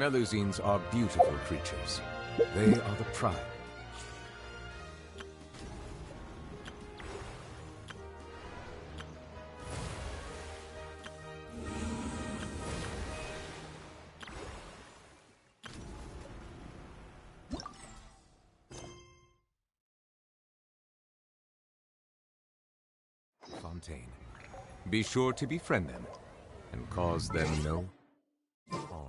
Melusines are beautiful creatures. They are the prime. Fontaine. Be sure to befriend them and cause them no harm.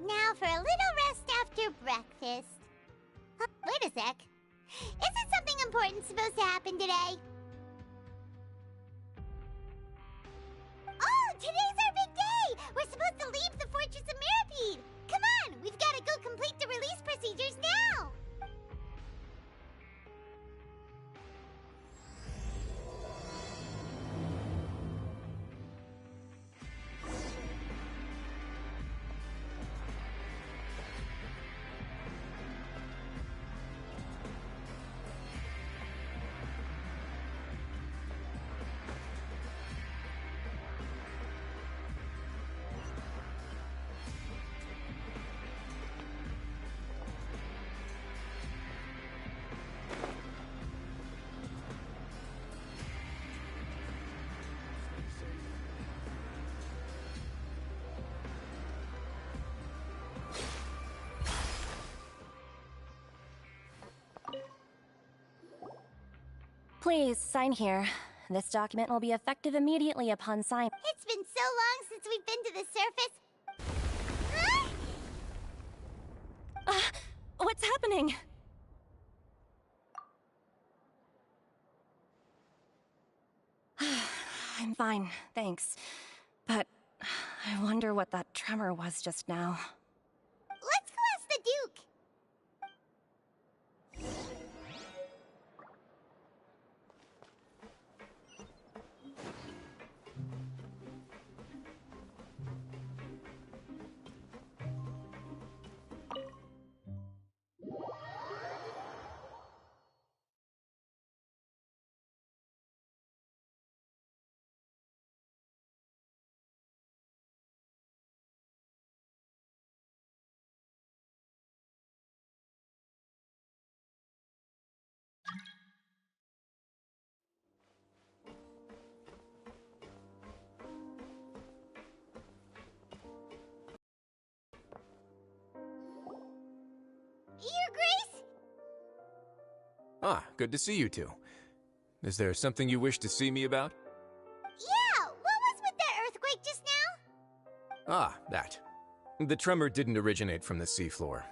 Now for a little rest after breakfast. Wait a sec. Isn't something important supposed to happen today? Oh, today's our big day! We're supposed to leave the Fortress of Mirapede! Come on, we've got to go complete the release procedures now! Please, sign here. This document will be effective immediately upon sign. It's been so long since we've been to the surface. What's happening? I'm fine, thanks. But I wonder what that tremor was just now. Let's go ask the Duke. Your Grace? Ah, good to see you two. Is there something you wish to see me about? Yeah, what was with that earthquake just now? Ah, that. The tremor didn't originate from the seafloor.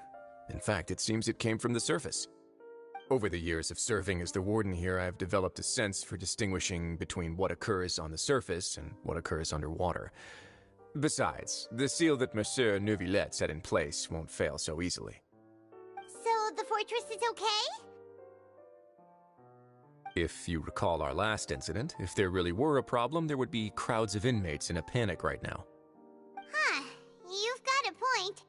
In fact, it seems it came from the surface. Over the years of serving as the warden here, I've developed a sense for distinguishing between what occurs on the surface and what occurs underwater. Besides, the seal that Monsieur Neuvillette set in place won't fail so easily. So the fortress is okay? If you recall our last incident, if there really were a problem, there would be crowds of inmates in a panic right now. Huh, you've got a point.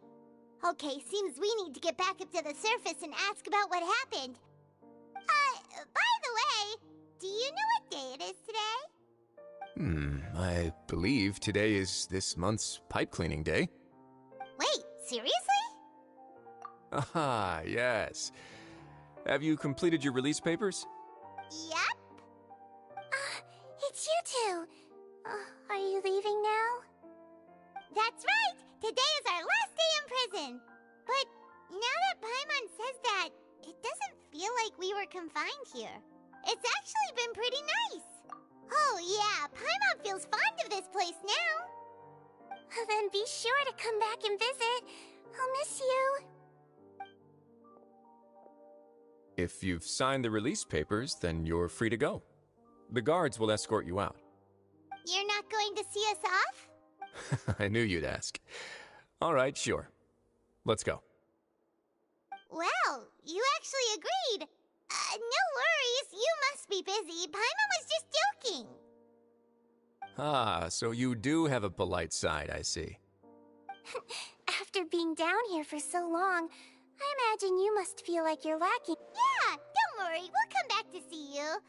Okay, seems we need to get back up to the surface and ask about what happened. By the way, do you know what day it is today? I believe today is this month's pipe cleaning day. Wait, seriously? Ah, yes. Have you completed your release papers? Yep. It's you two. Are you leaving now? That's right! Today is our last day in prison! But now that Paimon says that, it doesn't feel like we were confined here. It's actually been pretty nice. Oh yeah, Paimon feels fond of this place now. Then be sure to come back and visit. I'll miss you. If you've signed the release papers, then you're free to go. The guards will escort you out. You're not going to see us off? I knew you'd ask. All right, sure. Let's go. Well, you actually agreed. No worries, you must be busy. Paimon was just joking. Ah, so you do have a polite side, I see. After being down here for so long, I imagine you must feel like you're lacking. Yeah, don't worry, we'll come back to see you.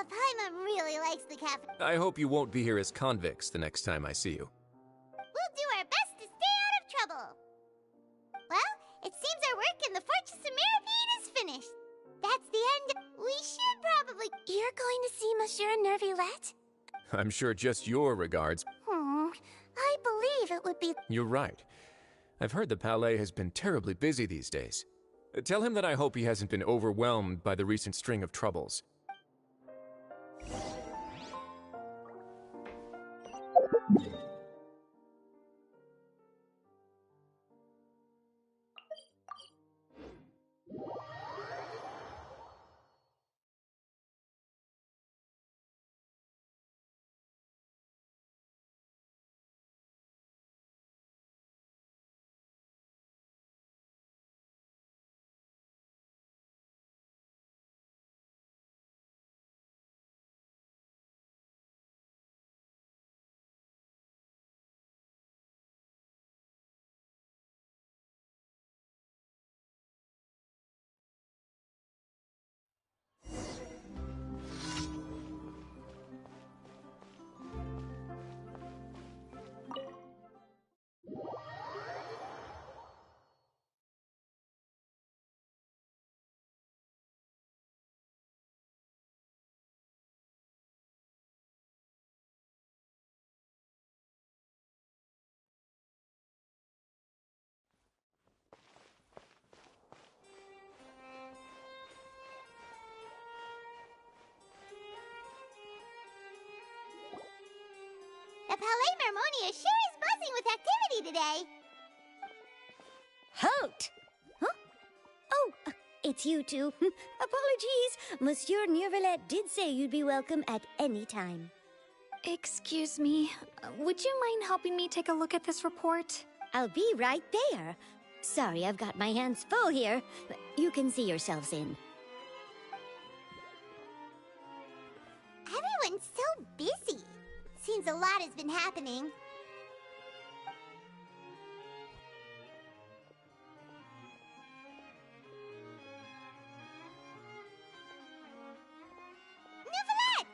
Paimon really likes the cafe. I hope you won't be here as convicts the next time I see you. We'll do our best to stay out of trouble. Well, it seems our work in the Fortress of Mirapede is finished. That's the end. We should probably... You're going to see Monsieur Nervillette? I'm sure just your regards. I believe it would be... You're right. I've heard the Palais has been terribly busy these days. Tell him that I hope he hasn't been overwhelmed by the recent string of troubles. The Palais Mermonia sure is buzzing with activity today. Halt! Huh? Oh, it's you two. Apologies. Monsieur Nervillette did say you'd be welcome at any time. Excuse me, would you mind helping me take a look at this report? I'll be right there. Sorry, I've got my hands full here. You can see yourselves in. Everyone's so busy. Seems a lot has been happening. Nervillette!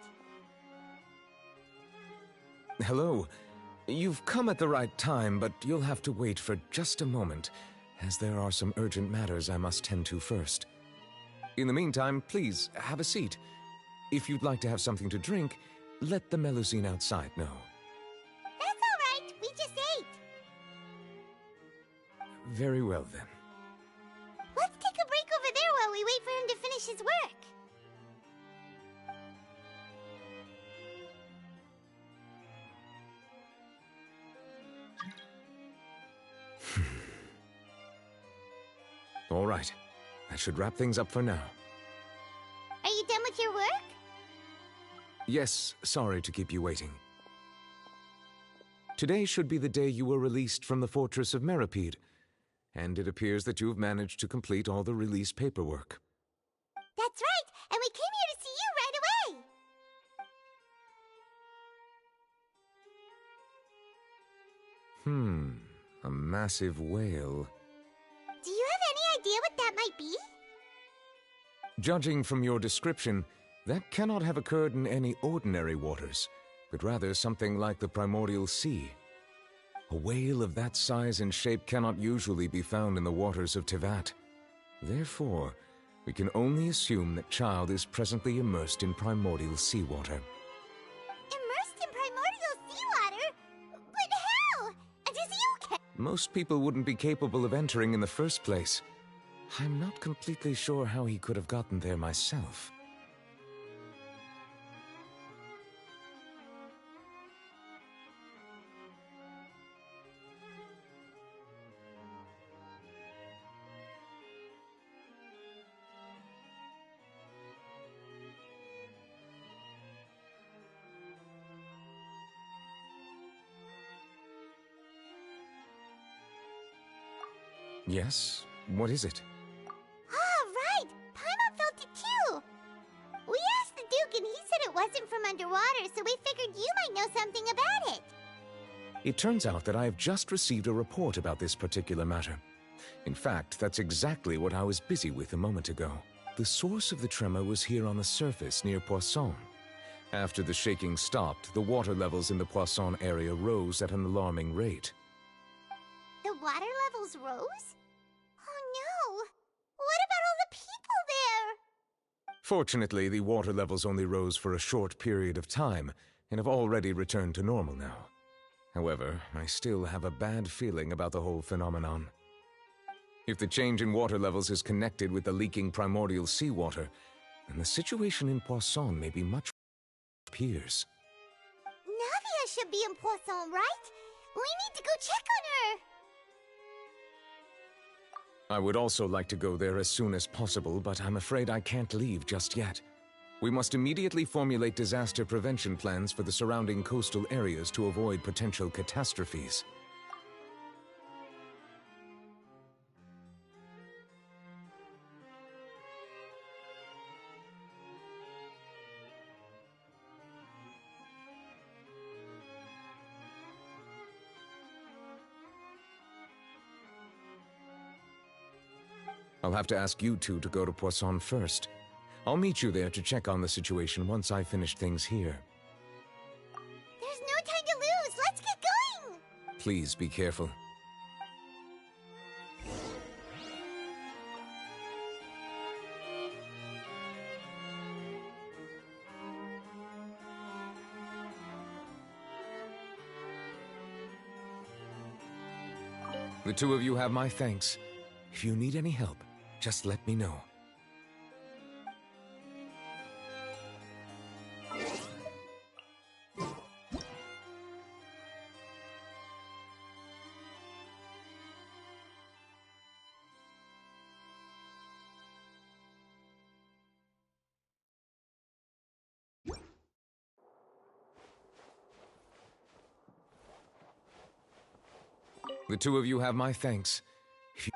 Hello. You've come at the right time, but you'll have to wait for just a moment, as there are some urgent matters I must tend to first. In the meantime, please, have a seat. If you'd like to have something to drink, let the Melusine outside know. That's all right. We just ate. Very well, then. Let's take a break over there while we wait for him to finish his work. All right. That should wrap things up for now. Are you done with your work? Yes, sorry to keep you waiting. Today should be the day you were released from the Fortress of Mirapede, and it appears that you've managed to complete all the release paperwork. That's right, and we came here to see you A massive whale. Do you have any idea what that might be? Judging from your description, that cannot have occurred in any ordinary waters, but rather something like the primordial sea. A whale of that size and shape cannot usually be found in the waters of Teyvat. Therefore, we can only assume that Childe is presently immersed in primordial seawater. Immersed in primordial seawater? But how? And is he okay? Most people wouldn't be capable of entering in the first place. I'm not completely sure how he could have gotten there myself. Yes? What is it? Ah, right! Paimon felt it too! We asked the Duke and he said it wasn't from underwater, so we figured you might know something about it. It turns out that I have just received a report about this particular matter. In fact, that's exactly what I was busy with a moment ago. The source of the tremor was here on the surface near Poisson. After the shaking stopped, the water levels in the Poisson area rose at an alarming rate. The water levels rose? Oh no! What about all the people there? Fortunately, the water levels only rose for a short period of time and have already returned to normal now. However, I still have a bad feeling about the whole phenomenon. If the change in water levels is connected with the leaking primordial seawater, then the situation in Poisson may be much worse than it appears. Navia should be in Poisson, right? We need to go check on her! I would also like to go there as soon as possible, but I'm afraid I can't leave just yet. We must immediately formulate disaster prevention plans for the surrounding coastal areas to avoid potential catastrophes. I'll have to ask you two to go to Poisson first. I'll meet you there to check on the situation once I finish things here. There's no time to lose! Let's get going! Please be careful. The two of you have my thanks. If you need any help, just let me know. The two of you have my thanks. If you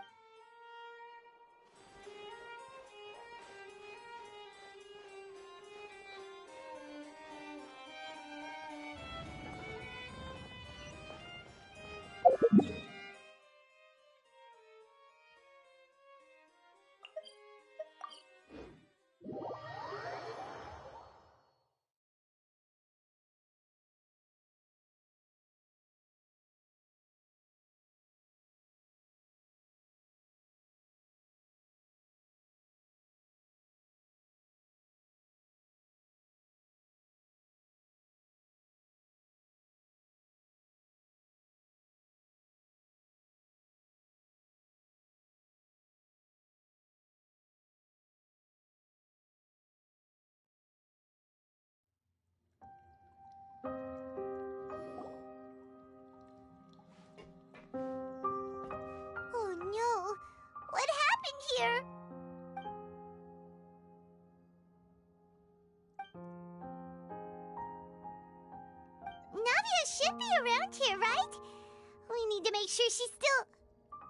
Oh no! What happened here? Navia should be around here, right? We need to make sure she's still...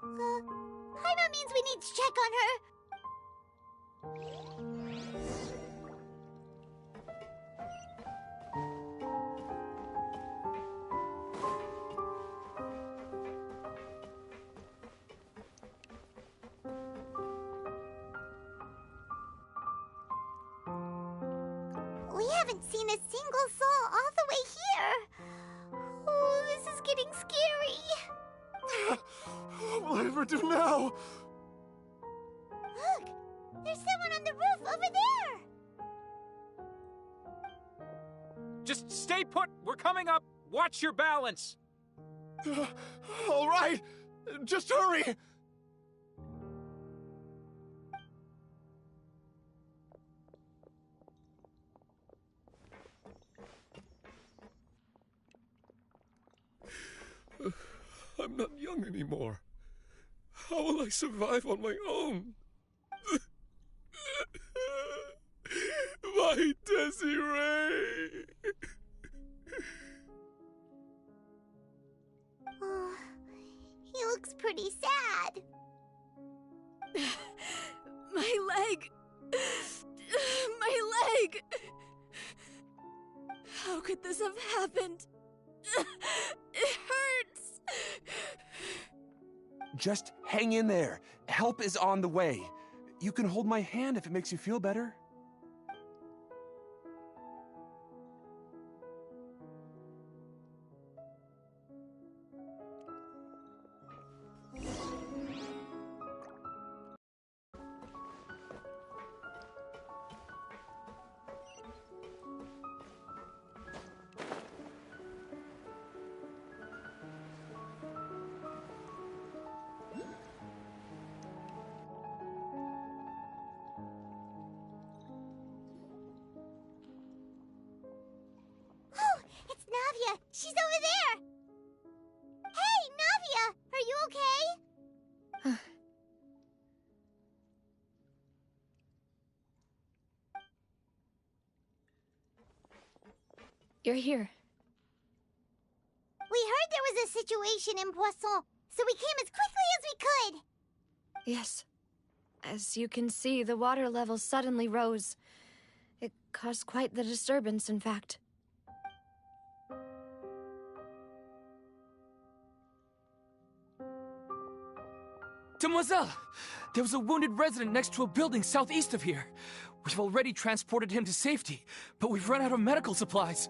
Paimon means we need to check on her. haven't seen a single soul all the way here. Oh, this is getting scary. What will I ever do now? Look, there's someone on the roof over there. Just stay put! We're coming up! Watch your balance! All right, just hurry! I'm not young anymore. How will I survive on my own? My Desiree! Oh, he looks pretty sad. My leg! My leg! How could this have happened? It hurts! Just hang in there. Help is on the way. You can hold my hand if it makes you feel better. Oh, it's Navia. She's over there. Hey, Navia, are you okay? You're here. We heard there was a situation in Poisson, so we came as quickly as we could. Yes. As you can see, the water level suddenly rose. It caused quite the disturbance, in fact. Demoiselle! There was a wounded resident next to a building southeast of here. We've already transported him to safety, but we've run out of medical supplies.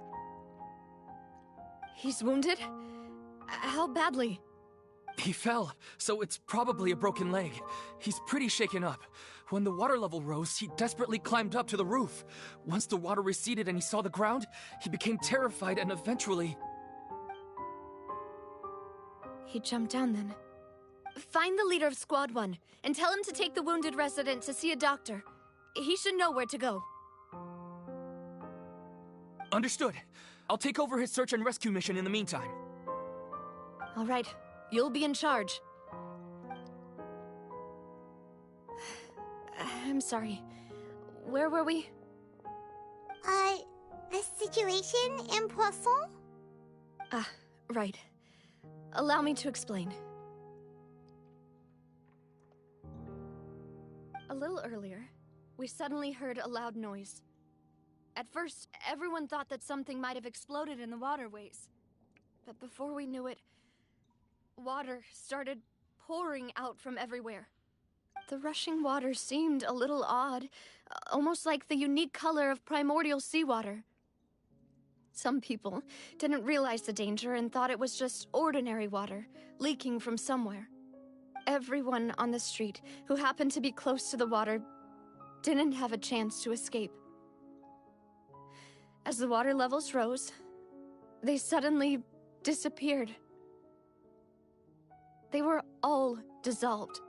He's wounded? How badly? He fell, so it's probably a broken leg. He's pretty shaken up. When the water level rose, he desperately climbed up to the roof. Once the water receded and he saw the ground, he became terrified and eventually... He jumped down then. Find the leader of Squad 1 and tell him to take the wounded resident to see a doctor. He should know where to go. Understood. I'll take over his search and rescue mission in the meantime. All right. You'll be in charge. I'm sorry. Where were we? The situation in Poisson? Ah, right. Allow me to explain. A little earlier, we suddenly heard a loud noise. At first, everyone thought that something might have exploded in the waterways. But before we knew it, water started pouring out from everywhere. The rushing water seemed a little odd, almost like the unique color of primordial seawater. Some people didn't realize the danger and thought it was just ordinary water, leaking from somewhere. Everyone on the street who happened to be close to the water didn't have a chance to escape. As the water levels rose, they suddenly disappeared. They were all dissolved.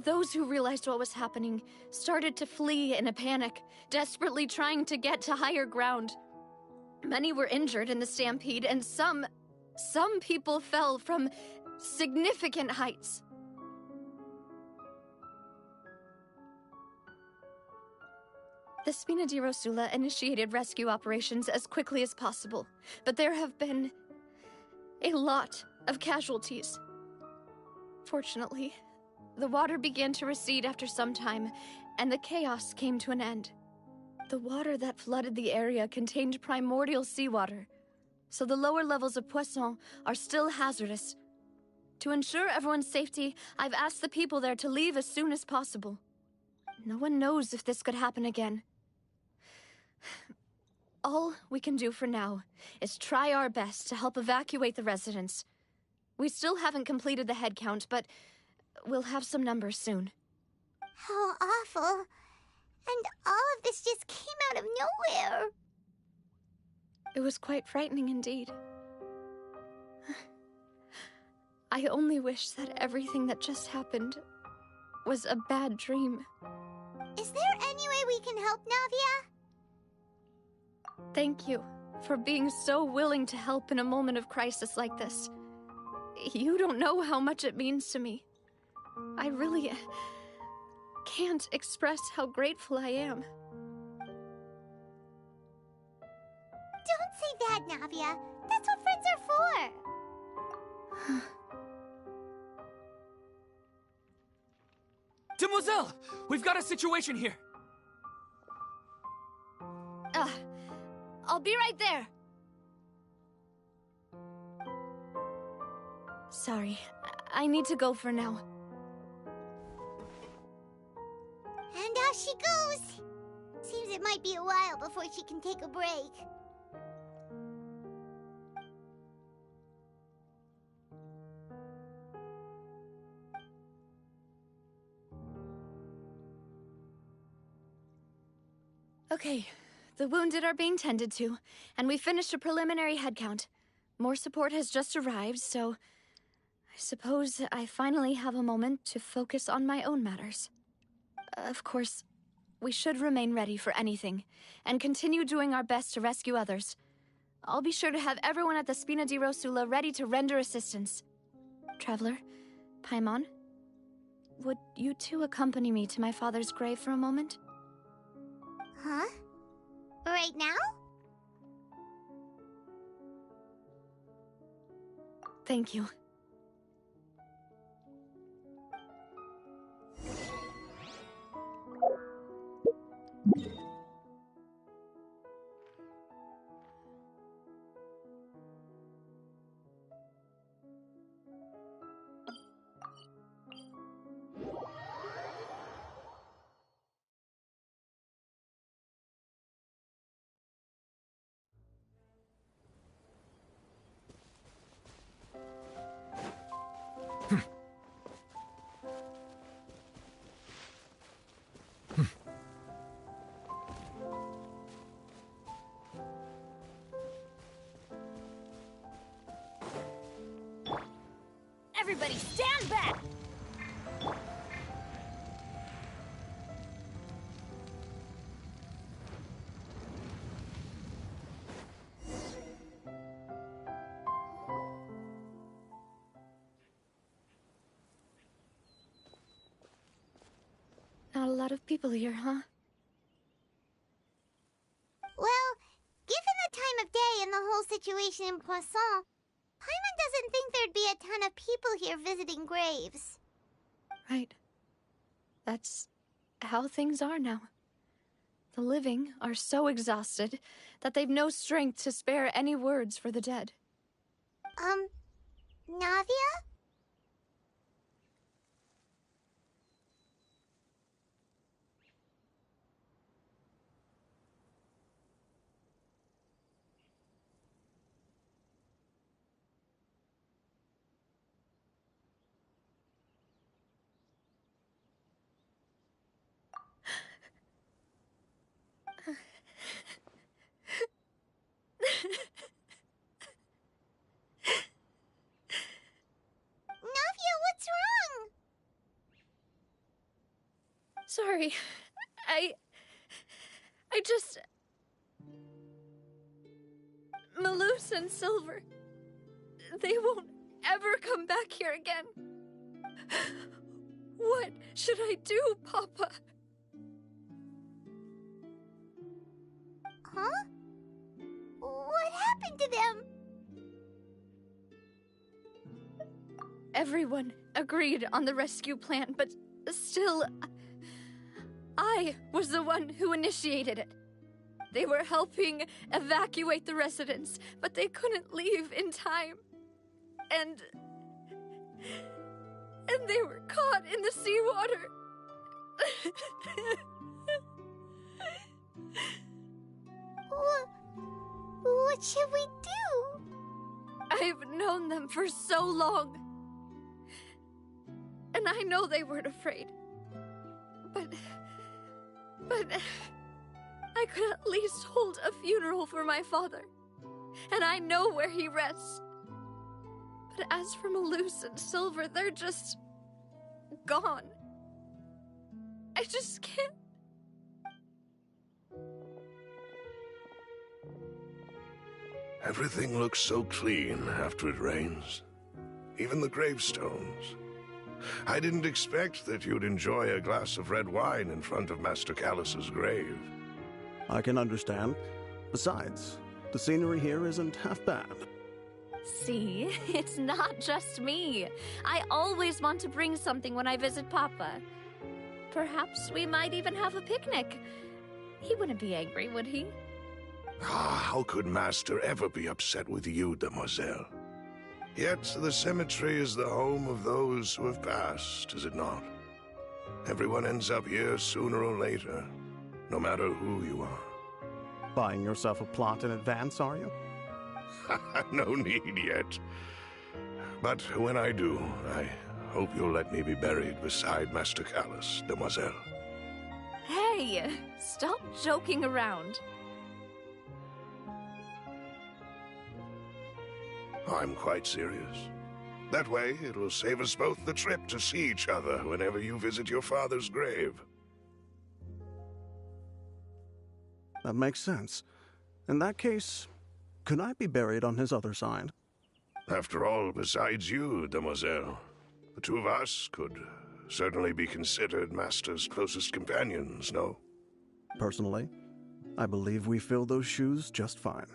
Those who realized what was happening started to flee in a panic, desperately trying to get to higher ground. Many were injured in the stampede, and some people fell from significant heights. The Spina di Rosula initiated rescue operations as quickly as possible, but there have been a lot of casualties. Fortunately, the water began to recede after some time, and the chaos came to an end. The water that flooded the area contained primordial seawater, so the lower levels of Poisson are still hazardous. To ensure everyone's safety, I've asked the people there to leave as soon as possible. No one knows if this could happen again. All we can do for now is try our best to help evacuate the residents. We still haven't completed the head count, but we'll have some numbers soon. How awful. And all of this just came out of nowhere. It was quite frightening indeed. I only wish that everything that just happened was a bad dream. Is there any way we can help, Navia? Thank you for being so willing to help in a moment of crisis like this. You don't know how much it means to me. I really can't express how grateful I am. Don't say that, Navia. That's what friends are for. Demoiselle! We've got a situation here! I'll be right there. Sorry, I need to go for now. And off she goes. Seems it might be a while before she can take a break. Okay, the wounded are being tended to, and we finished a preliminary head count. More support has just arrived, so I suppose I finally have a moment to focus on my own matters. Of course, we should remain ready for anything, and continue doing our best to rescue others. I'll be sure to have everyone at the Spina di Rosula ready to render assistance. Traveler, Paimon, would you two accompany me to my father's grave for a moment? Huh? Right now? Thank you. Everybody stand back! Not a lot of people here, huh? Well, given the time of day and the whole situation in Poisson, Paimon doesn't think there'd be a ton of people here visiting graves. Right. That's how things are now. The living are so exhausted that they've no strength to spare any words for the dead. Navia? Navia, what's wrong? Sorry. I just... Malus and Silver, they won't ever come back here again. What should I do, Papa? Huh? What happened to them? Everyone agreed on the rescue plan, but still, I was the one who initiated it. They were helping evacuate the residents, but they couldn't leave in time. And they were caught in the seawater. What should we do? I've known them for so long. And I know they weren't afraid. But I could at least hold a funeral for my father. And I know where he rests. But as for Malus and Silver, they're just gone. I just can't. Everything looks so clean after it rains. Even the gravestones. I didn't expect that you'd enjoy a glass of red wine in front of Master Calus's grave. I can understand. Besides, the scenery here isn't half bad. See, it's not just me. I always want to bring something when I visit Papa. Perhaps we might even have a picnic. He wouldn't be angry, would he? How could Master ever be upset with you, Demoiselle? Yet the cemetery is the home of those who have passed, is it not? Everyone ends up here sooner or later, no matter who you are. Buying yourself a plot in advance, are you? No need yet. But when I do, I hope you'll let me be buried beside Master Calus, Demoiselle. Hey, stop joking around. I'm quite serious. That way, it'll save us both the trip to see each other whenever you visit your father's grave. That makes sense. In that case, could I be buried on his other side? After all, besides you, Demoiselle, the two of us could certainly be considered Master's closest companions, no? Personally, I believe we fill those shoes just fine.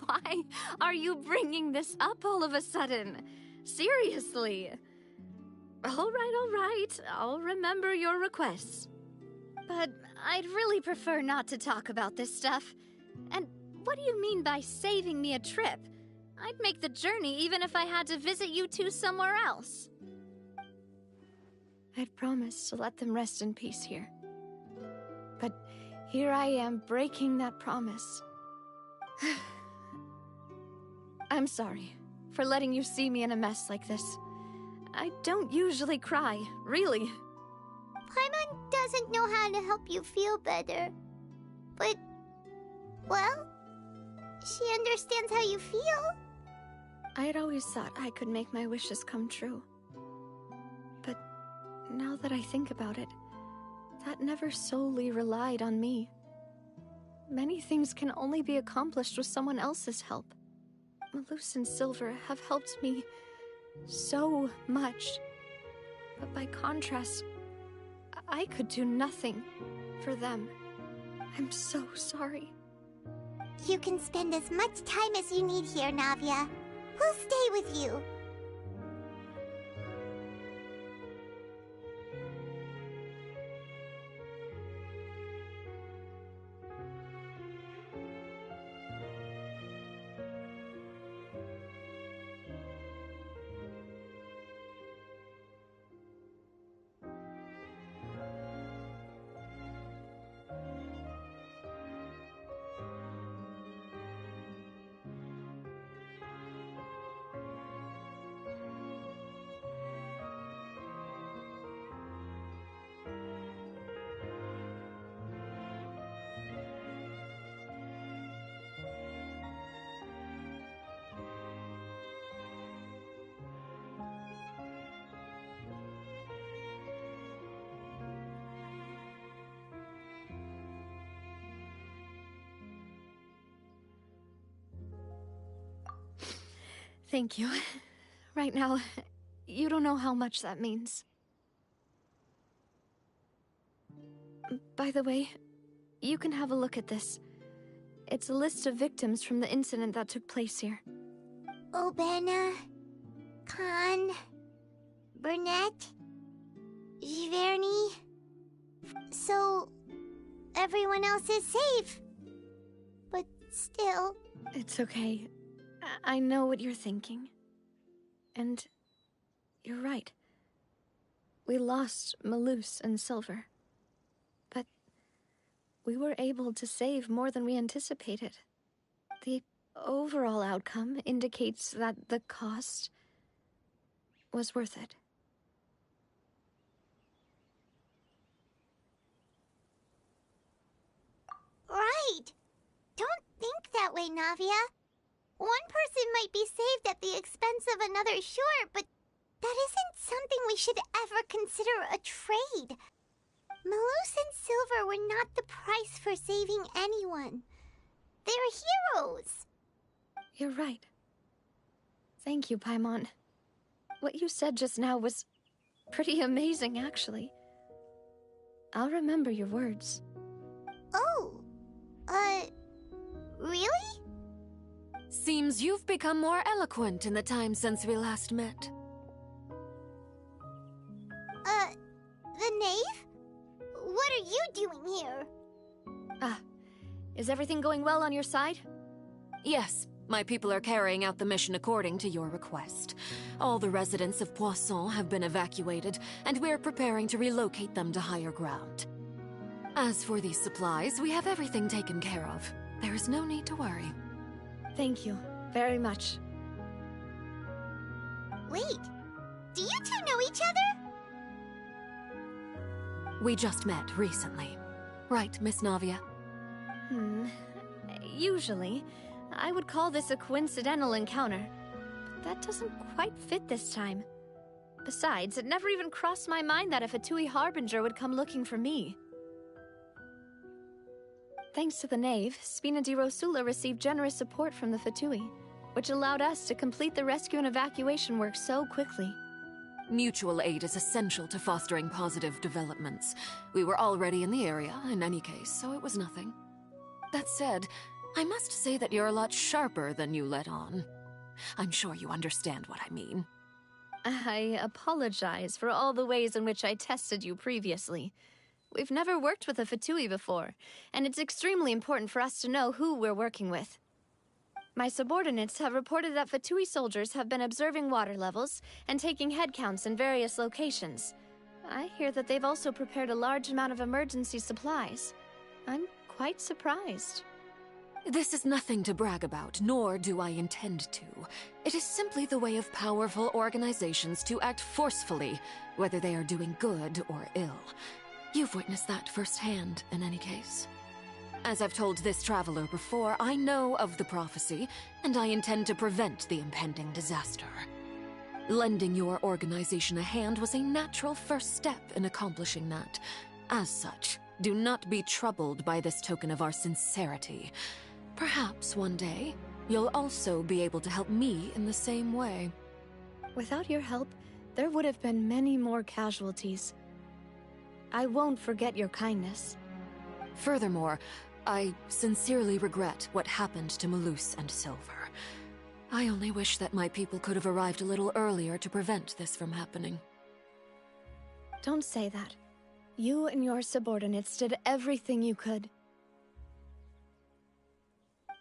Why are you bringing this up all of a sudden? Seriously. All right. I'll remember your requests. But I'd really prefer not to talk about this stuff. And what do you mean by saving me a trip? I'd make the journey even if I had to visit you two somewhere else. I'd promised to let them rest in peace here. But here I am breaking that promise. I'm sorry for letting you see me in a mess like this. I don't usually cry, really. Paimon doesn't know how to help you feel better. But, well, she understands how you feel. I had always thought I could make my wishes come true. But now that I think about it, that never solely relied on me. Many things can only be accomplished with someone else's help. Malus and Silver have helped me so much. But by contrast, I could do nothing for them. I'm so sorry. You can spend as much time as you need here, Navia. We'll stay with you. Thank you. Right now, you don't know how much that means. By the way, you can have a look at this. It's a list of victims from the incident that took place here. Obena, Khan, Burnett, Giverny. So, everyone else is safe. But still... It's okay. I know what you're thinking. And you're right. We lost Malus and Silver. But we were able to save more than we anticipated. overall outcome indicates that the cost was worth it. Right. Don't think that way, Navia. One person might be saved at the expense of another, sure, but that isn't something we should ever consider a trade. Malus and Silver were not the price for saving anyone. They're heroes. You're right. Thank you, Paimon. What you said just now was pretty amazing, actually. I'll remember your words. Oh, really? Seems you've become more eloquent in the time since we last met. The knave? What are you doing here? Is everything going well on your side? Yes, my people are carrying out the mission according to your request. All the residents of Poisson have been evacuated, and we're preparing to relocate them to higher ground. As for these supplies, we have everything taken care of. There is no need to worry. Thank you very much. Wait, do you two know each other? We just met recently. Right, Miss Navia? Usually, I would call this a coincidental encounter. But that doesn't quite fit this time. Besides, it never even crossed my mind that a Fatui Harbinger would come looking for me. Thanks to the Knave, Spina di Rosula received generous support from the Fatui, which allowed us to complete the rescue and evacuation work so quickly. Mutual aid is essential to fostering positive developments. We were already in the area, in any case, so it was nothing. That said, I must say that you're a lot sharper than you let on. I'm sure you understand what I mean. I apologize for all the ways in which I tested you previously. We've never worked with a Fatui before, and it's extremely important for us to know who we're working with. My subordinates have reported that Fatui soldiers have been observing water levels and taking head counts in various locations. I hear that they've also prepared a large amount of emergency supplies. I'm quite surprised. This is nothing to brag about, nor do I intend to. It is simply the way of powerful organizations to act forcefully, whether they are doing good or ill. You've witnessed that firsthand, in any case. As I've told this traveler before, I know of the prophecy, and I intend to prevent the impending disaster. Lending your organization a hand was a natural first step in accomplishing that. As such, do not be troubled by this token of our sincerity. Perhaps one day, you'll also be able to help me in the same way. Without your help, there would have been many more casualties. I won't forget your kindness. Furthermore, I sincerely regret what happened to Malus and Silver. I only wish that my people could have arrived a little earlier to prevent this from happening. Don't say that. You and your subordinates did everything you could.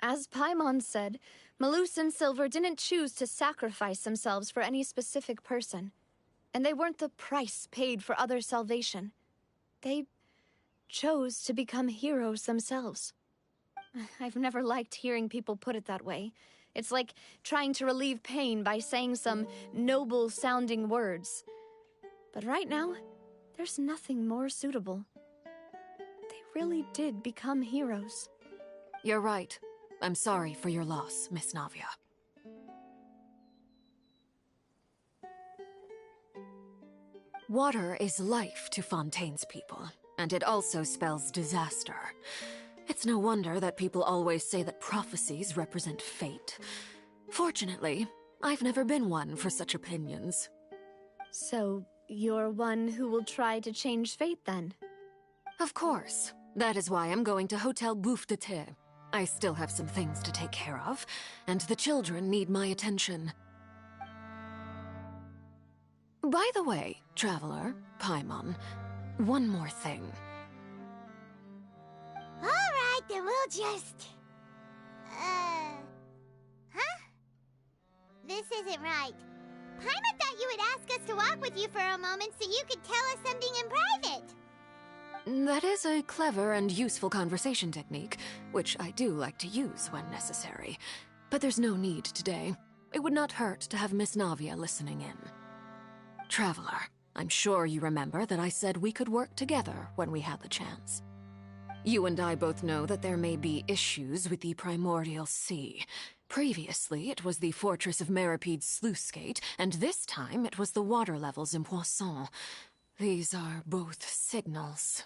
As Paimon said, Malus and Silver didn't choose to sacrifice themselves for any specific person. And they weren't the price paid for other salvation. They chose to become heroes themselves. I've never liked hearing people put it that way. It's like trying to relieve pain by saying some noble-sounding words. But right now, there's nothing more suitable. They really did become heroes. You're right. I'm sorry for your loss, Miss Navia. Water is life to Fontaine's people, and it also spells disaster. It's no wonder that people always say that prophecies represent fate. Fortunately, I've never been one for such opinions. So, you're one who will try to change fate, then? Of course. That is why I'm going to Hotel Bouffe de Thé. I still have some things to take care of, and the children need my attention. By the way, Traveler, Paimon, one more thing. Alright, then we'll just... Huh? This isn't right. Paimon thought you would ask us to walk with you for a moment so you could tell us something in private. That is a clever and useful conversation technique, which I do like to use when necessary. But there's no need today. It would not hurt to have Miss Navia listening in. Traveler, I'm sure you remember that I said we could work together when we had the chance. You and I both know that there may be issues with the Primordial Sea. Previously, it was the fortress of Meripede's sluice gate, and this time it was the water levels in Poisson. These are both signals.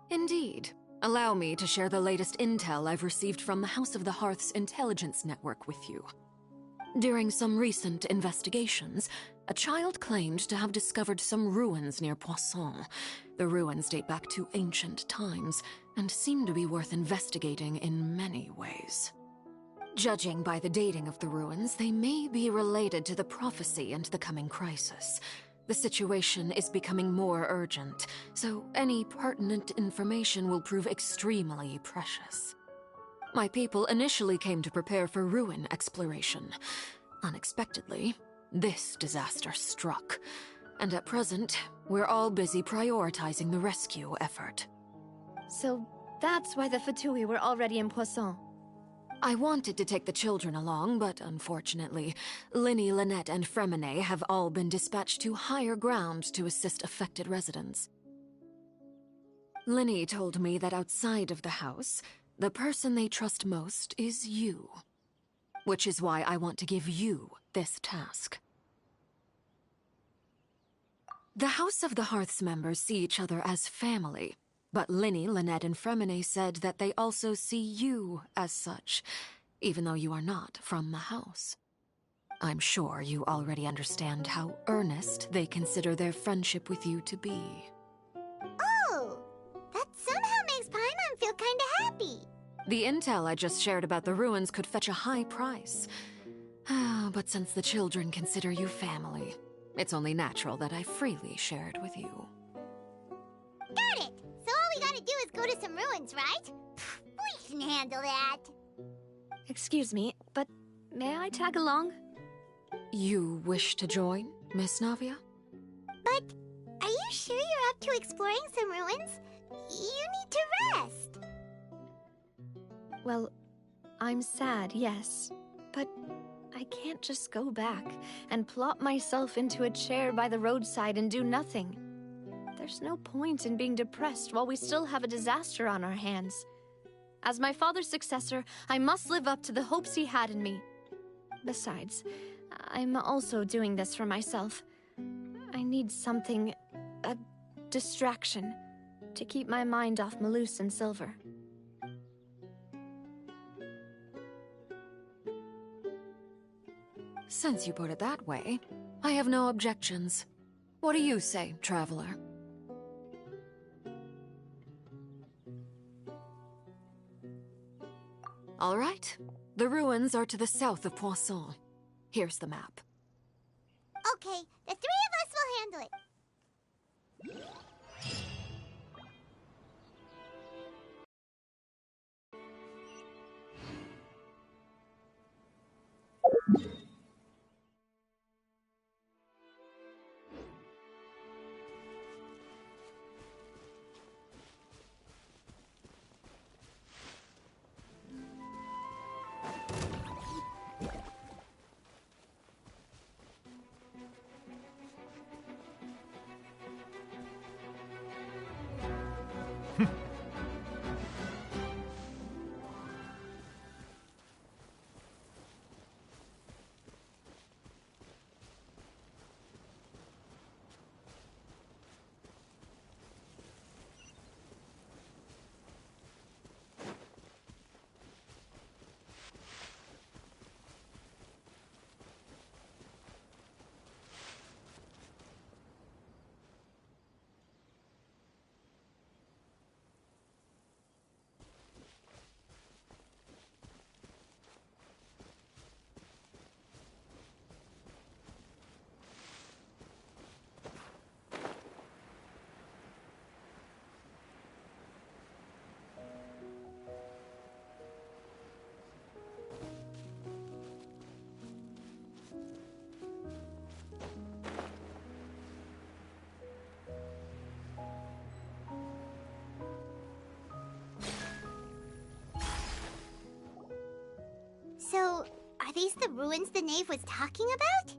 Indeed. Allow me to share the latest intel I've received from the House of the Hearth's intelligence network with you. During some recent investigations, a child claimed to have discovered some ruins near Poisson. The ruins date back to ancient times, and seem to be worth investigating in many ways. Judging by the dating of the ruins, they may be related to the prophecy and the coming crisis. The situation is becoming more urgent, so any pertinent information will prove extremely precious. My people initially came to prepare for ruin exploration. Unexpectedly, this disaster struck, and at present, we're all busy prioritizing the rescue effort. So that's why the Fatui were already in Poisson. I wanted to take the children along, but unfortunately, Linny, Lynette, and Fremine have all been dispatched to higher ground to assist affected residents. Linny told me that outside of the house, the person they trust most is you. Which is why I want to give you this task. The House of the Hearth's members see each other as family, but Linny, Lynette, and Fremine said that they also see you as such, even though you are not from the house. I'm sure you already understand how earnest they consider their friendship with you to be. Oh, that somehow makes Paimon feel kinda happy. The intel I just shared about the ruins could fetch a high price. But since the children consider you family, it's only natural that I freely share it with you. Got it! So all we gotta do is go to some ruins, right? We can handle that. Excuse me, but may I tag along? You wish to join, Miss Navia? But are you sure you're up to exploring some ruins? You need to rest. Well, I'm sad, yes. But I can't just go back and plop myself into a chair by the roadside and do nothing. There's no point in being depressed while we still have a disaster on our hands. As my father's successor, I must live up to the hopes he had in me. Besides, I'm also doing this for myself. I need something, a distraction, to keep my mind off Malus and Silver. Since you put it that way, I have no objections. What do you say, Traveler? All right. The ruins are to the south of Poisson. Here's the map. Okay, the three of us will handle it. Are these the ruins the knave was talking about?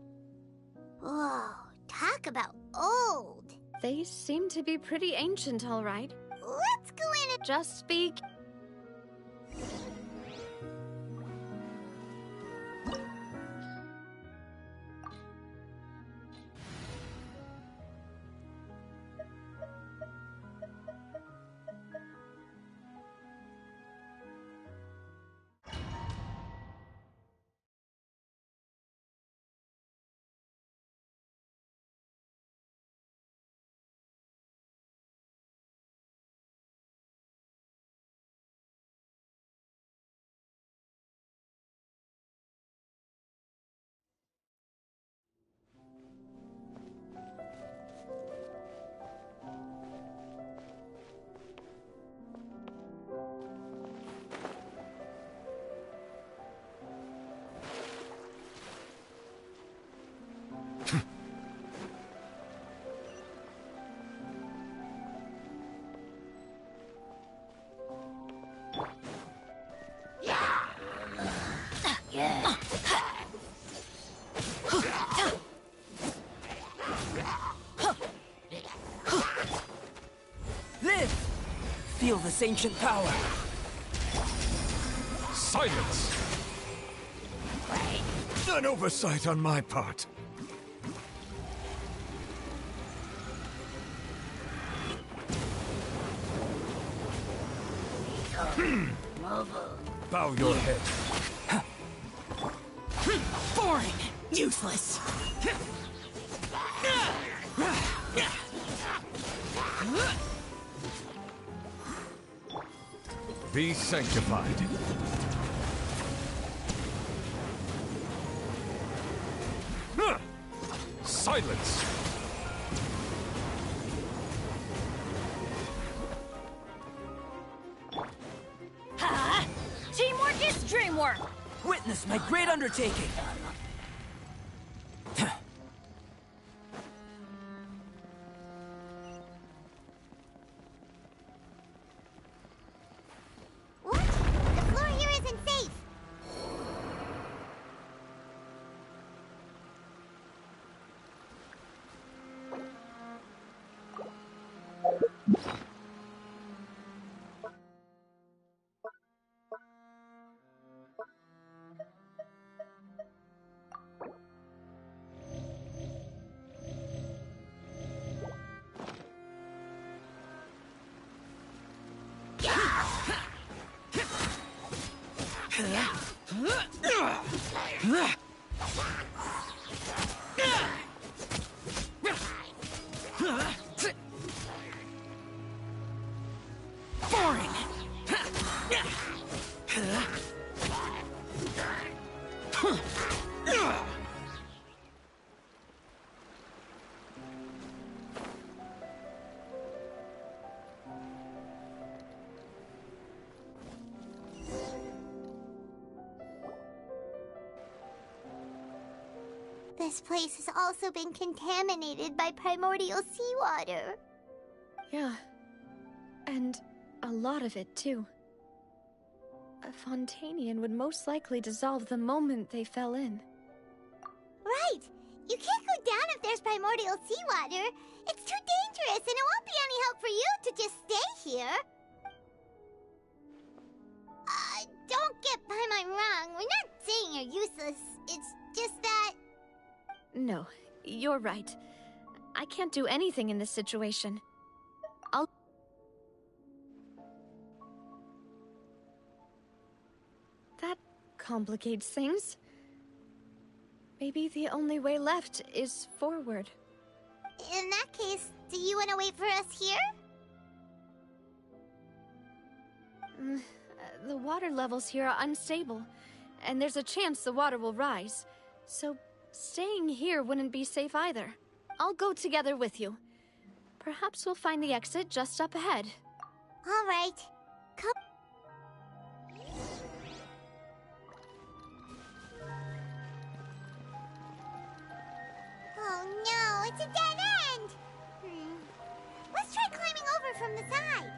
Whoa, talk about old. They seem to be pretty ancient, all right. Let's go in and just speak. Live! Feel this ancient power. Silence! An oversight on my part. Bow your head. Boring! Useless! Be sanctified. Silence! Ha! Teamwork is dreamwork! Witness my great undertaking! What? The floor here isn't safe. Boring! This place has also been contaminated by primordial seawater. Yeah. And a lot of it, too. A Fontanian would most likely dissolve the moment they fell in. Right! You can't go down if there's primordial seawater. It's too dangerous, and it won't be any help for you to just stay here. Don't get Paimon wrong. We're not saying you're useless. It's just that... No, you're right. I can't do anything in this situation. That complicates things. Maybe the only way left is forward. In that case, do you want to wait for us here? The water levels here are unstable, and there's a chance the water will rise. So staying here wouldn't be safe either. I'll go together with you. Perhaps we'll find the exit just up ahead. All right. Come. Oh no, it's a dead end! Let's try climbing over from the side.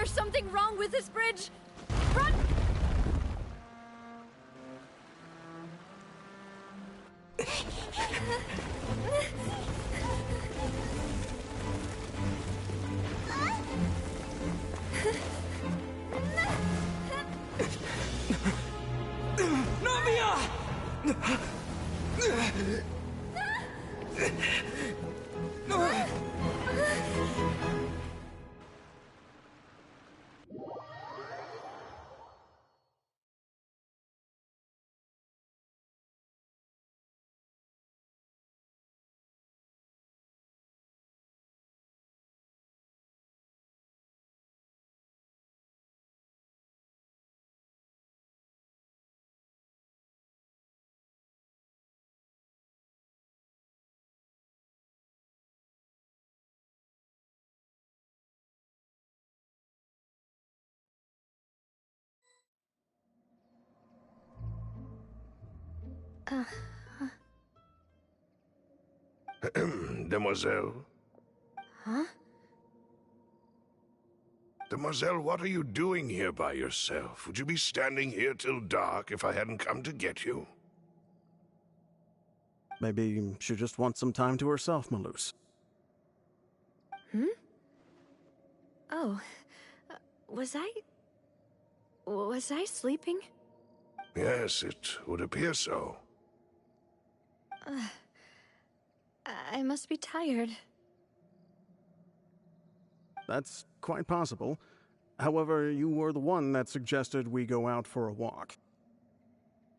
there's something wrong with this bridge! Run! Navia! Demoiselle? Huh? Demoiselle, what are you doing here by yourself? Would you be standing here till dark if I hadn't come to get you? Maybe she just wants some time to herself, Malus. Hmm? Oh. Was I sleeping? Yes, it would appear so. I must be tired. That's quite possible. However, you were the one that suggested we go out for a walk.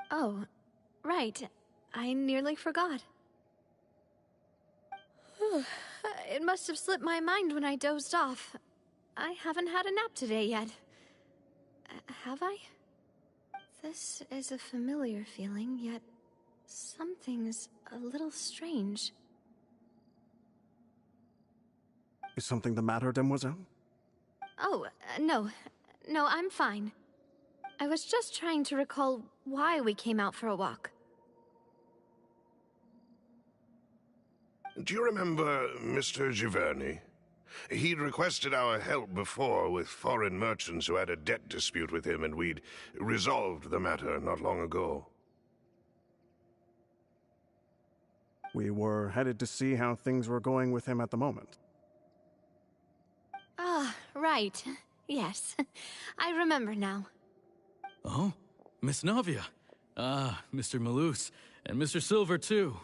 Oh, right. I nearly forgot. It must have slipped my mind when I dozed off. I haven't had a nap today yet. Have I? This is a familiar feeling, yet something's a little strange. Is something the matter, Demoiselle? Oh, no. No, I'm fine. I was just trying to recall why we came out for a walk. Do you remember Mr. Giverny? He'd requested our help before with foreign merchants who had a debt dispute with him, and we'd resolved the matter not long ago. We were headed to see how things were going with him at the moment. Ah, right. Yes. I remember now. Oh? Miss Navia. Ah, Mr. Malus. And Mr. Silver, too.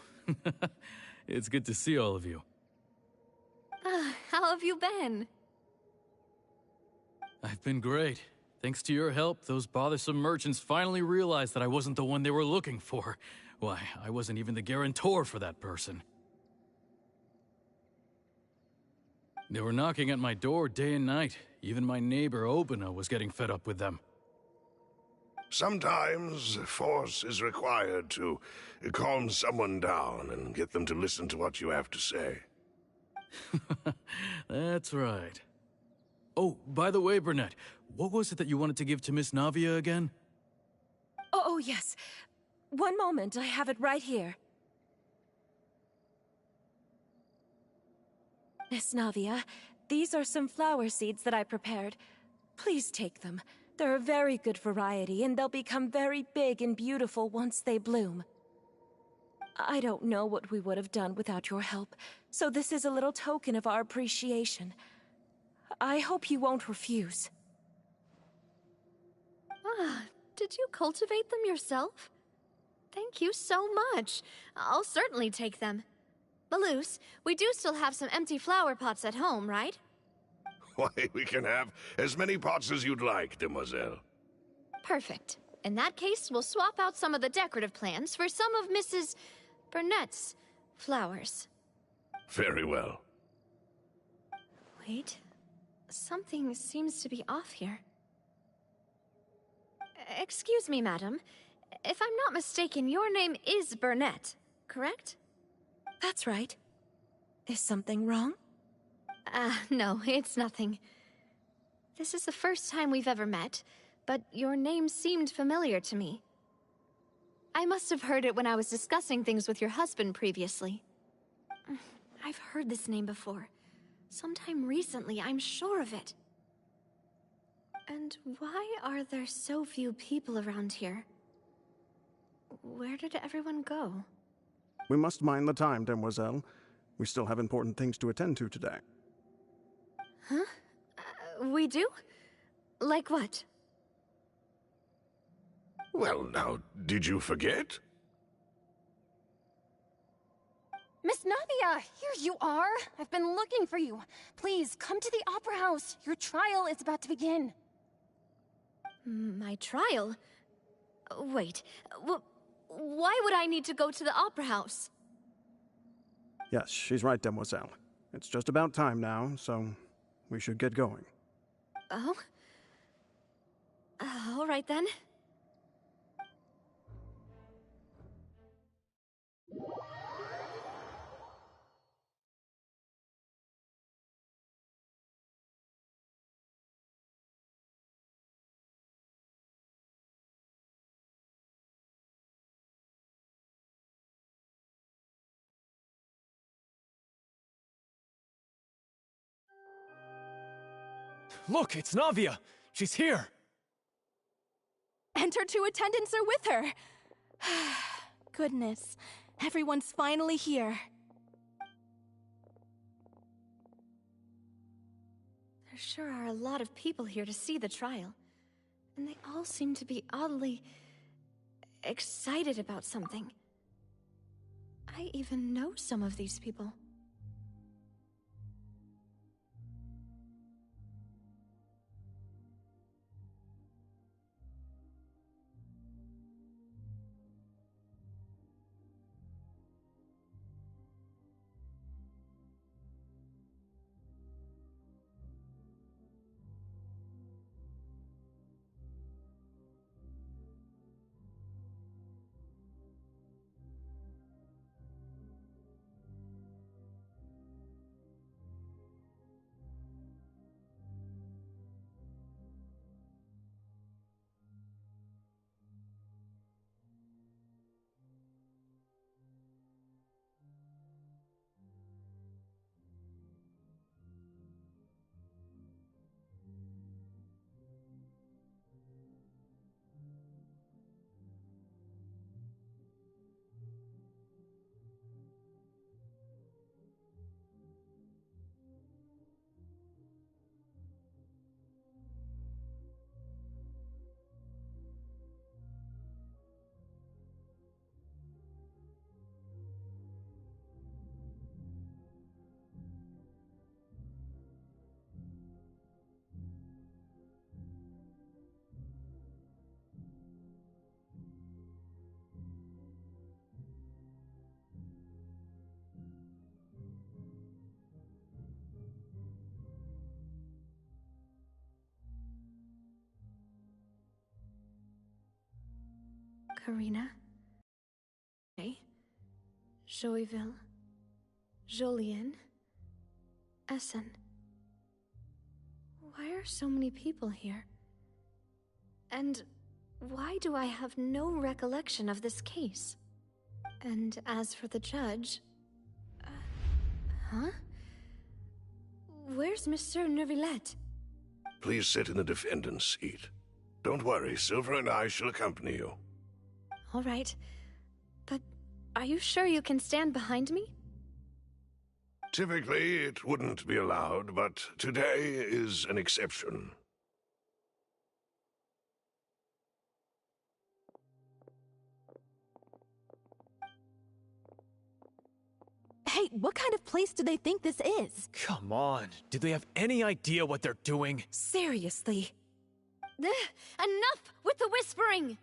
It's good to see all of you. How have you been? I've been great. Thanks to your help, those bothersome merchants finally realized that I wasn't the one they were looking for. Why, I wasn't even the guarantor for that person. They were knocking at my door day and night. Even my neighbor, Obina, was getting fed up with them. Sometimes force is required to calm someone down and get them to listen to what you have to say. That's right. Oh, by the way, Burnett, what was it that you wanted to give to Miss Navia again? Oh, yes. One moment, I have it right here. Miss Navia, these are some flower seeds that I prepared. Please take them. They're a very good variety, and they'll become very big and beautiful once they bloom. I don't know what we would have done without your help, so this is a little token of our appreciation. I hope you won't refuse. Ah, did you cultivate them yourself? Thank you so much. I'll certainly take them. Malus, we do still have some empty flower pots at home, right? Why, we can have as many pots as you'd like, Demoiselle. Perfect. In that case, we'll swap out some of the decorative plants for some of Mrs. Burnett's flowers. Very well. Wait. Something seems to be off here. Excuse me, madam. If I'm not mistaken, your name is Burnett, correct? That's right. Is something wrong? No, it's nothing. This is the first time we've ever met, but your name seemed familiar to me. I must have heard it when I was discussing things with your husband previously. I've heard this name before. Sometime recently, I'm sure of it. And why are there so few people around here? Where did everyone go? We must mind the time, Demoiselle. We still have important things to attend to today. Huh? We do? Like what? Well, now, did you forget? Miss Navia, here you are. I've been looking for you. Please, come to the Opera House. Your trial is about to begin. My trial? Wait, why would I need to go to the Opera House? Yes, she's right, Demoiselle. It's just about time now, so we should get going. Oh? All right then. Look, it's Navia! She's here! And her two attendants are with her. Goodness, everyone's finally here. There sure are a lot of people here to see the trial. And they all seem to be oddly excited about something. I even know some of these people. Karina, Joyville, Jolien, Essen. Why are so many people here? And why do I have no recollection of this case? And as for the judge... huh? Where's Monsieur Neuvillette? Please sit in the defendant's seat. Don't worry, Silver and I shall accompany you. All right. But are you sure you can stand behind me? Typically, it wouldn't be allowed, but today is an exception. Hey, what kind of place do they think this is? Come on, do they have any idea what they're doing? Seriously. Enough with the whispering!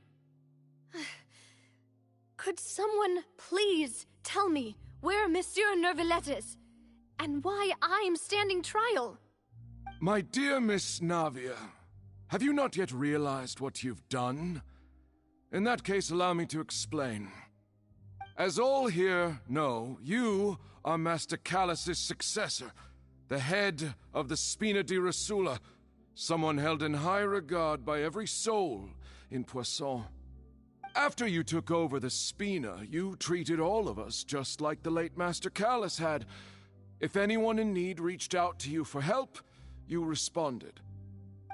Could someone please tell me where Monsieur Neuvillette is, and why I'm standing trial? My dear Miss Navia, have you not yet realized what you've done? In that case, allow me to explain. As all here know, you are Master Callus's successor, the head of the Spina di Rosula, someone held in high regard by every soul in Poisson. After you took over the Spina, you treated all of us just like the late Master Callus had. If anyone in need reached out to you for help, you responded.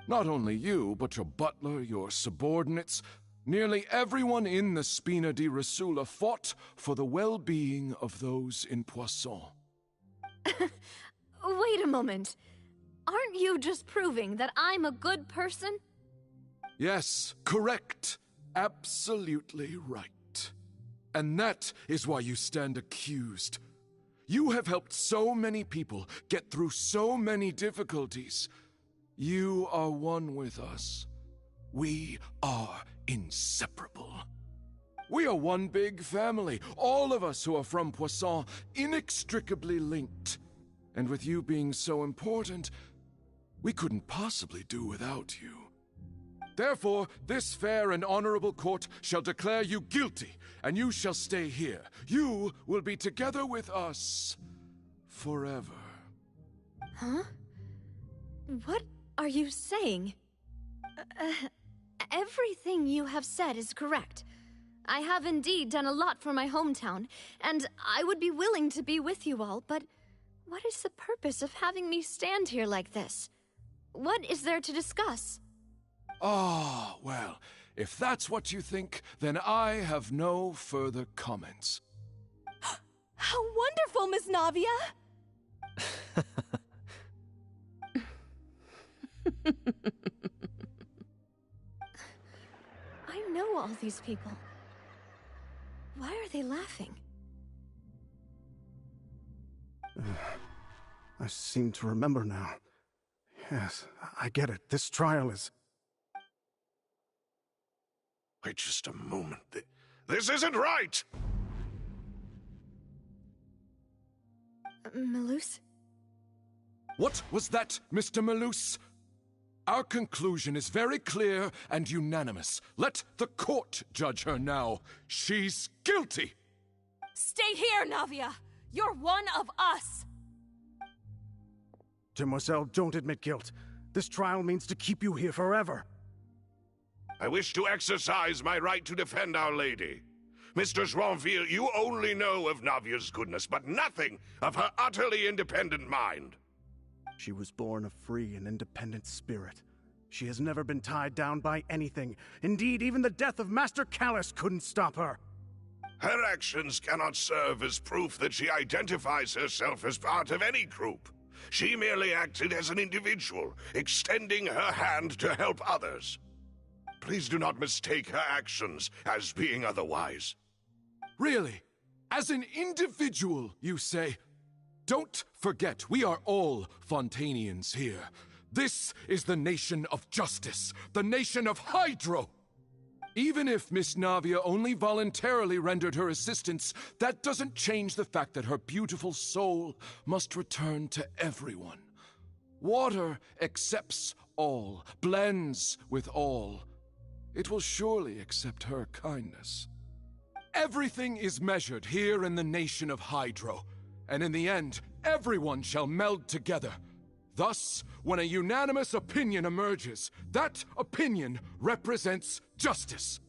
Not only you, but your butler, your subordinates, nearly everyone in the Spina di Rasula fought for the well-being of those in Poisson. Wait a moment. Aren't you just proving that I'm a good person? Yes, correct. Absolutely right. And that is why you stand accused. You have helped so many people get through so many difficulties. You are one with us. We are inseparable. We are one big family, all of us who are from Poisson, inextricably linked. And with you being so important, we couldn't possibly do without you. Therefore, this fair and honorable court shall declare you guilty, and you shall stay here. You will be together with us forever. Huh? What are you saying? Everything you have said is correct. I have indeed done a lot for my hometown, and I would be willing to be with you all, but what is the purpose of having me stand here like this? What is there to discuss? Ah, well, if that's what you think, then I have no further comments. How wonderful, Miss Navia! I know all these people. Why are they laughing? I seem to remember now. Yes, I get it. This trial is... Wait just a moment. This isn't right! Malus? What was that, Mr. Malus? Our conclusion is very clear and unanimous. Let the court judge her now. She's guilty! Stay here, Navia! You're one of us! Demoiselle, don't admit guilt. This trial means to keep you here forever. I wish to exercise my right to defend Our Lady. Mr. Joinville, you only know of Navia's goodness, but nothing of her utterly independent mind. She was born a free and independent spirit. She has never been tied down by anything. Indeed, even the death of Master Callus couldn't stop her. Her actions cannot serve as proof that she identifies herself as part of any group. She merely acted as an individual, extending her hand to help others. Please do not mistake her actions as being otherwise. Really? As an individual, you say? Don't forget, we are all Fontanians here. This is the nation of justice, the nation of Hydro. Even if Miss Navia only voluntarily rendered her assistance, that doesn't change the fact that her beautiful soul must return to everyone. Water accepts all, blends with all. It will surely accept her kindness. Everything is measured here in the nation of Hydro, and in the end, everyone shall meld together. Thus, when a unanimous opinion emerges, that opinion represents justice.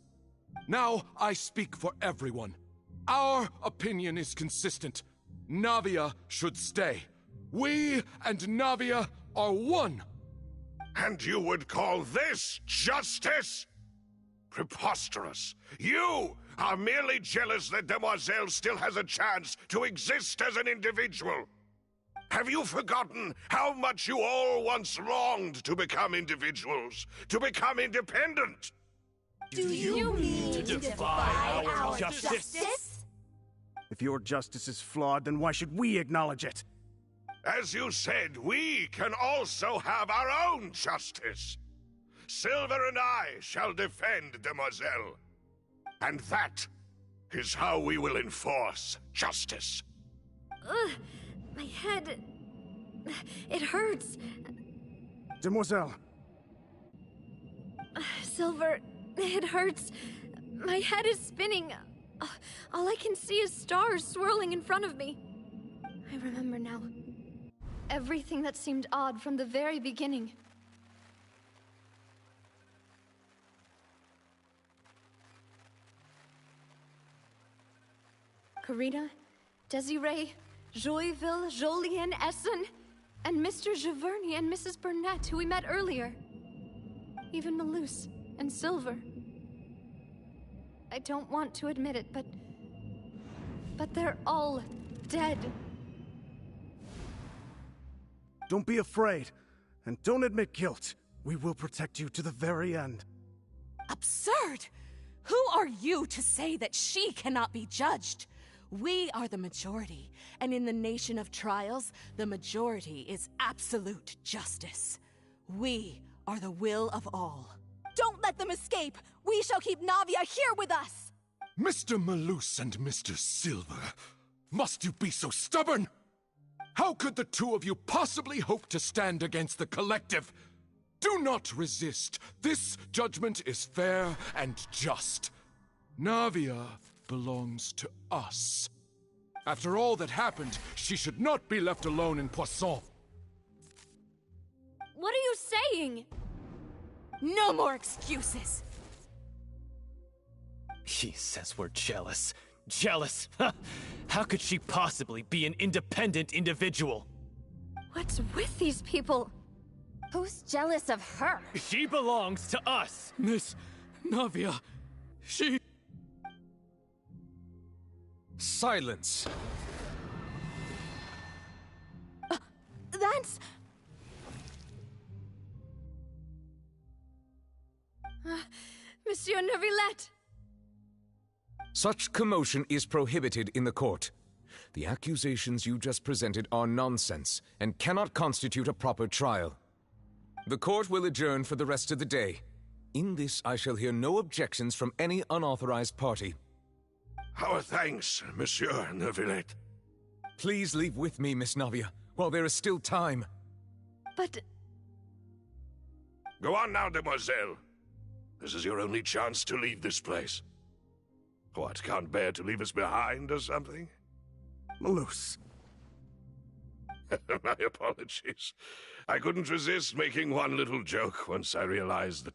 Now I speak for everyone. Our opinion is consistent. Navia should stay. We and Navia are one. And you would call this justice? Preposterous. You are merely jealous that Demoiselle still has a chance to exist as an individual. Have you forgotten how much you all once longed to become individuals, to become independent? Do you mean to defy our justice? If your justice is flawed, then why should we acknowledge it? As you said, we can also have our own justice. Silver and I shall defend Demoiselle. And that is how we will enforce justice. Ugh, my head... it hurts. Demoiselle. Silver, it hurts. My head is spinning. All I can see is stars swirling in front of me. I remember now. Everything that seemed odd from the very beginning. Karina, Desiree, Joyville, Jolien, Essen, and Mr. Giverny and Mrs. Burnett, who we met earlier. even Malus and Silver. I don't want to admit it, but they're all dead. Don't be afraid, and don't admit guilt. We will protect you to the very end. Absurd! Who are you to say that she cannot be judged? We are the majority, and in the nation of trials, the majority is absolute justice. We are the will of all. Don't let them escape! We shall keep Navia here with us! Mr. Malus and Mr. Silver, must you be so stubborn? How could the two of you possibly hope to stand against the collective? Do not resist. This judgment is fair and just. Navia belongs to us. After all that happened, she should not be left alone in Poisson. What are you saying? No more excuses! He says we're jealous. Jealous? How could she possibly be an independent individual? What's with these people? Who's jealous of her? She belongs to us! Miss Navia, she... Silence! That's... Monsieur Neuvillette! Such commotion is prohibited in the court. The accusations you just presented are nonsense and cannot constitute a proper trial. The court will adjourn for the rest of the day. In this, I shall hear no objections from any unauthorized party. Our thanks, Monsieur Neuvillette. Please leave with me, Miss Navia, while there is still time. But... Go on now, demoiselle. This is your only chance to leave this place. What, can't bear to leave us behind or something? Malus. My apologies. I couldn't resist making one little joke once I realized that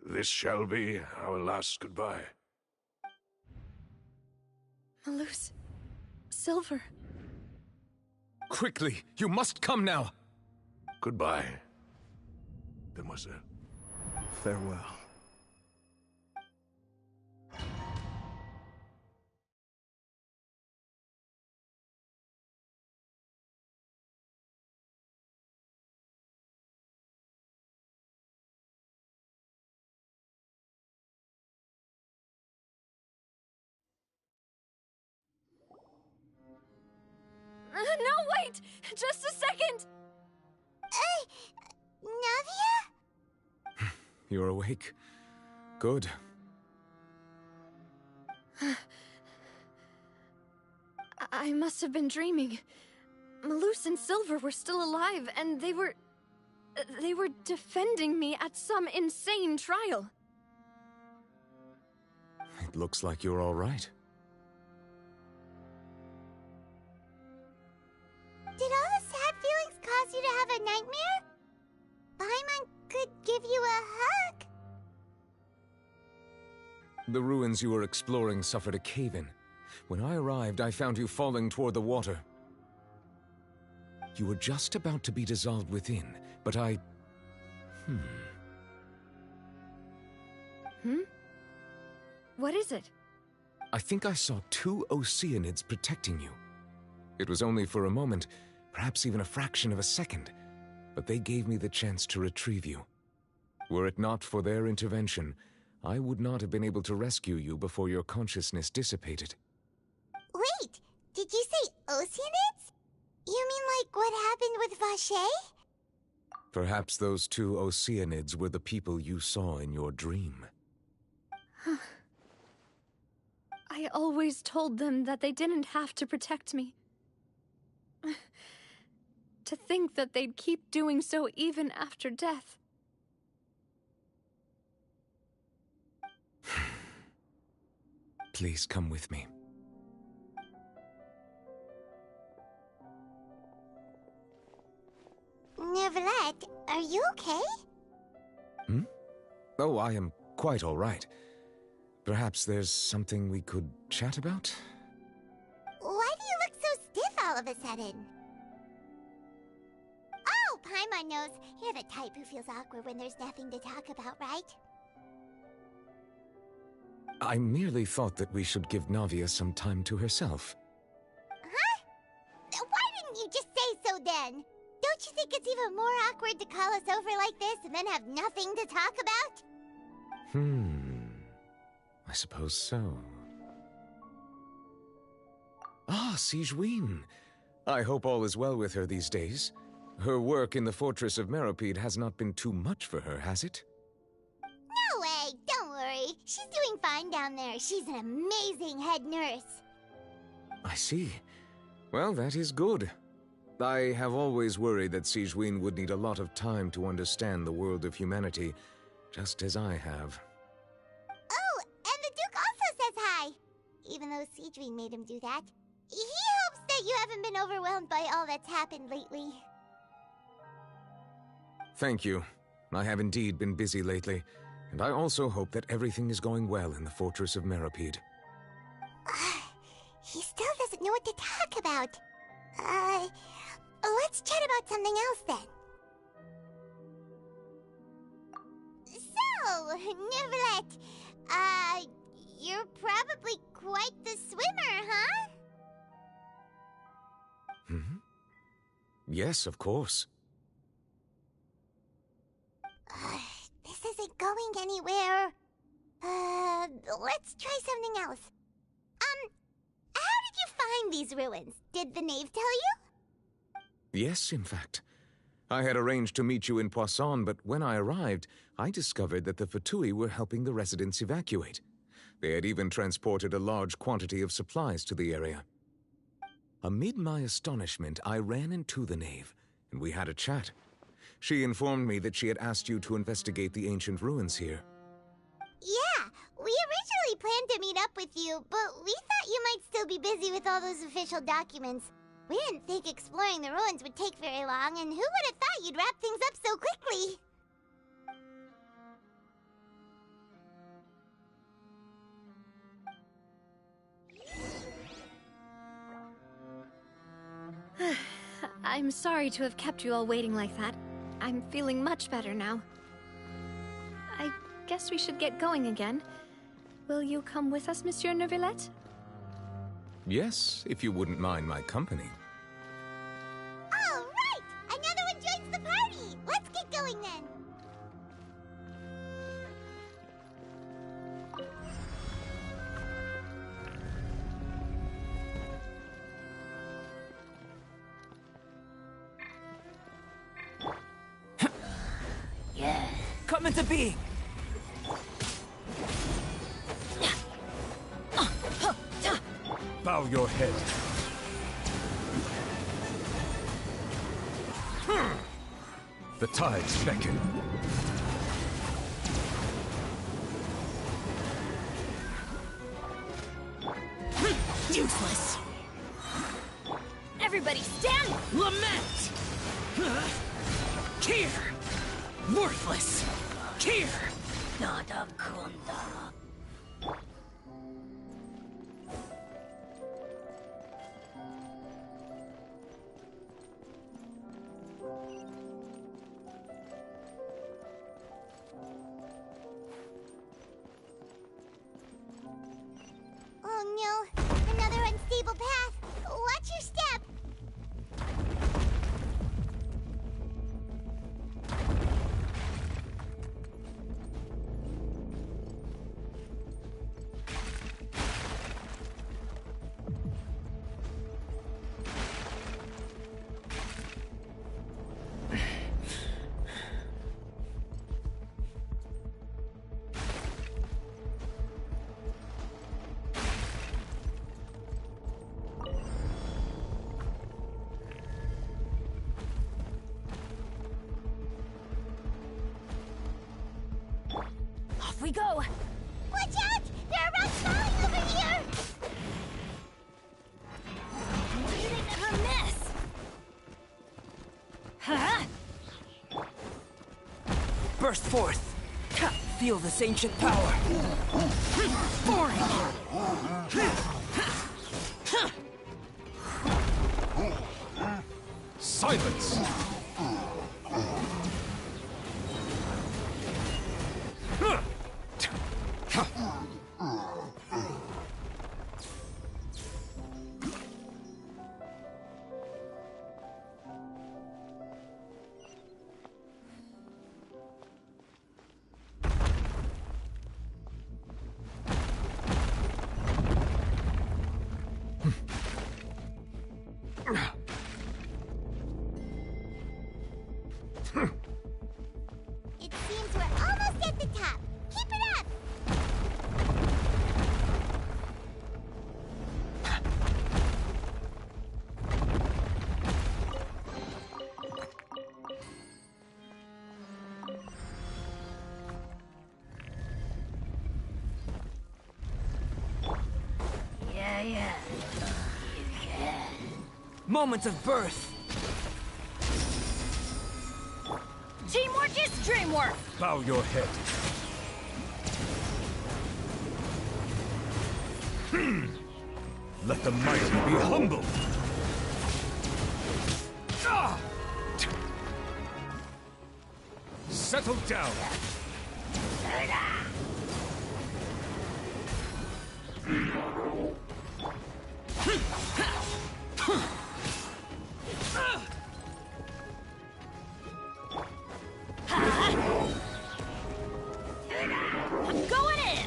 this shall be our last goodbye. Malus. Silver. Quickly, you must come now. Goodbye, demoiselle. Farewell. No, wait! Just a second! Navia? You're awake. Good. I must have been dreaming. Malus and Silver were still alive, and they were defending me at some insane trial. It looks like you're all right. Did all the sad feelings cause you to have a nightmare? Paimon could give you a hug. The ruins you were exploring suffered a cave-in. When I arrived, I found you falling toward the water. You were just about to be dissolved within, but I... What is it? I think I saw 2 Oceanids protecting you. It was only for a moment, perhaps even a fraction of a second, but they gave me the chance to retrieve you. Were it not for their intervention, I would not have been able to rescue you before your consciousness dissipated. Wait, did you say Oceanids? You mean like what happened with Vacher? Perhaps those 2 Oceanids were the people you saw in your dream. I always told them that they didn't have to protect me. To think that they'd keep doing so even after death. Please come with me. Neuvillette, are you okay? Oh, I am quite all right. Perhaps there's something we could chat about? Why do you look so stiff all of a sudden? Oh, Paimon! Paimon knows, you're the type who feels awkward when there's nothing to talk about, right? I merely thought that we should give Navia some time to herself. Huh? Why didn't you just say so then? Don't you think it's even more awkward to call us over like this and then have nothing to talk about? I suppose so. Ah, Sigewinne. I hope all is well with her these days. Her work in the Fortress of Meropide has not been too much for her, has it? No way! Don't worry. She's doing fine down there. She's an amazing head nurse. I see. Well, that is good. I have always worried that Sigewinne would need a lot of time to understand the world of humanity, just as I have. Oh, and the Duke also says hi! Even though Sigewinne made him do that. He hopes that you haven't been overwhelmed by all that's happened lately. Thank you. I have indeed been busy lately, and I also hope that everything is going well in the Fortress of Meropide. He still doesn't know what to talk about. Let's chat about something else then. So, Neuvillette, you're probably quite the swimmer, huh? Yes, of course. This isn't going anywhere. Let's try something else. How did you find these ruins? Did the knave tell you? Yes, in fact. I had arranged to meet you in Poisson, but when I arrived, I discovered that the Fatui were helping the residents evacuate. They had even transported a large quantity of supplies to the area. Amid my astonishment, I ran into the knave, and we had a chat. She informed me that she had asked you to investigate the ancient ruins here. Yeah, we originally planned to meet up with you, but we thought you might still be busy with all those official documents. We didn't think exploring the ruins would take very long, and who would have thought you'd wrap things up so quickly? I'm sorry to have kept you all waiting like that. I'm feeling much better now. I guess we should get going again. Will you come with us, Monsieur Neuvillette? Yes, if you wouldn't mind my company. All right! Another one joins the party! Let's get going then! Yeah. Come into being! Bow your head. The tides beckon. Useless! Everybody stand! Lament! Here! Worthless! Here! Nada Kunda. Oh no, another unstable path. Watch your step. Off we go! Watch out! There are rocks falling over here! You didn't never miss! Huh? Burst forth! Feel this ancient power! Boring! Silence! It seems we're almost at the top. Keep it up! Yeah. Moment of birth. Teamwork is dreamwork! Bow your head. Let the mighty be humbled. Settle down. I'm going in!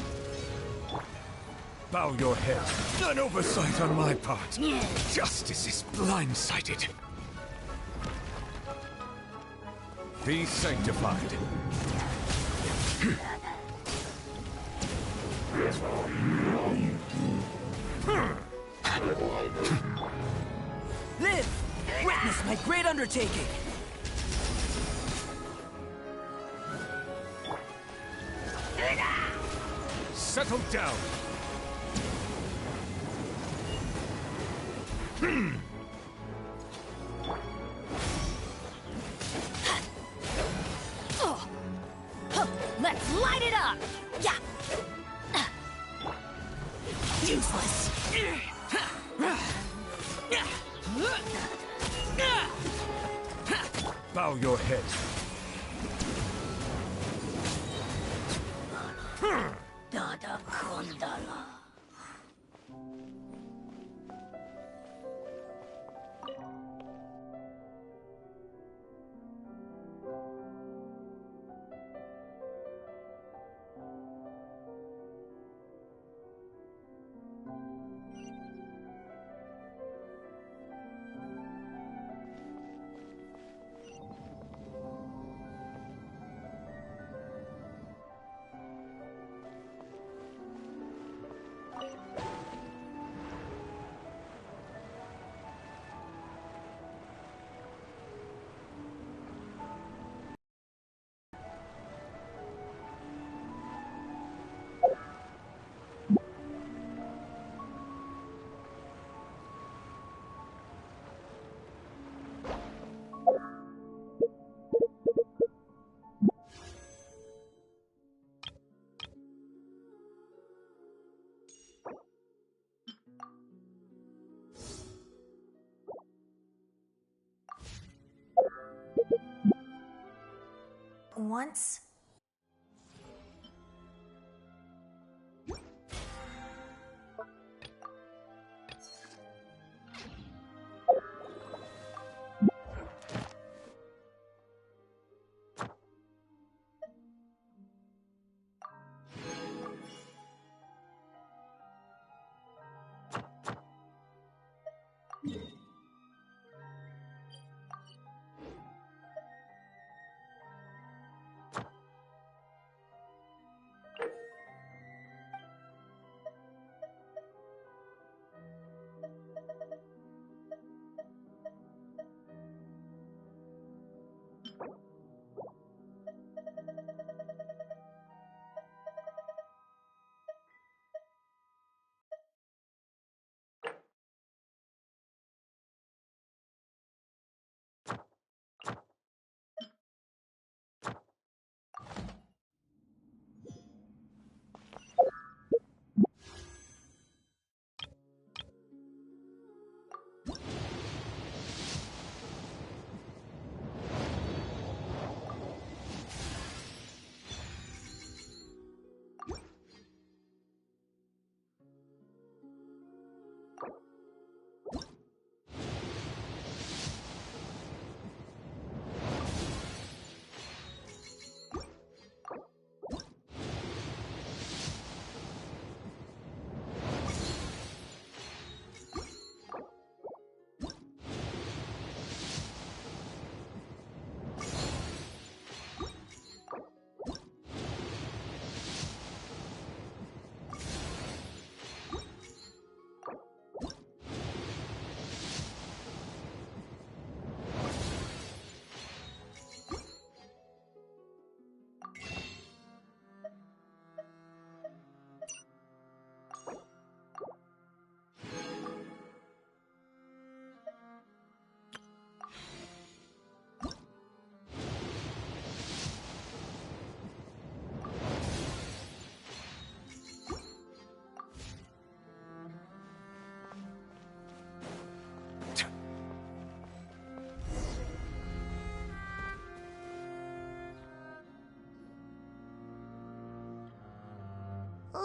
Bow your head. An oversight on my part. Justice is blindsided. Be sanctified. Live! Witness my great undertaking! Settle down. Let's light it up! Yeah! Useless! Bow your head. Dada Kondala. Once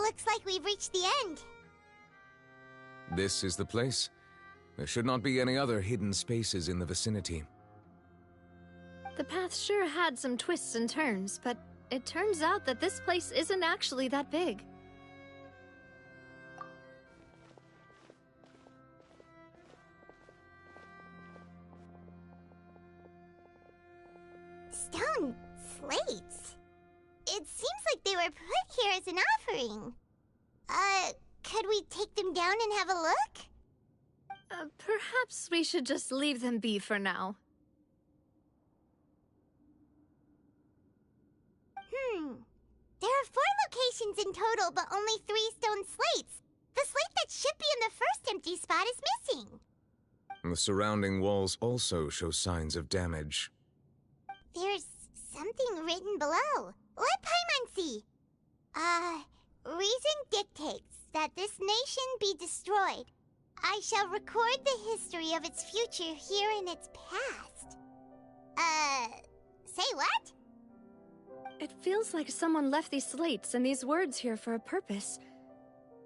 Looks like we've reached the end. This is the place. There should not be any other hidden spaces in the vicinity. The path sure had some twists and turns, but it turns out that this place isn't actually that big. Stone slates? It seems like they were put here as an offering. Could we take them down and have a look? Perhaps we should just leave them be for now. There are 4 locations in total, but only 3 stone slates. The slate that should be in the first empty spot is missing. The surrounding walls also show signs of damage. There's something written below. Let Paimon see. Reason dictates that this nation be destroyed. I shall record the history of its future here in its past. Say what? It feels like someone left these slates and these words here for a purpose.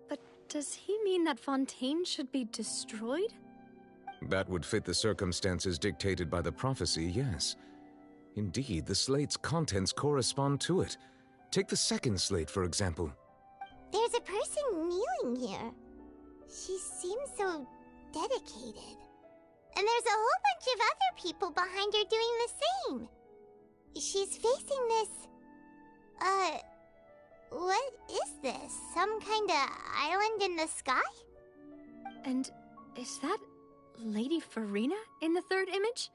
But does he mean that Fontaine should be destroyed? That would fit the circumstances dictated by the prophecy, yes. Indeed, the slate's contents correspond to it. Take the second slate, for example. There's a person kneeling here. She seems so dedicated. And there's a whole bunch of other people behind her doing the same. She's facing this... what is this? Some kind of island in the sky? And is that Lady Furina in the third image?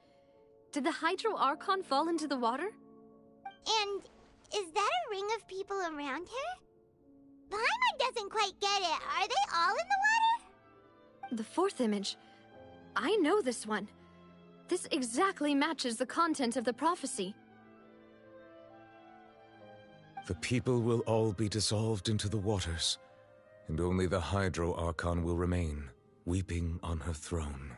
Did the Hydro Archon fall into the water? And is that a ring of people around her? Paimon doesn't quite get it. Are they all in the water? The fourth image. I know this one. This exactly matches the content of the prophecy. The people will all be dissolved into the waters, and only the Hydro Archon will remain, weeping on her throne.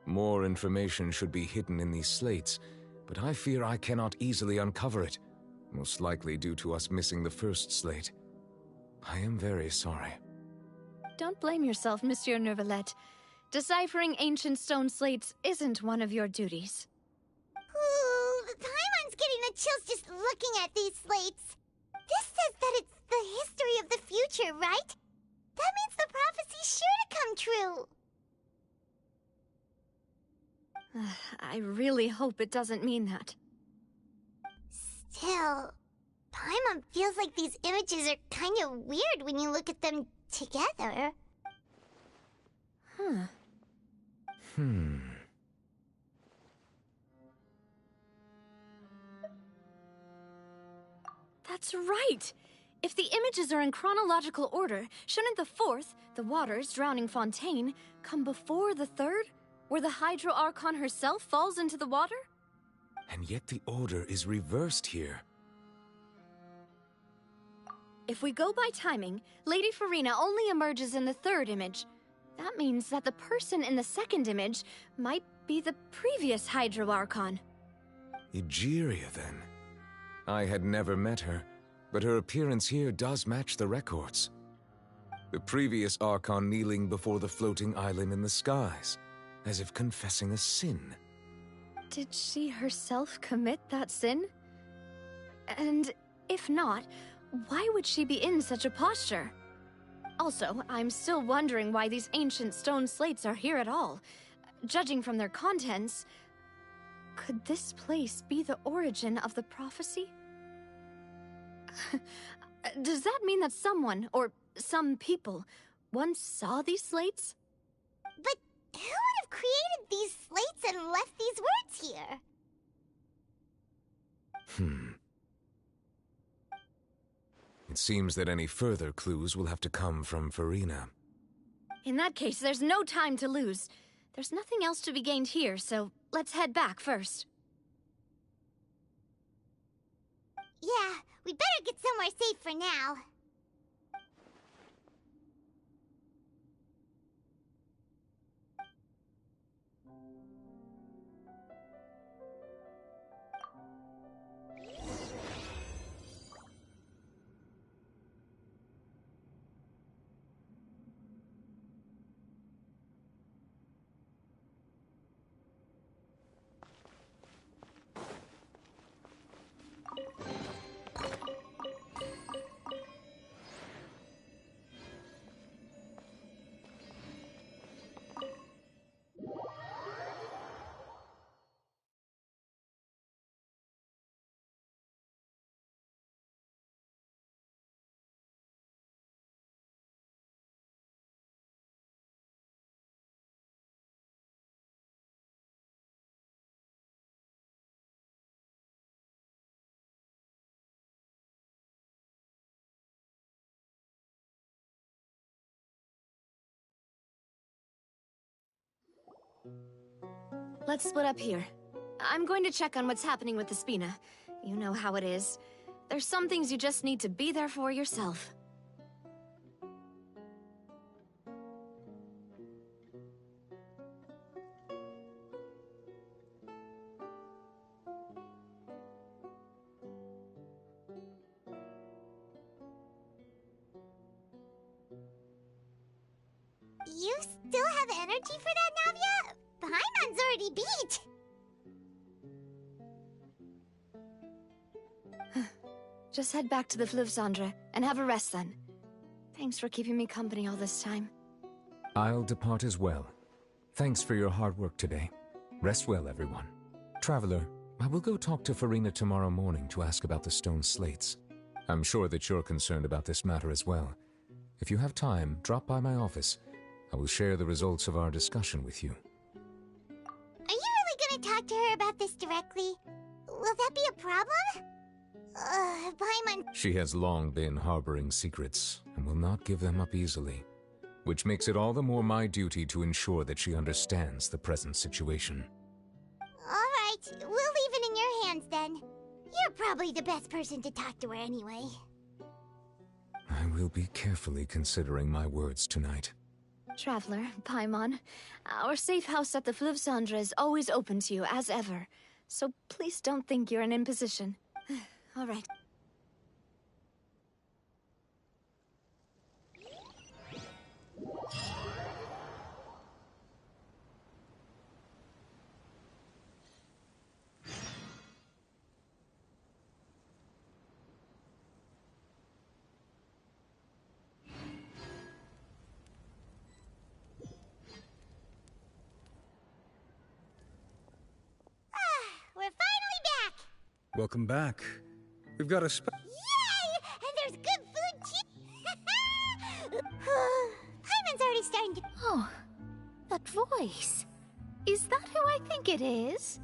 More information should be hidden in these slates, but I fear I cannot easily uncover it, most likely due to us missing the first slate. I am very sorry. Don't blame yourself, Monsieur Neuvillette. Deciphering ancient stone slates isn't one of your duties. Ooh, Paimon's getting the chills just looking at these slates. This says that it's the history of the future, right? That means the prophecy's sure to come true. I really hope it doesn't mean that. Still, Paimon feels like these images are kind of weird when you look at them together. That's right! If the images are in chronological order, shouldn't the fourth, the waters drowning Fontaine, come before the third, where the Hydro Archon herself falls into the water? And yet the order is reversed here. If we go by timing, Lady Furina only emerges in the third image. That means that the person in the second image might be the previous Hydro Archon. Egeria, then. I had never met her, but her appearance here does match the records. The previous Archon kneeling before the floating island in the skies, as if confessing a sin. Did she herself commit that sin? And if not, why would she be in such a posture? Also, I'm still wondering why these ancient stone slates are here at all. Judging from their contents, could this place be the origin of the prophecy? Does that mean that someone, or some people, once saw these slates? But who would have created these slates and left these words here? It seems that any further clues will have to come from Furina. In that case, there's no time to lose. There's nothing else to be gained here, so let's head back first. Yeah, we better get somewhere safe for now. Let's split up here. I'm going to check on what's happening with the Spina. You know how it is. There's some things you just need to be there for yourself. You still have energy for that, Navia? Paimon's already beat! Just head back to the Fleuve Cendre and have a rest then. Thanks for keeping me company all this time. I'll depart as well. Thanks for your hard work today. Rest well, everyone. Traveler, I will go talk to Furina tomorrow morning to ask about the stone slates. I'm sure that you're concerned about this matter as well. If you have time, drop by my office. I will share the results of our discussion with you. Are you really gonna talk to her about this directly? Will that be a problem? Paimon... She has long been harboring secrets, and will not give them up easily. Which makes it all the more my duty to ensure that she understands the present situation. Alright, we'll leave it in your hands then. You're probably the best person to talk to her anyway. I will be carefully considering my words tonight. Traveler, Paimon, our safe house at the Fleuve Cendre is always open to you, as ever. So please don't think you're an imposition. All right. We're finally back! Welcome back. We've got a Yay! And there's good food too! Paimon's already starting to... Oh, that voice. Is that who I think it is?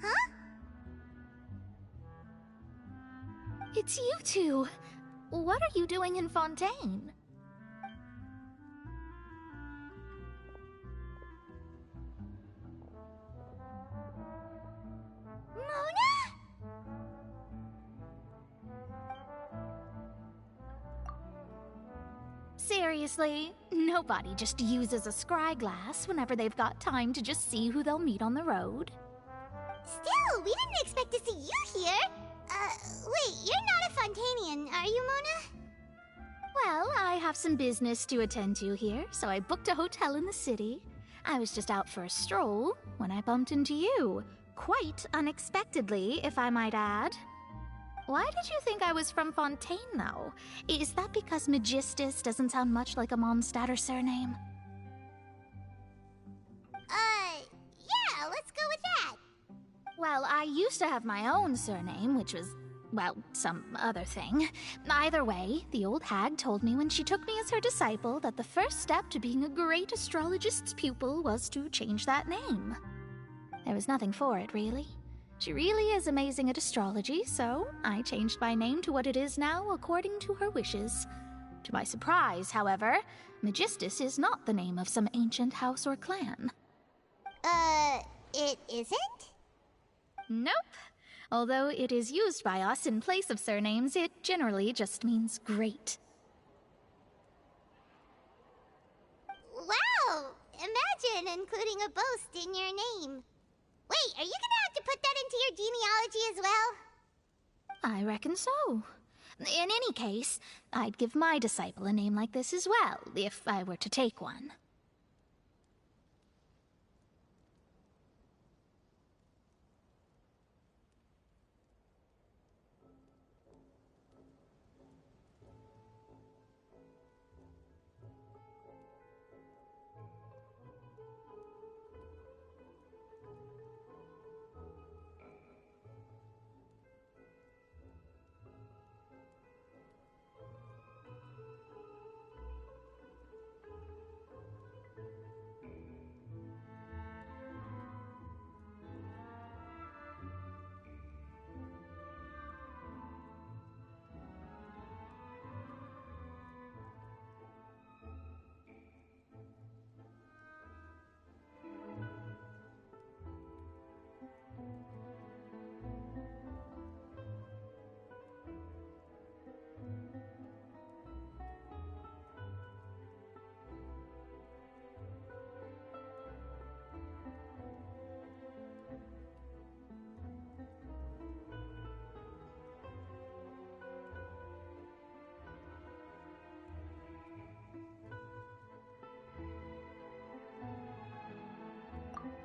Huh? It's you two. What are you doing in Fontaine? Seriously, nobody just uses a scry glass whenever they've got time to just see who they'll meet on the road. Still, we didn't expect to see you here! Wait, you're not a Fontanian, are you, Mona? Well, I have some business to attend to here, so I booked a hotel in the city. I was just out for a stroll when I bumped into you. Quite unexpectedly, if I might add. Why did you think I was from Fontaine, though? Is that because Magistus doesn't sound much like a Mondstatter surname? Yeah, let's go with that. Well, I used to have my own surname, which was, well, some other thing. Either way, the old hag told me when she took me as her disciple that the first step to being a great astrologist's pupil was to change that name. There was nothing for it, really. She really is amazing at astrology, so I changed my name to what it is now according to her wishes. To my surprise, however, Magistus is not the name of some ancient house or clan. It isn't? Nope. Although it is used by us in place of surnames, it generally just means great. Wow! Imagine including a boast in your name. Wait, are you gonna have to put that into your genealogy as well? I reckon so. In any case, I'd give my disciple a name like this as well, if I were to take one.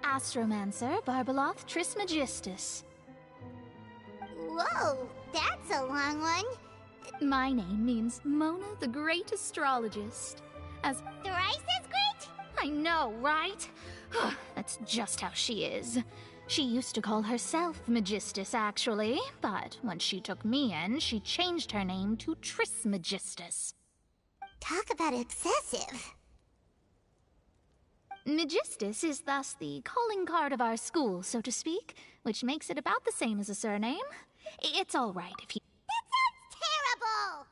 Astromancer Barbeloth Trismegistus. Whoa, that's a long one. My name means Mona the Great Astrologist. As Thrice as great? I know, right? That's just how she is. She used to call herself Megistus, actually, but when she took me in, she changed her name to Trismegistus. Talk about excessive. Megistus is thus the calling card of our school, so to speak, which makes it about the same as a surname. It's all right if you... That sounds terrible!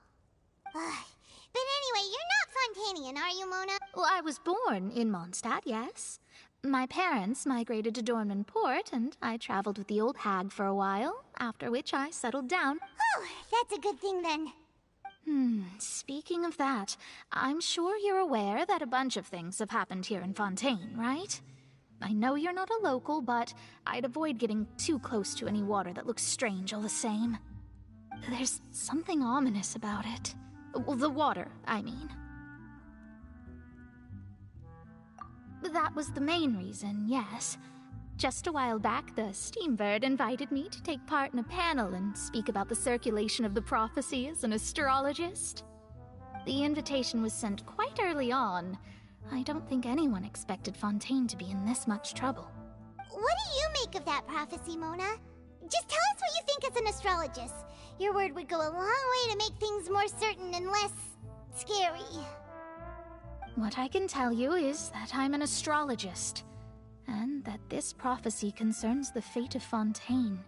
But anyway, you're not Fontanian, are you, Mona? Well, I was born in Mondstadt, yes. My parents migrated to Dornman Port, and I traveled with the old hag for a while, after which I settled down. Oh, that's a good thing then. Speaking of that, I'm sure you're aware that a bunch of things have happened here in Fontaine, right? I know you're not a local, but I'd avoid getting too close to any water that looks strange all the same. There's something ominous about it. Well, the water, I mean. That was the main reason, yes. Just a while back, the Steambird invited me to take part in a panel and speak about the circulation of the prophecy as an astrologist. The invitation was sent quite early on. I don't think anyone expected Fontaine to be in this much trouble. What do you make of that prophecy, Mona? Just tell us what you think as an astrologist. Your word would go a long way to make things more certain and less... scary. What I can tell you is that I'm an astrologist, and that this prophecy concerns the fate of Fontaine,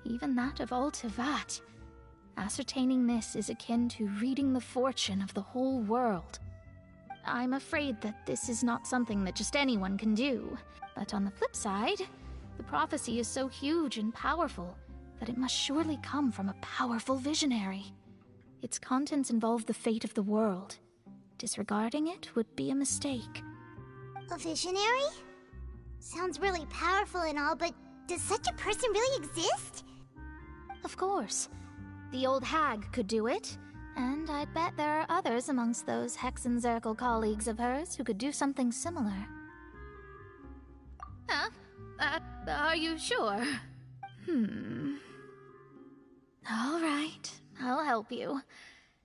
even that of Ultivat. Ascertaining this is akin to reading the fortune of the whole world. I'm afraid that this is not something that just anyone can do, but on the flip side, the prophecy is so huge and powerful that it must surely come from a powerful visionary. Its contents involve the fate of the world. Disregarding it would be a mistake. A visionary? Sounds really powerful and all, but does such a person really exist? Of course. The old hag could do it, and I'd bet there are others amongst those Hexenzirkel colleagues of hers who could do something similar. Huh? Are you sure? All right, I'll help you.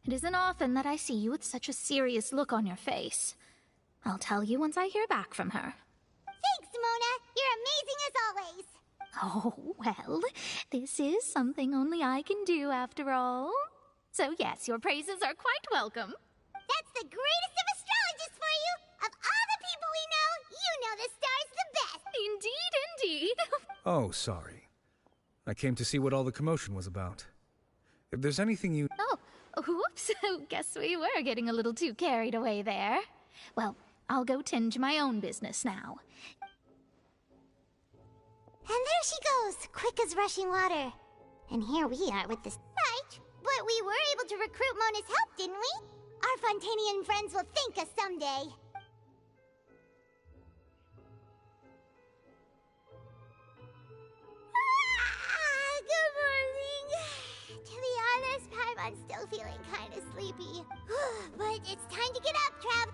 It isn't often that I see you with such a serious look on your face. I'll tell you once I hear back from her. Thanks, Mona! You're amazing as always! Oh, well, this is something only I can do after all. So yes, your praises are quite welcome. That's the greatest of astrologists for you! Of all the people we know, you know the star's the best! Indeed, indeed. Oh, sorry. I came to see what all the commotion was about. If there's anything you... Oh, whoops. Guess we were getting a little too carried away there. Well, I'll go tend to my own business now. And there she goes, quick as rushing water. And here we are with this. Right, but we were able to recruit Mona's help, didn't we? Our Fontanian friends will thank us someday. Good morning. To be honest, Paimon's still feeling kind of sleepy. But it's time to get up, Trav.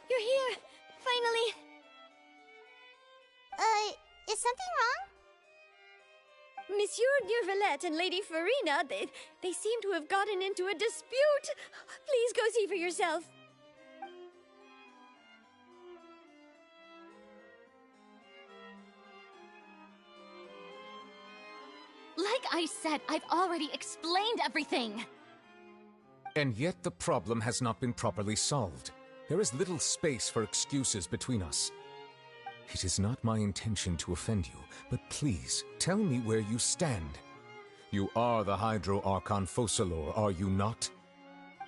You're here! Finally! Is something wrong? Monsieur Neuvillette and Lady Farina, they seem to have gotten into a dispute. Please go see for yourself. Like I said, I've already explained everything. And yet the problem has not been properly solved. There is little space for excuses between us. It is not my intention to offend you, but please, tell me where you stand. You are the Hydro Archon Focalors, are you not?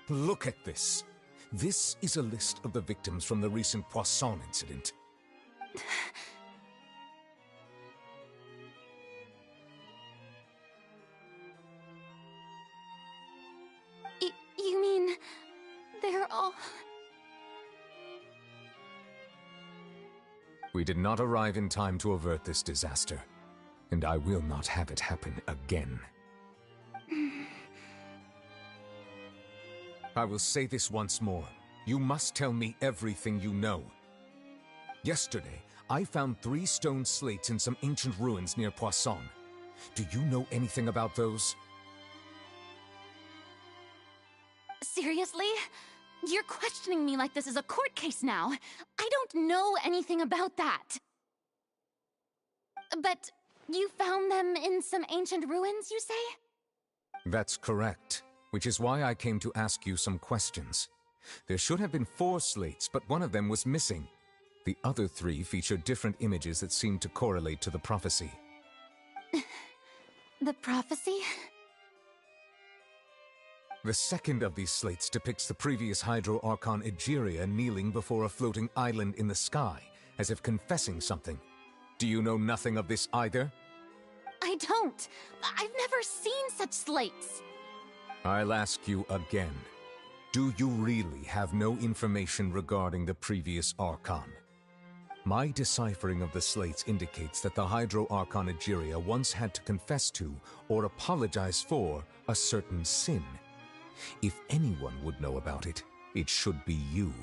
Look at this. This is a list of the victims from the recent Poisson incident. You mean... they're all... We did not arrive in time to avert this disaster, and I will not have it happen again. I will say this once more. You must tell me everything you know. Yesterday, I found 3 stone slates in some ancient ruins near Poisson. Do you know anything about those? Seriously? You're questioning me like this is a court case now. I don't know anything about that. But you found them in some ancient ruins, you say? That's correct, which is why I came to ask you some questions. There should have been 4 slates, but one of them was missing. The other 3 featured different images that seemed to correlate to the prophecy. The prophecy? The second of these slates depicts the previous Hydro Archon Egeria kneeling before a floating island in the sky, as if confessing something. Do you know nothing of this either? I don't. I've never seen such slates. I'll ask you again. Do you really have no information regarding the previous Archon? My deciphering of the slates indicates that the Hydro Archon Egeria once had to confess to, or apologize for, a certain sin. If anyone would know about it, it should be you.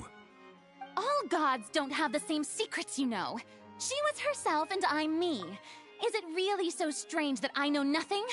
All gods don't have the same secrets, you know. She was herself and I'm me. Is it really so strange that I know nothing?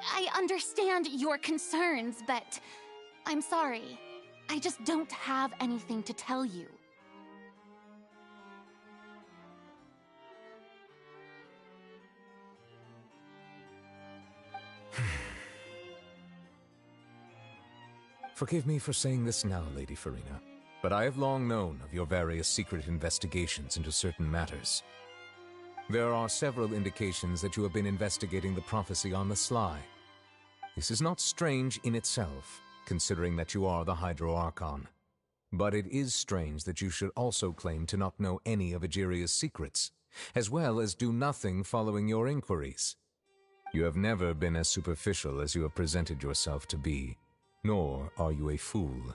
I understand your concerns, but I'm sorry. I just don't have anything to tell you. Forgive me for saying this now, Lady Furina, but I have long known of your various secret investigations into certain matters. There are several indications that you have been investigating the prophecy on the sly. This is not strange in itself, considering that you are the Hydro Archon. But it is strange that you should also claim to not know any of Egeria's secrets, as well as do nothing following your inquiries. You have never been as superficial as you have presented yourself to be, nor are you a fool.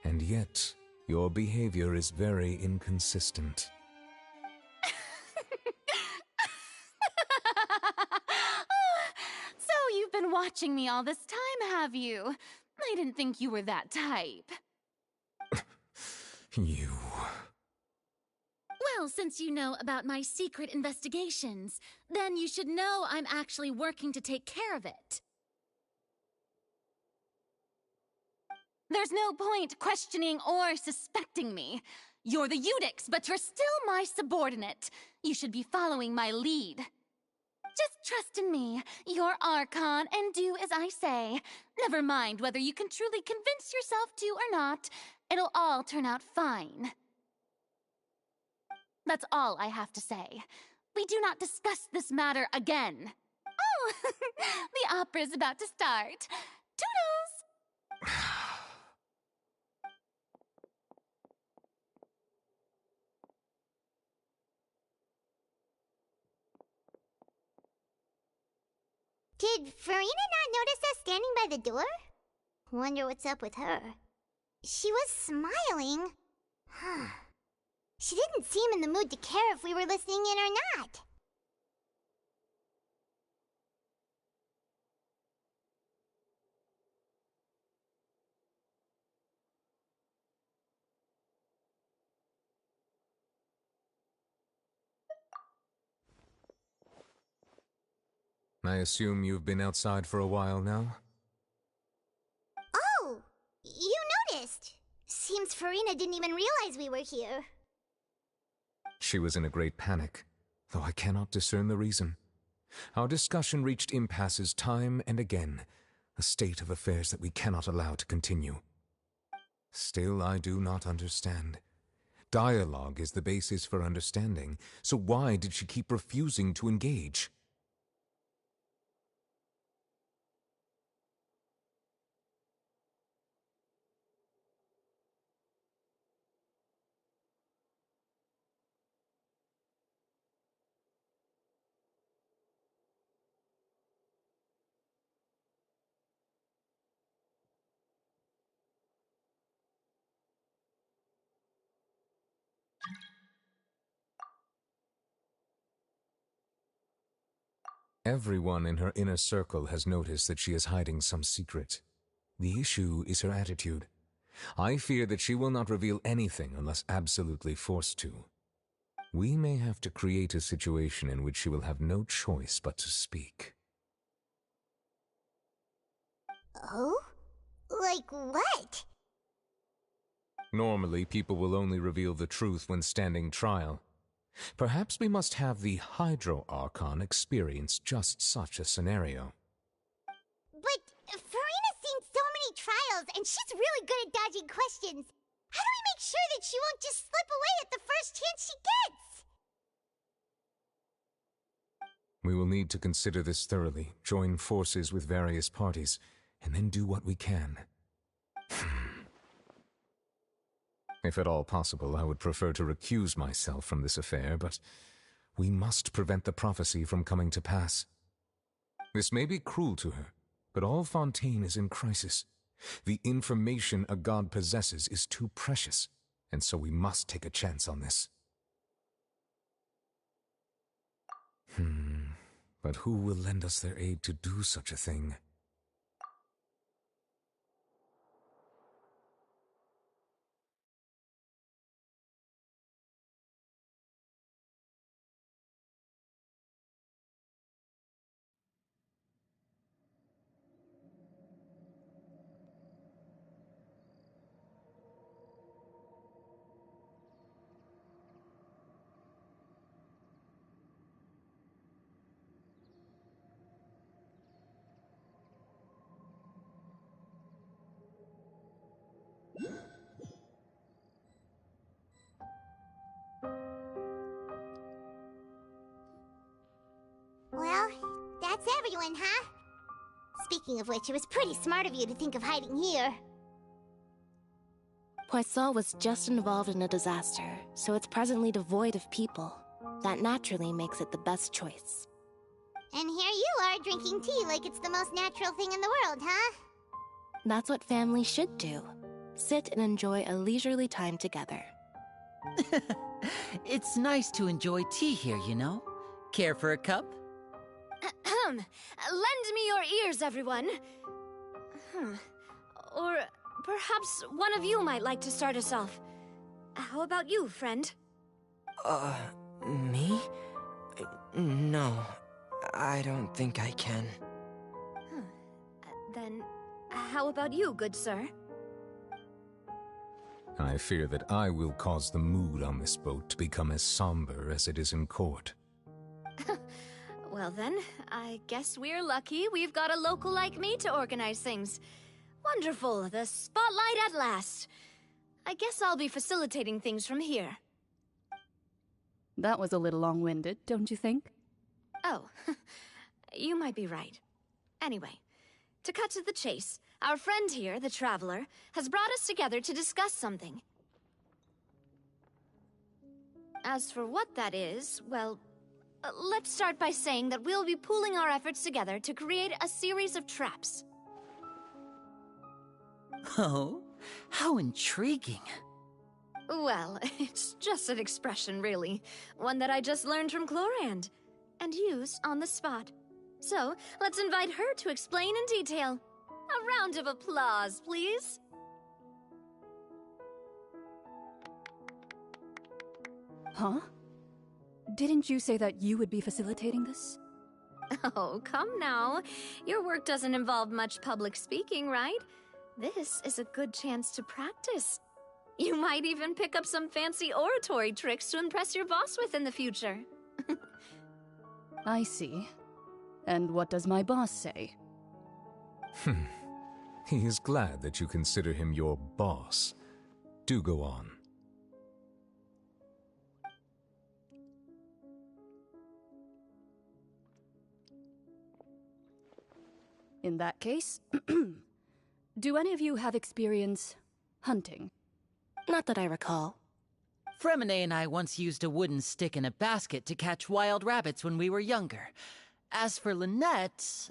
And yet, your behavior is very inconsistent. So you've been watching me all this time, have you? I didn't think you were that type. You... Well, since you know about my secret investigations, then you should know I'm actually working to take care of it. There's no point questioning or suspecting me. You're the Eudix, but you're still my subordinate. You should be following my lead. Just trust in me, your Archon, and do as I say. Never mind whether you can truly convince yourself to or not. It'll all turn out fine. That's all I have to say. We do not discuss this matter again. Oh, the opera's about to start. Toodles! Did Furina not notice us standing by the door? Wonder what's up with her. She was smiling. She didn't seem in the mood to care if we were listening in or not. I assume you've been outside for a while now? Oh! You noticed! Seems Furina didn't even realize we were here. She was in a great panic, though I cannot discern the reason. Our discussion reached impasses time and again, a state of affairs that we cannot allow to continue. Still, I do not understand. Dialogue is the basis for understanding, so why did she keep refusing to engage? Everyone in her inner circle has noticed that she is hiding some secret. The issue is her attitude. I fear that she will not reveal anything unless absolutely forced to. We may have to create a situation in which she will have no choice but to speak. Oh? Like what? Normally, people will only reveal the truth when standing trial. Perhaps we must have the Hydro Archon experience just such a scenario. But Furina's seen so many trials, and she's really good at dodging questions. How do we make sure that she won't just slip away at the first chance she gets? We will need to consider this thoroughly, join forces with various parties, and then do what we can. If at all possible, I would prefer to recuse myself from this affair, but we must prevent the prophecy from coming to pass. This may be cruel to her, but all Fontaine is in crisis. The information a god possesses is too precious, and so we must take a chance on this. But who will lend us their aid to do such a thing? Well, that's everyone, huh? Speaking of which, it was pretty smart of you to think of hiding here. Poisson was just involved in a disaster, so it's presently devoid of people. That naturally makes it the best choice. And here you are drinking tea like it's the most natural thing in the world, huh? That's what families should do. Sit and enjoy a leisurely time together. It's nice to enjoy tea here, you know? Care for a cup? Lend me your ears, everyone. Or perhaps one of you might like to start us off. How about you, friend? Me? No, I don't think I can. Then, how about you, good sir? I fear that I will cause the mood on this boat to become as somber as it is in court. Well then, I guess we're lucky we've got a local like me to organize things. Wonderful, the spotlight at last. I guess I'll be facilitating things from here. That was a little long-winded, don't you think? Oh, you might be right. Anyway, to cut to the chase, our friend here, the Traveler, has brought us together to discuss something. As for what that is, well, let's start by saying that we'll be pooling our efforts together to create a series of traps. Oh, how intriguing. Well, it's just an expression, really. One that I just learned from Chlorand, and used on the spot. So, let's invite her to explain in detail. A round of applause, please. Huh? Didn't you say that you would be facilitating this? Oh, come now. Your work doesn't involve much public speaking, right? This is a good chance to practice. You might even pick up some fancy oratory tricks to impress your boss with in the future. I see. And what does my boss say? He is glad that you consider him your boss. Do go on. In that case, do any of you have experience hunting? Not that I recall. Fremine and I once used a wooden stick in a basket to catch wild rabbits when we were younger. As for Lynette,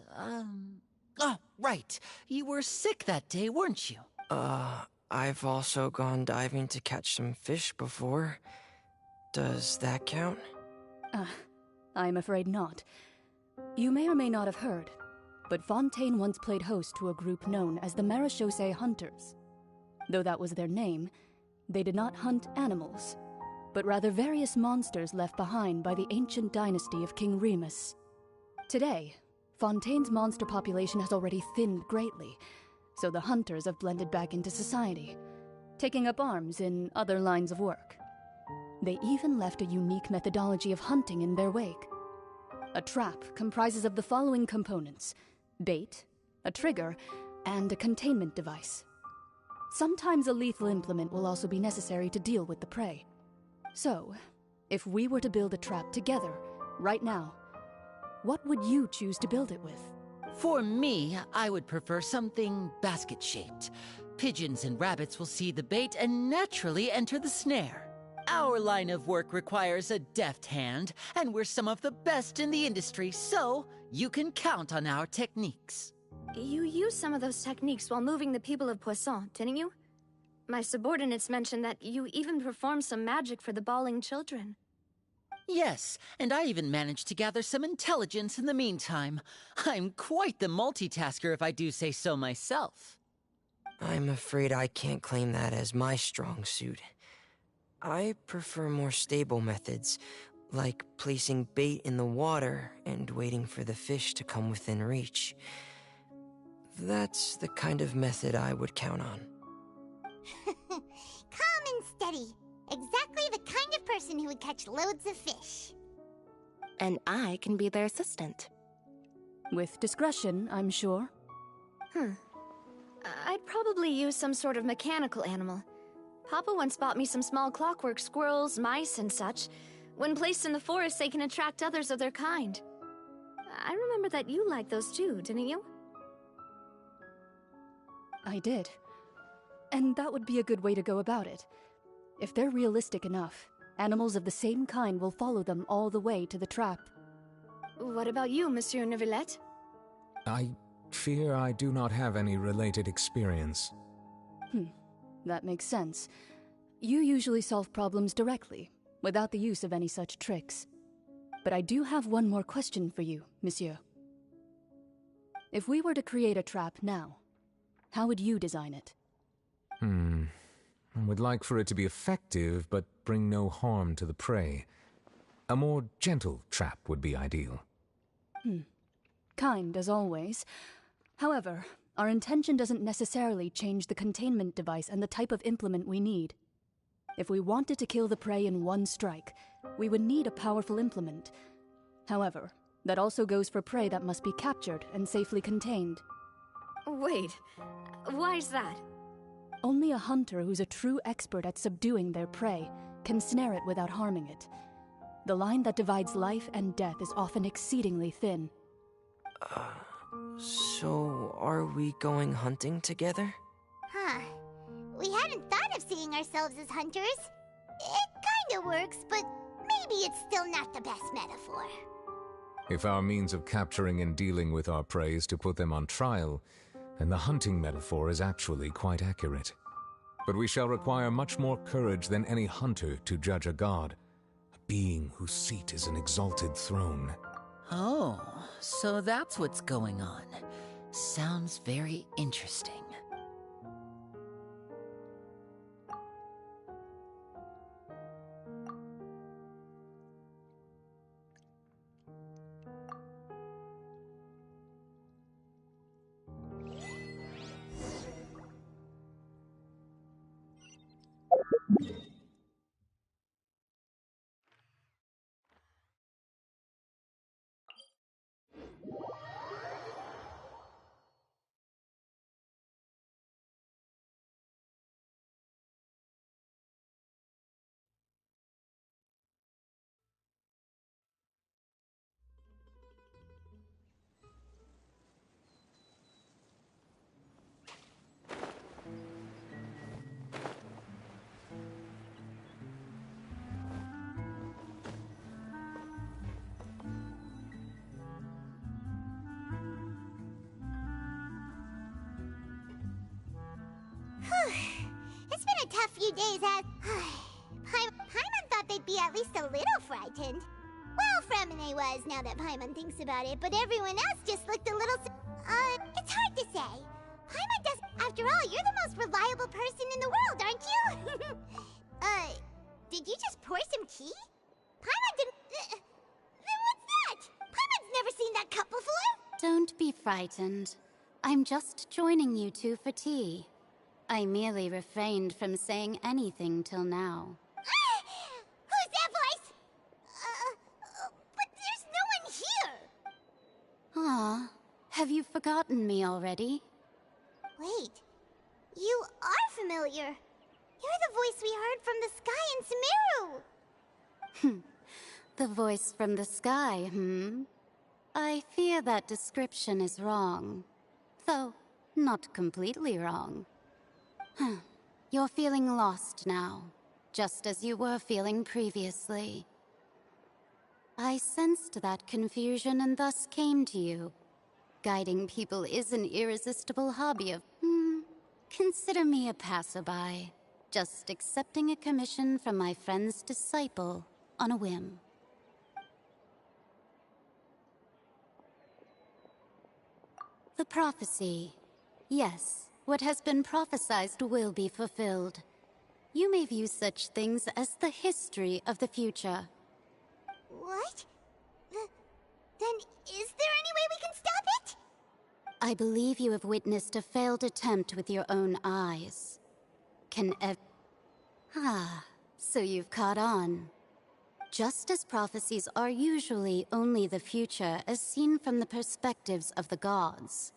oh, right. You were sick that day, weren't you? I've also gone diving to catch some fish before. Does that count? I'm afraid not. You may or may not have heard, but Fontaine once played host to a group known as the Marechaussee Hunters. Though that was their name, they did not hunt animals, but rather various monsters left behind by the ancient dynasty of King Remus. Today, Fontaine's monster population has already thinned greatly, so the hunters have blended back into society, taking up arms in other lines of work. They even left a unique methodology of hunting in their wake. A trap comprises of the following components: bait, a trigger, and a containment device. Sometimes a lethal implement will also be necessary to deal with the prey. So, if we were to build a trap together, right now, what would you choose to build it with? For me, I would prefer something basket-shaped. Pigeons and rabbits will see the bait and naturally enter the snare. Our line of work requires a deft hand, and we're some of the best in the industry, so you can count on our techniques. You used some of those techniques while moving the people of Poisson, didn't you? My subordinates mentioned that you even performed some magic for the bawling children. Yes, and I even managed to gather some intelligence in the meantime. I'm quite the multitasker if I do say so myself. I'm afraid I can't claim that as my strong suit. I prefer more stable methods, like placing bait in the water and waiting for the fish to come within reach. That's the kind of method I would count on. Calm and steady. Exactly the kind of person who would catch loads of fish. And I can be their assistant. With discretion, I'm sure. I'd probably use some sort of mechanical animal. Papa once bought me some small clockwork squirrels, mice, and such. When placed in the forest, they can attract others of their kind. remember that you liked those too, didn't you? I did. And that would be a good way to go about it. If they're realistic enough, animals of the same kind will follow them all the way to the trap. What about you, Monsieur Neuvillette? I fear I do not have any related experience. That makes sense. You usually solve problems directly, without the use of any such tricks. But I do have one more question for you, Monsieur. If we were to create a trap now, how would you design it? I would like for it to be effective, but bring no harm to the prey. A more gentle trap would be ideal. Kind, as always. However, our intention doesn't necessarily change the containment device and the type of implement we need. If we wanted to kill the prey in one strike, we would need a powerful implement. However, that also goes for prey that must be captured and safely contained. Wait, why is that? Only a hunter who's a true expert at subduing their prey can snare it without harming it. The line that divides life and death is often exceedingly thin. So are we going hunting together? Huh. We hadn't thought of seeing ourselves as hunters. It kinda works, but maybe it's still not the best metaphor. If our means of capturing and dealing with our prey is to put them on trial, then the hunting metaphor is actually quite accurate. But we shall require much more courage than any hunter to judge a god, a being whose seat is an exalted throne. Oh, so that's what's going on. Sounds very interesting. It's been a tough few days as... Paimon thought they'd be at least a little frightened. Well, Fremine was, now that Paimon thinks about it, but everyone else just looked a little... it's hard to say. Paimon does... After all, you're the most reliable person in the world, aren't you? Did you just pour some tea? Paimon didn't... then what's that? Paimon's never seen that cup before! Don't be frightened. I'm just joining you two for tea. I merely refrained from saying anything till now. Who's that voice? But there's no one here! Ah, have you forgotten me already? Wait, you are familiar. You're the voice we heard from the sky in Sumeru! The voice from the sky, I fear that description is wrong. Though, not completely wrong. You're feeling lost now, just as you were feeling previously. I sensed that confusion and thus came to you. Guiding people is an irresistible hobby of... Consider me a passerby, just accepting a commission from my friend's disciple on a whim. The prophecy. Yes, what has been prophesied will be fulfilled. You may view such things as the history of the future. What? Then is there any way we can stop it? I believe you have witnessed a failed attempt with your own eyes. So you've caught on. Just as prophecies are usually only the future as seen from the perspectives of the gods,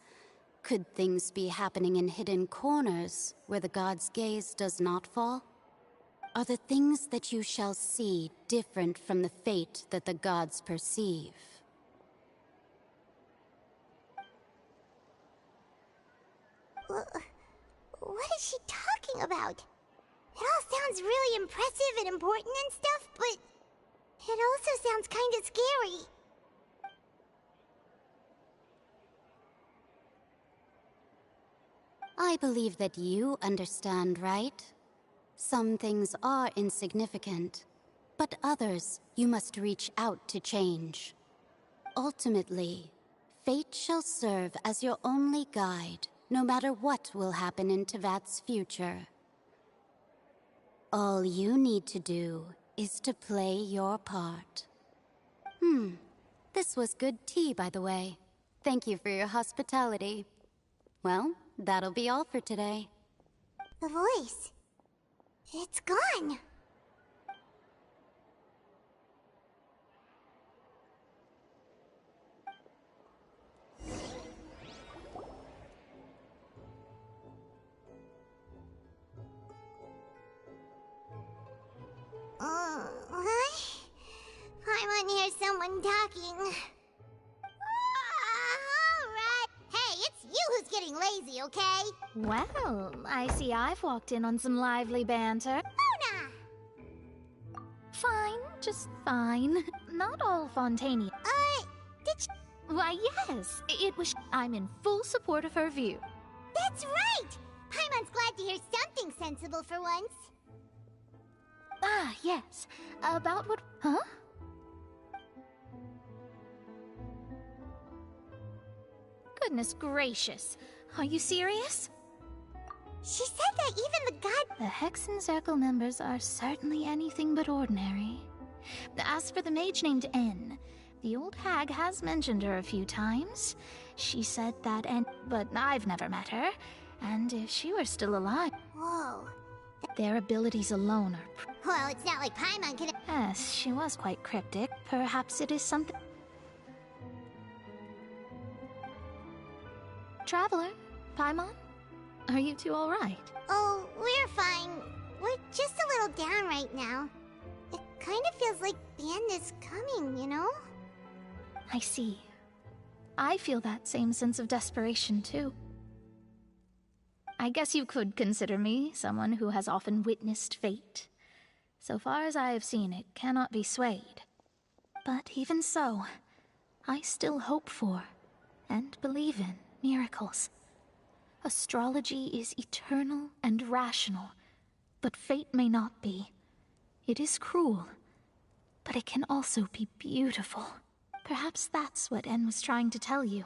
could things be happening in hidden corners where the gods' gaze does not fall? Are the things that you shall see different from the fate that the gods perceive? What is she talking about? It all sounds really impressive and important and stuff, but it also sounds kinda scary. I believe that you understand, right? Some things are insignificant, but others you must reach out to change. Ultimately, fate shall serve as your only guide, no matter what will happen in Tevat's future. All you need to do is to play your part. This was good tea, by the way. Thank you for your hospitality. Well, that'll be all for today. The voice. It's gone. What? Paimon hears someone talking. Alright. Hey, it's you who's getting lazy, okay? Well, I see I've walked in on some lively banter. Mona! Fine, just fine. Not all Fontania. Did she... Why, yes. It was... I'm in full support of her view. That's right! Paimon's glad to hear something sensible for once. Ah, yes. About what... Huh? Goodness gracious. Are you serious? She said that even the god... The Hexen Circle members are certainly anything but ordinary. As for the mage named N, the old hag has mentioned her a few times. She said that N... But I've never met her. And if she were still alive... Whoa. Their abilities alone are... Well, it's not like Paimon could... Yes, she was quite cryptic. Perhaps it is something... Traveler, Paimon? Are you two alright? Oh, we're fine. We're just a little down right now. It kind of feels like the end is coming, you know? I see. I feel that same sense of desperation, too. I guess you could consider me someone who has often witnessed fate. So far as I have seen, it cannot be swayed. But even so, I still hope for, and believe in, miracles. Astrology is eternal and rational, but fate may not be. It is cruel, but it can also be beautiful. Perhaps that's what En was trying to tell you.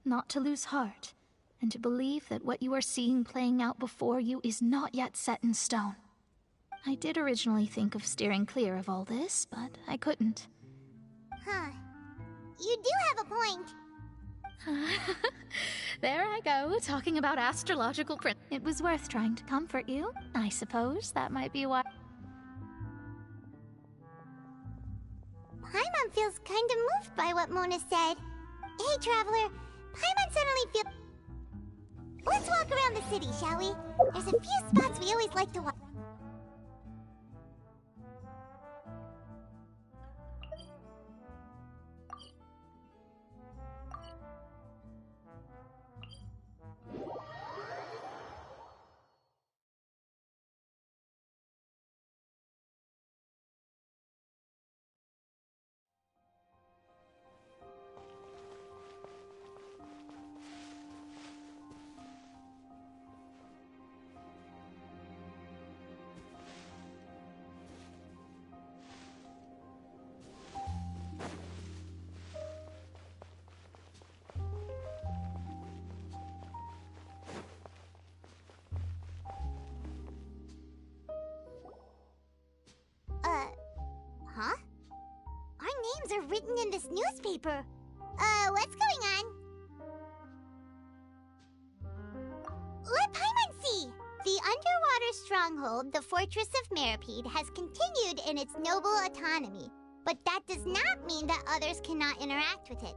Not to lose heart, and to believe that what you are seeing playing out before you is not yet set in stone. I did originally think of steering clear of all this, but I couldn't. Huh. You do have a point. There I go, talking about astrological print. It was worth trying to comfort you. I suppose that might be why... Paimon feels kind of moved by what Mona said. Hey, Traveler. Paimon suddenly feels... Let's walk around the city, shall we? There's a few spots we always like to walk. Huh? Our names are written in this newspaper. What's going on? Let Paimon see! The underwater stronghold, the Fortress of Meripede, has continued in its noble autonomy, but that does not mean that others cannot interact with it.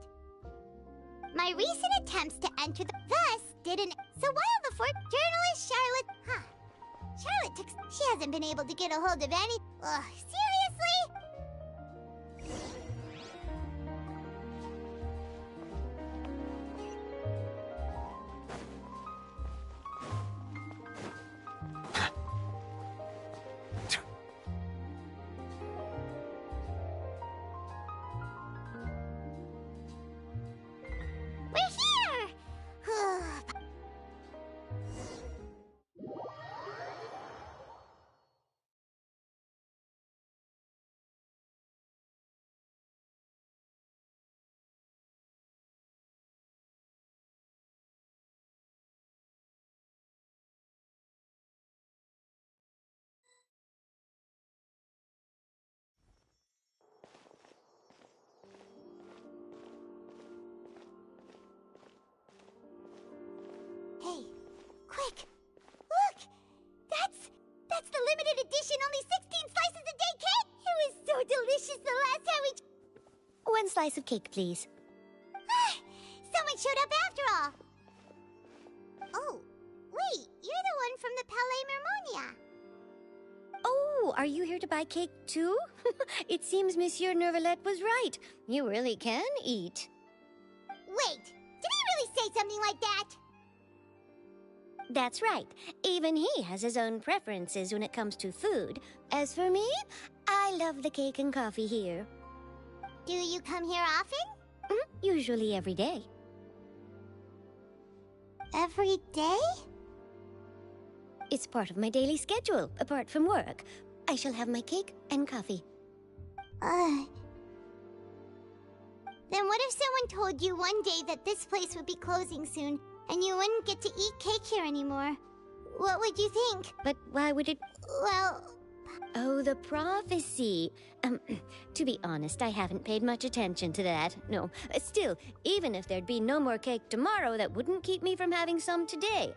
My recent attempts to enter the... Thus, didn't... So while the journalist Charlotte... Charlotte took... She hasn't been able to get a hold of any... Ugh, seriously? slice of cake, please. Someone showed up after all! Oh, wait, you're the one from the Palais Mermonia. Oh, are you here to buy cake too? It seems Monsieur Neuvillette was right. You really can eat. Wait, did he really say something like that? That's right. Even he has his own preferences when it comes to food. As for me, I love the cake and coffee here. Do you come here often? Usually every day. Every day? It's part of my daily schedule, apart from work. I shall have my cake and coffee. Then what if someone told you one day that this place would be closing soon, and you wouldn't get to eat cake here anymore? What would you think? But why would it... Well... Oh, the prophecy. To be honest, I haven't paid much attention to that. No, still, even if there'd be no more cake tomorrow, that wouldn't keep me from having some today.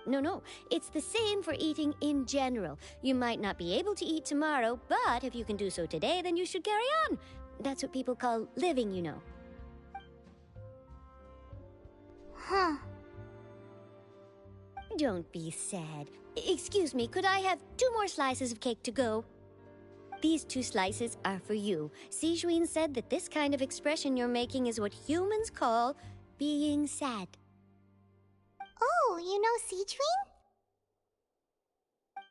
No, it's the same for eating in general. You might not be able to eat tomorrow, but if you can do so today, then you should carry on. That's what people call living, you know. Huh. Don't be sad. Excuse me, could I have 2 more slices of cake to go? These 2 slices are for you. Sijuin said that this kind of expression you're making is what humans call being sad. Oh, you know Sijuin?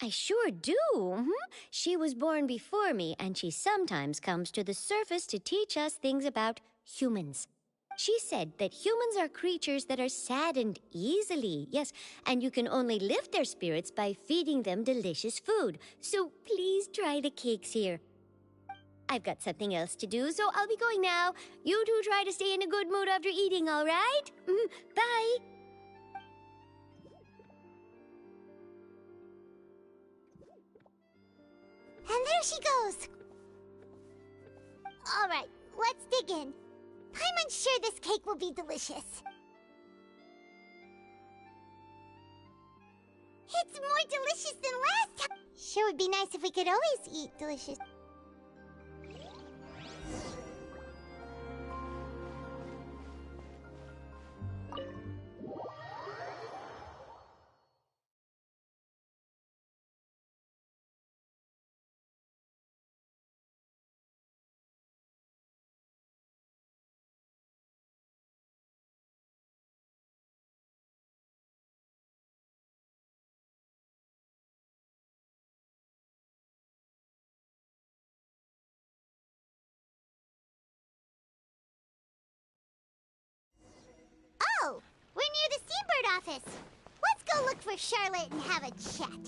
I sure do. She was born before me, and she sometimes comes to the surface to teach us things about humans. She said that humans are creatures that are saddened easily, yes, and you can only lift their spirits by feeding them delicious food. So please try the cakes here. I've got something else to do, so I'll be going now. You two try to stay in a good mood after eating, all right? Bye. And there she goes. All right, let's dig in. Paimon's sure this cake will be delicious. It's more delicious than last time. Sure would be nice if we could always eat delicious. Oh, we're near the Seabird office. Let's go look for Charlotte and have a chat.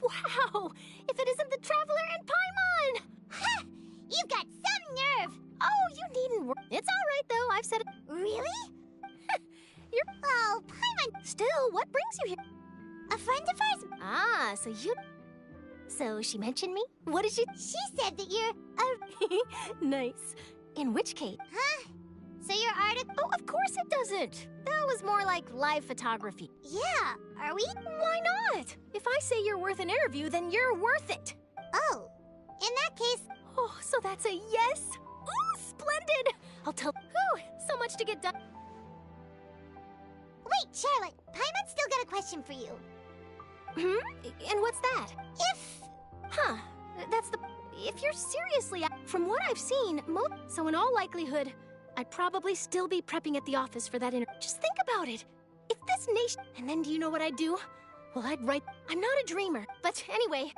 Wow! If it isn't the Traveler and Paimon! Ha! You've got some nerve! Oh, you needn't worry. It's all right, though. I've said it. Really? You're... Oh, Paimon! Still, what brings you here? A friend of ours? Ah, so you... So she mentioned me? What did she... She said that you're Nice. In which case? Huh? So your article... Oh, of course it doesn't. That was more like live photography. Yeah, are we? Why not? If I say you're worth an interview, then you're worth it. Oh, in that case... Oh, so that's a yes? Ooh, splendid! I'll tell... Whew, so much to get done. Wait, Charlotte, Paimon's still got a question for you. And what's that? That's the... If you're seriously... From what I've seen, so in all likelihood, I'd probably still be prepping at the office for that interview. Just think about it. If this nation... And then do you know what I'd do? Well, I'd write... I'm not a dreamer, but anyway...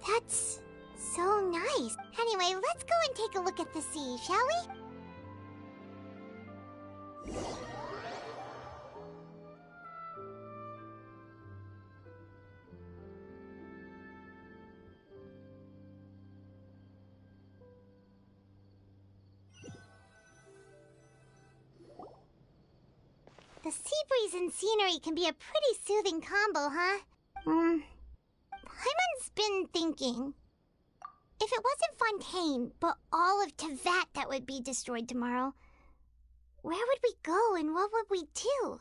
That's so nice. Anyway, let's go and take a look at the sea, shall we? The sea breeze and scenery can be a pretty soothing combo, huh? Paimon's been thinking. If it wasn't Fontaine, but all of Teyvat that would be destroyed tomorrow, where would we go and what would we do?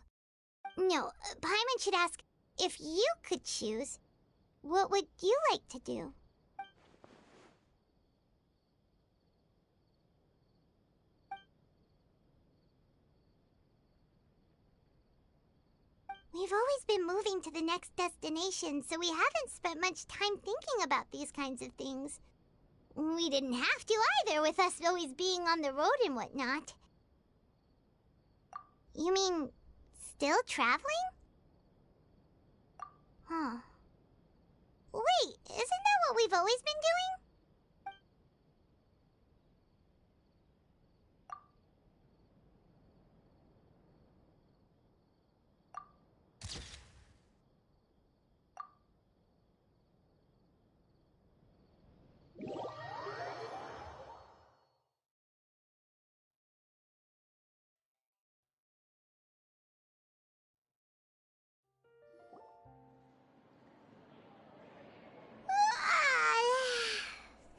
No, Paimon should ask, if you could choose, What would you like to do? We've always been moving to the next destination, so we haven't spent much time thinking about these kinds of things. We didn't have to either, with us always being on the road and whatnot. You mean, still traveling? Huh. Wait, isn't that what we've always been doing?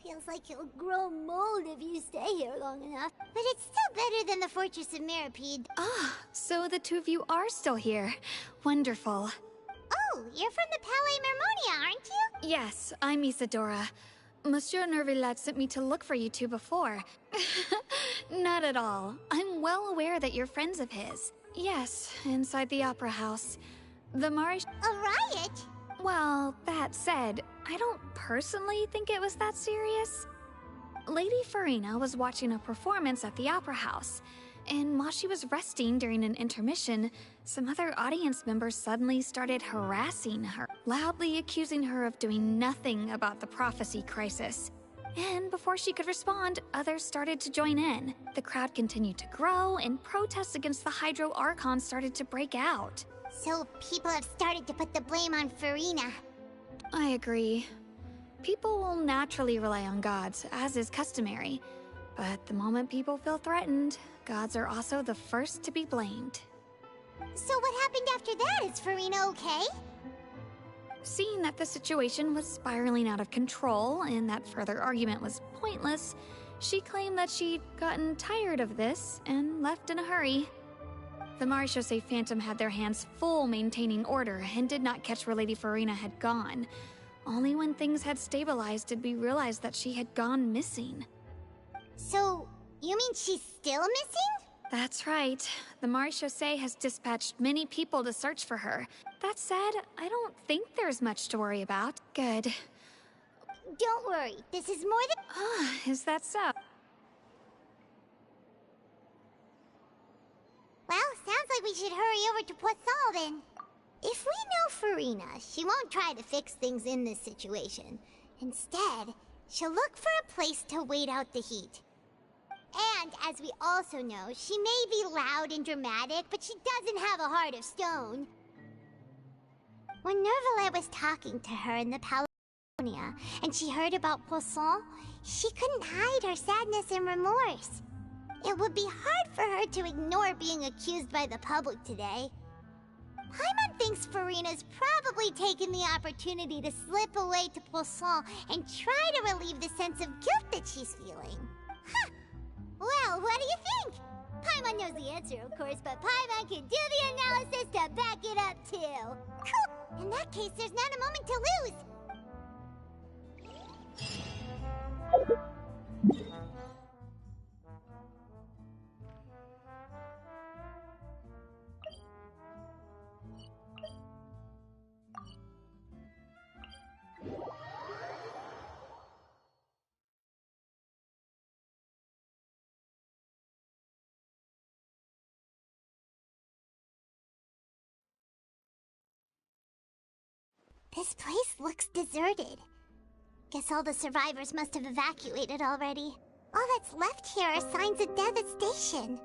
Feels like you'll grow mold if you stay here long enough. But it's still better than the Fortress of Mirapede. Ah, so the two of you are still here. Wonderful. Oh, you're from the Palais Mermonia, aren't you? Yes, I'm Isadora. Monsieur Nervillat sent me to look for you two before. Not at all. I'm well aware that you're friends of his. Yes, inside the Opera House. The Marish... A riot? Well, that said, I don't personally think it was that serious. Lady Farina was watching a performance at the Opera House, and while she was resting during an intermission, some other audience members suddenly started harassing her, loudly accusing her of doing nothing about the prophecy crisis. And before she could respond, others started to join in. The crowd continued to grow, and protests against the Hydro Archon started to break out. So people have started to put the blame on Farina. I agree. People will naturally rely on gods, as is customary. But the moment people feel threatened, gods are also the first to be blamed. So what happened after that? Is Farina okay? Seeing that the situation was spiraling out of control and that further argument was pointless, she claimed that she'd gotten tired of this and left in a hurry. The Marechaussee Phantom had their hands full maintaining order and did not catch where Lady Farina had gone. Only when things had stabilized did we realize that she had gone missing. So, you mean she's still missing? That's right. The Marechaussee has dispatched many people to search for her. That said, I don't think there's much to worry about. Good. Don't worry, this is more than... Ah, is that so? Well, sounds like we should hurry over to Poisson then. If we know Farina, she won't try to fix things in this situation. Instead, she'll look for a place to wait out the heat. And, as we also know, she may be loud and dramatic, but she doesn't have a heart of stone. When Nervillet was talking to her in the Palais and she heard about Poisson, she couldn't hide her sadness and remorse. It would be hard for her to ignore being accused by the public today. Paimon thinks Farina's probably taken the opportunity to slip away to Poisson and try to relieve the sense of guilt that she's feeling. Huh. Well, what do you think? Paimon knows the answer, of course, but Paimon can do the analysis to back it up, too. Cool! In that case, there's not a moment to lose. This place looks deserted. Guess all the survivors must have evacuated already. All that's left here are signs of devastation.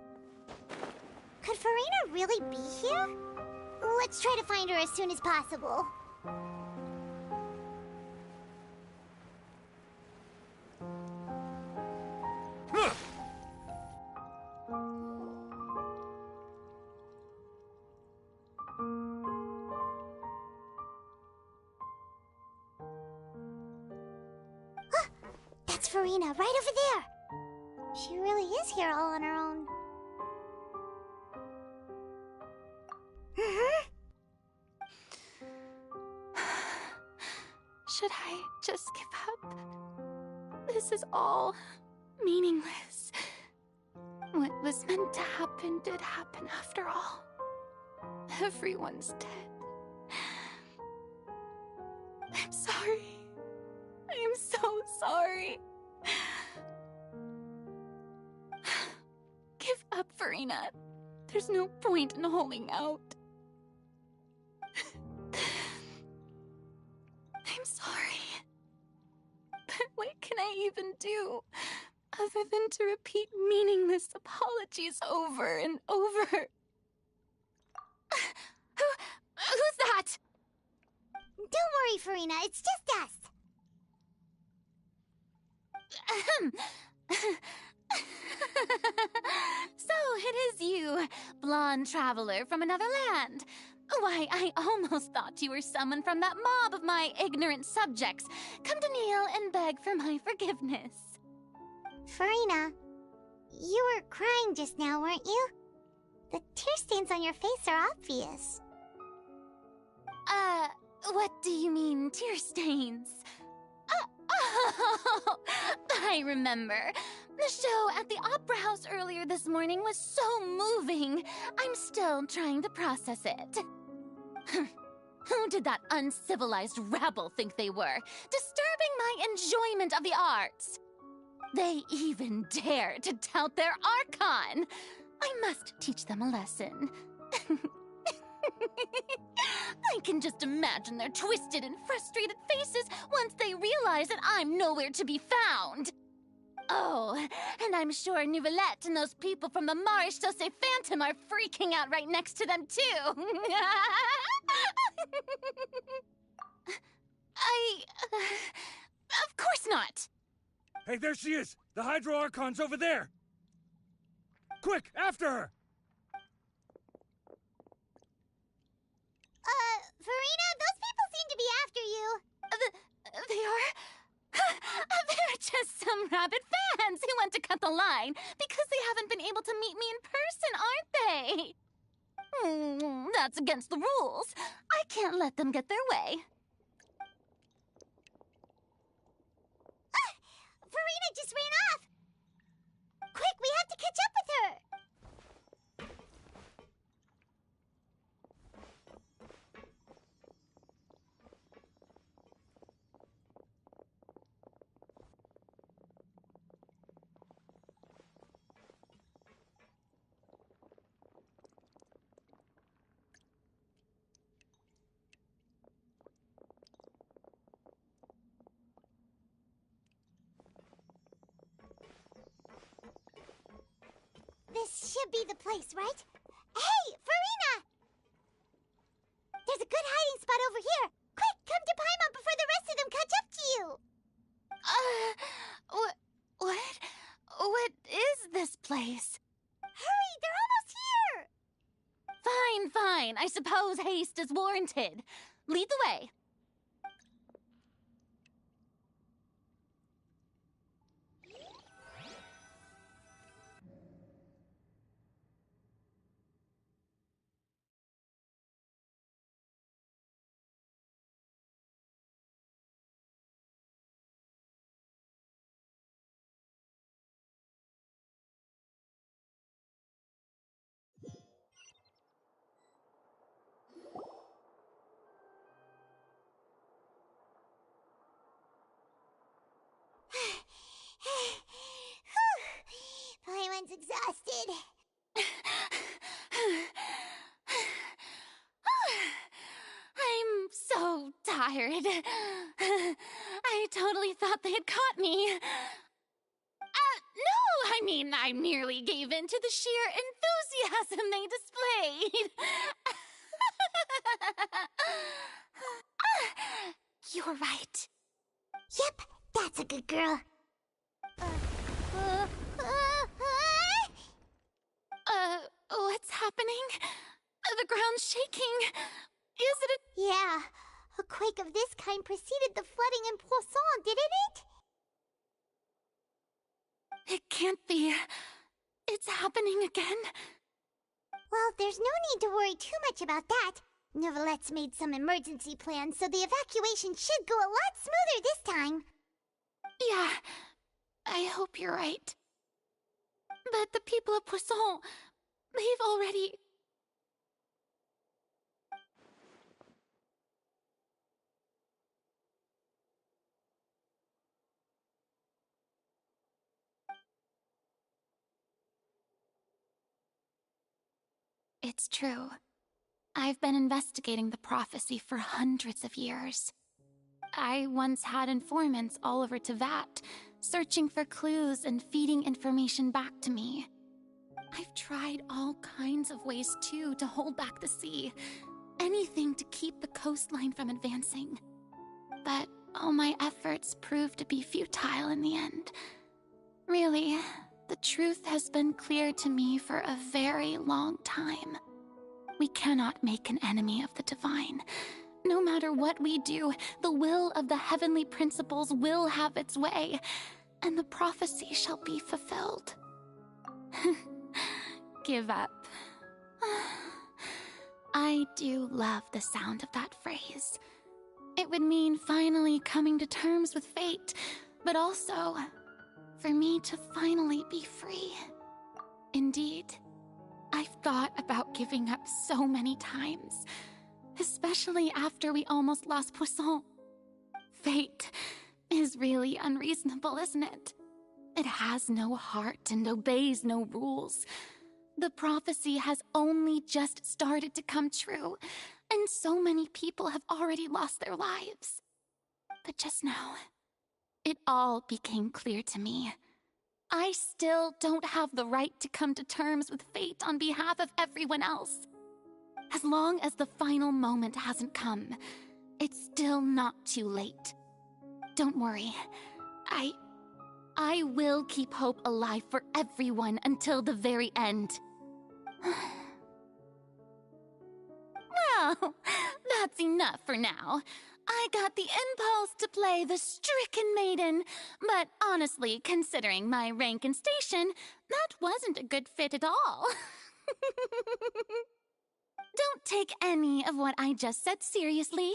Could Farina really be here? Let's try to find her as soon as possible. That's Farina, right over there. She really is here all on her own. up. This is all meaningless. What was meant to happen did happen after all. Everyone's dead. I'm sorry. I am so sorry. Give up, Farina. There's no point in holding out. I'm sorry. But what can I even do other than to repeat meaningless apologies over and over? Who's that? Don't worry, Farina. It's just us. So it is you, blonde traveler from another land. Why, I almost thought you were someone from that mob of my ignorant subjects, come to kneel and beg for my forgiveness. Farina, you were crying just now, weren't you? The tear stains on your face are obvious. What do you mean, tear stains? Oh, I remember. The show at the Opera House earlier this morning was so moving. I'm still trying to process it. Who did that uncivilized rabble think they were, disturbing my enjoyment of the arts? They even dare to tout their Archon. I must teach them a lesson. I can just imagine their twisted and frustrated faces once they realize that I'm nowhere to be found. Oh, and I'm sure Nouvellette and those people from the Maréchaussée Phantom are freaking out right next to them, too. Of course not. Hey, there she is! The Hydro Archon's over there! Quick, after her! Farina, those people seem to be after you. They are? They're just some rabid fans who want to cut the line because they haven't been able to meet me in person, aren't they? That's against the rules. I can't let them get their way. Farina just ran off! Quick, we have to catch up with her! This should be the place, right? Hey, Farina! There's a good hiding spot over here. Quick, come to Paimon before the rest of them catch up to you. What is this place? Hurry, they're almost here! Fine. I suppose haste is warranted. Lead the way. Paimon's exhausted. I'm so tired. I totally thought they had caught me. No, I mean, I merely gave in to the sheer enthusiasm they displayed. You're right. Yep, that's a good girl. What's happening? The ground's shaking. Is it a... Yeah, a quake of this kind preceded the flooding in Poisson, didn't it? It can't be. It's happening again. Well, there's no need to worry too much about that. Nouvellette's made some emergency plans, so the evacuation should go a lot smoother this time. Yeah, I hope you're right. But the people of Poisson, they've already... It's true. I've been investigating the prophecy for hundreds of years. I once had informants all over Teyvat, searching for clues and feeding information back to me. I've tried all kinds of ways, too, to hold back the sea. Anything to keep the coastline from advancing. But all my efforts proved to be futile in the end. Really, the truth has been clear to me for a very long time. We cannot make an enemy of the divine. No matter what we do, the will of the heavenly principles will have its way, and the prophecy shall be fulfilled. Give up. I do love the sound of that phrase. It would mean finally coming to terms with fate, but also for me to finally be free. Indeed, I've thought about giving up so many times, especially after we almost lost Poisson. Fate is really unreasonable, isn't it? It has no heart and obeys no rules. The prophecy has only just started to come true, and so many people have already lost their lives. But just now, it all became clear to me. I still don't have the right to come to terms with fate on behalf of everyone else. As long as the final moment hasn't come, it's still not too late. Don't worry. I will keep hope alive for everyone until the very end. Well, that's enough for now. I got the impulse to play the stricken maiden, but honestly, considering my rank and station, that wasn't a good fit at all. Don't take any of what I just said seriously.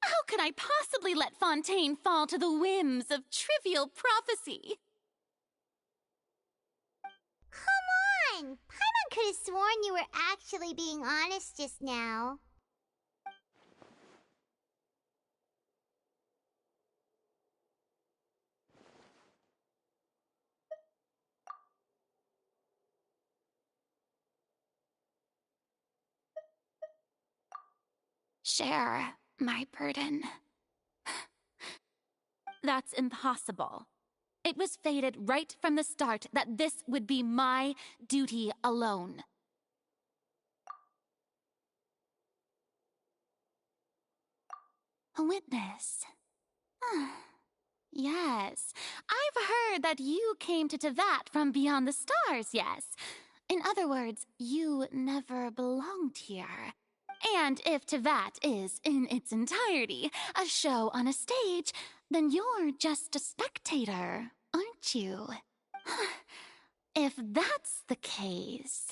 How could I possibly let Fontaine fall to the whims of trivial prophecy? Come on! Paimon could have sworn you were actually being honest just now. Share my burden. That's impossible. It was fated right from the start that this would be my duty alone. A witness. Yes, I've heard that you came to Teyvat from beyond the stars, yes. In other words, you never belonged here. And if Teyvat is, in its entirety, a show on a stage, then you're just a spectator, aren't you? If that's the case...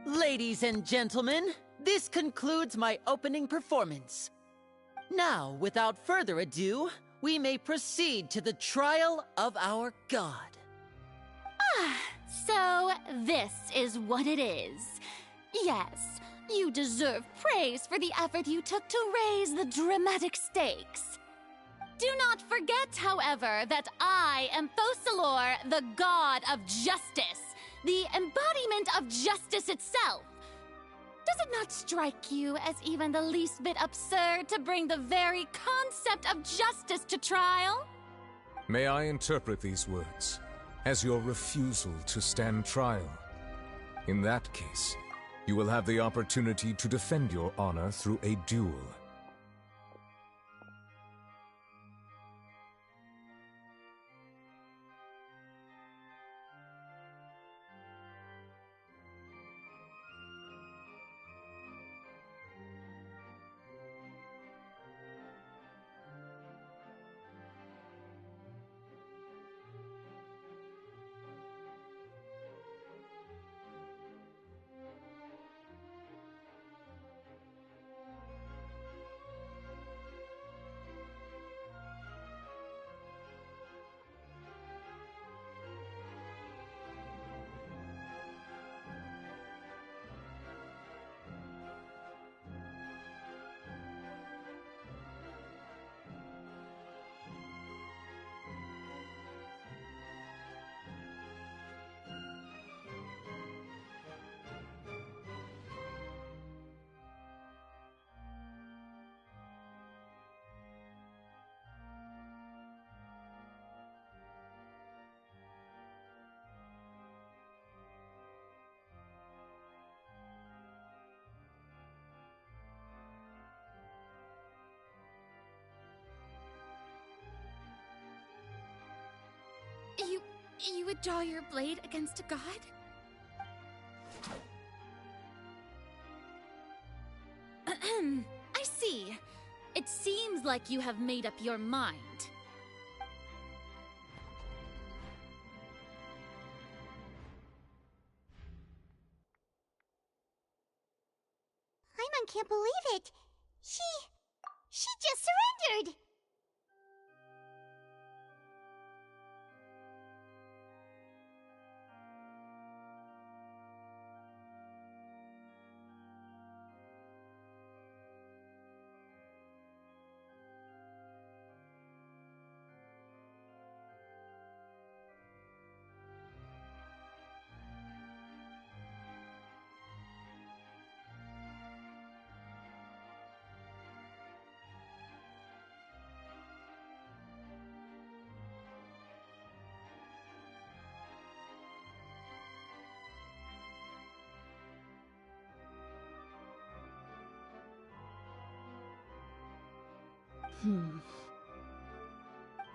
Ladies and gentlemen, this concludes my opening performance. Now, without further ado, we may proceed to the trial of our god. So this is what it is. Yes, you deserve praise for the effort you took to raise the dramatic stakes. Do not forget, however, that I am Focalors, the god of justice, the embodiment of justice itself. Does it not strike you as even the least bit absurd to bring the very concept of justice to trial? May I interpret these words as your refusal to stand trial? In that case, you will have the opportunity to defend your honor through a duel. You would draw your blade against a god? I see. It seems like you have made up your mind. Paimon can't believe it. She just surrendered.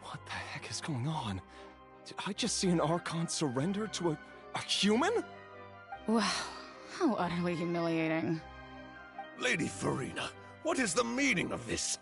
What the heck is going on? Did I just see an Archon surrender to a human? Wow, how utterly humiliating. Lady Furina, what is the meaning of this?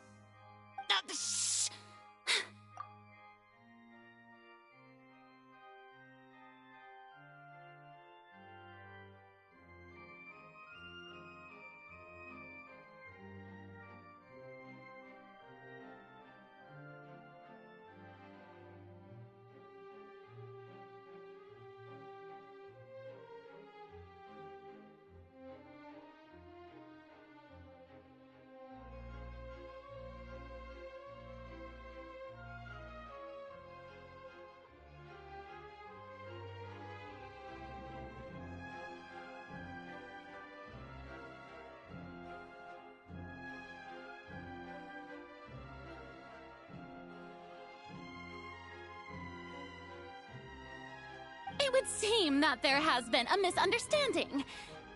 It would seem that there has been a misunderstanding.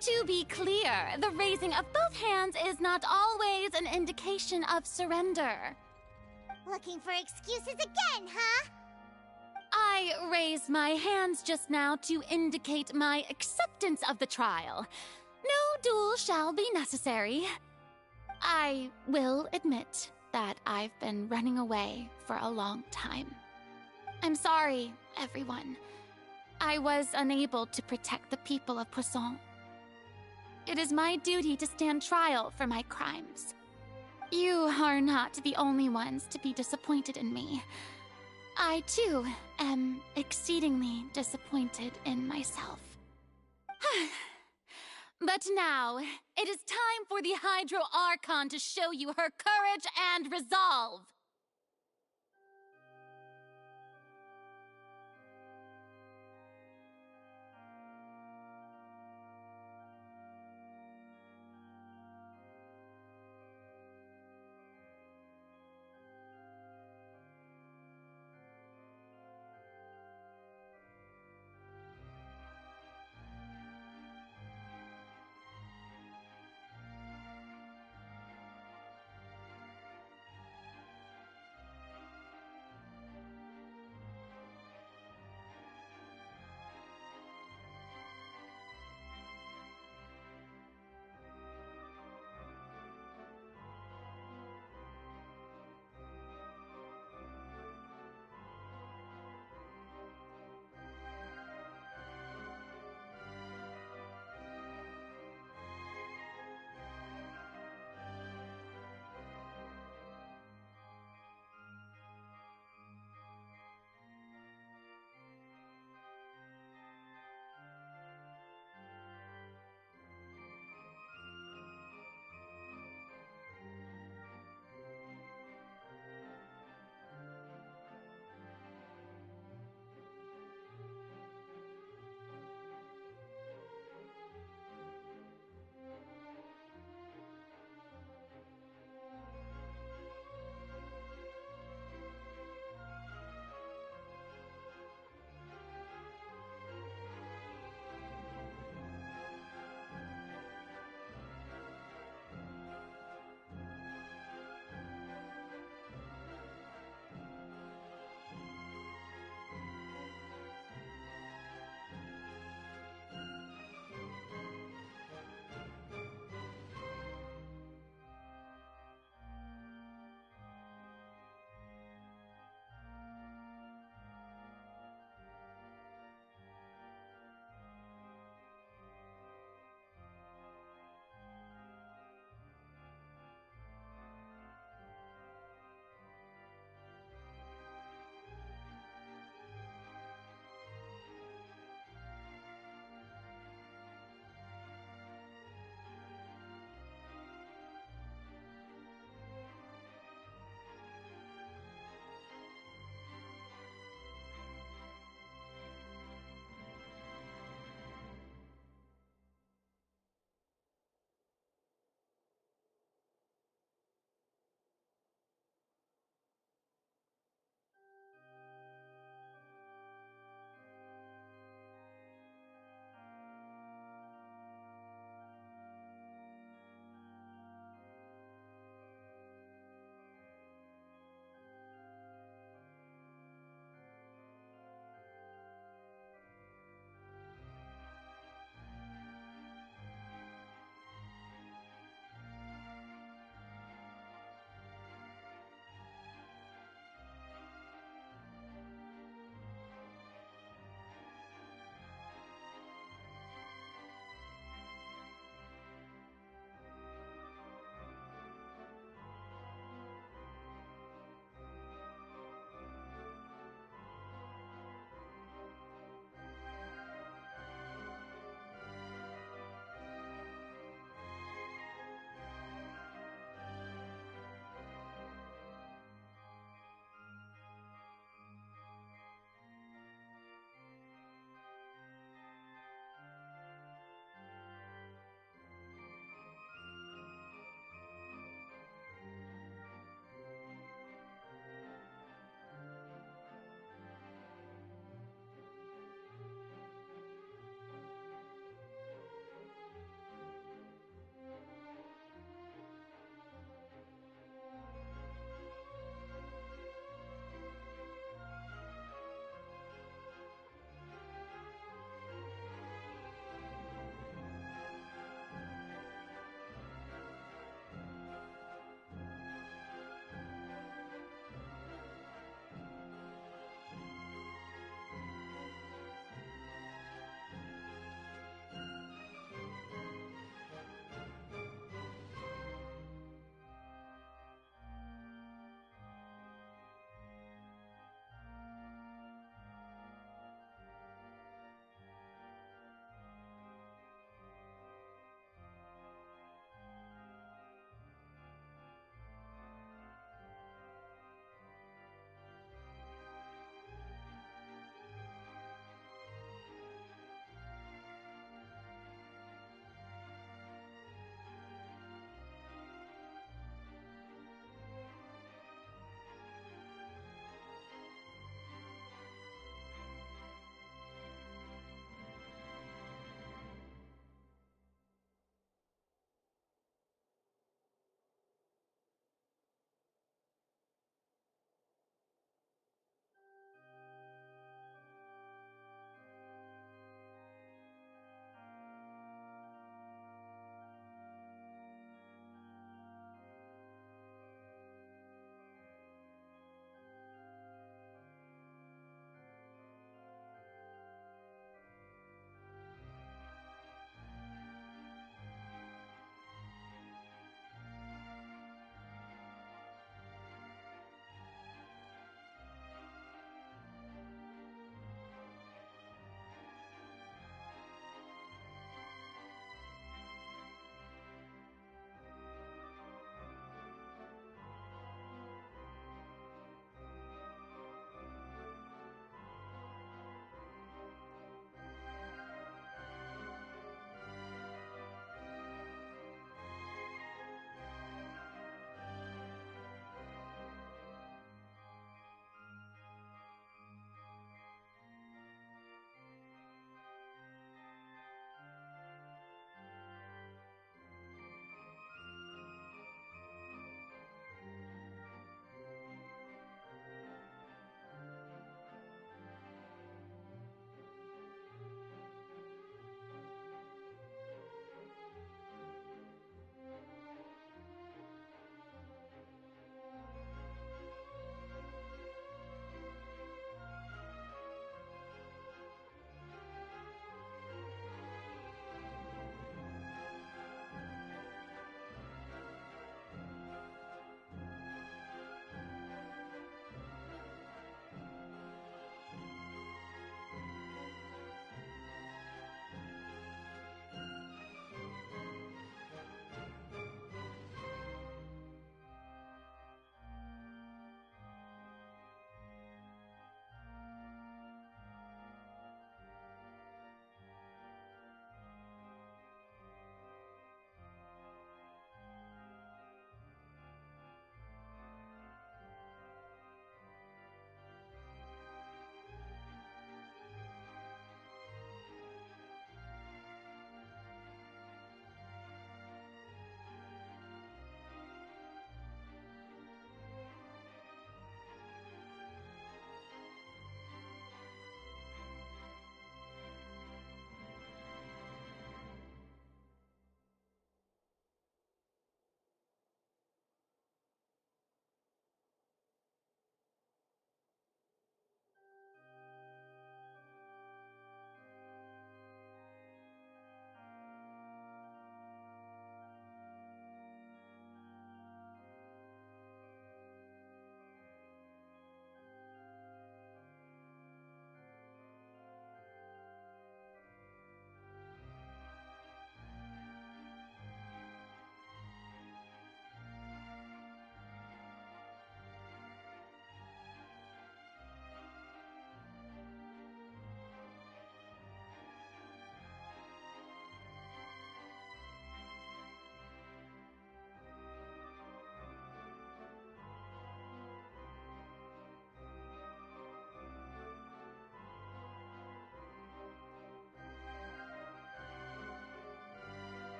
To be clear, the raising of both hands is not always an indication of surrender. Looking for excuses again, huh? I raised my hands just now to indicate my acceptance of the trial. No duel shall be necessary. I will admit that I've been running away for a long time. I'm sorry, everyone. I was unable to protect the people of Poisson. It is my duty to stand trial for my crimes. You are not the only ones to be disappointed in me. I, too, am exceedingly disappointed in myself. But now, it is time for the Hydro Archon to show you her courage and resolve.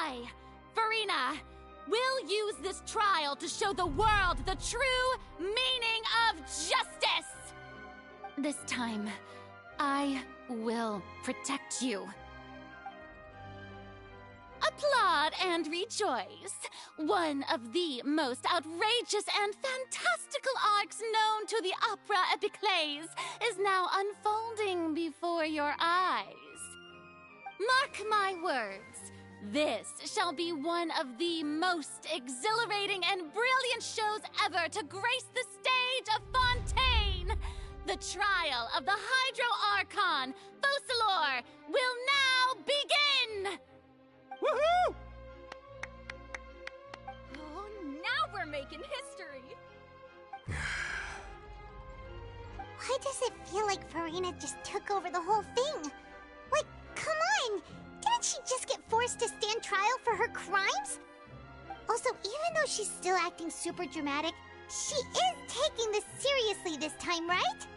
say, Farina, we'll use this trial to show the world the true meaning of justice! This time, I will protect you. Applaud and rejoice. One of the most outrageous and fantastical arcs known to the opera epiclese is now unfolding before your eyes. Mark my words, this shall be one of the most exhilarating and brilliant shows ever to grace the stage of Fontaine. The trial of the Hydro Archon, Focalors, will now begin! Woohoo! Oh, now we're making history! Why does it feel like Farina just took over the whole thing? Like, come on! Didn't she just get forced to stand trial for her crimes? Also, even though she's still acting super dramatic, she is taking this seriously this time, right?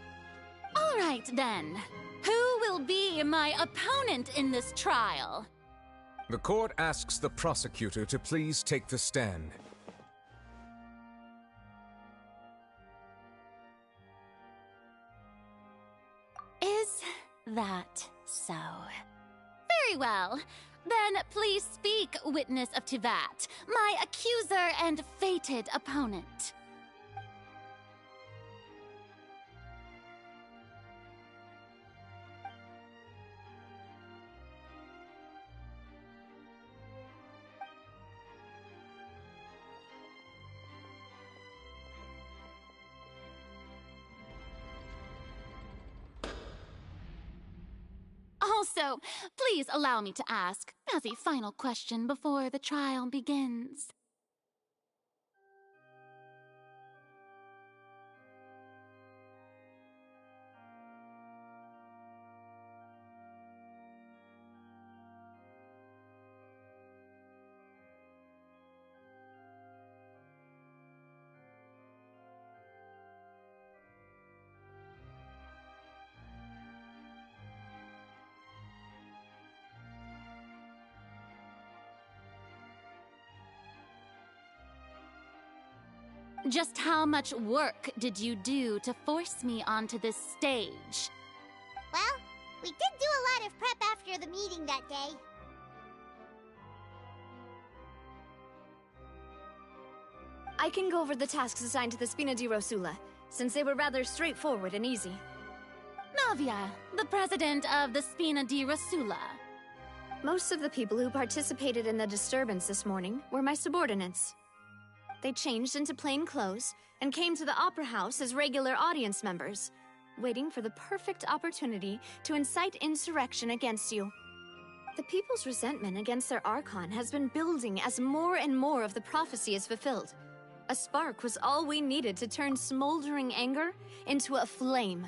All right, then. Who will be my opponent in this trial? The court asks the prosecutor to please take the stand. Is that so? Very well. Then please speak, witness of Tivat, my accuser and fated opponent. Also, please allow me to ask, as a final question before the trial begins. Just how much work did you do to force me onto this stage? Well, we did do a lot of prep after the meeting that day. I can go over the tasks assigned to the Spina di Rosula, since they were rather straightforward and easy. Navia, the president of the Spina di Rosula. Most of the people who participated in the disturbance this morning were my subordinates. They changed into plain clothes and came to the Opera House as regular audience members, waiting for the perfect opportunity to incite insurrection against you. The people's resentment against their Archon has been building as more and more of the prophecy is fulfilled. A spark was all we needed to turn smoldering anger into a flame.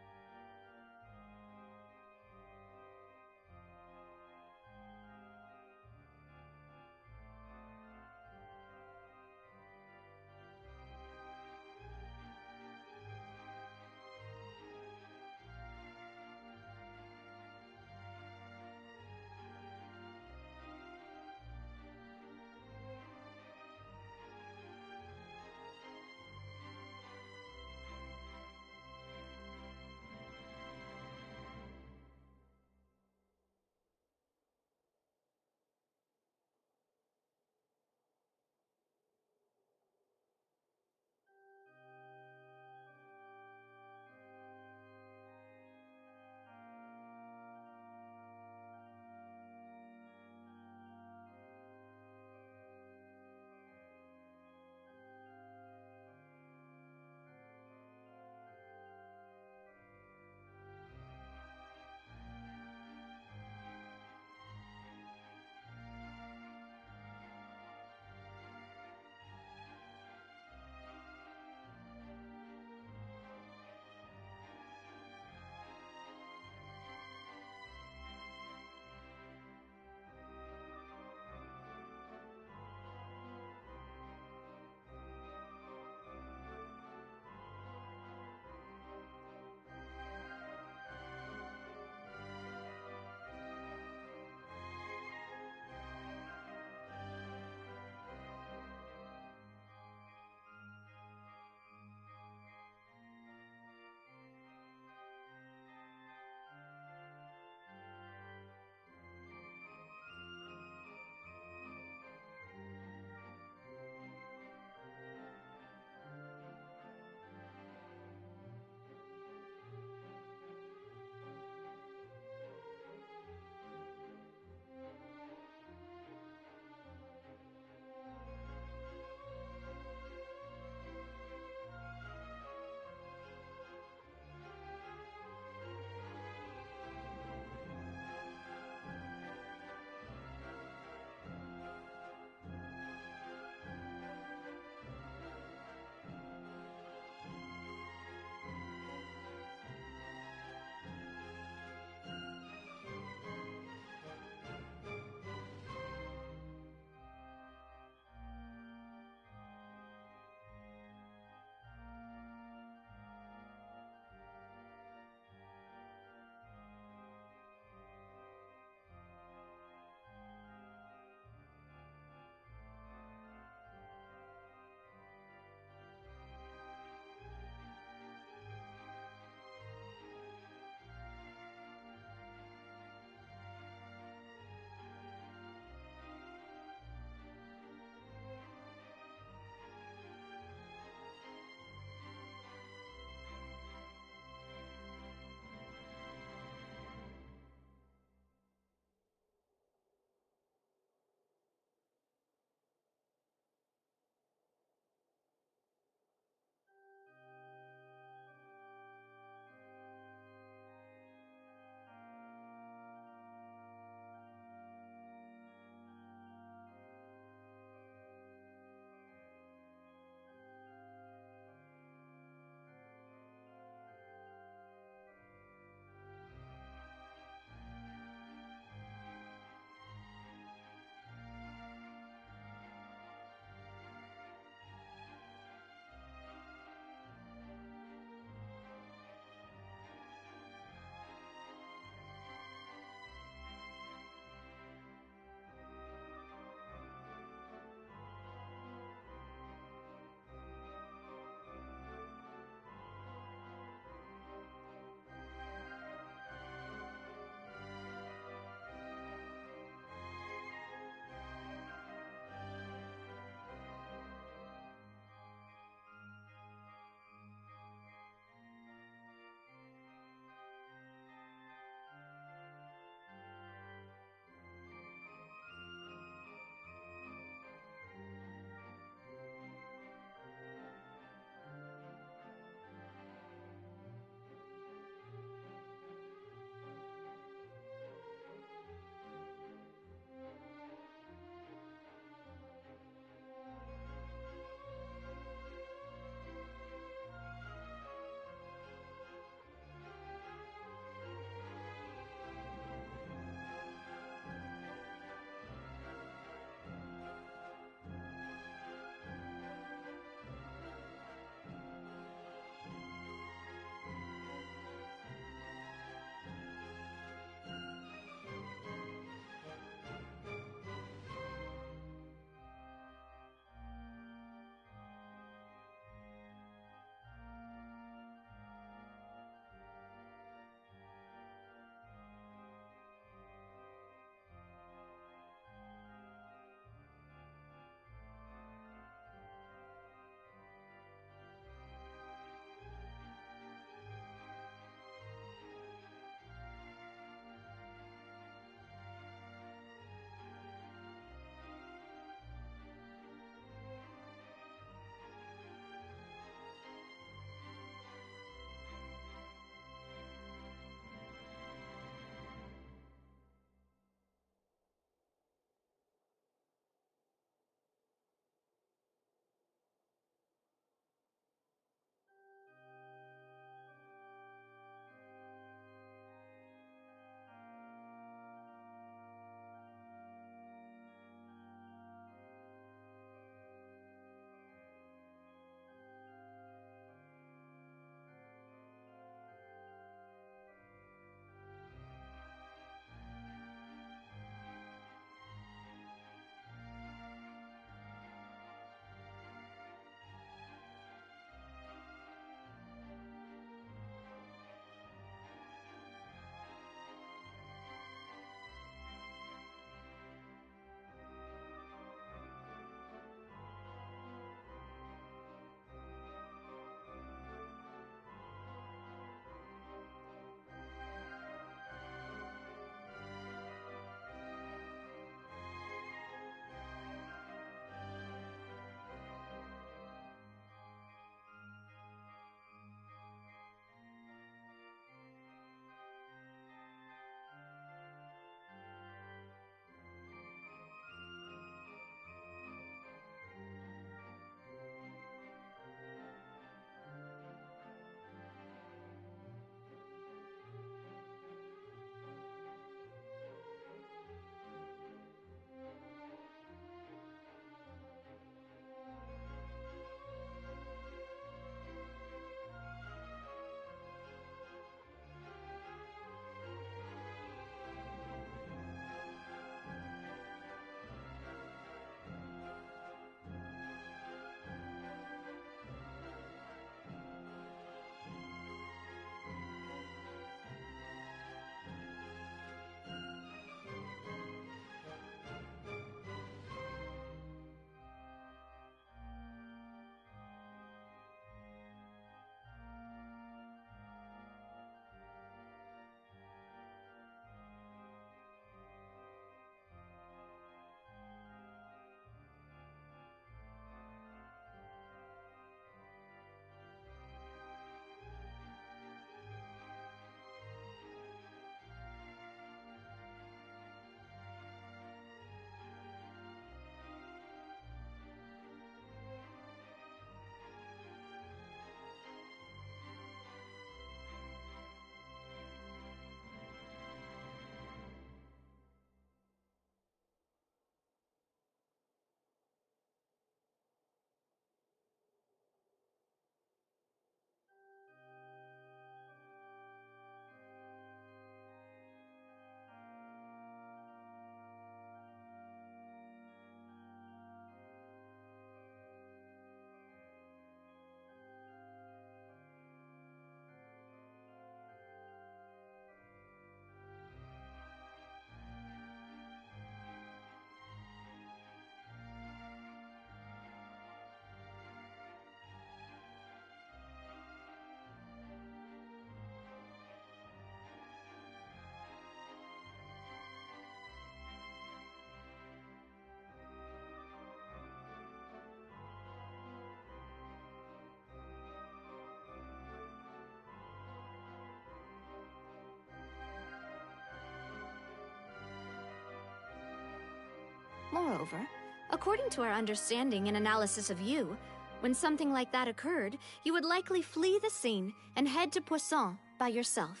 over. According to our understanding and analysis of you, when something like that occurred, you would likely flee the scene and head to Poisson by yourself.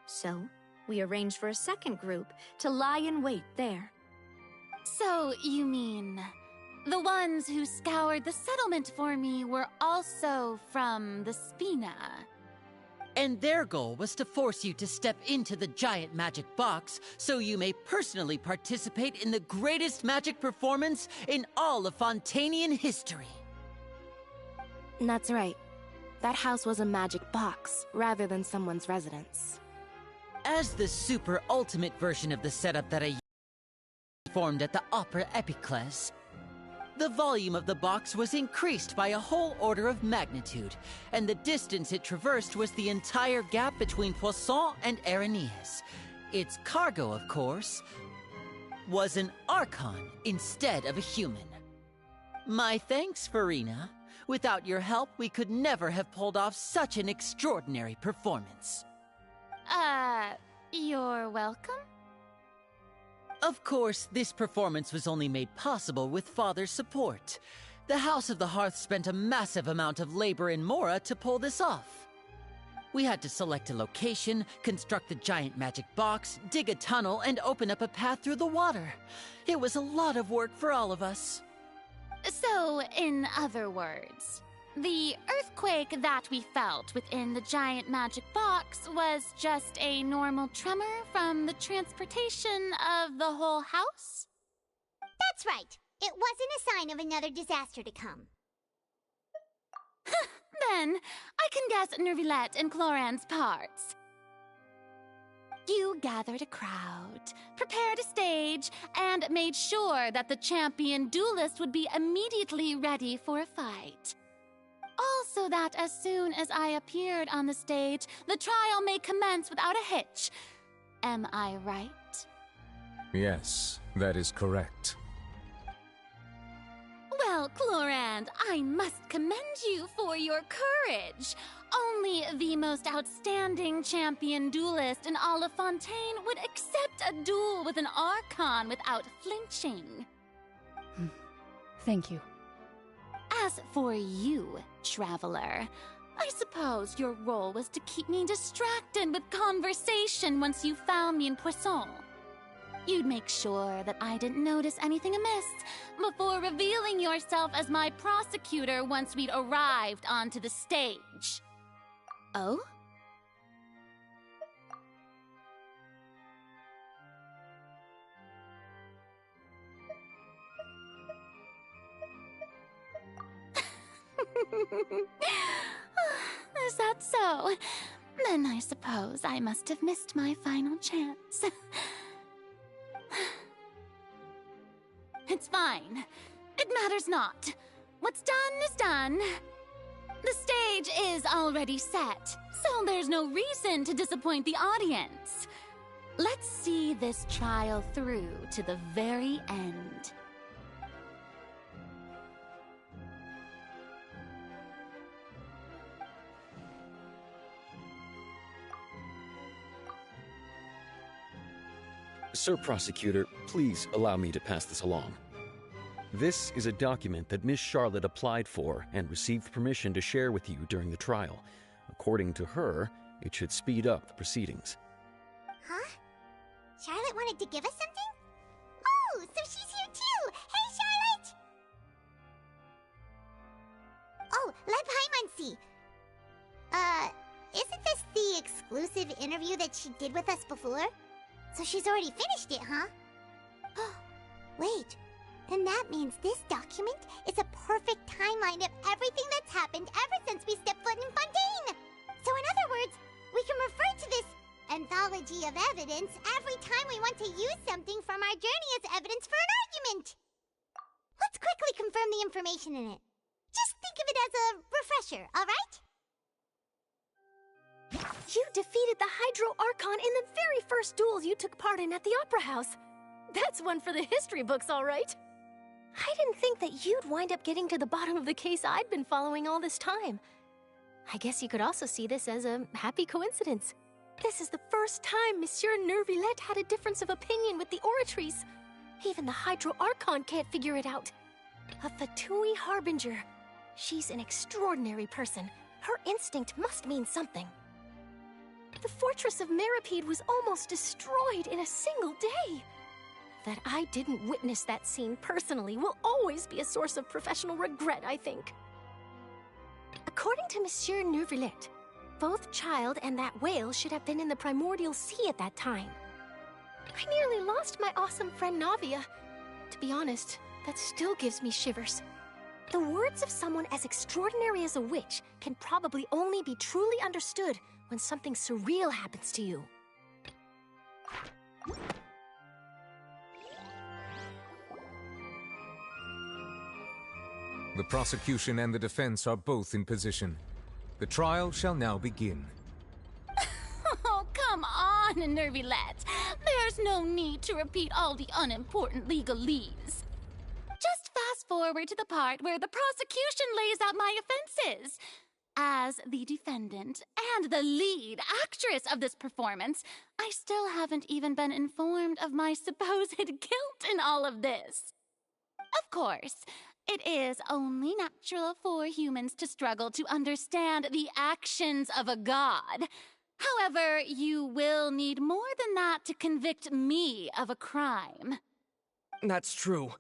So, we arranged for a second group to lie in wait there. So, you mean... the ones who scoured the settlement for me were also from the Spina? And their goal was to force you to step into the giant magic box so you may personally participate in the greatest magic performance in all of Fontanian history. That's right. That house was a magic box, rather than someone's residence. As the super ultimate version of the setup that I performed at the Opera Epiclese, the volume of the box was increased by a whole order of magnitude, and the distance it traversed was the entire gap between Poisson and Aranias. Its cargo, of course, was an Archon instead of a human. My thanks, Farina. Without your help, we could never have pulled off such an extraordinary performance. You're welcome? Of course, this performance was only made possible with Father's support. The House of the Hearth spent a massive amount of labor in Mora to pull this off. We had to select a location, construct a giant magic box, dig a tunnel, and open up a path through the water. It was a lot of work for all of us. So, in other words, the earthquake that we felt within the giant magic box was just a normal tremor from the transportation of the whole house? That's right. It wasn't a sign of another disaster to come. Then, I can guess Nervillette and Cloran's parts. You gathered a crowd, prepared a stage, and made sure that the champion duelist would be immediately ready for a fight. Also that as soon as I appeared on the stage, the trial may commence without a hitch. Am I right? Yes, that is correct. Well, Clorand, I must commend you for your courage. Only the most outstanding champion duelist in all of Fontaine would accept a duel with an Archon without flinching. Thank you. As for you, Traveler, I suppose your role was to keep me distracted with conversation once you found me in Poisson. You'd make sure that I didn't notice anything amiss before revealing yourself as my prosecutor once we'd arrived onto the stage. Oh? Is that so? Then I suppose I must have missed my final chance. It's fine. It matters not. What's done is done. The stage is already set, so there's no reason to disappoint the audience. Let's see this trial through to the very end. Sir Prosecutor, please allow me to pass this along. This is a document that Miss Charlotte applied for and received permission to share with you during the trial. According to her, it should speed up the proceedings. Huh? Charlotte wanted to give us something? Oh, so she's here too! Hey, Charlotte! Oh, let Paimon see. Isn't this the exclusive interview that she did with us before? So she's already finished it, huh? Wait, then that means this document is a perfect timeline of everything that's happened ever since we stepped foot in Fontaine! So in other words, we can refer to this anthology of evidence every time we want to use something from our journey as evidence for an argument! Let's quickly confirm the information in it. Just think of it as a refresher, alright? You defeated the Hydro Archon in the very first duels you took part in at the Opera House. That's one for the history books, all right. I didn't think that you'd wind up getting to the bottom of the case I'd been following all this time. I guess you could also see this as a happy coincidence. This is the first time Monsieur Nervillette had a difference of opinion with the Oratrice. Even the Hydro Archon can't figure it out. A Fatui Harbinger. She's an extraordinary person. Her instinct must mean something. The fortress of Meripede was almost destroyed in a single day. That I didn't witness that scene personally will always be a source of professional regret, I think. According to Monsieur Neuvillette, both Child and that whale should have been in the Primordial Sea at that time. I nearly lost my awesome friend Navia. To be honest, that still gives me shivers. The words of someone as extraordinary as a witch can probably only be truly understood when something surreal happens to you. The prosecution and the defense are both in position. The trial shall now begin. Oh, come on, Neuvillette. There's no need to repeat all the unimportant legalese. Just fast forward to the part where the prosecution lays out my offenses. As the defendant and the lead actress of this performance, I still haven't even been informed of my supposed guilt in all of this. Of course, it is only natural for humans to struggle to understand the actions of a god. However, you will need more than that to convict me of a crime. That's true,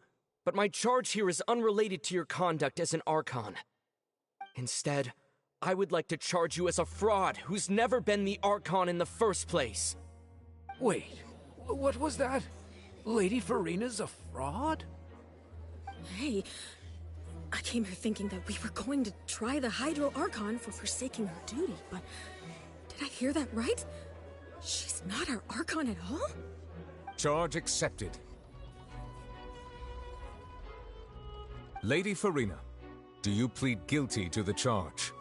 but my charge here is unrelated to your conduct as an Archon. Instead, I would like to charge you as a fraud who's never been the Archon in the first place. Wait, what was that? Lady Farina's a fraud? Hey, I came here thinking that we were going to try the Hydro Archon for forsaking her duty, but did I hear that right? She's not our Archon at all? Charge accepted. Lady Farina, do you plead guilty to the charge?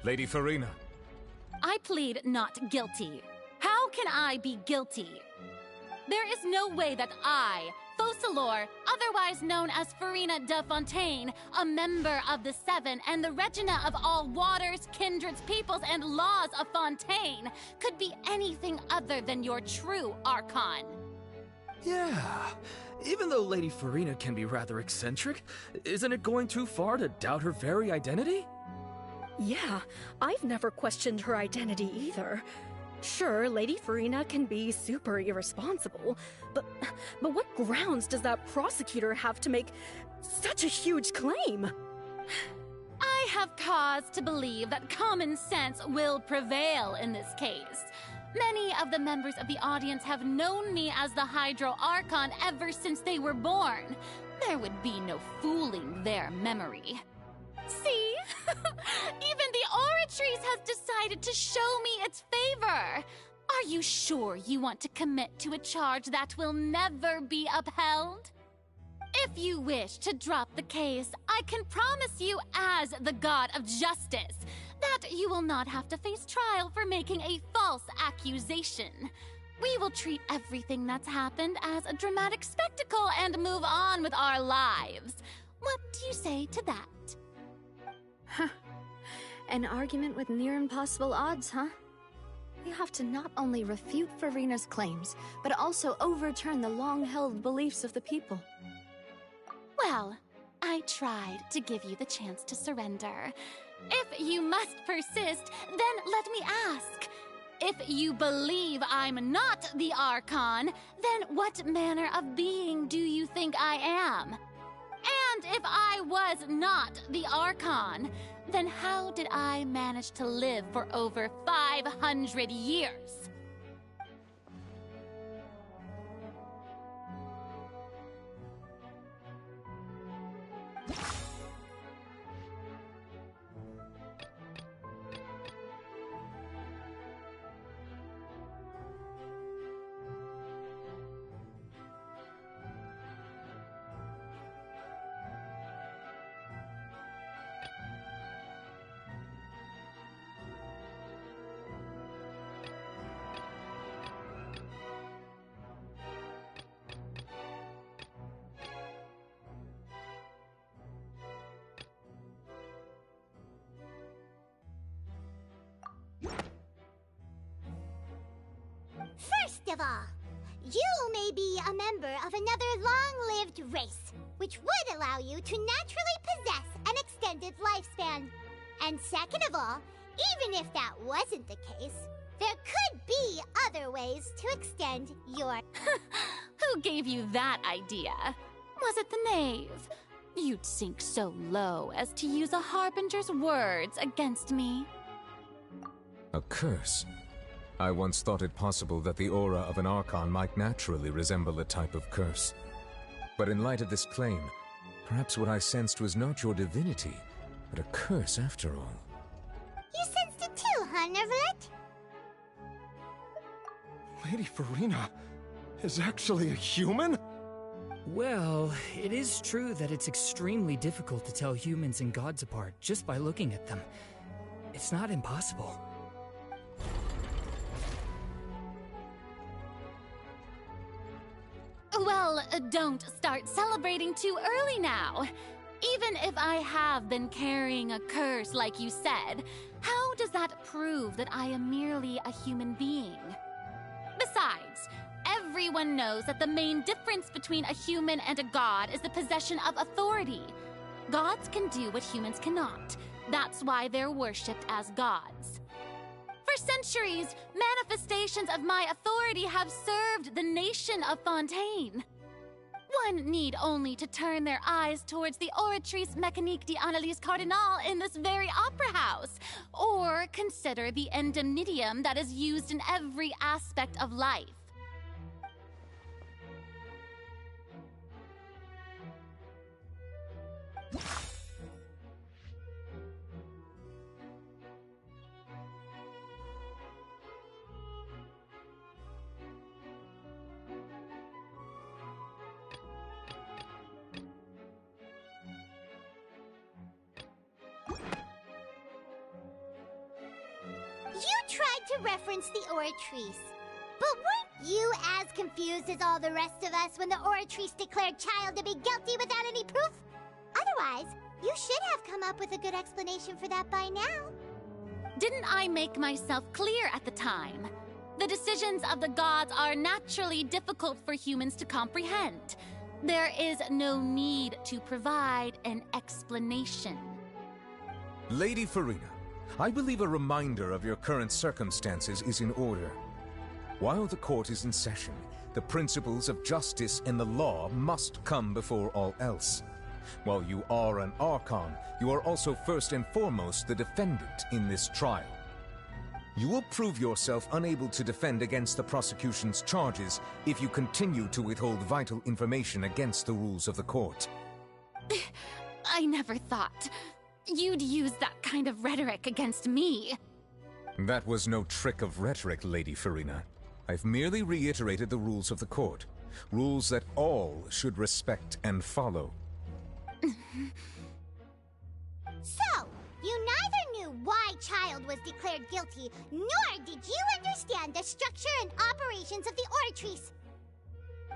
Lady Farina. I plead not guilty. How can I be guilty? There is no way that I, Focalors, otherwise known as Farina de Fontaine, a member of the Seven and the Regina of all waters, kindreds, peoples, and laws of Fontaine, could be anything other than your true Archon. Yeah, even though Lady Farina can be rather eccentric, isn't it going too far to doubt her very identity? Yeah, I've never questioned her identity either. Sure, Lady Farina can be super irresponsible, but what grounds does that prosecutor have to make such a huge claim? I have cause to believe that common sense will prevail in this case. Many of the members of the audience have known me as the Hydro Archon ever since they were born. There would be no fooling their memory. See? Even the Oratrice has decided to show me its favor. Are you sure you want to commit to a charge that will never be upheld? If you wish to drop the case, I can promise you as the God of Justice that you will not have to face trial for making a false accusation. We will treat everything that's happened as a dramatic spectacle and move on with our lives. What do you say to that? Huh. An argument with near impossible odds, huh? We have to not only refute Farina's claims, but also overturn the long-held beliefs of the people. Well, I tried to give you the chance to surrender. If you must persist, then let me ask. If you believe I'm not the Archon, then what manner of being do you think I am? And if I was not the Archon, then how did I manage to live for over 500 years? First of all, You may be a member of another long-lived race, which would allow you to naturally possess an extended lifespan. And second of all, even if that wasn't the case, there could be other ways to extend your... Who gave you that idea? Was it the knave? You'd sink so low as to use a harbinger's words against me. A curse? I once thought it possible that the aura of an Archon might naturally resemble a type of curse. But in light of this claim, perhaps what I sensed was not your divinity, but a curse after all. You sensed it too, huh, Neuvillette? Lady Furina is actually a human? Well, it is true that it's extremely difficult to tell humans and gods apart just by looking at them. It's not impossible. Well, don't start celebrating too early now. Even if I have been carrying a curse like you said, how does that prove that I am merely a human being? Besides, everyone knows that the main difference between a human and a god is the possession of authority. Gods can do what humans cannot. That's why they're worshipped as gods. For centuries, manifestations of my authority have served the nation of Fontaine. One need only to turn their eyes towards the Oratrice Mécanique d'Analyse Cardinal in this very opera house, or consider the indemnitium that is used in every aspect of life. You tried to reference the Oratrice. But weren't you as confused as all the rest of us when the Oratrice declared Childe to be guilty without any proof? Otherwise, you should have come up with a good explanation for that by now. Didn't I make myself clear at the time? The decisions of the gods are naturally difficult for humans to comprehend. There is no need to provide an explanation. Lady Furina, I believe a reminder of your current circumstances is in order. While the court is in session, the principles of justice and the law must come before all else. While you are an Archon, you are also first and foremost the defendant in this trial. You will prove yourself unable to defend against the prosecution's charges if you continue to withhold vital information against the rules of the court. I never thought you'd use that kind of rhetoric against me. That was no trick of rhetoric, Lady Furina. I've merely reiterated the rules of the court. Rules that all should respect and follow. So, you neither knew why Childe was declared guilty, nor did you understand the structure and operations of the Oratrice.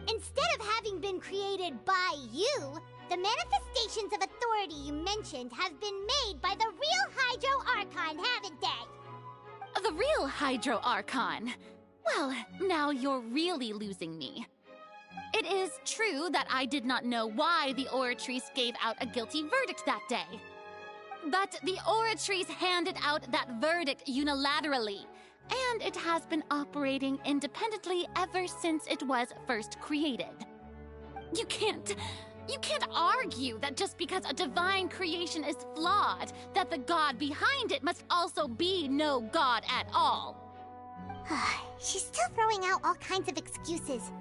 Instead of having been created by you, the manifestations of authority you mentioned have been made by the real Hydro Archon, haven't they? The real Hydro Archon? Well, now you're really losing me. It is true that I did not know why the Oratrice gave out a guilty verdict that day. But the Oratrice handed out that verdict unilaterally, and it has been operating independently ever since it was first created. You can't argue that just because a divine creation is flawed, that the god behind it must also be no god at all. She's still throwing out all kinds of excuses.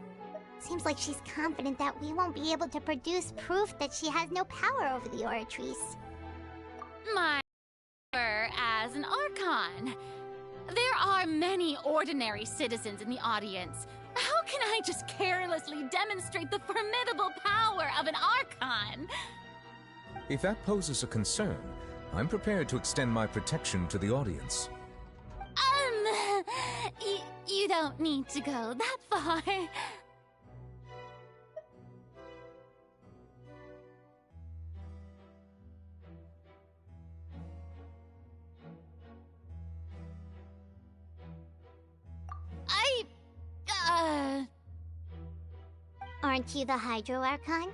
Seems like she's confident that we won't be able to produce proof that she has no power over the Oratrice. My power as an Archon. There are many ordinary citizens in the audience. How can I just carelessly demonstrate the formidable power of an Archon? If that poses a concern, I'm prepared to extend my protection to the audience. You don't need to go that far. aren't you the Hydro Archon?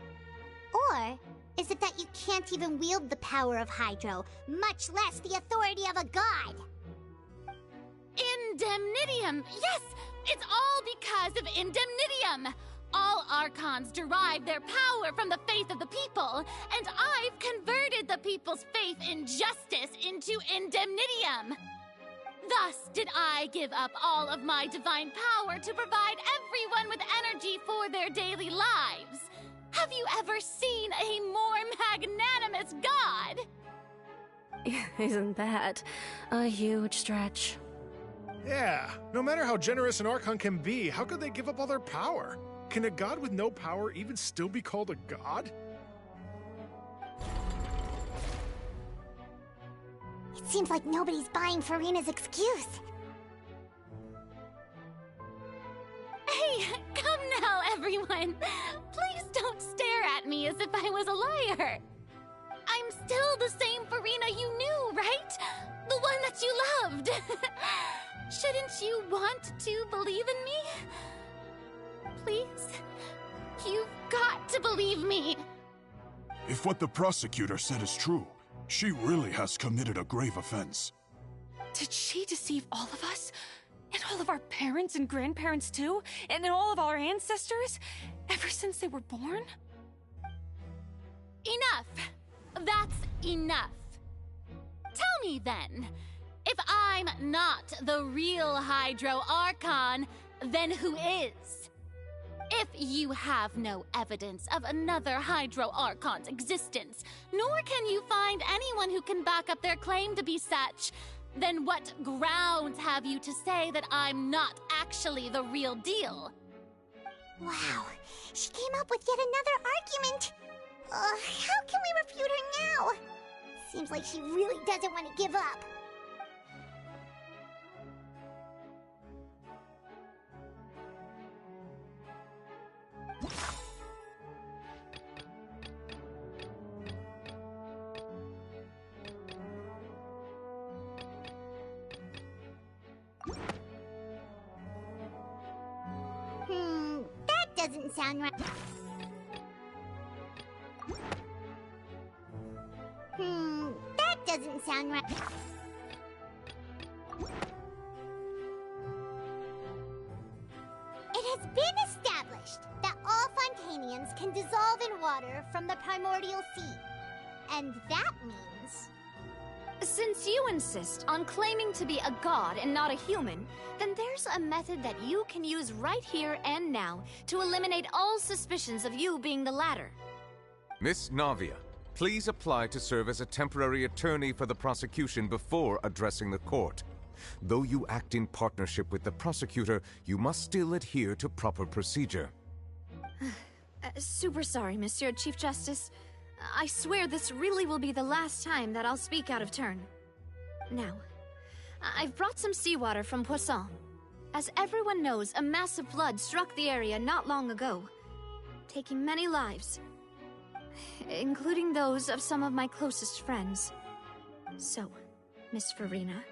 Or is it that you can't even wield the power of Hydro, much less the authority of a god? Indemnitium! Yes! It's all because of Indemnitium! All Archons derive their power from the faith of the people, and I've converted the people's faith in justice into Indemnitium! Thus did I give up all of my divine power to provide everyone with energy for their daily lives. Have you ever seen a more magnanimous god? Isn't that a huge stretch? Yeah, no matter how generous an Archon can be, how could they give up all their power? Can a god with no power even still be called a god? It seems like nobody's buying Furina's excuse. Hey, come now, everyone. Please don't stare at me as if I was a liar. I'm still the same Furina you knew, right? The one that you loved. Shouldn't you want to believe in me? Please? You've got to believe me. If what the prosecutor said is true, she really has committed a grave offense. Did she deceive all of us? And all of our parents and grandparents too? And all of our ancestors? Ever since they were born? Enough. That's enough. Tell me then, if I'm not the real Hydro Archon, then who is? If you have no evidence of another Hydro Archon's existence, nor can you find anyone who can back up their claim to be such, then what grounds have you to say that I'm not actually the real deal? Wow, she came up with yet another argument. How can we refute her now? Seems like she really doesn't want to give up. That doesn't sound right. That doesn't sound right. It has been established that all Fontanians can dissolve in water from the primordial sea. And that means... Since you insist on claiming to be a god and not a human, then there's a method that you can use right here and now to eliminate all suspicions of you being the latter. Miss Navia, please apply to serve as a temporary attorney for the prosecution before addressing the court. Though you act in partnership with the prosecutor, you must still adhere to proper procedure. Super sorry, Monsieur Chief Justice. I swear this really will be the last time that I'll speak out of turn. Now, I've brought some seawater from Poisson. As everyone knows, a massive flood struck the area not long ago, taking many lives, including those of some of my closest friends. So, Miss Furina,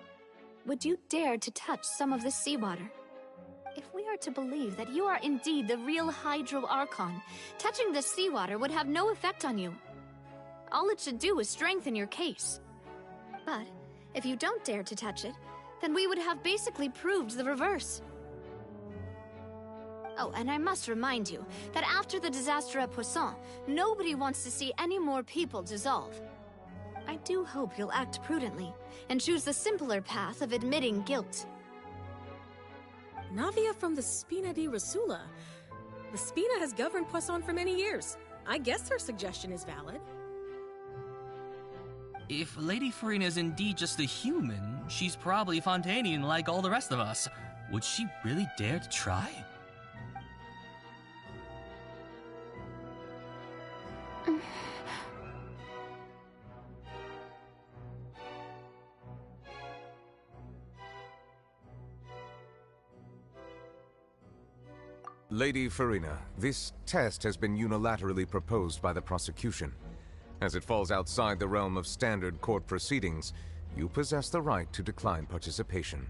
would you dare to touch some of this seawater? If we are to believe that you are indeed the real Hydro Archon, touching this seawater would have no effect on you. All it should do is strengthen your case. But if you don't dare to touch it, then we would have basically proved the reverse. Oh, and I must remind you that after the disaster at Poisson, nobody wants to see any more people dissolve. I do hope you'll act prudently and choose the simpler path of admitting guilt. Navia from the Spina di Rasula. The Spina has governed Poisson for many years. I guess her suggestion is valid. If Lady Furina is indeed just a human, she's probably Fontanian like all the rest of us. Would she really dare to try? Lady Furina, this test has been unilaterally proposed by the prosecution. As it falls outside the realm of standard court proceedings, you possess the right to decline participation.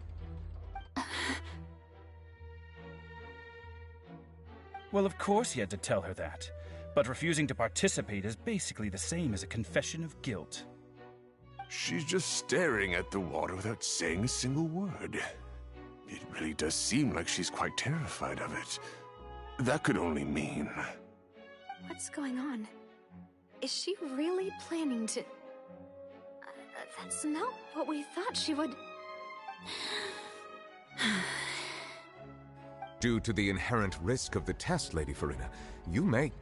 Well, of course he had to tell her that. But refusing to participate is basically the same as a confession of guilt. She's just staring at the water without saying a single word. It really does seem like she's quite terrified of it. That could only mean... What's going on? Is she really planning to... that's not what we thought she would... Due to the inherent risk of the test, Lady Furina, you may...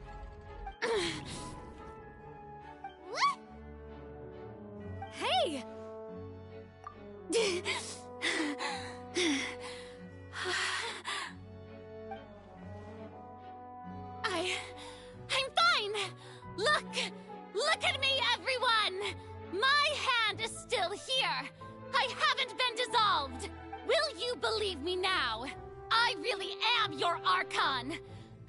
Hey! I'm fine! Look at me, everyone! My hand is still here! I haven't been dissolved! Will you believe me now? I really am your Archon!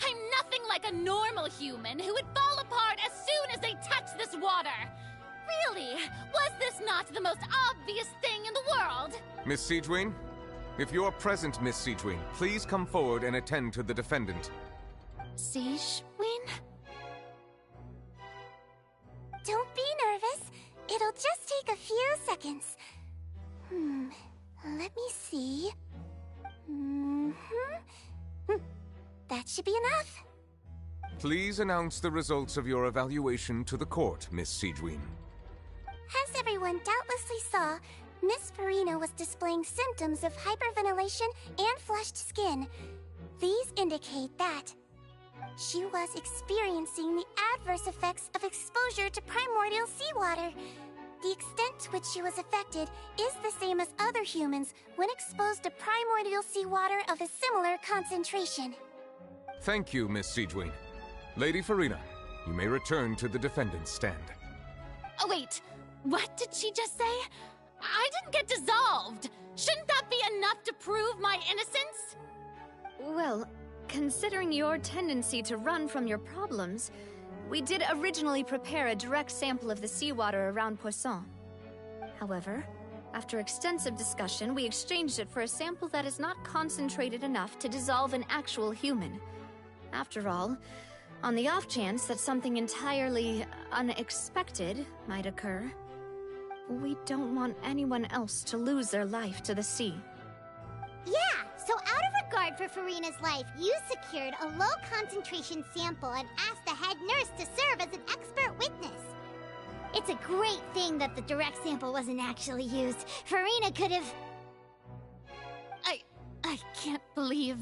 I'm nothing like a normal human who would fall apart as soon as they touch this water! Really? Was this not the most obvious thing in the world? Miss Siegewien? If you're present, Miss Siegewien, please come forward and attend to the defendant. Siegewien? Don't be nervous. It'll just take a few seconds. Let me see. That should be enough. Please announce the results of your evaluation to the court, Miss Siegewien. As everyone doubtlessly saw, Miss Furina was displaying symptoms of hyperventilation and flushed skin. These indicate that she was experiencing the adverse effects of exposure to primordial seawater. The extent to which she was affected is the same as other humans when exposed to primordial seawater of a similar concentration. Thank you, Miss Siegewien. Lady Furina, you may return to the defendant's stand. Oh wait, what did she just say? I didn't get dissolved! Shouldn't that be enough to prove my innocence? Well, considering your tendency to run from your problems, we did originally prepare a direct sample of the seawater around Poisson. However, after extensive discussion, we exchanged it for a sample that is not concentrated enough to dissolve an actual human. After all, on the off chance that something entirely unexpected might occur, we don't want anyone else to lose their life to the sea. Yeah, so out of regard for Furina's life, you secured a low-concentration sample and asked the head nurse to serve as an expert witness. It's a great thing that the direct sample wasn't actually used. Furina could have... I can't believe...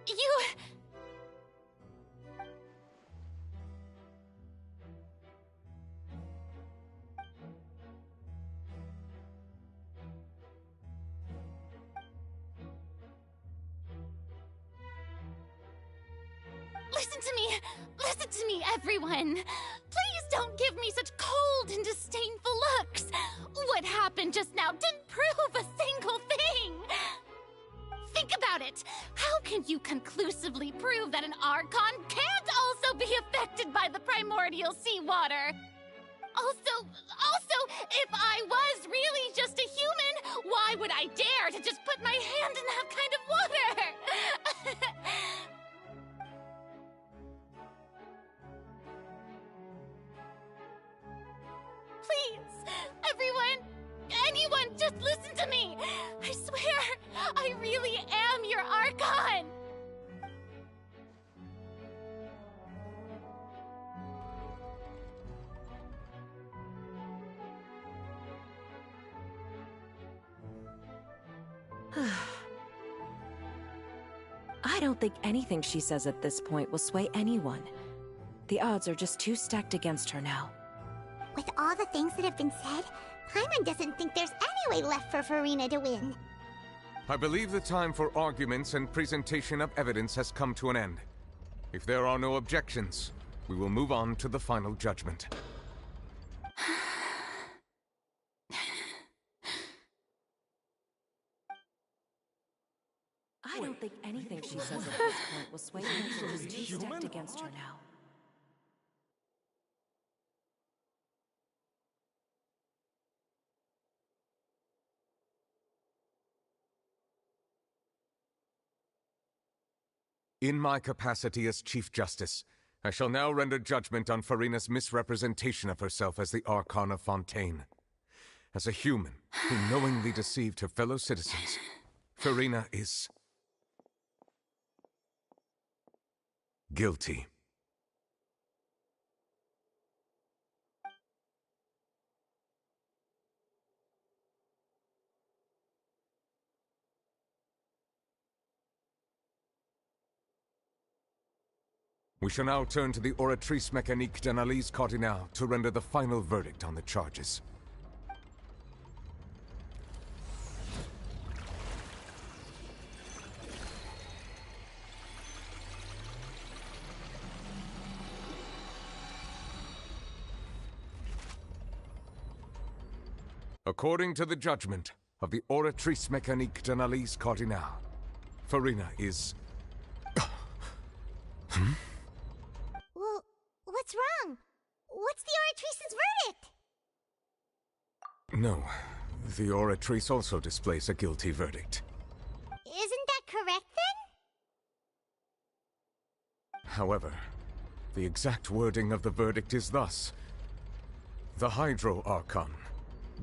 you... Listen to me, everyone! Please don't give me such cold and disdainful looks! What happened just now didn't prove a single thing! Think about it! How can you conclusively prove that an Archon can't also be affected by the primordial seawater? Also, if I was really just a human, why would I dare to just put my hand in that kind of water? Please, everyone, anyone, just listen to me! I swear, I really am your Archon! I don't think anything she says at this point will sway anyone. The odds are just too stacked against her now. With all the things that have been said, Paimon doesn't think there's any way left for Furina to win. I believe the time for arguments and presentation of evidence has come to an end. If there are no objections, we will move on to the final judgment. I don't think anything she says at this point will sway anyone. She's too stacked against her now. In my capacity as Chief Justice, I shall now render judgment on Furina's misrepresentation of herself as the Archon of Fontaine. As a human who knowingly deceived her fellow citizens, Furina is guilty. We shall now turn to the Oratrice Mécanique d'Analyse Cardinal to render the final verdict on the charges. According to the judgment of the Oratrice Mécanique d'Analyse Cardinal, Furina is... Well, what's wrong? What's the Oratrice's verdict? No, the Oratrice also displays a guilty verdict. Isn't that correct then? However, the exact wording of the verdict is thus: the Hydro Archon,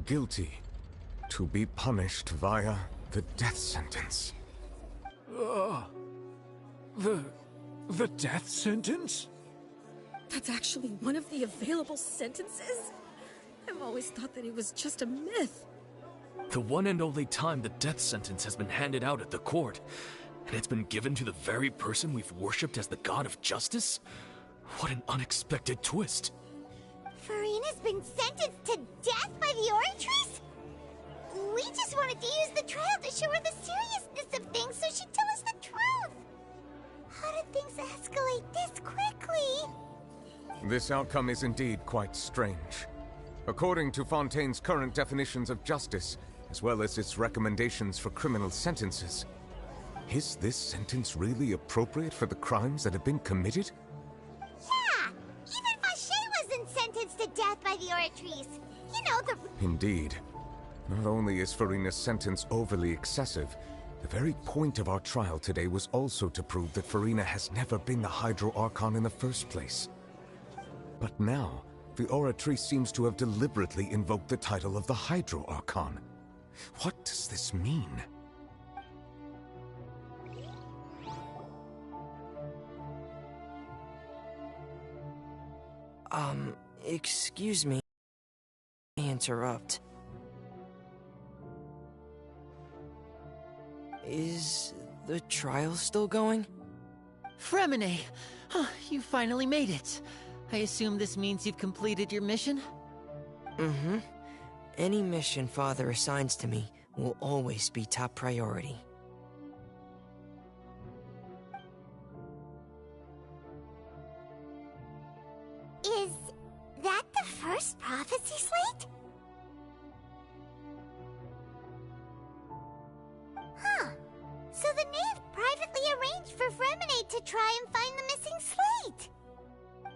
guilty, to be punished via the death sentence. The death sentence? That's actually one of the available sentences? I've always thought that it was just a myth. The one and only time the death sentence has been handed out at the court, and it's been given to the very person we've worshipped as the god of justice? What an unexpected twist. Furina's been sentenced to death by the Oratrice? We just wanted to use the trial to show her the seriousness of things so she'd tell us the truth. How did things escalate this quickly? This outcome is indeed quite strange. According to Fontaine's current definitions of justice, as well as its recommendations for criminal sentences, is this sentence really appropriate for the crimes that have been committed? Yeah! Even Vacher wasn't sentenced to death by the Oratrice. You know, the... Indeed. Not only is Furina's sentence overly excessive, the very point of our trial today was also to prove that Furina has never been the Hydro Archon in the first place. But now, the Oratrice seems to have deliberately invoked the title of the Hydro Archon. What does this mean? Excuse me. Interrupt. Is the trial still going? Freminet! Oh, you finally made it. I assume this means you've completed your mission? Mm-hmm. Any mission Father assigns to me will always be top priority. Is that the first prophecy slate? Huh. So the knave privately arranged for Freminet to try and find the missing slate.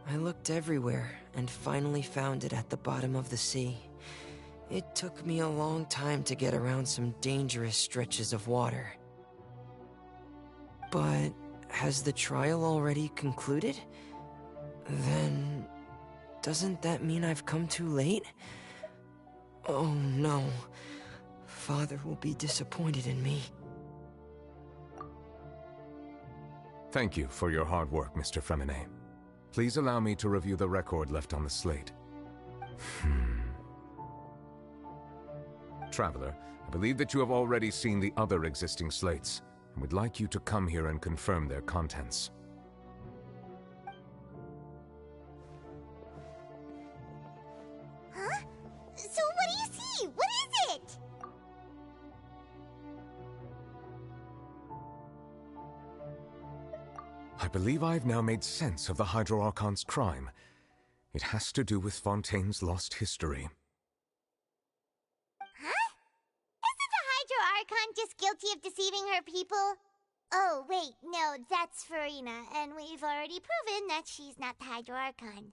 I looked everywhere and finally found it at the bottom of the sea. It took me a long time to get around some dangerous stretches of water. But has the trial already concluded? Then... doesn't that mean I've come too late? Oh no. Father will be disappointed in me. Thank you for your hard work, Mr. Freminet. Please allow me to review the record left on the slate. Traveler, I believe that you have already seen the other existing slates, and would like you to come here and confirm their contents. Huh? So what do you see? What is it? I believe I have now made sense of the Hydro Archon's crime. It has to do with Fontaine's lost history. Huh? Isn't the Hydro Archon just guilty of deceiving her people? Oh, wait, no, that's Furina, and we've already proven that she's not the Hydro Archon.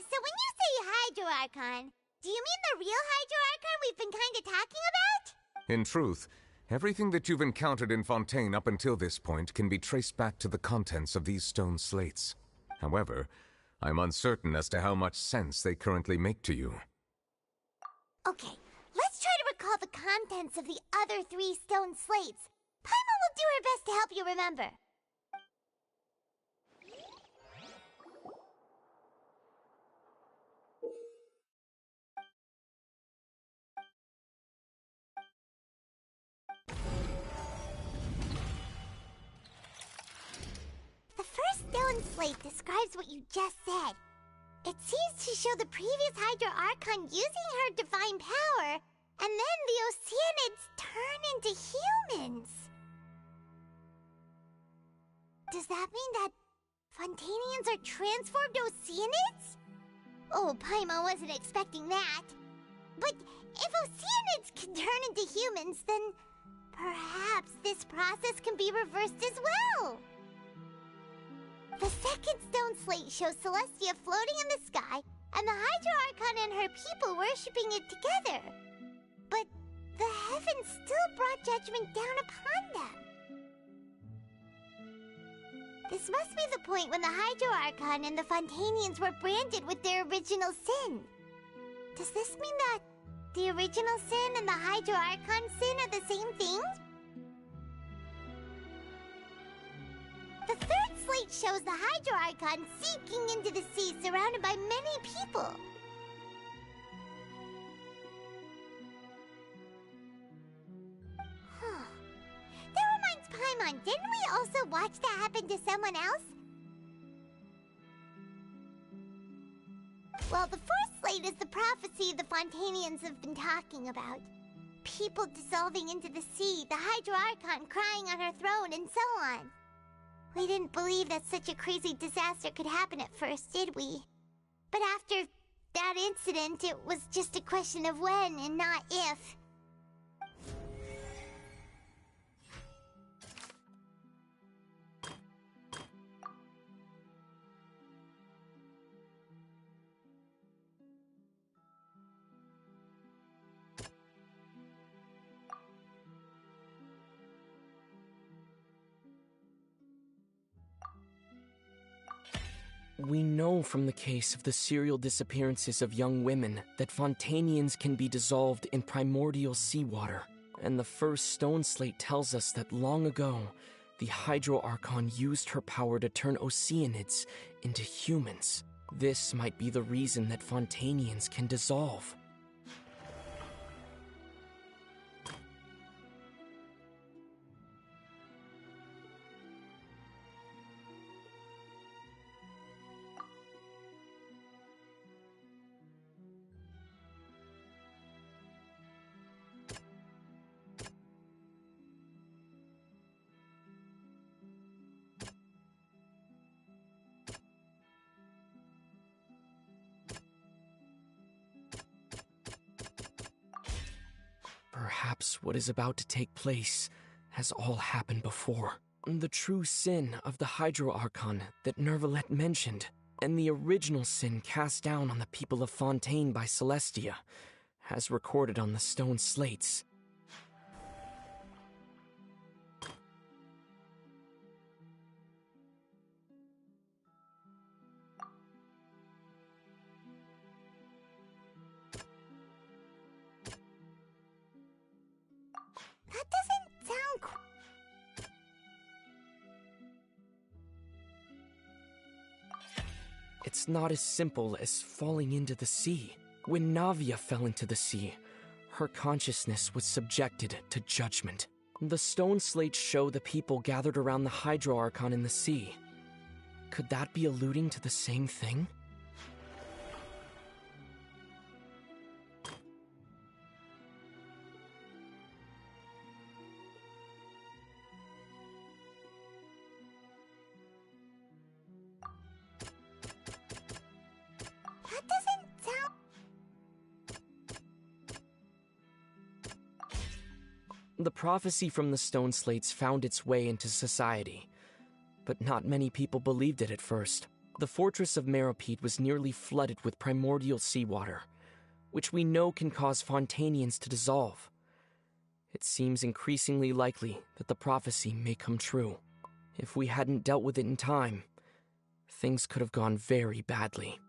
So when you say Hydro Archon, do you mean the real Hydro Archon we've been kinda talking about? In truth, Everything that you've encountered in Fontaine up until this point can be traced back to the contents of these stone slates. However, I'm uncertain as to how much sense they currently make to you. Okay, let's try to recall the contents of the other 3 stone slates. Paimon will do her best to help you remember. The first stone slate describes what you just said. It seems to show the previous Hydro Archon using her divine power, and then the Oceanids turn into humans. Does that mean that Fontainians are transformed Oceanids? Oh, Paimon wasn't expecting that. But if Oceanids can turn into humans, then perhaps this process can be reversed as well. The second stone slate shows Celestia floating in the sky, and the Hydro Archon and her people worshipping it together. But the heavens still brought judgment down upon them. This must be the point when the Hydro Archon and the Fontainians were branded with their original sin. Does this mean that the original sin and the Hydro Archon sin are the same thing? The third slate shows the Hydro Archon sinking into the sea surrounded by many people. That reminds Paimon, didn't we also watch that happen to someone else? Well, the fourth slate is the prophecy the Fontainians have been talking about. People dissolving into the sea, the Hydro Archon crying on her throne, and so on. We didn't believe that such a crazy disaster could happen at first, did we? But after that incident, it was just a question of when and not if. We know from the case of the serial disappearances of young women that Fontainians can be dissolved in primordial seawater. And the first stone slate tells us that long ago, the Hydro Archon used her power to turn Oceanids into humans. This might be the reason that Fontainians can dissolve. Perhaps what is about to take place has all happened before. The true sin of the Hydro Archon that Neuvillette mentioned, and the original sin cast down on the people of Fontaine by Celestia, as recorded on the stone slates. That doesn't sound It's not as simple as falling into the sea. When Navia fell into the sea, her consciousness was subjected to judgment. The stone slates show the people gathered around the Hydro Archon in the sea. Could that be alluding to the same thing? That doesn't sound... The prophecy from the stone slates found its way into society, but not many people believed it at first. The fortress of Meropide was nearly flooded with primordial seawater, which we know can cause Fontainians to dissolve. It seems increasingly likely that the prophecy may come true. If we hadn't dealt with it in time, things could have gone very badly.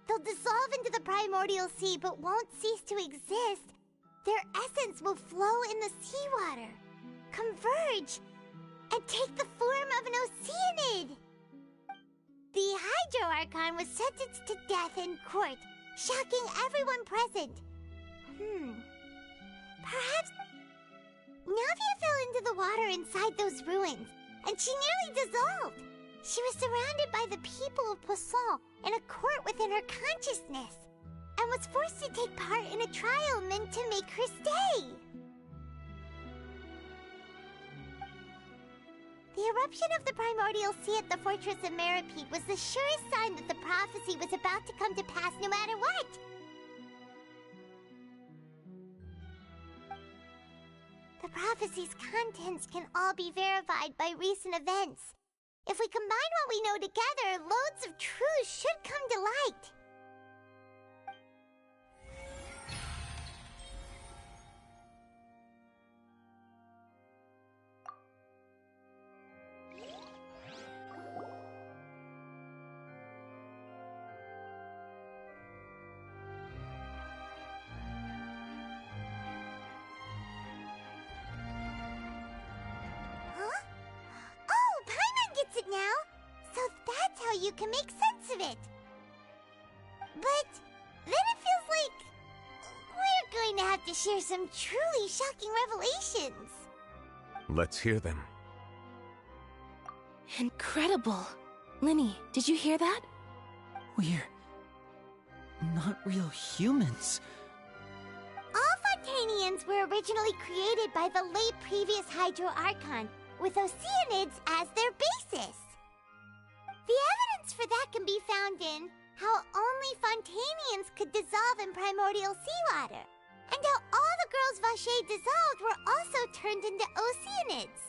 They'll dissolve into the primordial sea but won't cease to exist. Their essence will flow in the seawater, converge, and take the form of an Oceanid. The Hydro Archon was sentenced to death in court, shocking everyone present. Perhaps Navia fell into the water inside those ruins, and she nearly dissolved. She was surrounded by the people of Poisson in a court within her consciousness, and was forced to take part in a trial meant to make her stay. The eruption of the primordial sea at the fortress of Meropide was the surest sign that the prophecy was about to come to pass no matter what. The prophecy's contents can all be verified by recent events. If we combine what we know together, loads of truth should come to light. You can make sense of it. But then it feels like we're going to have to share some truly shocking revelations. Let's hear them. Incredible. Lyney, did you hear that? We're not real humans. All Fontanians were originally created by the late previous Hydro Archon, with Oceanids as their basis. The evidence for that can be found in how only Fontanians could dissolve in primordial seawater, and how all the girls Vacher dissolved were also turned into Oceanids.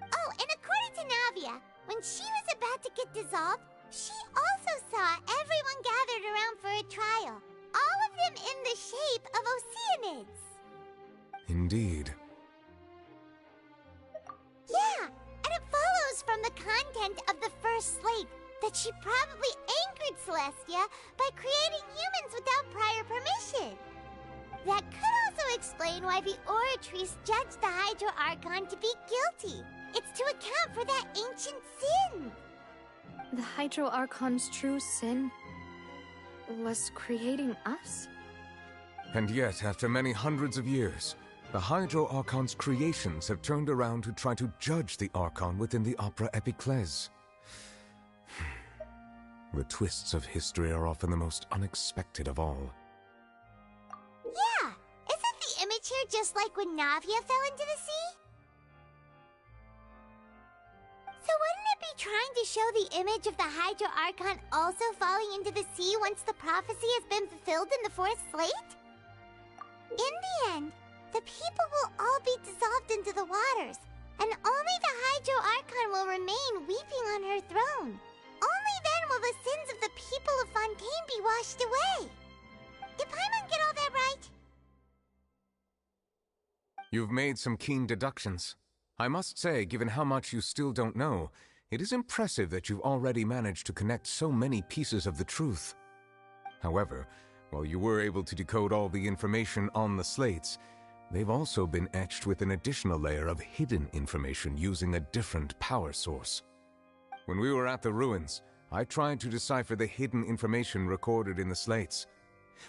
Oh, and according to Navia, when she was about to get dissolved, she also saw everyone gathered around for a trial, all of them in the shape of Oceanids. Indeed. Yeah! And it follows from the content of the first slate that she probably angered Celestia by creating humans without prior permission. That could also explain why the Oratrice judged the Hydro Archon to be guilty. It's to account for that ancient sin. The Hydro Archon's true sin was creating us? And yet, after many hundreds of years, the Hydro Archon's creations have turned around to try to judge the Archon within the Opera Epiclese. The twists of history are often the most unexpected of all. Yeah! Isn't the image here just like when Navia fell into the sea? So wouldn't it be trying to show the image of the Hydro Archon also falling into the sea once the prophecy has been fulfilled in the fourth slate? In the end, the people will all be dissolved into the waters, and only the Hydro Archon will remain weeping on her throne. Only then will the sins of the people of Fontaine be washed away. Did Paimon get all that right? You've made some keen deductions. I must say, given how much you still don't know, it is impressive that you've already managed to connect so many pieces of the truth. However, while you were able to decode all the information on the slates, they've also been etched with an additional layer of hidden information using a different power source. When we were at the ruins, I tried to decipher the hidden information recorded in the slates.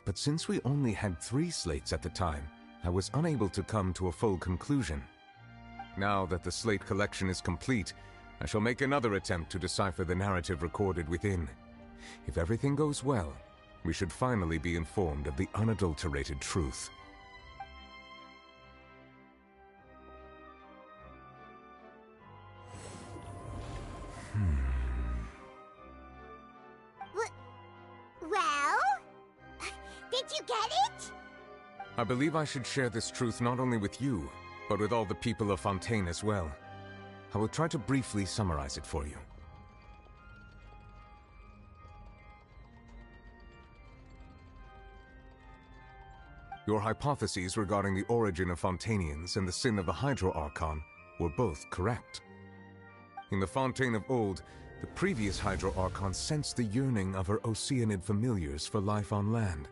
But since we only had 3 slates at the time, I was unable to come to a full conclusion. Now that the slate collection is complete, I shall make another attempt to decipher the narrative recorded within. If everything goes well, we should finally be informed of the unadulterated truth. Well? Did you get it? I believe I should share this truth not only with you, but with all the people of Fontaine as well. I will try to briefly summarize it for you. Your hypotheses regarding the origin of Fontanians and the sin of the Hydro Archon were both correct. In the Fontaine of old, the previous Hydro Archon sensed the yearning of her Oceanid familiars for life on land.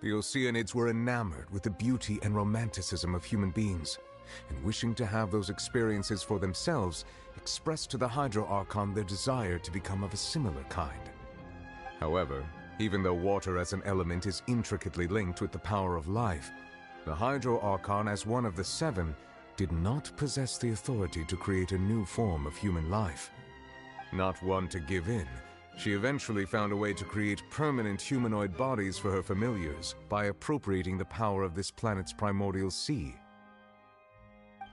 The Oceanids were enamored with the beauty and romanticism of human beings, and wishing to have those experiences for themselves, expressed to the Hydro Archon their desire to become of a similar kind. However, even though water as an element is intricately linked with the power of life, the Hydro Archon, as one of the seven, did not possess the authority to create a new form of human life. Not one to give in, she eventually found a way to create permanent humanoid bodies for her familiars by appropriating the power of this planet's primordial sea.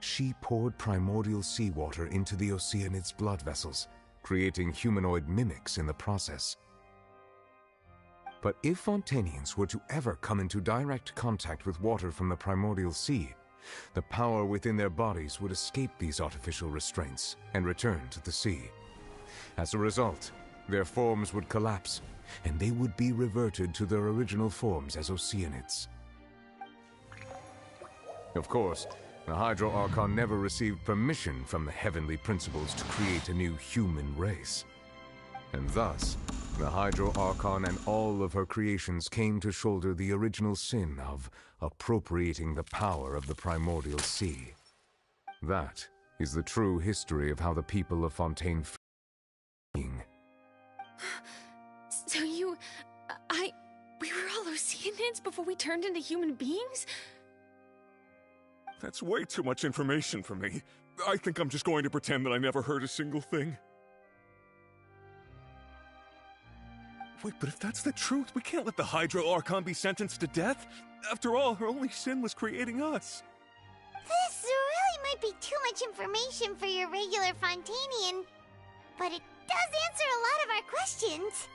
She poured primordial seawater into the Oceanids' blood vessels, creating humanoid mimics in the process. But if Fontanians were to ever come into direct contact with water from the primordial sea, the power within their bodies would escape these artificial restraints and return to the sea. As a result, their forms would collapse, and they would be reverted to their original forms as Oceanids. Of course, the Hydro Archon never received permission from the heavenly principles to create a new human race. And thus, the Hydro Archon and all of her creations came to shoulder the original sin of appropriating the power of the primordial sea. That is the true history of how the people of Fontaine being. So we were all Oceanids before we turned into human beings? That's way too much information for me. I think I'm just going to pretend that I never heard a single thing. Wait, but if that's the truth, we can't let the Hydro Archon be sentenced to death. After all, her only sin was creating us. This really might be too much information for your regular Fontanian, but it does answer a lot of our questions.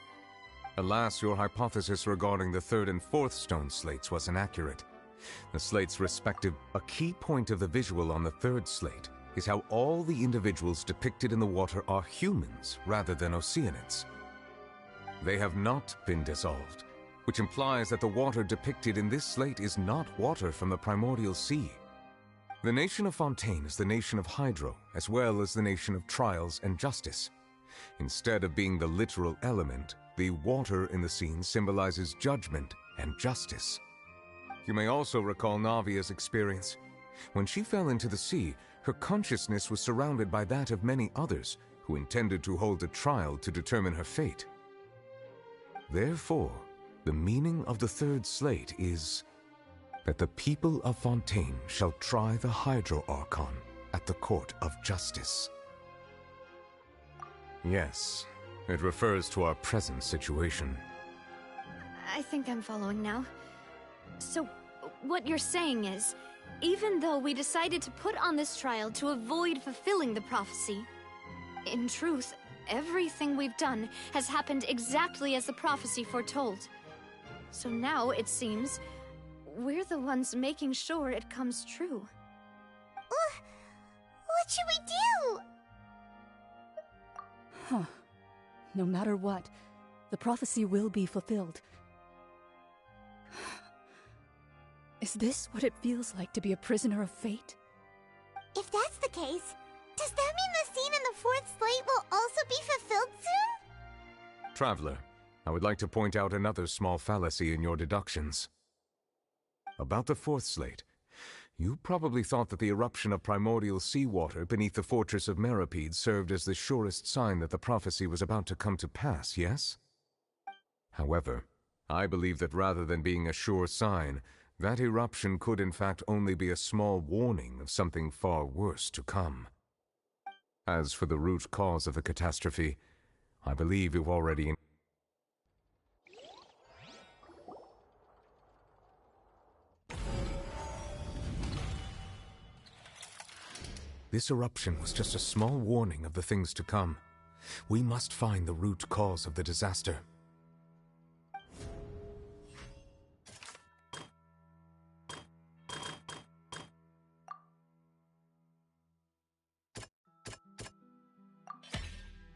Alas, your hypothesis regarding the third and fourth stone slates was inaccurate. The slates' a key point of the visual on the third slate is how all the individuals depicted in the water are humans rather than Oceanids. They have not been dissolved, which implies that the water depicted in this slate is not water from the primordial sea. The nation of Fontaine is the nation of Hydro, as well as the nation of Trials and Justice. Instead of being the literal element, the water in the scene symbolizes judgment and justice. You may also recall Navia's experience. When she fell into the sea, her consciousness was surrounded by that of many others who intended to hold a trial to determine her fate. Therefore, the meaning of the third slate is that the people of Fontaine shall try the Hydro Archon at the court of justice. Yes, it refers to our present situation. I think I'm following now. So, what you're saying is, even though we decided to put on this trial to avoid fulfilling the prophecy, in truth, everything we've done has happened exactly as the prophecy foretold. So now, it seems, we're the ones making sure it comes true. What should we do? Huh. No matter what, the prophecy will be fulfilled. Is this what it feels like to be a prisoner of fate? If that's the case, does that mean the scene in the fourth slate will also be fulfilled soon? Traveler, I would like to point out another small fallacy in your deductions. About the fourth slate, you probably thought that the eruption of primordial seawater beneath the fortress of Meripede served as the surest sign that the prophecy was about to come to pass, yes? However, I believe that rather than being a sure sign, that eruption could in fact only be a small warning of something far worse to come. As for the root cause of the catastrophe, I believe you've already... This eruption was just a small warning of the things to come. We must find the root cause of the disaster.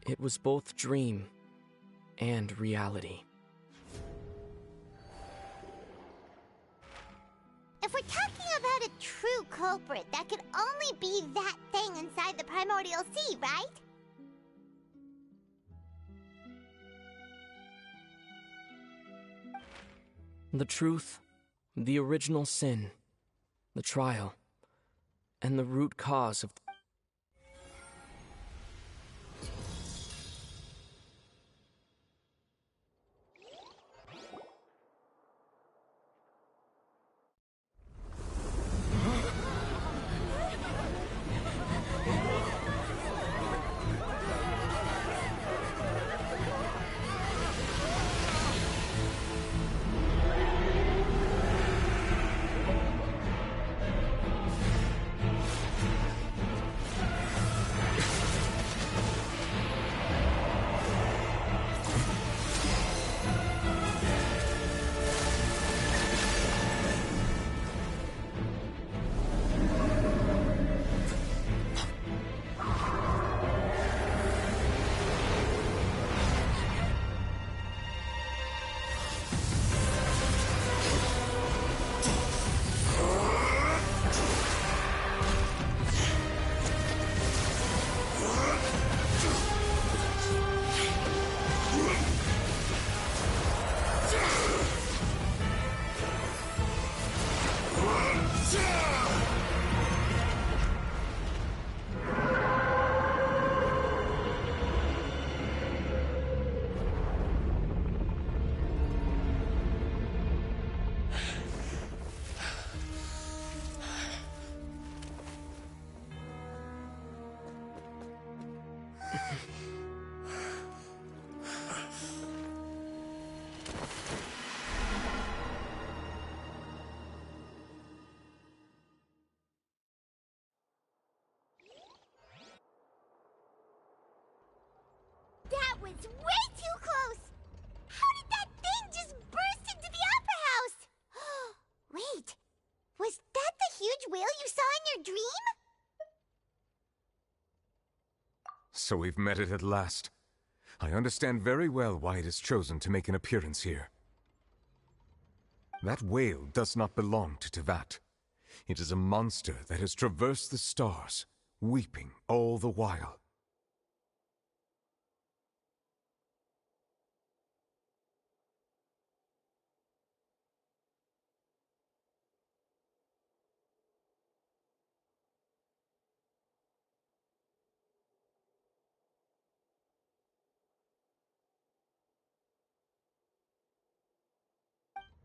It was both dream and reality. If we're talking about a true culprit, that could only be that thing inside the Primordial Sea, right? The truth, the original sin, the trial, and the root cause of... That was way too close! How did that thing just burst into the Opera House? Wait, was that the huge whale you saw in your dream? So we've met it at last. I understand very well why it has chosen to make an appearance here. That whale does not belong to Teyvat. It is a monster that has traversed the stars, weeping all the while.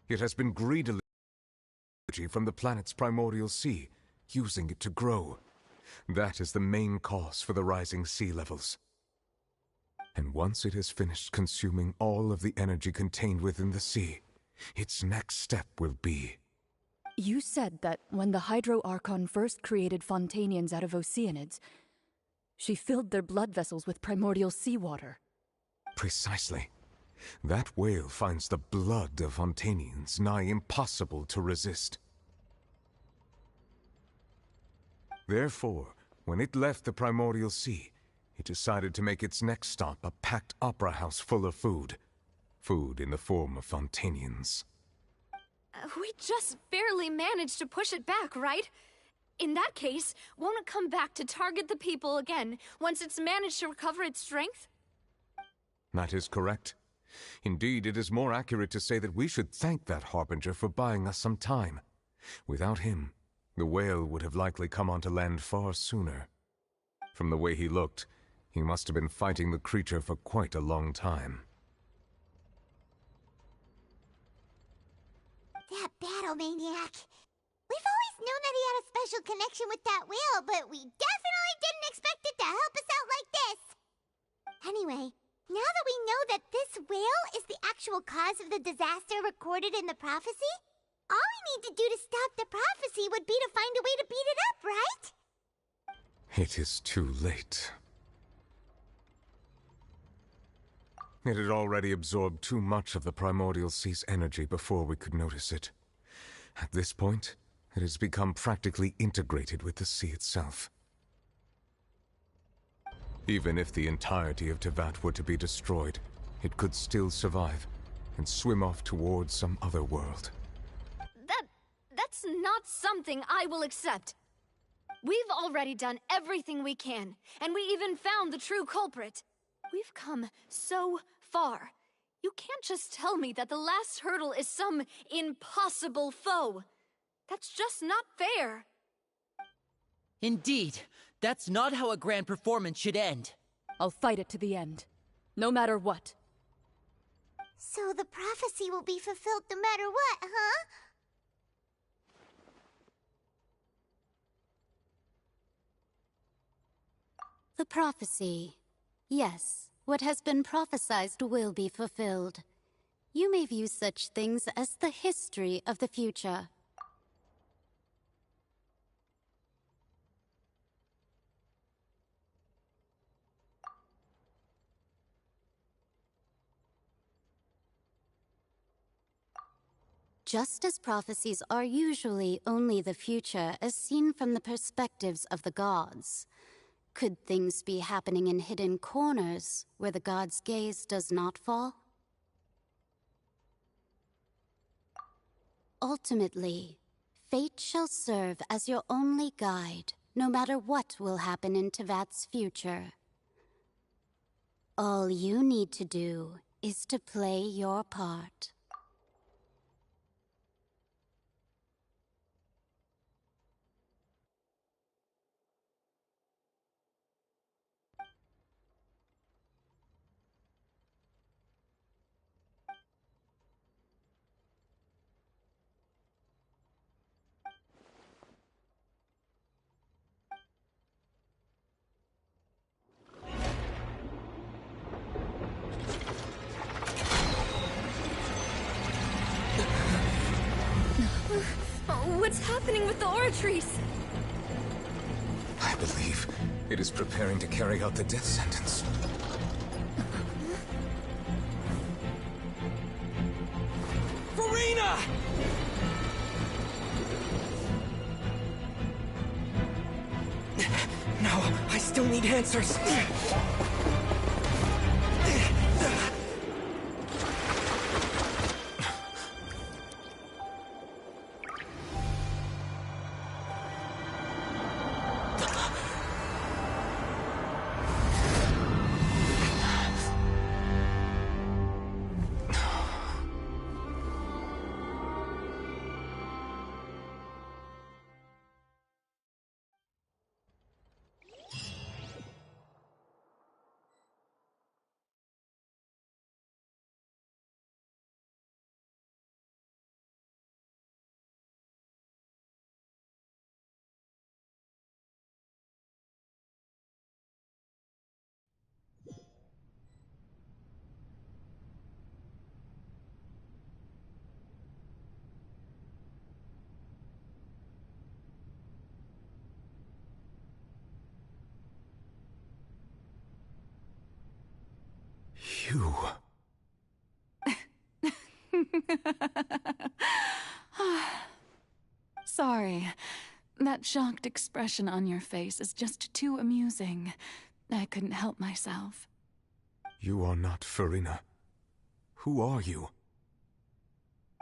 It has been greedily from the planet's primordial sea, using it to grow. That is the main cause for the rising sea levels. And once it has finished consuming all of the energy contained within the sea, its next step will be... You said that when the Hydro Archon first created Fontanians out of Oceanids, she filled their blood vessels with primordial seawater. Precisely. That whale finds the blood of Fontanians nigh impossible to resist. Therefore, when it left the primordial sea, it decided to make its next stop a packed opera house full of food. Food in the form of Fontanians. We just barely managed to push it back, right? In that case, won't it come back to target the people again once it's managed to recover its strength? That is correct. Indeed, it is more accurate to say that we should thank that Harbinger for buying us some time. Without him, the whale would have likely come onto land far sooner. From the way he looked, he must have been fighting the creature for quite a long time. That battle maniac. We've always known that he had a special connection with that whale, but we definitely didn't expect it to help us out like this. Anyway, now that we know that this whale is the actual cause of the disaster recorded in the prophecy, all we need to do to stop the prophecy would be to find a way to beat it up, right? It is too late. It had already absorbed too much of the primordial sea's energy before we could notice it. At this point, it has become practically integrated with the sea itself. Even if the entirety of Teyvat were to be destroyed, it could still survive and swim off towards some other world. That's not something I will accept. We've already done everything we can, and we even found the true culprit. We've come so far. You can't just tell me that the last hurdle is some impossible foe. That's just not fair. Indeed, that's not how a grand performance should end. I'll fight it to the end, no matter what. So the prophecy will be fulfilled no matter what, huh? The prophecy. Yes, what has been prophesied will be fulfilled. You may view such things as the history of the future. Just as prophecies are usually only the future as seen from the perspectives of the gods, could things be happening in hidden corners where the god's gaze does not fall? Ultimately, fate shall serve as your only guide, no matter what will happen in Teyvat's future. All you need to do is to play your part. What's happening with the Oratrice? I believe it is preparing to carry out the death sentence. Furina! No, I still need answers. You... Sorry. That shocked expression on your face is just too amusing. I couldn't help myself. You are not Furina. Who are you?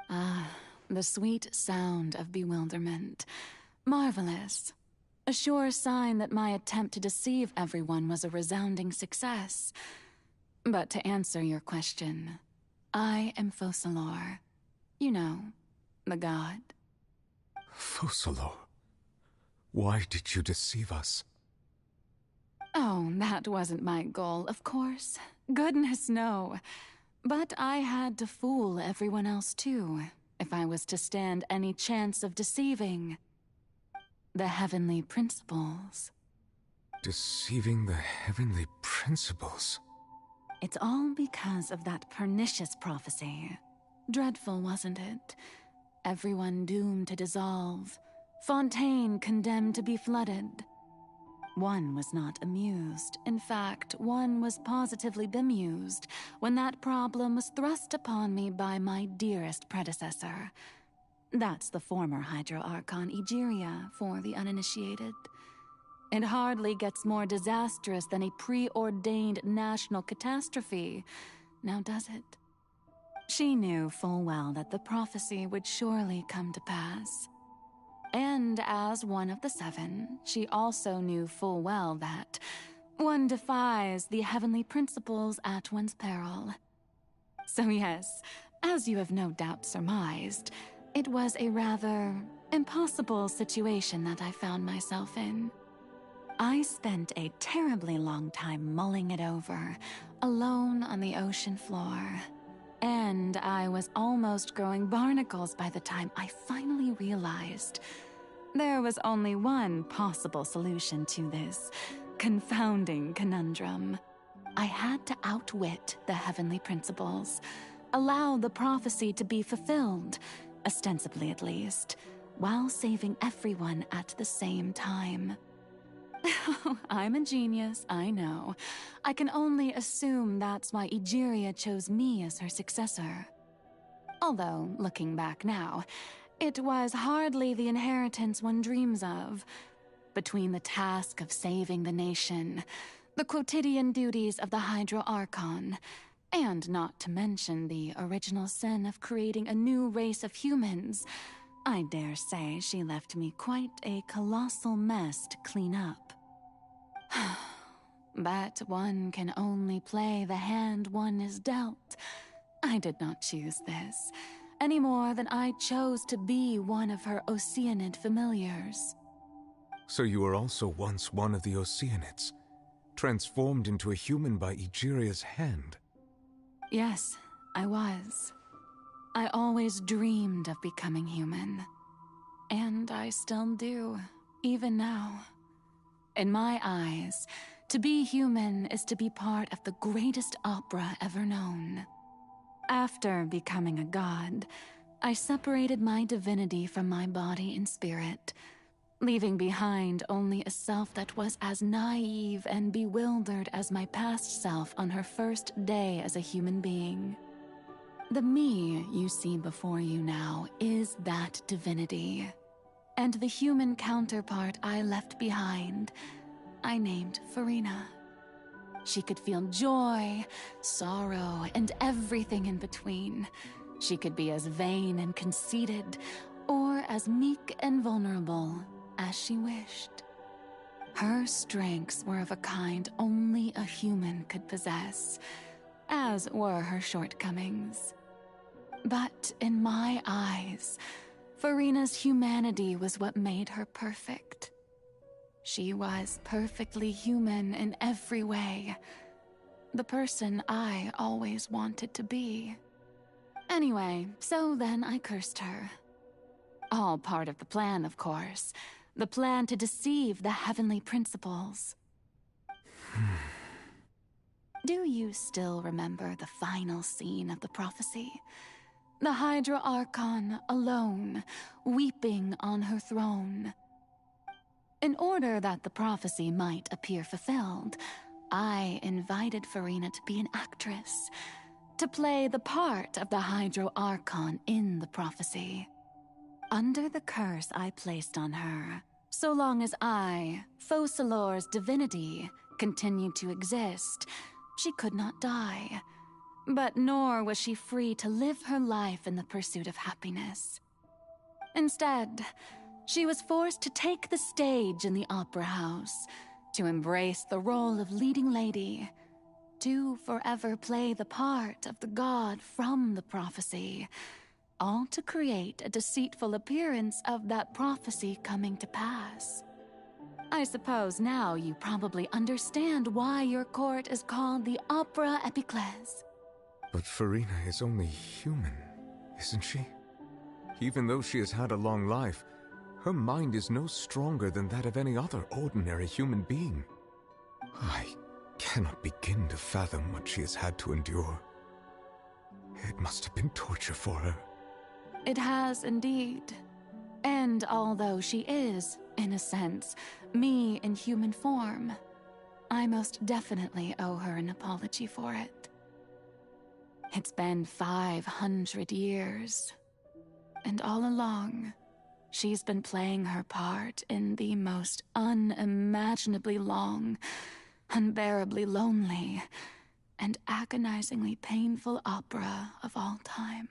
Ah, the sweet sound of bewilderment. Marvelous. A sure sign that my attempt to deceive everyone was a resounding success. But to answer your question, I am Focalors. You know, the god. Focalors? Why did you deceive us? Oh, that wasn't my goal, of course. Goodness, no. But I had to fool everyone else too, if I was to stand any chance of deceiving the heavenly principles. Deceiving the heavenly principles? It's all because of that pernicious prophecy. Dreadful, wasn't it? Everyone doomed to dissolve. Fontaine condemned to be flooded. One was not amused. In fact, one was positively bemused when that problem was thrust upon me by my dearest predecessor. That's the former Hydro Archon Egeria, for the uninitiated. It hardly gets more disastrous than a preordained national catastrophe, now does it? She knew full well that the prophecy would surely come to pass. And as one of the seven, she also knew full well that one defies the heavenly principles at one's peril. So yes, as you have no doubt surmised, it was a rather impossible situation that I found myself in. I spent a terribly long time mulling it over, alone on the ocean floor. And I was almost growing barnacles by the time I finally realized there was only one possible solution to this confounding conundrum. I had to outwit the heavenly principles, allow the prophecy to be fulfilled, ostensibly at least, while saving everyone at the same time. I'm a genius, I know. I can only assume that's why Egeria chose me as her successor. Although, looking back now, it was hardly the inheritance one dreams of. Between the task of saving the nation, the quotidian duties of the Hydro Archon, and not to mention the original sin of creating a new race of humans, I dare say she left me quite a colossal mess to clean up. But one can only play the hand one is dealt. I did not choose this, any more than I chose to be one of her Oceanid familiars. So you were also once one of the Oceanids, transformed into a human by Egeria's hand? Yes, I was. I always dreamed of becoming human. And I still do, even now. In my eyes, to be human is to be part of the greatest opera ever known. After becoming a god, I separated my divinity from my body and spirit, leaving behind only a self that was as naive and bewildered as my past self on her first day as a human being. The me you see before you now is that divinity. And the human counterpart I left behind, I named Furina. She could feel joy, sorrow, and everything in between. She could be as vain and conceited, or as meek and vulnerable as she wished. Her strengths were of a kind only a human could possess, as were her shortcomings. But in my eyes, Furina's humanity was what made her perfect. She was perfectly human in every way. The person I always wanted to be. Anyway, so then I cursed her. All part of the plan, of course. The plan to deceive the heavenly principles. Do you still remember the final scene of the prophecy? The Hydra Archon alone, weeping on her throne. In order that the prophecy might appear fulfilled, I invited Furina to be an actress, to play the part of the Hydro Archon in the prophecy. Under the curse I placed on her, so long as I, Focalor's divinity, continued to exist, she could not die. But nor was she free to live her life in the pursuit of happiness. Instead, she was forced to take the stage in the opera house, to embrace the role of leading lady, to forever play the part of the god from the prophecy, all to create a deceitful appearance of that prophecy coming to pass. I suppose now you probably understand why your court is called the Opera Epiclese. But Furina is only human, isn't she? Even though she has had a long life, her mind is no stronger than that of any other ordinary human being. I cannot begin to fathom what she has had to endure. It must have been torture for her. It has indeed. And although she is, in a sense, me in human form, I most definitely owe her an apology for it. It's been 500 years, and all along, she's been playing her part in the most unimaginably long, unbearably lonely, and agonizingly painful opera of all time.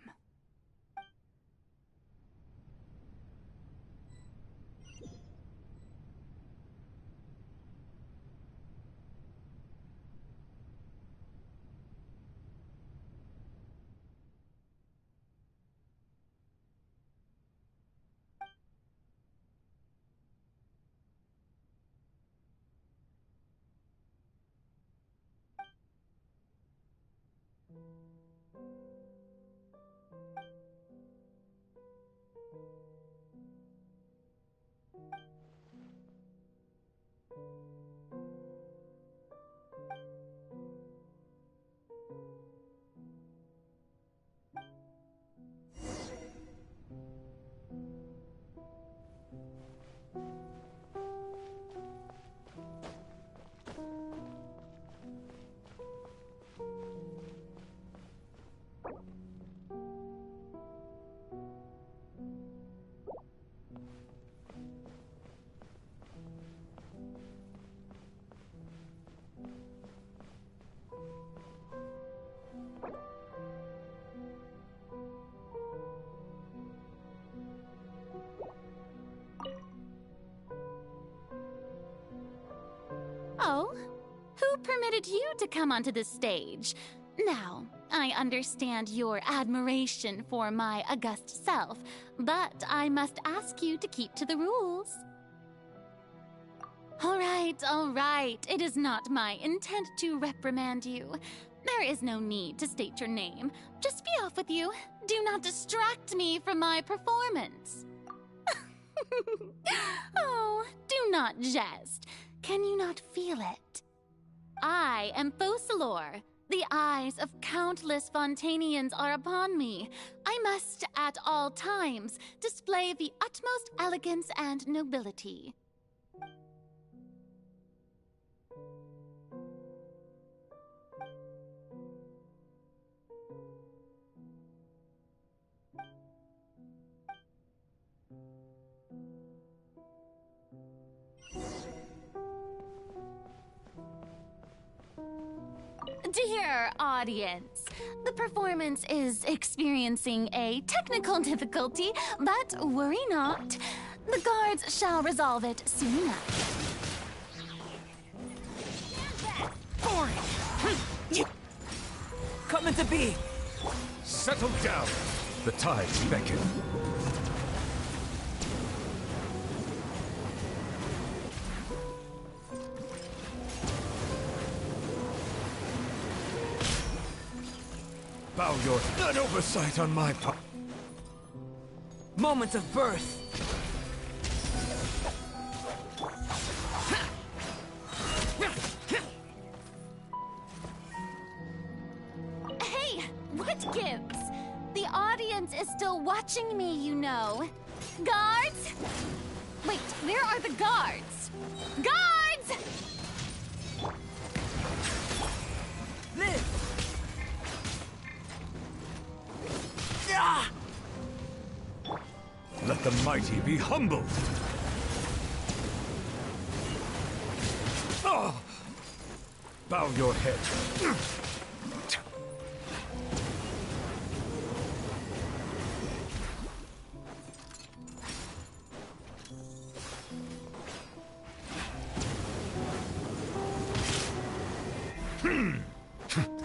Oh, who permitted you to come onto the stage? Now, I understand your admiration for my august self, but I must ask you to keep to the rules. All right. It is not my intent to reprimand you. There is no need to state your name. Just be off with you. Do not distract me from my performance. Oh, do not jest. Can you not feel it? I am Focalors. The eyes of countless Fontanians are upon me. I must, at all times, display the utmost elegance and nobility. Dear audience, the performance is experiencing a technical difficulty, but worry not. The guards shall resolve it soon enough. Coming to be! Settle down! The tides beckon. Bow your... An oversight on my part. Moment of birth! Hey, what gives? The audience is still watching me, you know. Guards? Wait, where are the guards? Guards! Live! Let the mighty be humbled! Oh! Bow your head.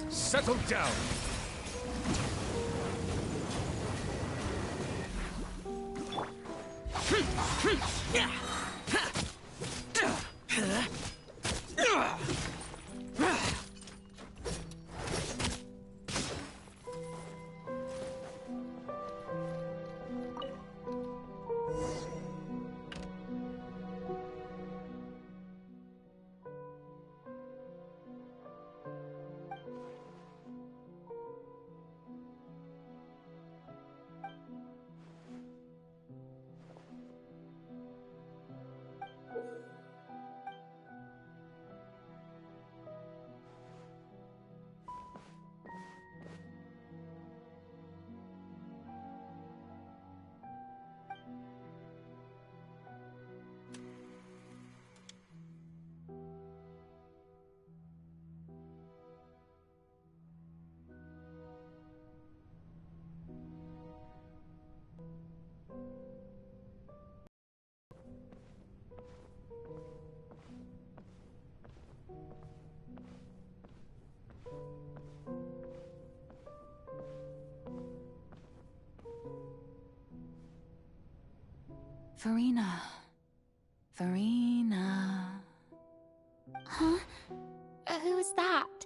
Settle down! Furina. Furina. Huh? Who's that?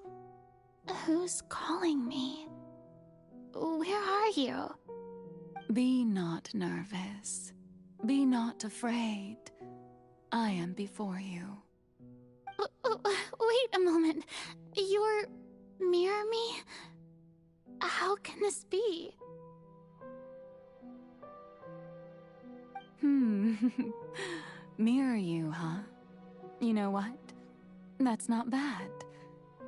Who's calling me? Where are you? Be not nervous. Be not afraid. I am before you. Wait a moment. You're... Mirror me? How can this be? Mirror you, huh? You know what? That's not bad.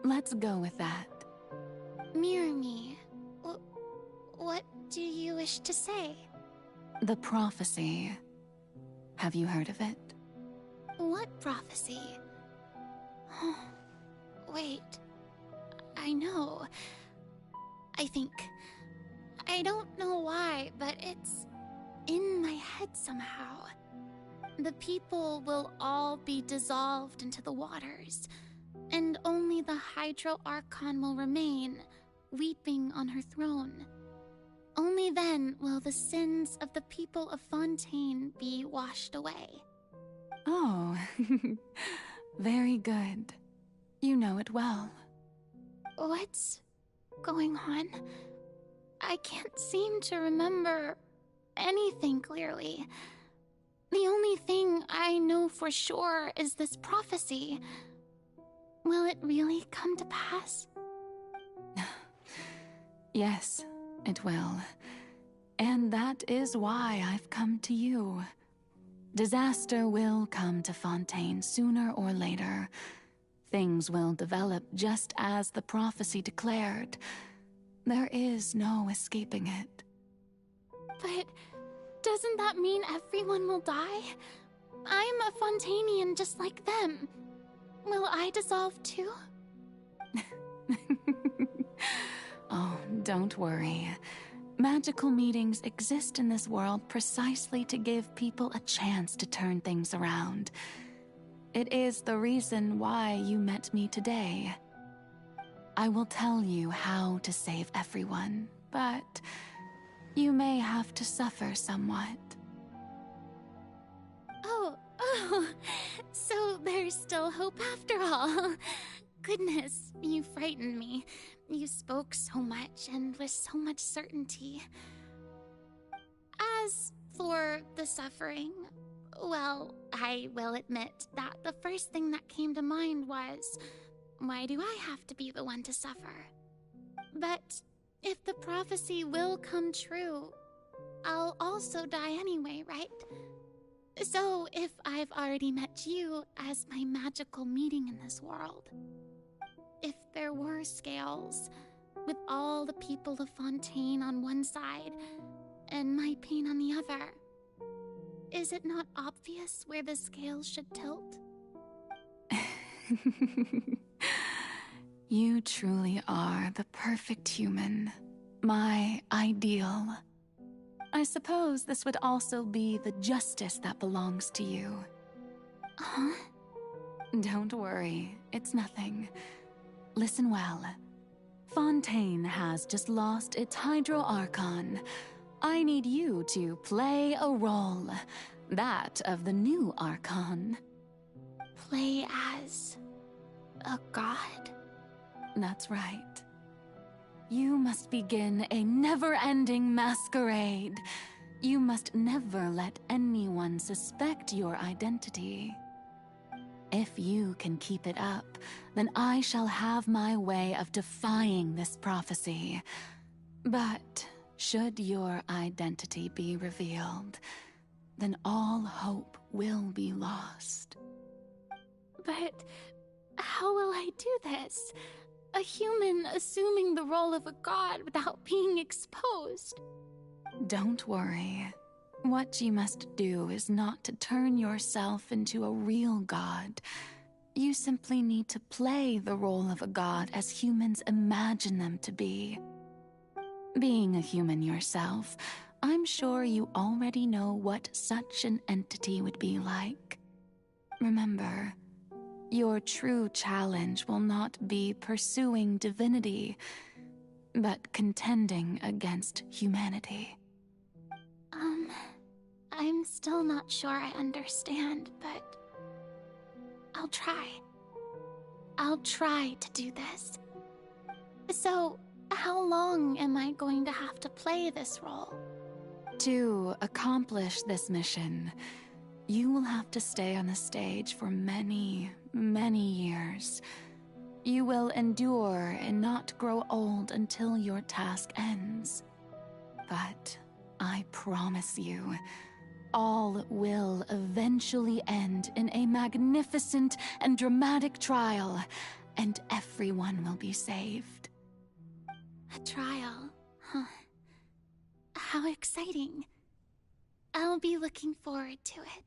Let's go with that. Mirror me? What do you wish to say? The prophecy. Have you heard of it? What prophecy? Wait. I know. I think... I don't know why, but it's in my head somehow. The people will all be dissolved into the waters, and only the Hydro Archon will remain, weeping on her throne. Only then will the sins of the people of Fontaine be washed away. Oh, very good. You know it well. What's going on? I can't seem to remember anything clearly. The only thing I know for sure is this prophecy. Will it really come to pass? Yes, it will. And that is why I've come to you. Disaster will come to Fontaine sooner or later. Things will develop just as the prophecy declared. There is no escaping it. But doesn't that mean everyone will die? I'm a Fontainian just like them. Will I dissolve too? Oh, don't worry. Magical meetings exist in this world precisely to give people a chance to turn things around. It is the reason why you met me today. I will tell you how to save everyone, but you may have to suffer somewhat. Oh, so there's still hope after all. Goodness, you frightened me. You spoke so much and with so much certainty. As for the suffering, well, I will admit that the first thing that came to mind was, why do I have to be the one to suffer? But if the prophecy will come true, I'll also die anyway, right? So if I've already met you as my magical meeting in this world, if there were scales, with all the people of Fontaine on one side and my pain on the other, is it not obvious where the scales should tilt? You truly are the perfect human, my ideal. I suppose this would also be the justice that belongs to you. Huh? Don't worry, it's nothing. Listen well. Fontaine has just lost its Hydro Archon. I need you to play a role, that of the new Archon. Play as a god? That's right. You must begin a never-ending masquerade. You must never let anyone suspect your identity. If you can keep it up, then I shall have my way of defying this prophecy. But should your identity be revealed, then all hope will be lost. But how will I do this? A human assuming the role of a god without being exposed. Don't worry. What you must do is not to turn yourself into a real god. You simply need to play the role of a god as humans imagine them to be. Being a human yourself, I'm sure you already know what such an entity would be like. Remember, your true challenge will not be pursuing divinity, but contending against humanity. I'm I'm still not sure I understand, but I'll try. I'll try to do this. So, how long am I going to have to play this role? To accomplish this mission, you will have to stay on the stage for many, many years. You will endure and not grow old until your task ends. But I promise you, all will eventually end in a magnificent and dramatic trial, and everyone will be saved. A trial, huh? How exciting. I'll be looking forward to it.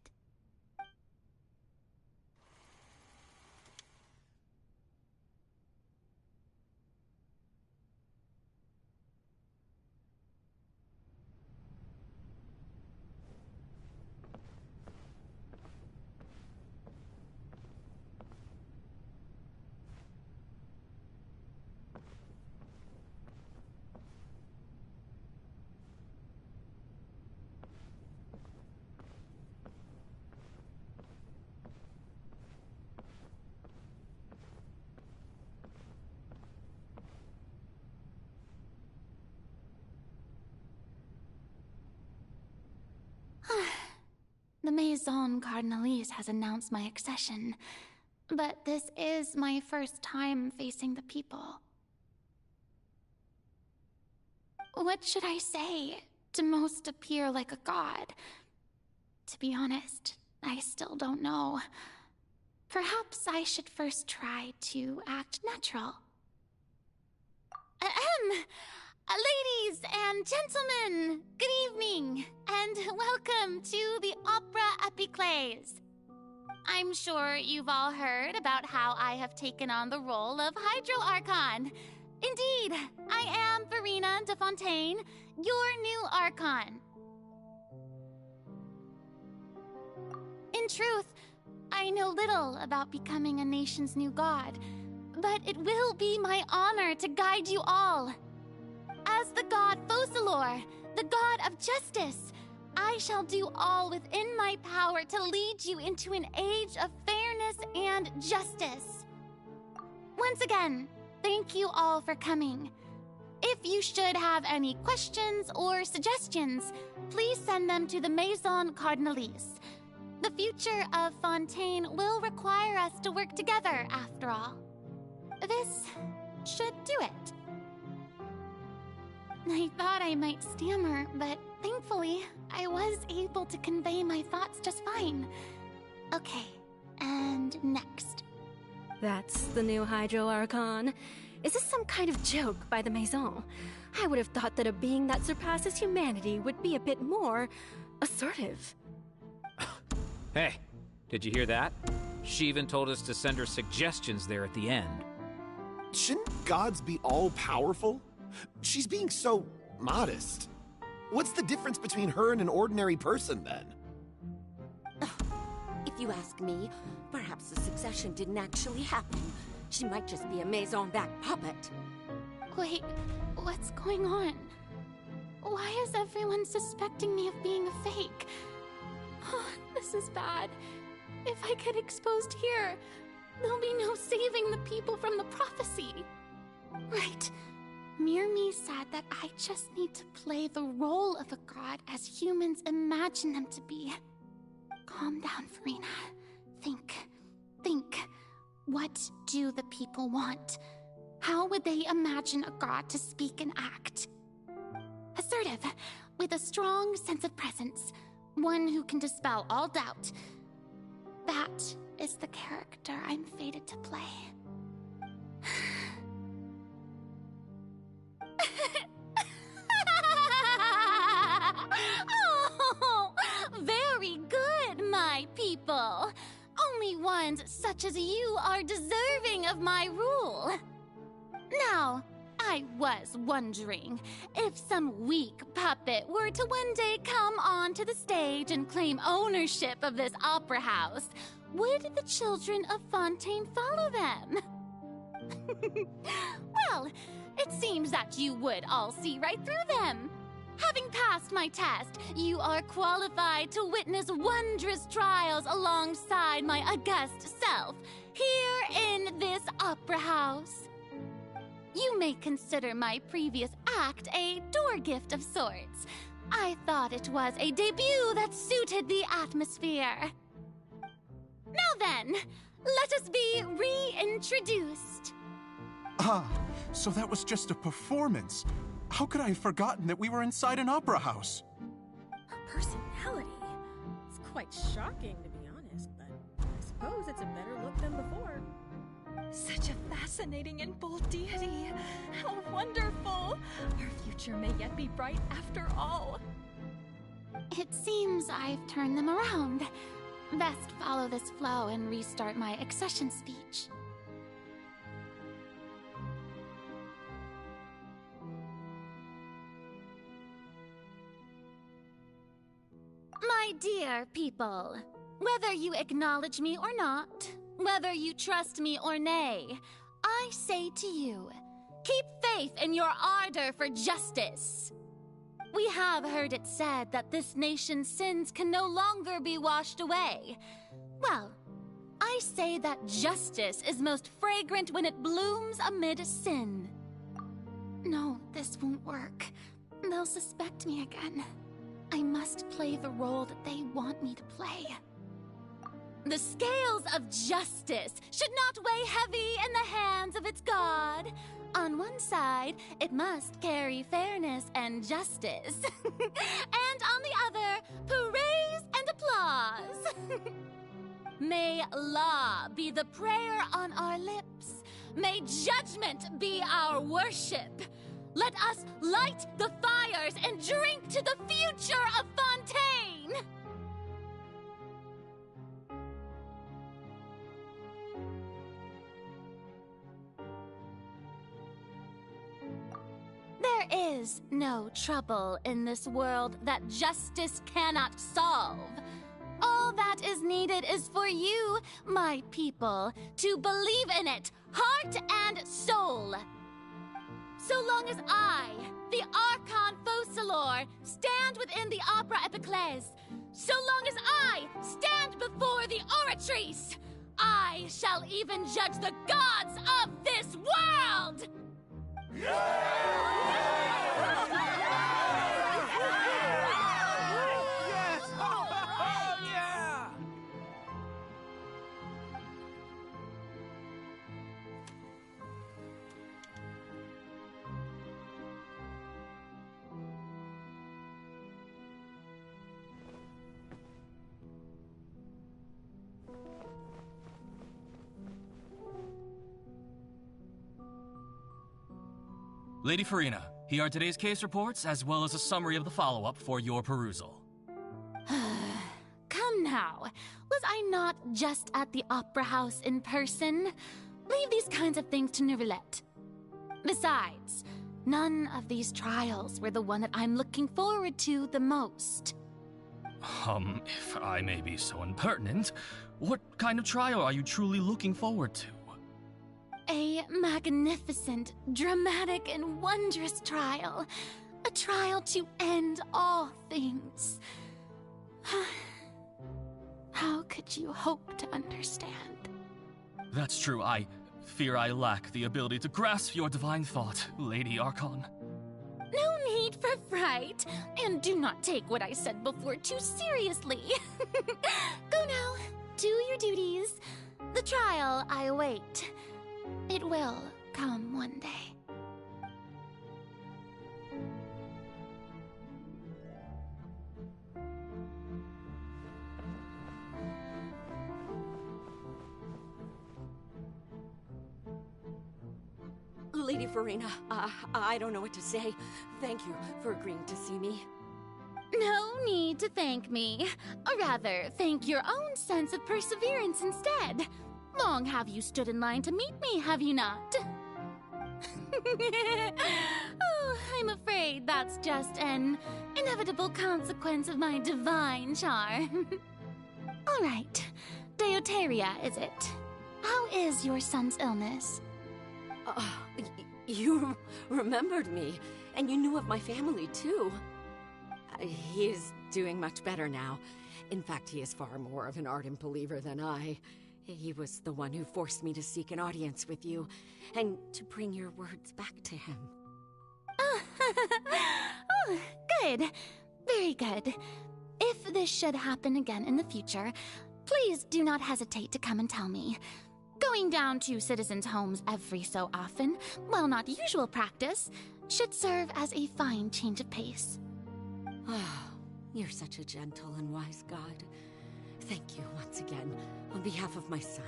The Maison Cardinalise has announced my accession, but this is my first time facing the people. What should I say to most appear like a god? To be honest, I still don't know. Perhaps I should first try to act natural. Ladies and gentlemen, good evening, and welcome to the Opera Epiclese. I'm sure you've all heard about how I have taken on the role of Hydro Archon. Indeed, I am Verena de Fontaine, your new Archon. In truth, I know little about becoming a nation's new god, but it will be my honor to guide you all. As the god Focalors, the god of justice, I shall do all within my power to lead you into an age of fairness and justice. Once again, thank you all for coming. If you should have any questions or suggestions, please send them to the Maison Cardinalise. The future of Fontaine will require us to work together, after all. This should do it. I thought I might stammer, but thankfully, I was able to convey my thoughts just fine. Okay, and next. That's the new Hydro Archon. Is this some kind of joke by the Maison? I would have thought that a being that surpasses humanity would be a bit more assertive. Hey, did you hear that? She even told us to send her suggestions there at the end. Shouldn't gods be all-powerful? She's being so modest. What's the difference between her and an ordinary person, then? If you ask me, perhaps the succession didn't actually happen. She might just be a Maison-backed puppet. Wait, what's going on? Why is everyone suspecting me of being a fake? Oh, this is bad. If I get exposed here, there'll be no saving the people from the prophecy. Right. Mirmi said that I just need to play the role of a god as humans imagine them to be. Calm down, Verena. Think. What do the people want? How would they imagine a god to speak and act? Assertive, with a strong sense of presence. One who can dispel all doubt. That is the character I'm fated to play. Oh, very good, my people. Only ones such as you are deserving of my rule. Now, I was wondering, if some weak puppet were to one day come onto the stage and claim ownership of this opera house, would the children of Fontaine follow them? Well, it seems that you would all see right through them. Having passed my test, you are qualified to witness wondrous trials alongside my august self, here in this opera house. You may consider my previous act a door gift of sorts. I thought it was a debut that suited the atmosphere. Now then, let us be reintroduced. Ah, so that was just a performance. How could I have forgotten that we were inside an opera house? Her personality. It's quite shocking, to be honest, but I suppose it's a better look than before. Such a fascinating and bold deity. How wonderful! Our future may yet be bright after all. It seems I've turned them around. Best follow this flow and restart my accession speech. My dear people, whether you acknowledge me or not, whether you trust me or nay, I say to you, keep faith in your ardor for justice. We have heard it said that this nation's sins can no longer be washed away. Well, I say that justice is most fragrant when it blooms amid sin. No, this won't work. They'll suspect me again. I must play the role that they want me to play. The scales of justice should not weigh heavy in the hands of its god. On one side, it must carry fairness and justice. And on the other, praise and applause. May law be the prayer on our lips. May judgment be our worship. Let us light the fires and drink to the future of Fontaine! There is no trouble in this world that justice cannot solve. All that is needed is for you, my people, to believe in it, heart and soul. So long as I, the Archon Focalors, stand within the Opera Epiclese, so long as I stand before the Oratrice, I shall even judge the gods of this world! Lady Furina, here are today's case reports, as well as a summary of the follow-up for your perusal. Come now. Was I not just at the Opera House in person? Leave these kinds of things to Neuvillette. Besides, none of these trials were the one that I'm looking forward to the most. If I may be so impertinent, what kind of trial are you truly looking forward to? A magnificent, dramatic, and wondrous trial. A trial to end all things. How could you hope to understand? That's true. I fear I lack the ability to grasp your divine thought, Lady Archon. No need for fright, and do not take what I said before too seriously. Go now, do your duties. The trial I await. It will come one day. Lady Furina, I don't know what to say. Thank you for agreeing to see me. No need to thank me. Or rather, thank your own sense of perseverance instead. Long have you stood in line to meet me, have you not? Oh, I'm afraid that's just an inevitable consequence of my divine charm. All right, Deoteria, is it? How is your son's illness? You remembered me, and you knew of my family, too. He is doing much better now. In fact, he is far more of an ardent believer than I. He was the one who forced me to seek an audience with you, and to bring your words back to him. Oh, good. Very good. If this should happen again in the future, please do not hesitate to come and tell me. Going down to citizens' homes every so often, while not usual practice, should serve as a fine change of pace. Oh, you're such a gentle and wise god. Thank you once again, on behalf of my son.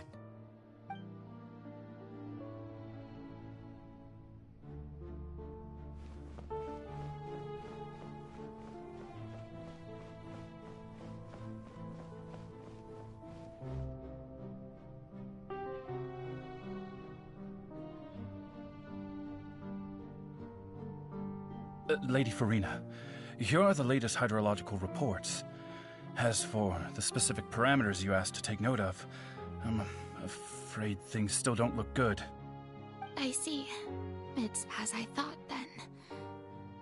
Lady Furina, here are the latest hydrological reports. As for the specific parameters you asked to take note of, I'm afraid things still don't look good. I see. It's as I thought, then.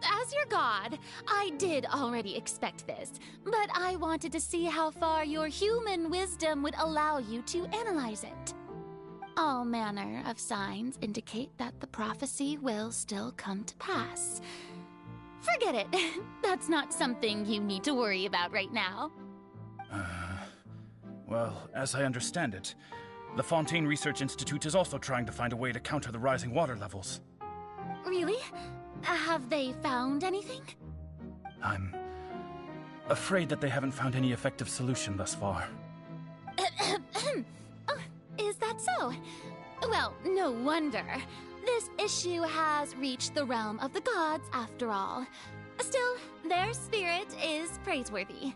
As your god, I did already expect this, but I wanted to see how far your human wisdom would allow you to analyze it. All manner of signs indicate that the prophecy will still come to pass. Forget it. That's not something you need to worry about right now. Well, as I understand it, the Fontaine Research Institute is also trying to find a way to counter the rising water levels. Really? Have they found anything? I'm afraid that they haven't found any effective solution thus far. Oh, is that so? Well, no wonder. This issue has reached the realm of the gods, after all. Still, their spirit is praiseworthy.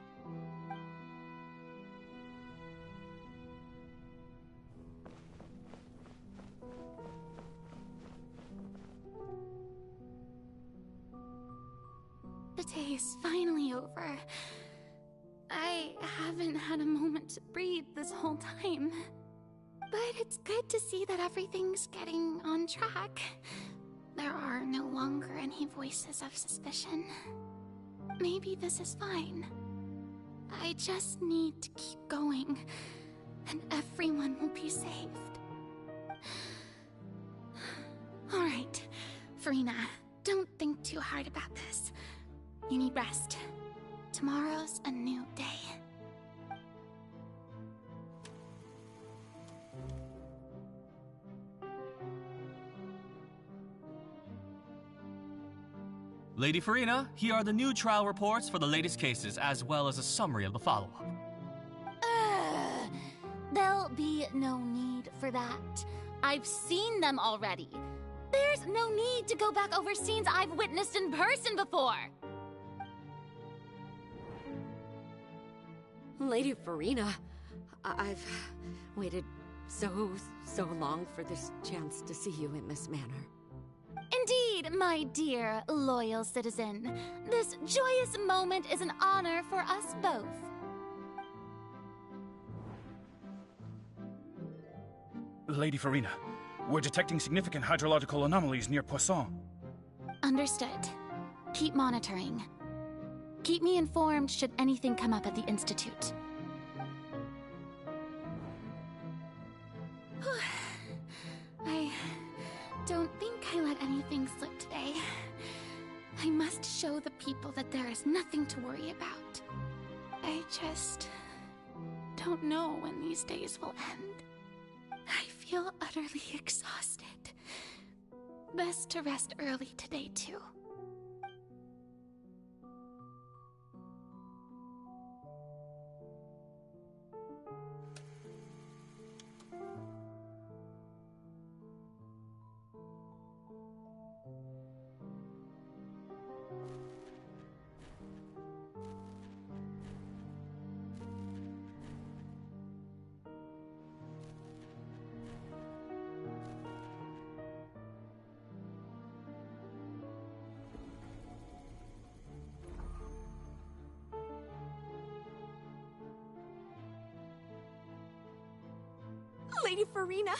The day is finally over. I haven't had a moment to breathe this whole time. But it's good to see that everything's getting on track. There are no longer any voices of suspicion. Maybe this is fine. I just need to keep going, and everyone will be saved. Alright, Furina, don't think too hard about this. You need rest. Tomorrow's a new day. Lady Furina, here are the new trial reports for the latest cases, as well as a summary of the follow-up. There'll be no need for that. I've seen them already. There's no need to go back over scenes I've witnessed in person before. Lady Furina, I've waited so long for this chance to see you in this manner. Indeed, my dear, loyal citizen. This joyous moment is an honor for us both. Lady Furina, we're detecting significant hydrological anomalies near Poisson. Understood. Keep monitoring. Keep me informed should anything come up at the Institute. I don't think I let anything slip today. I must show the people that there is nothing to worry about. I just don't know when these days will end. I feel utterly exhausted. Best to rest early today, too. Lady Furina,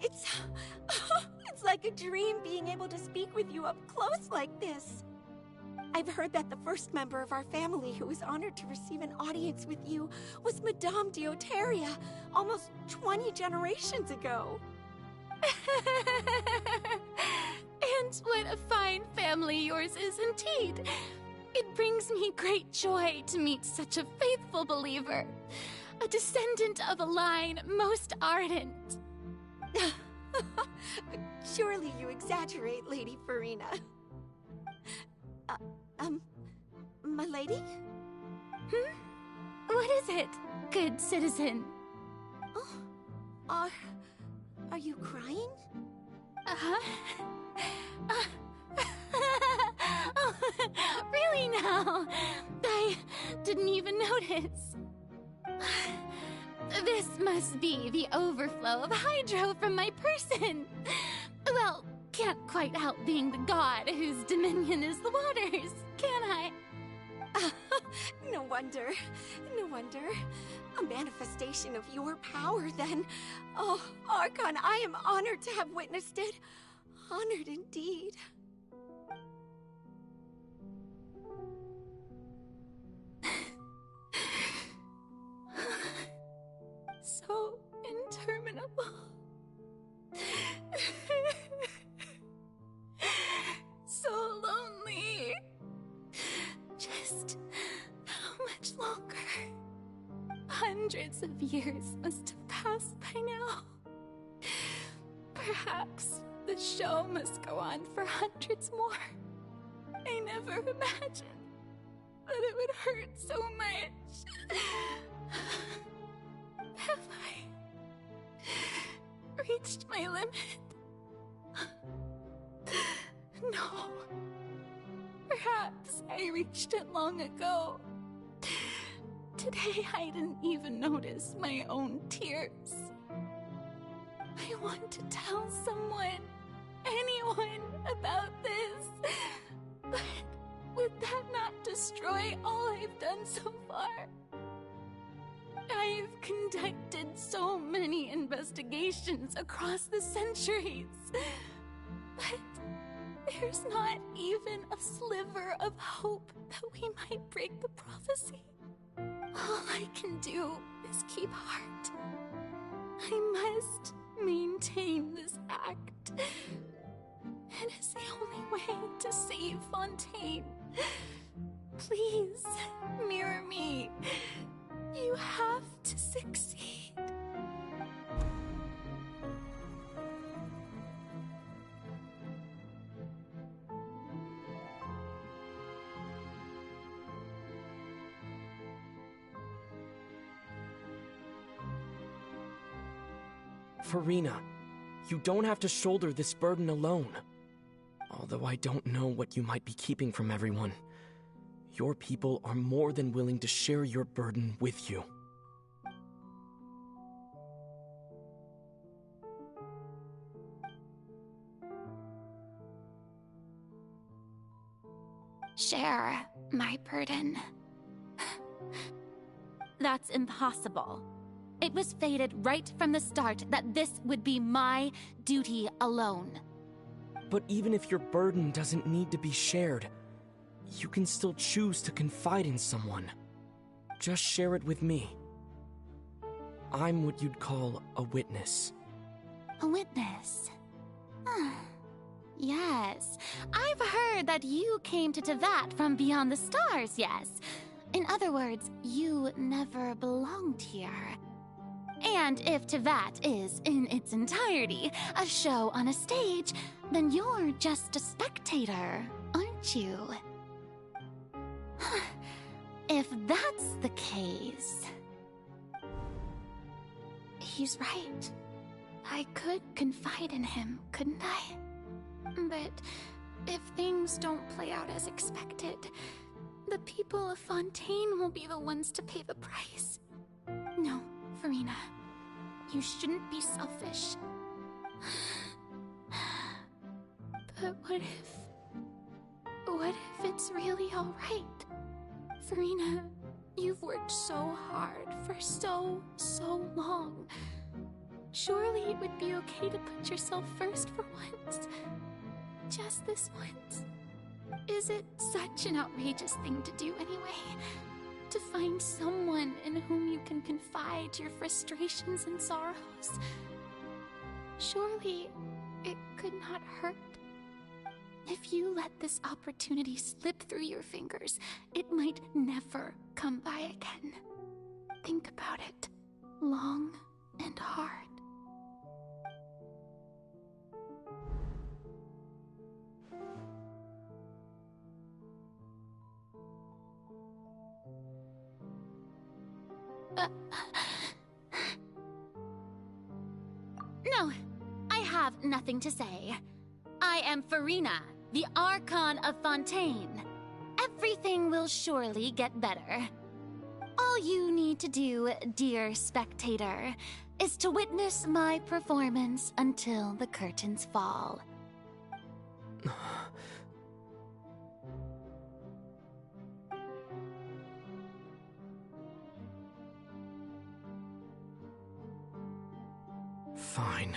it's like a dream being able to speak with you up close like this. I've heard that the first member of our family who was honored to receive an audience with you was Madame Deoteria, almost 20 generations ago. And what a fine family yours is indeed. It brings me great joy to meet such a faithful believer, a descendant of a line most ardent. Surely you exaggerate, Lady Furina. My lady? What is it, good citizen? Oh, are you crying? Oh, really now? I didn't even notice. This must be the overflow of hydro from my person. Well, can't quite help being the god whose dominion is the waters, can I? No wonder. No wonder. A manifestation of your power, then. Oh, Archon, I am honored to have witnessed it. Honored indeed. So interminable. So lonely. Just how much longer? Hundreds of years must have passed by now. Perhaps the show must go on for hundreds more. I never imagined that it would hurt so much. Have I reached my limit? No. Perhaps I reached it long ago. Today I didn't even notice my own tears. I want to tell someone, anyone, about this. But would that not destroy all I've done so far? I've conducted so many investigations across the centuries. But there's not even a sliver of hope that we might break the prophecy. All I can do is keep heart. I must maintain this act. It is the only way to save Fontaine. Please, mirror me. You have to succeed. Furina, you don't have to shoulder this burden alone. Although I don't know what you might be keeping from everyone, your people are more than willing to share your burden with you. Share my burden. That's impossible. It was fated right from the start that this would be my duty alone. But even if your burden doesn't need to be shared, you can still choose to confide in someone. Just share it with me. I'm what you'd call a witness. A witness? Yes. I've heard that you came to Teyvat from beyond the stars, yes. In other words, you never belonged here. And if Teyvat is, in its entirety, a show on a stage, then you're just a spectator, aren't you? If that's the case... He's right. I could confide in him, couldn't I? But if things don't play out as expected, the people of Fontaine will be the ones to pay the price. No, Furina, you shouldn't be selfish. But what if it's really all right? Furina, you've worked so hard for so long. Surely it would be okay to put yourself first for once. Just this once. Is it such an outrageous thing to do anyway? To find someone in whom you can confide your frustrations and sorrows? Surely it could not hurt. If you let this opportunity slip through your fingers, it might never come by again. Think about it long and hard. No, I have nothing to say. I am Furina, the Archon of Fontaine. Everything will surely get better. All you need to do, dear spectator, is to witness my performance until the curtains fall. Fine.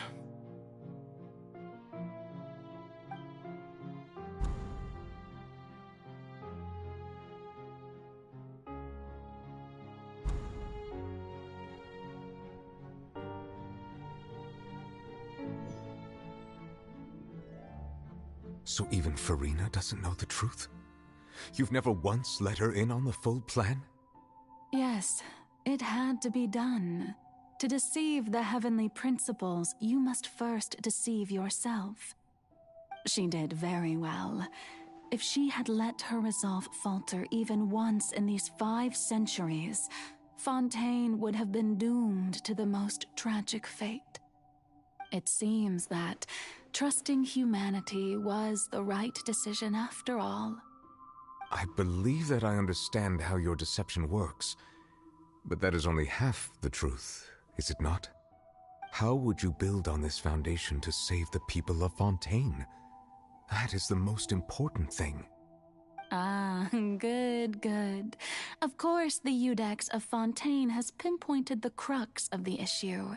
So even Furina doesn't know the truth? You've never once let her in on the full plan? Yes, it had to be done. To deceive the heavenly principles, you must first deceive yourself. She did very well. If she had let her resolve falter even once in these 5 centuries, Fontaine would have been doomed to the most tragic fate. It seems that trusting humanity was the right decision after all. I believe that I understand how your deception works, but that is only half the truth, is it not? How would you build on this foundation to save the people of Fontaine? That is the most important thing. Ah, good. Of course, the Iudex of Fontaine has pinpointed the crux of the issue.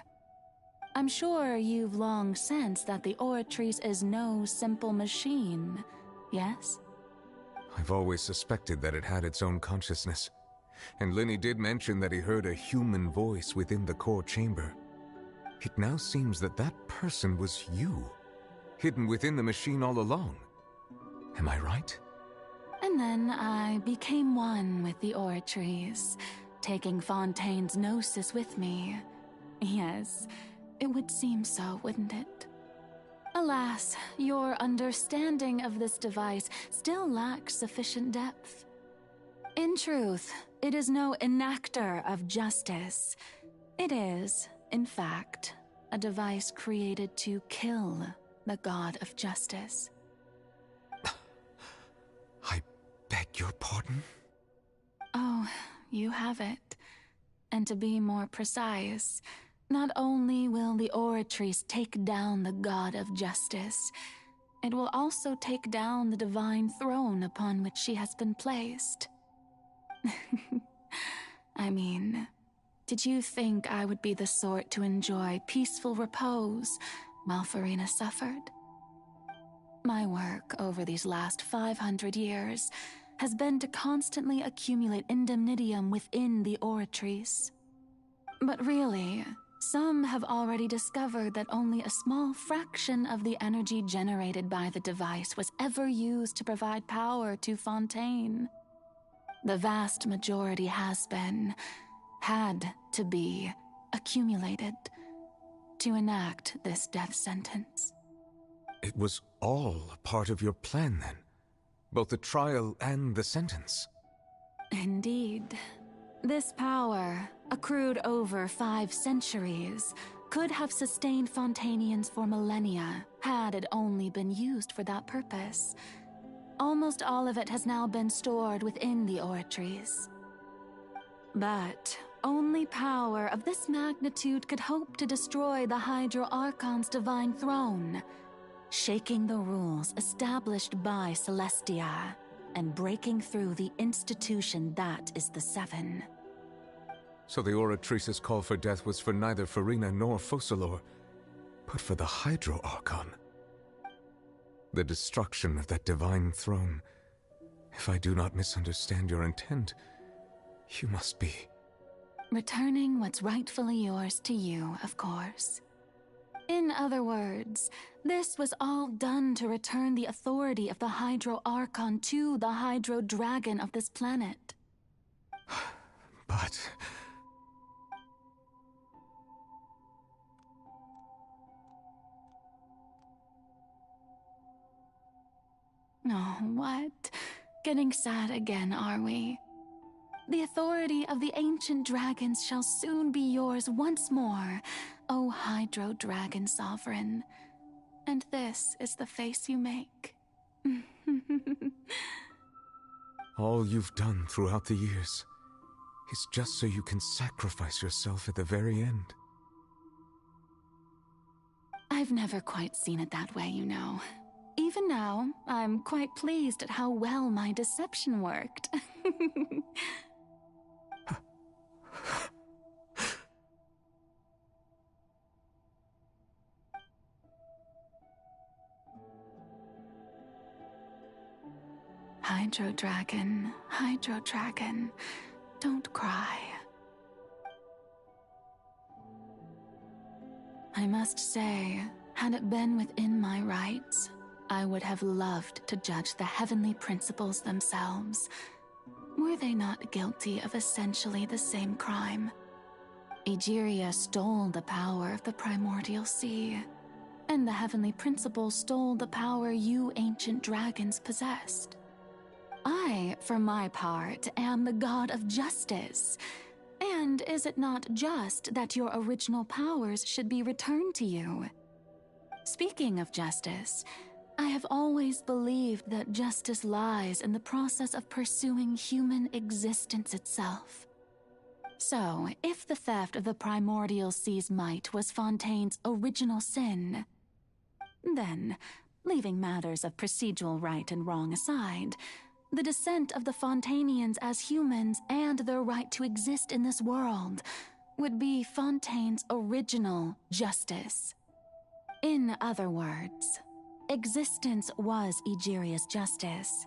I'm sure you've long sensed that the Oratrice is no simple machine, yes? I've always suspected that it had its own consciousness. And Lyney did mention that he heard a human voice within the core chamber. It now seems that that person was you, hidden within the machine all along. Am I right? And then I became one with the Oratrice, taking Fontaine's gnosis with me. Yes, it would seem so, wouldn't it? Alas, your understanding of this device still lacks sufficient depth. In truth, it is no enactor of justice. It is, in fact, a device created to kill the god of justice. I beg your pardon? Oh, you have it. And to be more precise, not only will the Oratrice take down the god of justice, it will also take down the divine throne upon which she has been placed. I mean, did you think I would be the sort to enjoy peaceful repose while Furina suffered? My work over these last 500 years has been to constantly accumulate indemnitium within the Oratrice. But really, some have already discovered that only a small fraction of the energy generated by the device was ever used to provide power to Fontaine. The vast majority had to be, accumulated to enact this death sentence. It was all a part of your plan, then? Both the trial and the sentence? Indeed. This power, accrued over 5 centuries, could have sustained Fontainians for millennia had it only been used for that purpose. Almost all of it has now been stored within the Oratrice. But only power of this magnitude could hope to destroy the Hydro Archon's divine throne, shaking the rules established by Celestia, and breaking through the institution that is the Seven. So the Oratrice's call for death was for neither Furina nor Focalors, but for the Hydro Archon. The destruction of that divine throne If I do not misunderstand your intent, you must be... Returning what's rightfully yours to you, of course. In other words, this was all done to return the authority of the Hydro Archon to the Hydro Dragon of this planet. But... Oh, what? Getting sad again, are we? The authority of the ancient dragons shall soon be yours once more, O Hydro Dragon Sovereign. And this is the face you make. All you've done throughout the years is just so you can sacrifice yourself at the very end. I've never quite seen it that way, you know. Even now, I'm quite pleased at how well my deception worked. Hydro Dragon, don't cry. I must say, had it been within my rights, I would have loved to judge the heavenly principles themselves. Were they not guilty of essentially the same crime? Egeria stole the power of the primordial sea, and the heavenly principles stole the power you ancient dragons possessed. I, for my part, am the god of justice. And is it not just that your original powers should be returned to you? Speaking of justice, I have always believed that justice lies in the process of pursuing human existence itself. So, if the theft of the primordial sea's might was Fontaine's original sin, then, leaving matters of procedural right and wrong aside, the descent of the Fontainians as humans and their right to exist in this world would be Fontaine's original justice. In other words, existence was Egeria's justice,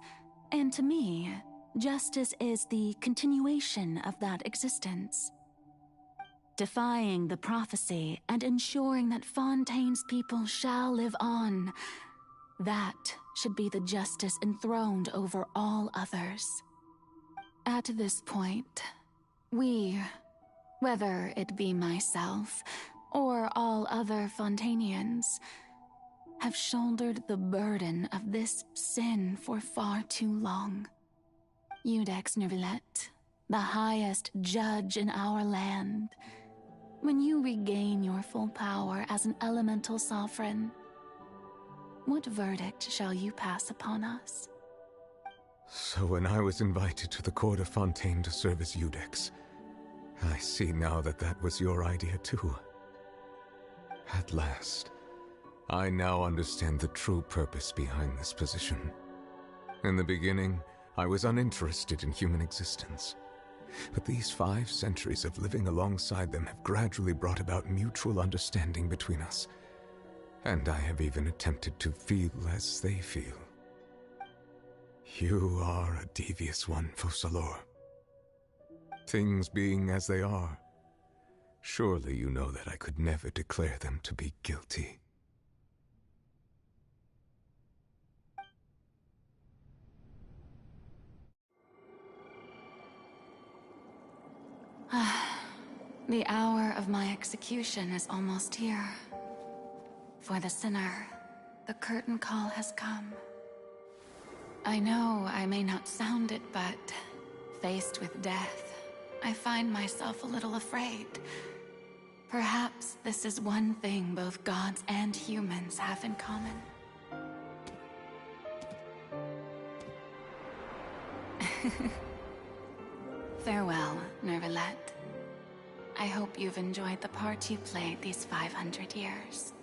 and to me, justice is the continuation of that existence. Defying the prophecy and ensuring that Fontaine's people shall live on, that should be the justice enthroned over all others. At this point, we, whether it be myself or all other Fontainians, have shouldered the burden of this sin for far too long. Iudex Neuvillette, the highest judge in our land, when you regain your full power as an elemental sovereign, what verdict shall you pass upon us? So when I was invited to the court of Fontaine to serve as Iudex, I see now that that was your idea too. At last, I now understand the true purpose behind this position. In the beginning, I was uninterested in human existence. But these 5 centuries of living alongside them have gradually brought about mutual understanding between us. And I have even attempted to feel as they feel. You are a devious one, Focalors. Things being as they are, surely you know that I could never declare them to be guilty. The hour of my execution is almost here. For the sinner, the curtain call has come. I know I may not sound it, but faced with death, I find myself a little afraid. Perhaps this is one thing both gods and humans have in common. Farewell, Neuvillette. I hope you've enjoyed the part you played these 500 years.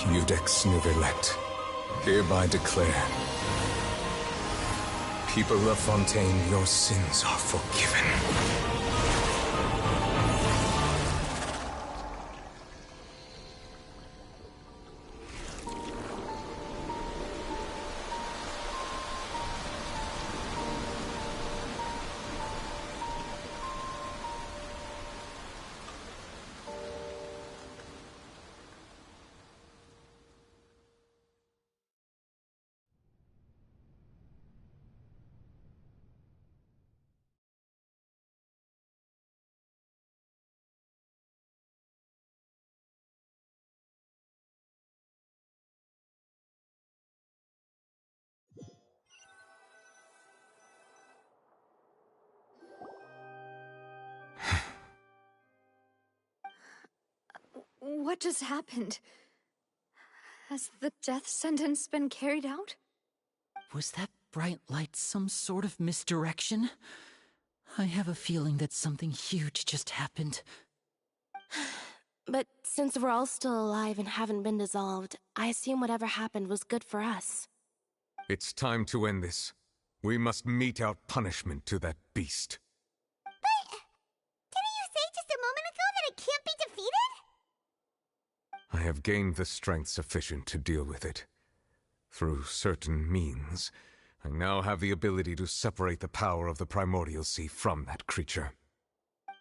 Iudex Nivelect, hereby declare, people of Fontaine, your sins are forgiven. What just happened? Has the death sentence been carried out? Was that bright light some sort of misdirection? I have a feeling that something huge just happened. But since we're all still alive and haven't been dissolved, I assume whatever happened was good for us. It's time to end this. We must mete out punishment to that beast. But didn't you say just a moment ago that it can't be defeated? I have gained the strength sufficient to deal with it. Through certain means, I now have the ability to separate the power of the Primordial Sea from that creature.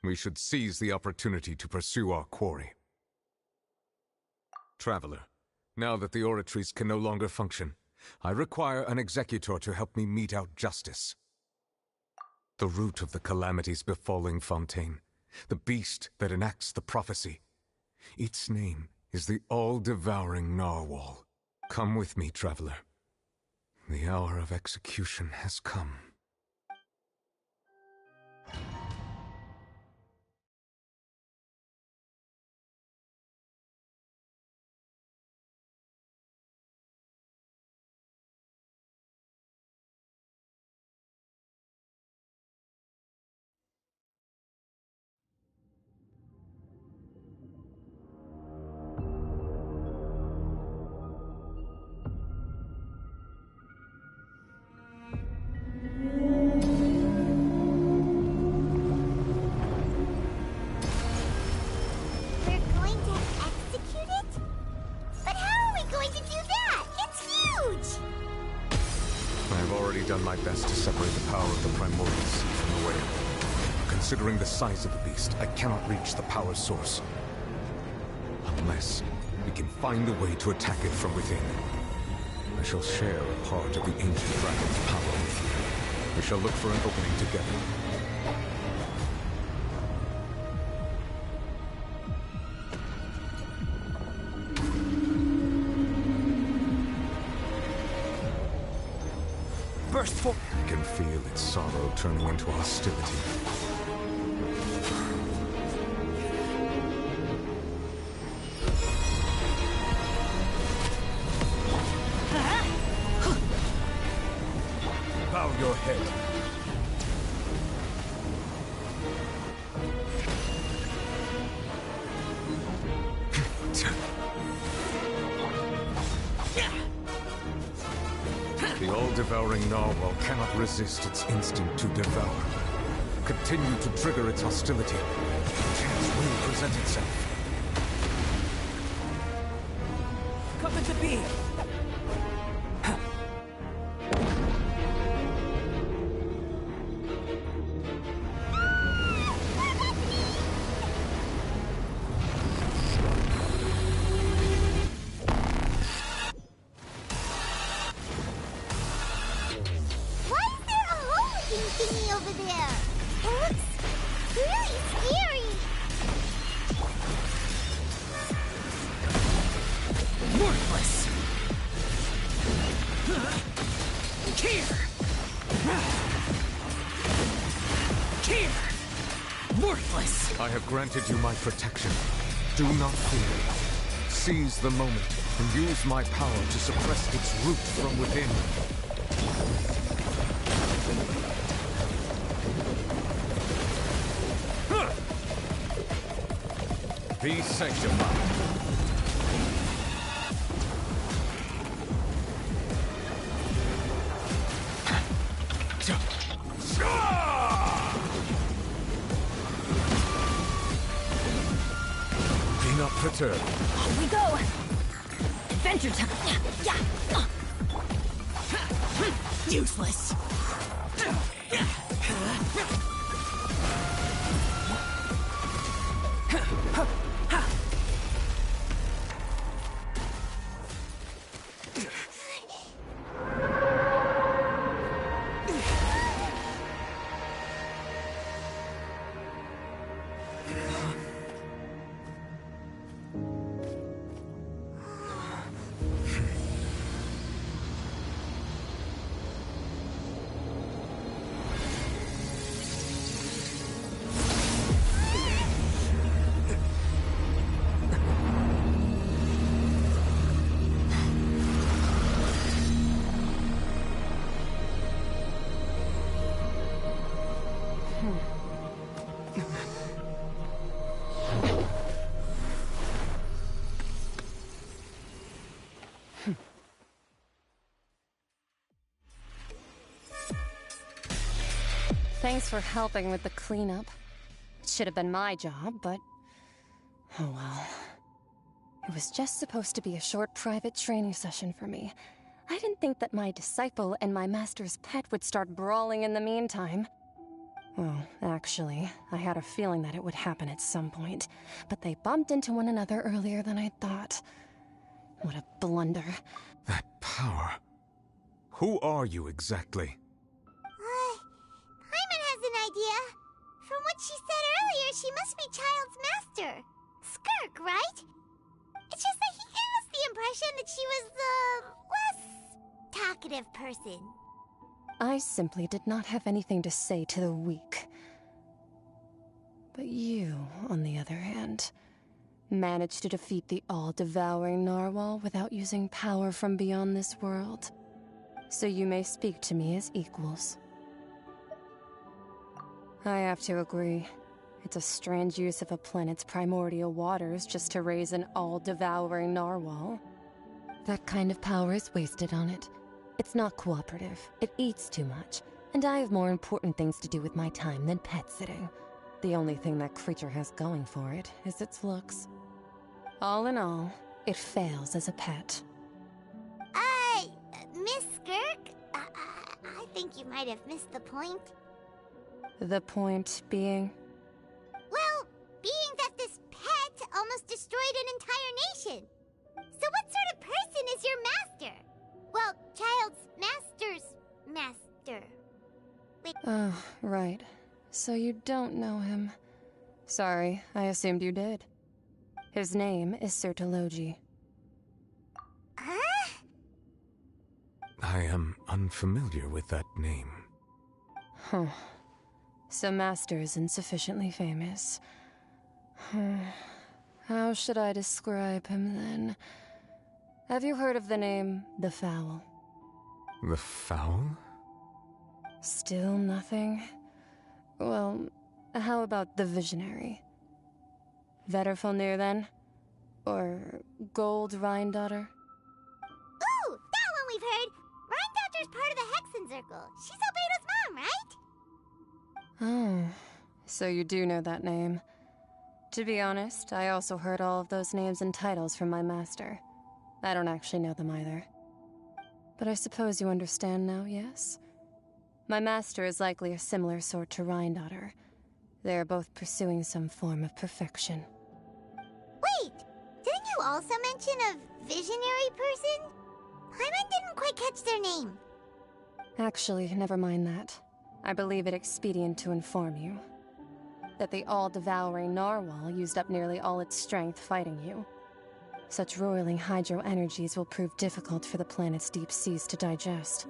We should seize the opportunity to pursue our quarry. Traveler, now that the oratories can no longer function, I require an executor to help me mete out justice. The root of the calamities befalling Fontaine, the beast that enacts the prophecy. Its name is the all-devouring Narwhal. Come with me, traveler. The hour of execution has come. Done my best to separate the power of the Primordial Sea from the whale. Considering the size of the beast, I cannot reach the power source. Unless we can find a way to attack it from within. I shall share a part of the ancient dragon's power with you. We shall look for an opening together. Burst forth! I can feel its sorrow turning into hostility. Bow your head. The all-devouring Narwhal cannot resist its instinct to devour. Continue to trigger its hostility. Chance will present itself. Come into being! I have granted you my protection. Do not fear. Seize the moment and use my power to suppress its root from within. Be sanctified. enter! On we go! Adventure time! Yeah! Useless! Thanks for helping with the cleanup. It should have been my job, but... oh well. It was just supposed to be a short private training session for me. I didn't think that my disciple and my master's pet would start brawling in the meantime. Well, actually, I had a feeling that it would happen at some point, but they bumped into one another earlier than I thought. What a blunder. That power. Who are you exactly? Paimon has an idea. From what she said earlier, she must be Child's master. Skirk, right? It's just that he gave us the impression that she was the less talkative person. I simply did not have anything to say to the weak. But you, on the other hand, managed to defeat the all-devouring narwhal without using power from beyond this world. So you may speak to me as equals. I have to agree. It's a strange use of a planet's primordial waters just to raise an all-devouring narwhal. That kind of power is wasted on it. It's not cooperative, it eats too much, and I have more important things to do with my time than pet sitting. The only thing that creature has going for it is its looks. All in all, it fails as a pet. Miss Skirk? I think you might have missed the point. The point being? Well, being that this pet almost destroyed an entire nation. So what sort of person is your master? Well, Child's master's master. Wait. Oh, right. So you don't know him. Sorry, I assumed you did. His name is Sirtologi. Huh? I am unfamiliar with that name. Huh. So Master isn't sufficiently famous. How should I describe him then? Have you heard of the name The Fowl? The Fowl? Still nothing? Well, how about the Visionary? Vetterfalnir then? Or Gold Rhindaughter? Ooh, that one we've heard! Rhindaughter's part of the Hexen Circle. She's Albedo's mom, right? Oh, so you do know that name. To be honest, I also heard all of those names and titles from my master. I don't actually know them either. But I suppose you understand now, yes? My master is likely a similar sort to Rhindaughter. They are both pursuing some form of perfection. Wait! Didn't you also mention a visionary person? Paimon didn't quite catch their name. Actually, never mind that. I believe it expedient to inform you that the all-devouring narwhal used up nearly all its strength fighting you. Such roiling hydro energies will prove difficult for the planet's deep seas to digest.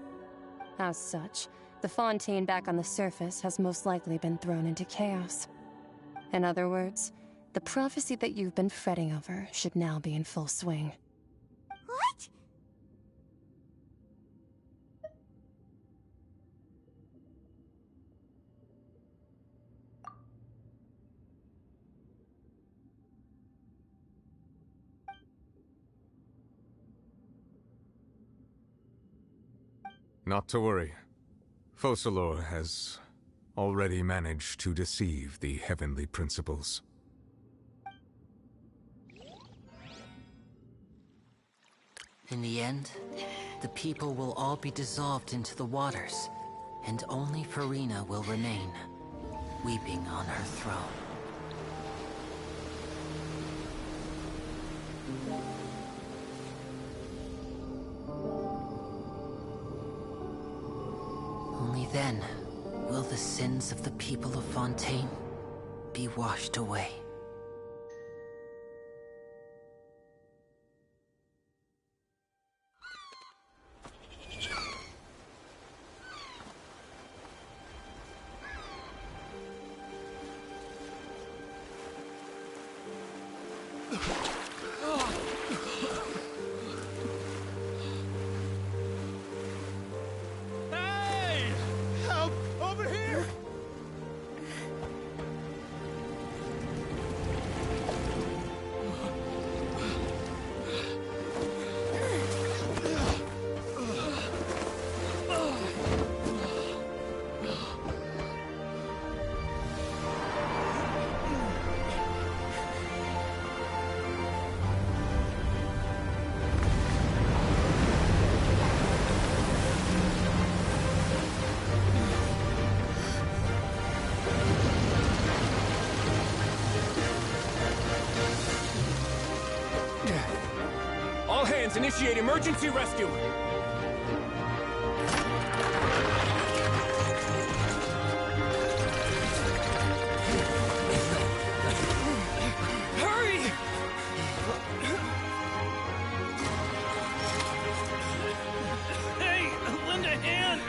As such, the Fontaine back on the surface has most likely been thrown into chaos. In other words, the prophecy that you've been fretting over should now be in full swing. What? Not to worry. Focalors has already managed to deceive the heavenly principles. In the end, the people will all be dissolved into the waters, and only Furina will remain, weeping on her throne. Only then will the sins of the people of Fontaine be washed away. Hey! Help! Over here! All hands, initiate emergency rescue! Hurry! Hey, lend a hand!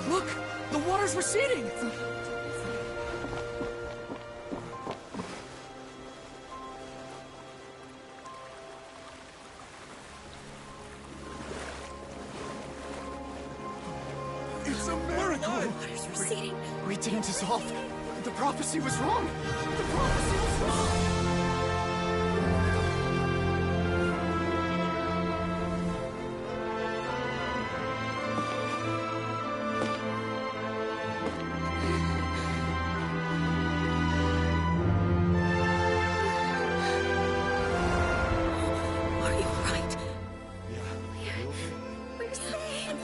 Look! The water's receding! It's a miracle! Water's receding. We didn't dissolve. The prophecy was wrong. The prophecy was wrong. Are you right? Yeah. We're saved.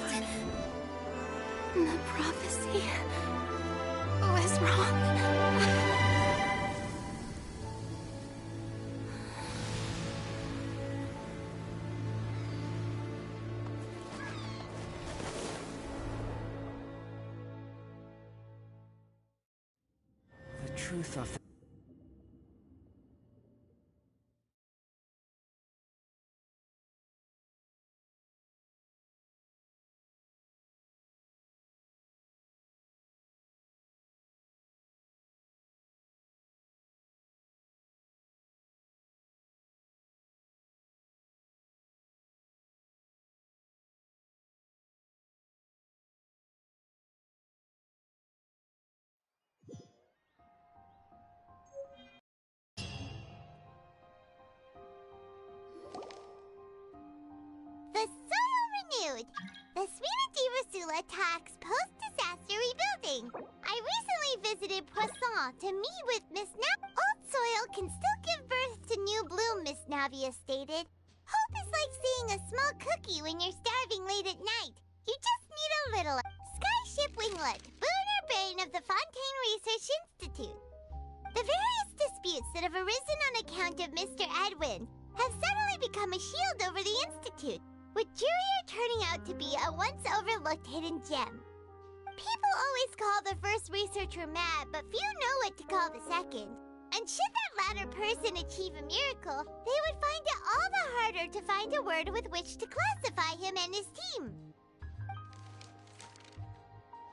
The prophecy was wrong. The truth of the The soil renewed! The Svina di Rasula talks post-disaster rebuilding. I recently visited Poisson to meet with Miss Old soil can still give birth to new bloom, Miss Navia stated. Hope is like seeing a small cookie when you're starving late at night. You just need a little. Skyship Winglet, boon or bane of the Fontaine Research Institute. The various disputes that have arisen on account of Mr. Edwin have suddenly become a shield over the Institute, with Jurier turning out to be a once overlooked hidden gem. People always call the first researcher mad, but few know what to call the second. And should that latter person achieve a miracle, they would find it all the harder to find a word with which to classify him and his team.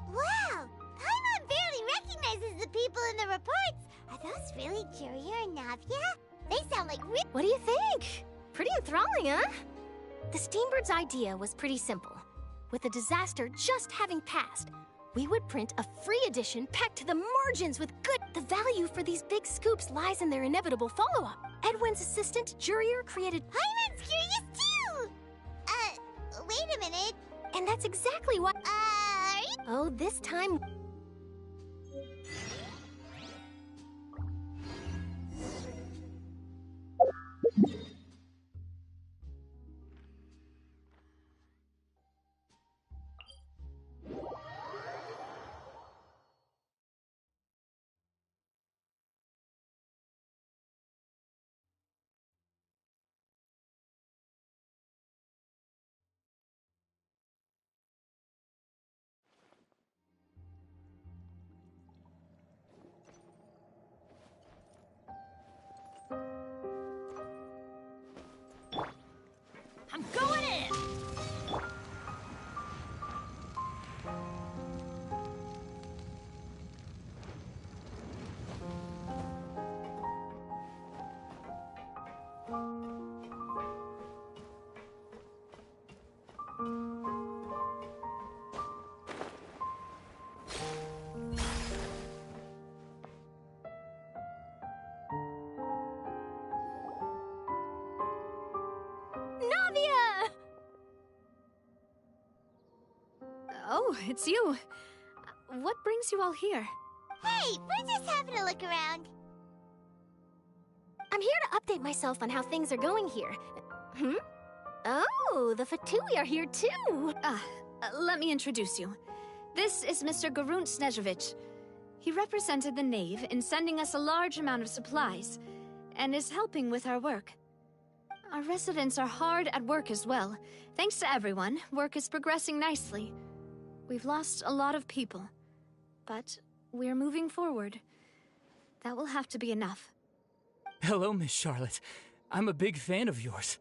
Wow! Paimon barely recognizes the people in the reports. Are those really Jurier and Navia? They sound like What do you think? Pretty enthralling, huh? The Steambird's idea was pretty simple. With the disaster just having passed, we would print a free edition packed to the margins with good. The value for these big scoops lies in their inevitable follow-up. Edwin's assistant, Jurier, created... Paimon's curious too! Wait a minute. And that's exactly what... Oh, this time... I'm going in! Navia! Oh, it's you. What brings you all here? Hey, we're just having a look around. I'm here to update myself on how things are going here. Oh, the Fatui are here too! Let me introduce you. This is Mr. Garunt Snezhevich. He represented the Knave in sending us a large amount of supplies, and is helping with our work. Our residents are hard at work as well. Thanks to everyone, work is progressing nicely. We've lost a lot of people, but we're moving forward. That will have to be enough. Hello, Miss Charlotte. I'm a big fan of yours.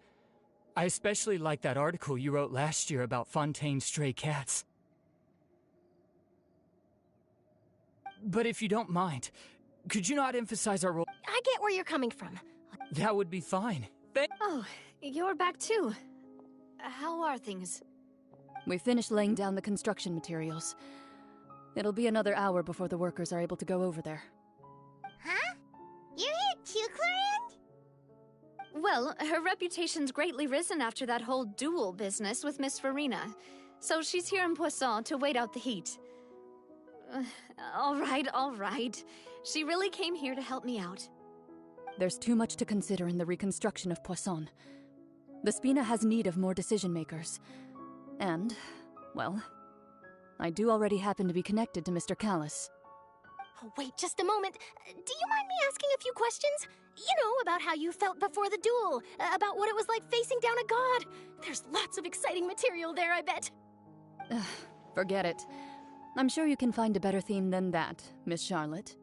I especially like that article you wrote last year about Fontaine's stray cats. But if you don't mind, could you not emphasize our role? I get where you're coming from. That would be fine. Oh, you're back too. How are things? We finished laying down the construction materials. It'll be another hour before the workers are able to go over there. Huh? You're here too, Clorinde? Well, her reputation's greatly risen after that whole duel business with Miss Farina. So she's here in Poisson to wait out the heat. All right. She really came here to help me out. There's too much to consider in the reconstruction of Poisson. The Spina has need of more decision-makers. And, well, I do already happen to be connected to Mr. Callis. Oh, wait just a moment. Do you mind me asking a few questions? You know, about how you felt before the duel, about what it was like facing down a god. There's lots of exciting material there, I bet. Forget it. I'm sure you can find a better theme than that, Miss Charlotte.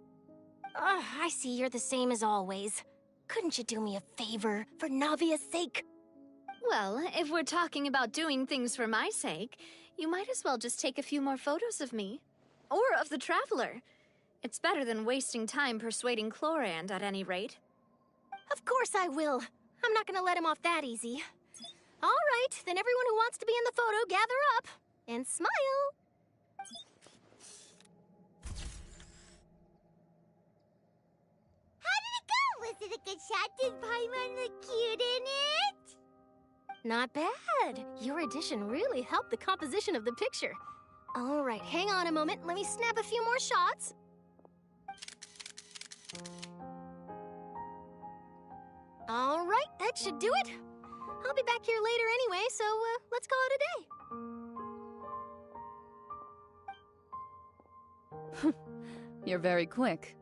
I see you're the same as always. Couldn't you do me a favor, for Navia's sake? Well, if we're talking about doing things for my sake, you might as well just take a few more photos of me. Or of the Traveler. It's better than wasting time persuading Clorinde, at any rate. Of course I will. I'm not gonna let him off that easy. All right, then everyone who wants to be in the photo, gather up. And smile. How did it go? Was it a good shot? Did Paimon look cute in it? Not bad. Your addition really helped the composition of the picture. All right, hang on a moment. Let me snap a few more shots. All right, that should do it. I'll be back here later anyway, so let's call it a day. You're very quick.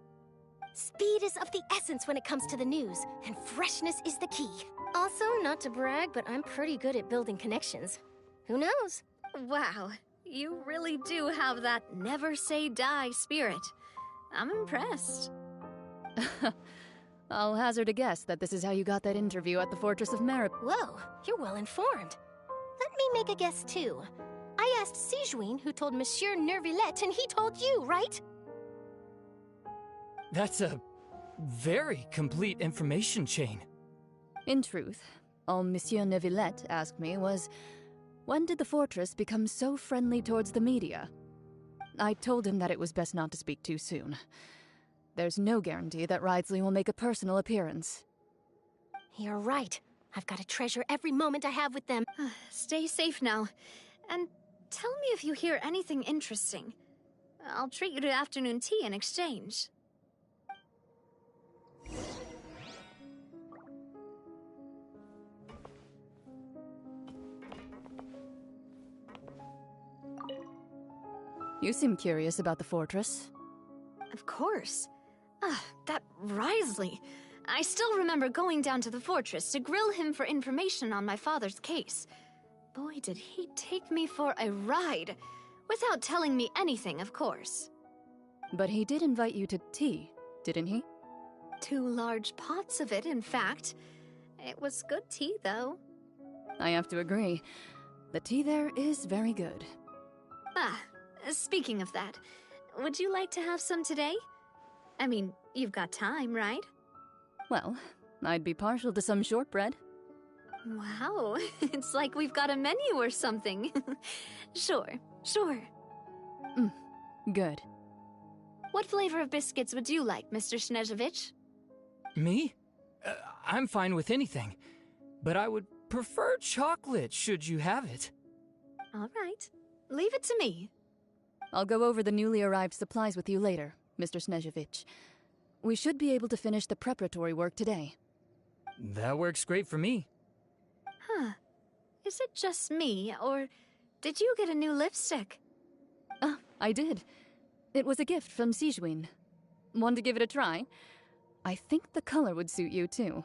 Speed is of the essence when it comes to the news, and freshness is the key. Also, not to brag, but I'm pretty good at building connections. Who knows? Wow, you really do have that never say die spirit. I'm impressed. I'll hazard a guess that this is how you got that interview at the Fortress of Merib. Whoa, you're well informed. Let me make a guess too. I asked Sigewinne, who told Monsieur Neuvillette, and he told you, right? That's a very complete information chain. In truth, All Monsieur Neuvillette asked me was, when did the fortress become so friendly towards the media? I told him that it was best not to speak too soon. There's no guarantee that Wriothesley will make a personal appearance. You're right. I've got to treasure every moment I have with them. Stay safe now. And tell me if you hear anything interesting. I'll treat you to afternoon tea in exchange. You seem curious about the fortress. Of course. That Wriothesley. I still remember going down to the fortress to grill him for information on my father's case. Boy, did he take me for a ride. Without telling me anything, of course. But he did invite you to tea, didn't he? 2 large pots of it, in fact. It was good tea, though. I have to agree. The tea there is very good. Speaking of that, would you like to have some today? I mean, you've got time, right? Well, I'd be partial to some shortbread. Wow, it's like we've got a menu or something. Sure. Good. What flavor of biscuits would you like, Mr. Snezhevich? Me? I'm fine with anything. But I would prefer chocolate, should you have it. All right. Leave it to me. I'll go over the newly arrived supplies with you later, Mr. Snezhevich. We should be able to finish the preparatory work today. That works great for me. Is it just me, or did you get a new lipstick? I did. It was a gift from Sigewinne. Want to give it a try? I think the color would suit you, too.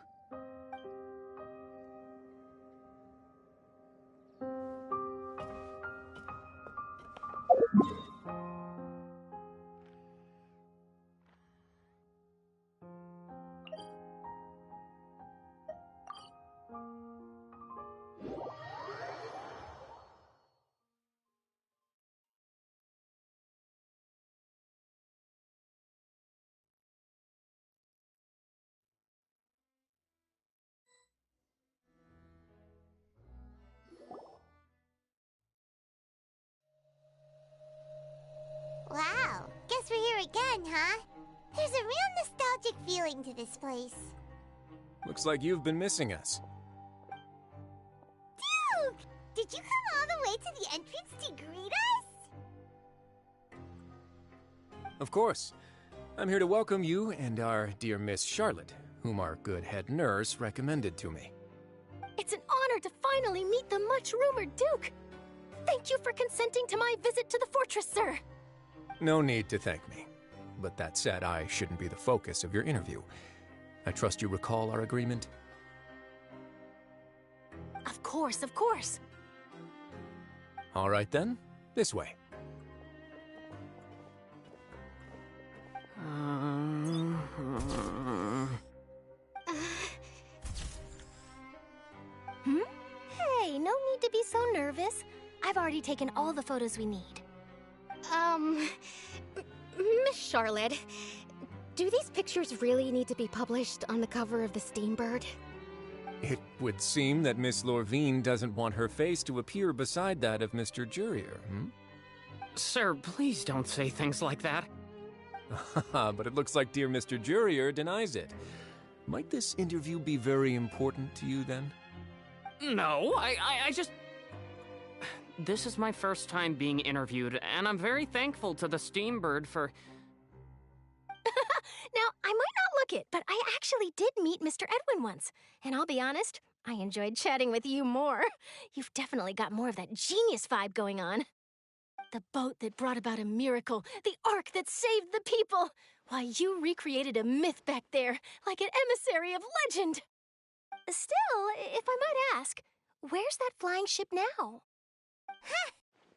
Wow, guess we're here again, huh? There's a real nostalgic feeling to this place. Looks like you've been missing us. Duke! Did you come all the way to the entrance to greet us? Of course. I'm here to welcome you and our dear Miss Charlotte, whom our good head nurse recommended to me. It's an honor to finally meet the much-rumored Duke. Thank you for consenting to my visit to the fortress, sir. No need to thank me. But that said, I shouldn't be the focus of your interview. I trust you recall our agreement? Of course, of course. All right then, this way. Hey, no need to be so nervous. I've already taken all the photos we need. Miss Charlotte, do these pictures really need to be published on the cover of the Steambird? It would seem that Miss Lorvine doesn't want her face to appear beside that of Mr. Jurier, Sir, please don't say things like that. But it looks like dear Mr. Jurier denies it. Might this interview be very important to you, then? No, I just... This is my first time being interviewed, and I'm very thankful to the Steambird for... Now, I might not look it, but I actually did meet Mr. Edwin once. And I'll be honest, I enjoyed chatting with you more. You've definitely got more of that genius vibe going on. The boat that brought about a miracle, the ark that saved the people. Why, you recreated a myth back there, like an emissary of legend. Still, if I might ask, where's that flying ship now? Huh!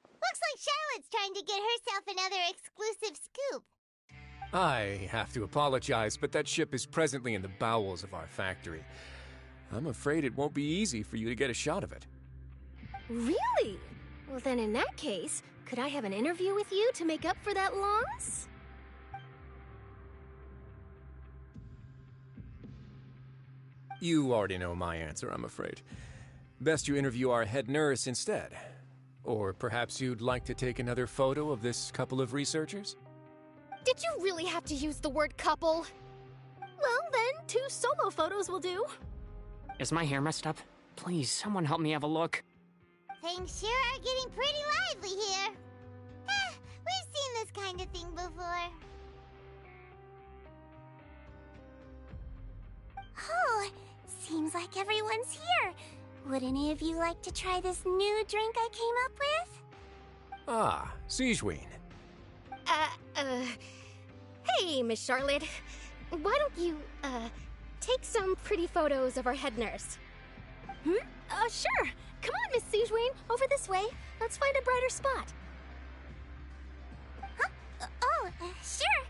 Looks like Charlotte's trying to get herself another exclusive scoop. I have to apologize, but that ship is presently in the bowels of our factory. I'm afraid it won't be easy for you to get a shot of it. Really? Well, then in that case, could I have an interview with you to make up for that loss? You already know my answer, I'm afraid. Best you interview our head nurse instead. Or perhaps you'd like to take another photo of this couple of researchers? Did you really have to use the word couple? Well, then, 2 solo photos will do. Is my hair messed up? Please, someone help me have a look. Things sure are getting pretty lively here. We've seen this kind of thing before. Oh, seems like everyone's here. Would any of you like to try this new drink I came up with? Ah, Sigewinne. Hey, Miss Charlotte. Why don't you, take some pretty photos of our head nurse? Sure. Come on, Miss Sigewinne. Over this way. Let's find a brighter spot. Huh? Sure.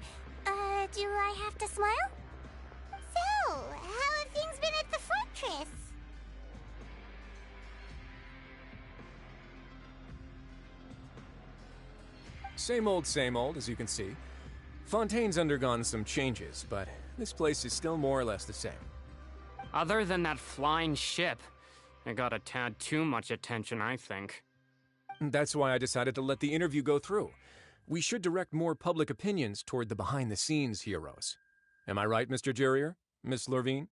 Do I have to smile? So, how have things been at the fortress? Same old, as you can see. Fontaine's undergone some changes, but this place is still more or less the same. Other than that flying ship, it got a tad too much attention, I think. That's why I decided to let the interview go through. We should direct more public opinions toward the behind-the-scenes heroes. Am I right, Mr. Jurrier? Miss Lurvine?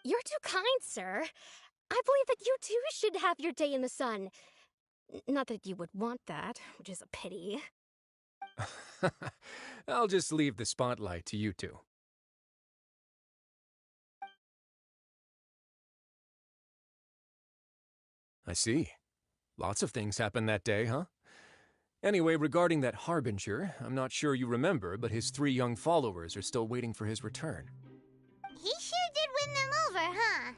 You're too kind, sir. I believe that you too should have your day in the sun. Not that you would want that, which is a pity. I'll just leave the spotlight to you two. I see. Lots of things happened that day, huh? Anyway, regarding that Harbinger, I'm not sure you remember, but his 3 young followers are still waiting for his return. He sure did win them over, huh?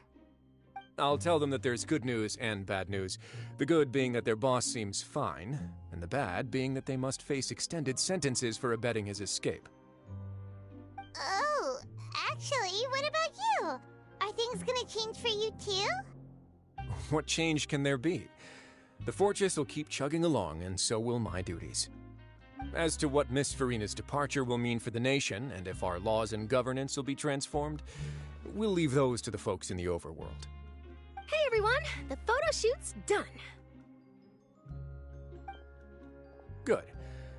I'll tell them that there's good news and bad news. The good being that their boss seems fine, and the bad being that they must face extended sentences for abetting his escape. Oh, actually, what about you? Are things gonna change for you too? What change can there be? The fortress will keep chugging along, and so will my duties. As to what Miss Furina's departure will mean for the nation, and if our laws and governance will be transformed, we'll leave those to the folks in the overworld. Hey everyone, the photo shoot's done. Good.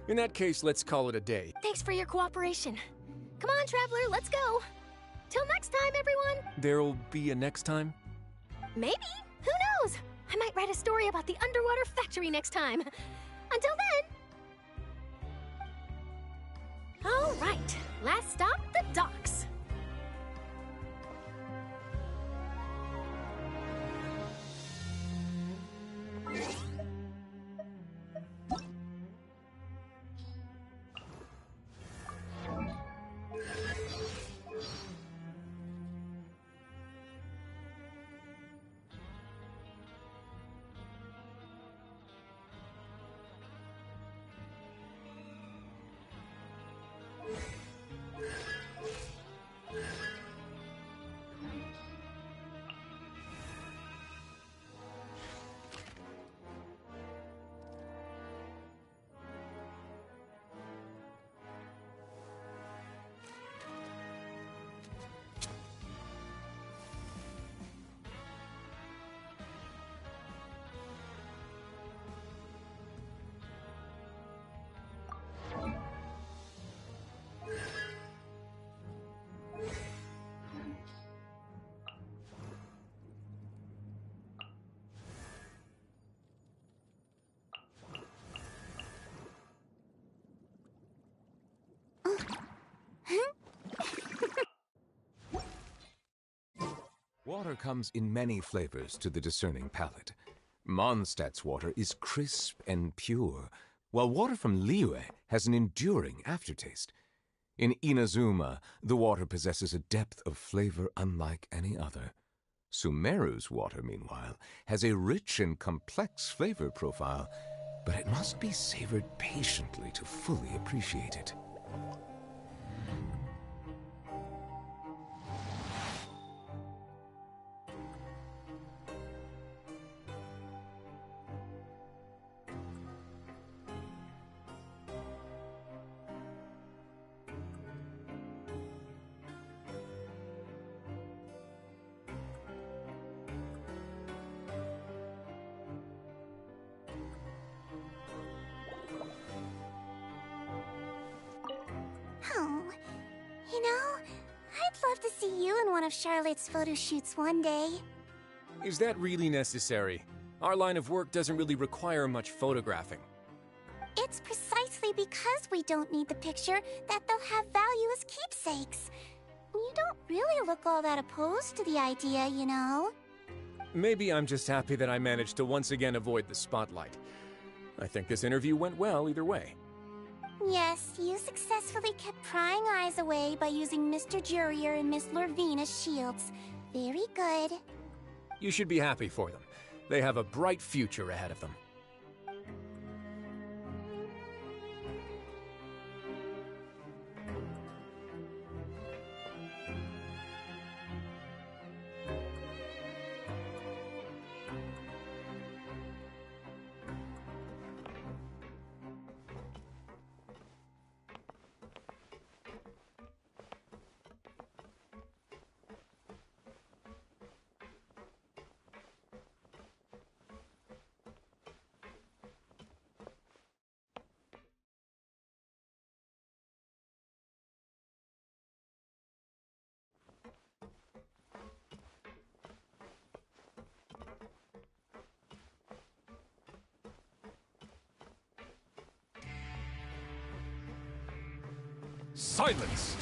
In that case, let's call it a day. Thanks for your cooperation. Come on, Traveler, let's go. Till next time, everyone. There'll be a next time? Maybe. Who knows? I might write a story about the underwater factory next time. Until then. All right, last stop, the docks. Water comes in many flavors to the discerning palate. Mondstadt's water is crisp and pure, while water from Liyue has an enduring aftertaste. In Inazuma, the water possesses a depth of flavor unlike any other. Sumeru's water, meanwhile, has a rich and complex flavor profile, but it must be savored patiently to fully appreciate it. see you in one of Charlotte's photo shoots one day. Is that really necessary? Our line of work doesn't really require much photographing. It's precisely because we don't need the picture that they'll have value as keepsakes. You don't really look all that opposed to the idea, you know. Maybe I'm just happy that I managed to once again avoid the spotlight. I think this interview went well either way. Yes, you successfully kept prying eyes away by using Mr. Jurier and Miss Lorvine as shields. Very good. You should be happy for them. They have a bright future ahead of them. Silence!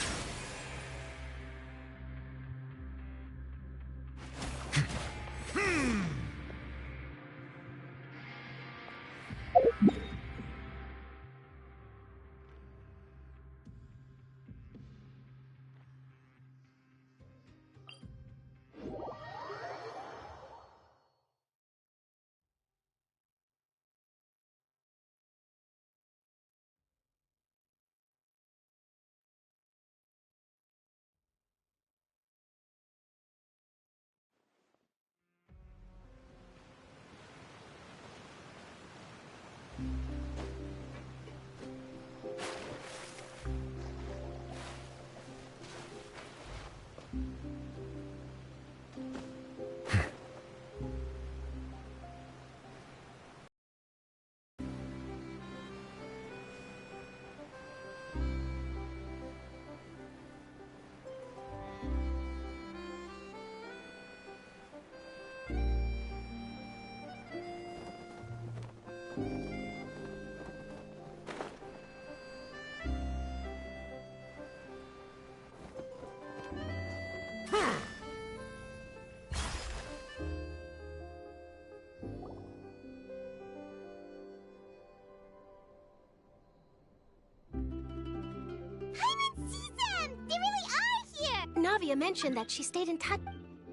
Navia mentioned that she stayed in touch.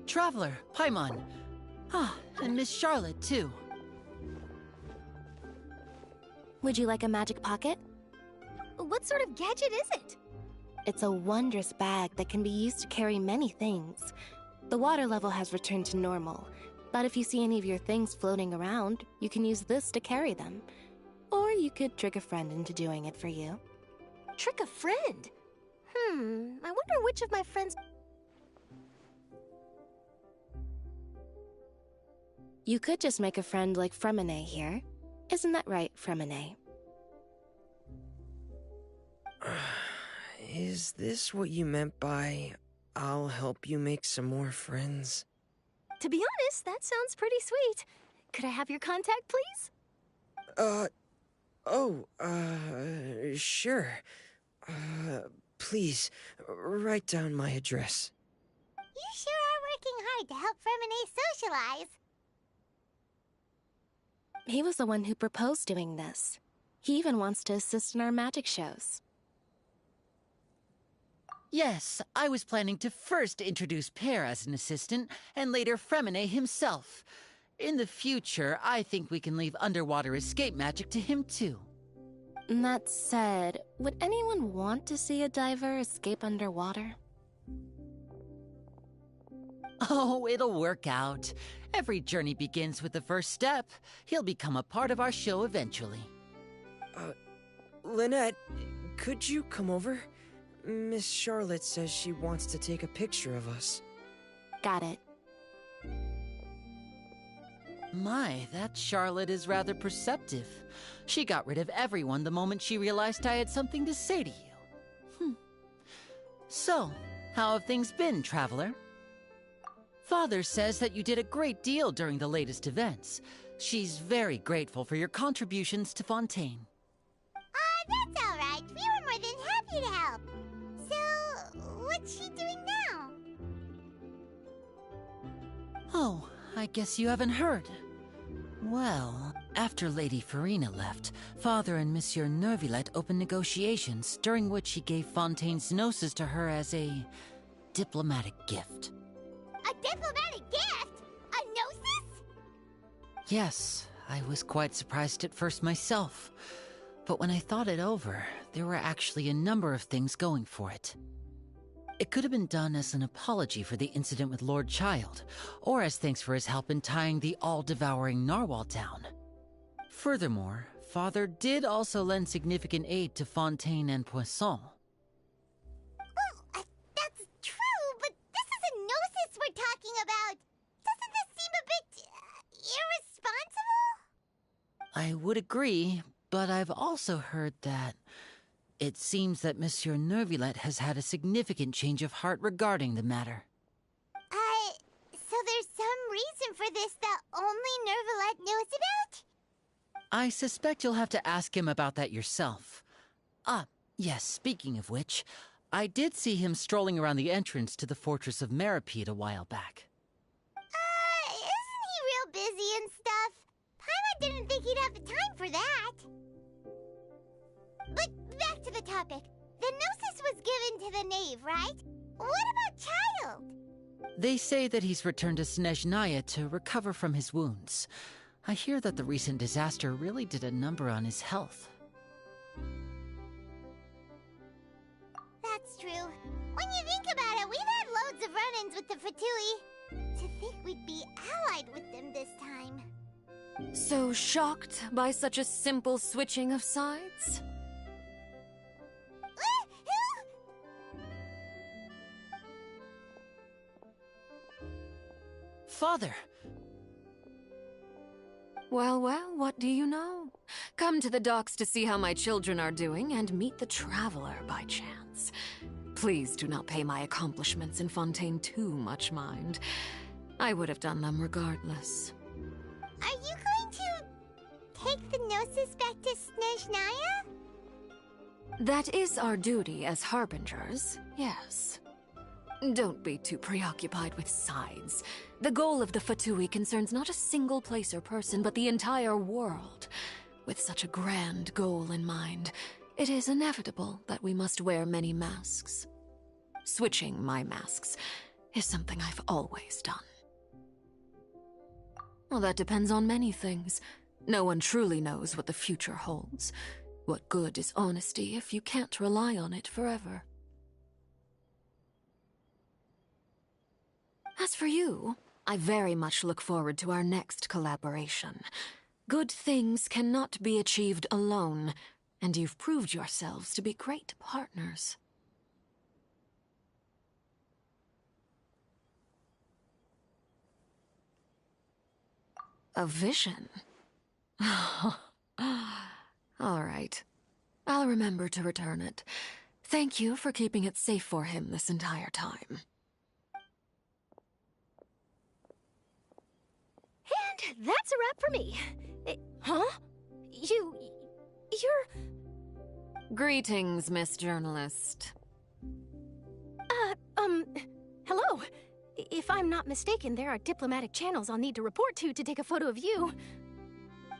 Traveler, Paimon. Ah, and Miss Charlotte, too. Would you like a magic pocket? What sort of gadget is it? It's a wondrous bag that can be used to carry many things. The water level has returned to normal, but if you see any of your things floating around, you can use this to carry them. Or you could trick a friend into doing it for you. Trick a friend? I wonder which of my friends... You could just make a friend like Fremine here. Isn't that right, Fremine? Is this what you meant by, I'll help you make some more friends? To be honest, that sounds pretty sweet. Could I have your contact, please? Sure. Please, write down my address. You sure are working hard to help Fremine socialize. He was the one who proposed doing this. He even wants to assist in our magic shows. Yes, I was planning to first introduce Pear as an assistant, and later Fremine himself. In the future, I think we can leave underwater escape magic to him too. That said, would anyone want to see a diver escape underwater? Oh, it'll work out. Every journey begins with the first step. He'll become a part of our show eventually. Lynette, could you come over? Miss Charlotte says she wants to take a picture of us. Got it. My, that Charlotte is rather perceptive. She got rid of everyone the moment she realized I had something to say to you. So, How have things been, Traveler? Father says that you did a great deal during the latest events. She's very grateful for your contributions to Fontaine. That's all right. We were more than happy to help. So, what's she doing now? Oh, I guess you haven't heard. Well, after Lady Farina left, Father and Monsieur Neuvillette opened negotiations, during which he gave Fontaine's Gnosis to her as a diplomatic gift. A diplomatic gift? A Gnosis? Yes, I was quite surprised at first myself. But when I thought it over, there were actually a number of things going for it. It could have been done as an apology for the incident with Lord Child, or as thanks for his help in tying the all-devouring narwhal down. Furthermore, Father did also lend significant aid to Fontaine and Poisson. Well, that's true, but this is a Gnosis we're talking about. Doesn't this seem a bit irresponsible? I would agree, but I've also heard that it seems that Monsieur Neuvillette has had a significant change of heart regarding the matter. So there's some reason for this that only Neuvillette knows about? I suspect you'll have to ask him about that yourself. Ah, yes, speaking of which, I did see him strolling around the entrance to the Fortress of Meripede a while back. Isn't he real busy and stuff? Paimon didn't think he'd have the time for that. But back to the topic. The Gnosis was given to the knave, right? What about Child? They say that he's returned to Snezhnaya to recover from his wounds. I hear that the recent disaster really did a number on his health. That's true. When you think about it, we've had loads of run-ins with the Fatui. To think we'd be allied with them this time. So shocked by such a simple switching of sides? Father! Well, what do you know? Come to the docks to see how my children are doing and meet the Traveler by chance. Please do not pay my accomplishments in Fontaine too much mind. I would have done them regardless. Are you going to take the Gnosis back to Snezhnaya? That is our duty as Harbingers, yes. Don't be too preoccupied with sides. The goal of the Fatui concerns not a single place or person, but the entire world. With such a grand goal in mind, it is inevitable that we must wear many masks. Switching my masks is something I've always done. Well, that depends on many things. No one truly knows what the future holds. What good is honesty if you can't rely on it forever? As for you, I very much look forward to our next collaboration. Good things cannot be achieved alone, and you've proved yourselves to be great partners. A vision? All right. I'll remember to return it. Thank you for keeping it safe for him this entire time. And that's a wrap for me. Huh? You're... Greetings, Miss Journalist. Hello. If I'm not mistaken, there are diplomatic channels I'll need to report to take a photo of you.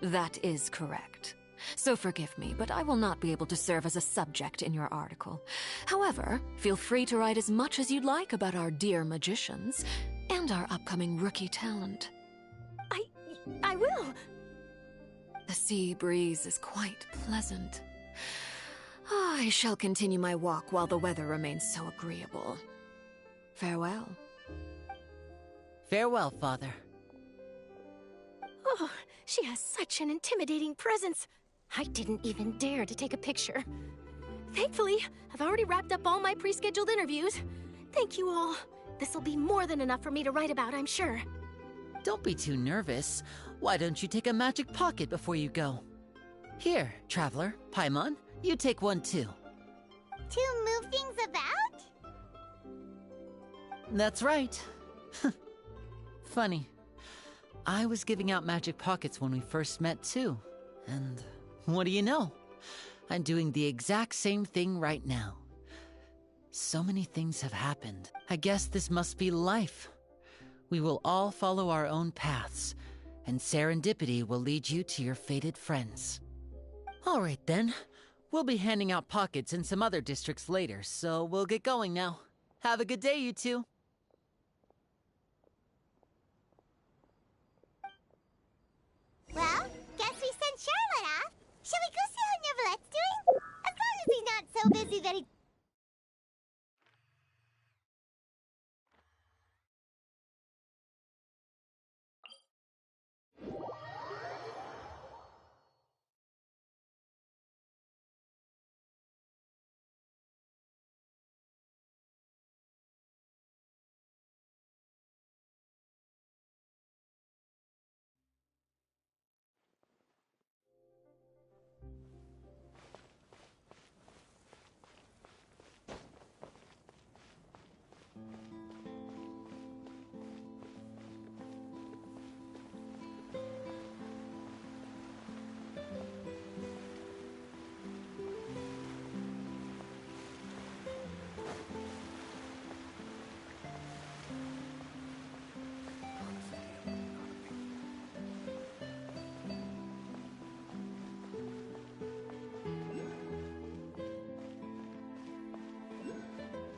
That is correct. So forgive me, but I will not be able to serve as a subject in your article. However, feel free to write as much as you'd like about our dear magicians and our upcoming rookie talent. I will. The sea breeze is quite pleasant. I shall continue my walk while the weather remains so agreeable. Farewell. Farewell, Father. Oh, she has such an intimidating presence. I didn't even dare to take a picture. Thankfully, I've already wrapped up all my pre-scheduled interviews. Thank you all. This'll be more than enough for me to write about, I'm sure. Don't be too nervous. Why don't you take a magic pocket before you go? Here, Traveler, Paimon, you take one too. To move things about? That's right. Funny. I was giving out magic pockets when we first met, too. And what do you know? I'm doing the exact same thing right now. So many things have happened. I guess this must be life. We will all follow our own paths, and serendipity will lead you to your fated friends. All right, then. We'll be handing out pockets in some other districts later, so we'll get going now. Have a good day, you two. Well, guess we sent Charlotte off. Shall we go see how Neuvlette's doing? As long as he's not so busy that he...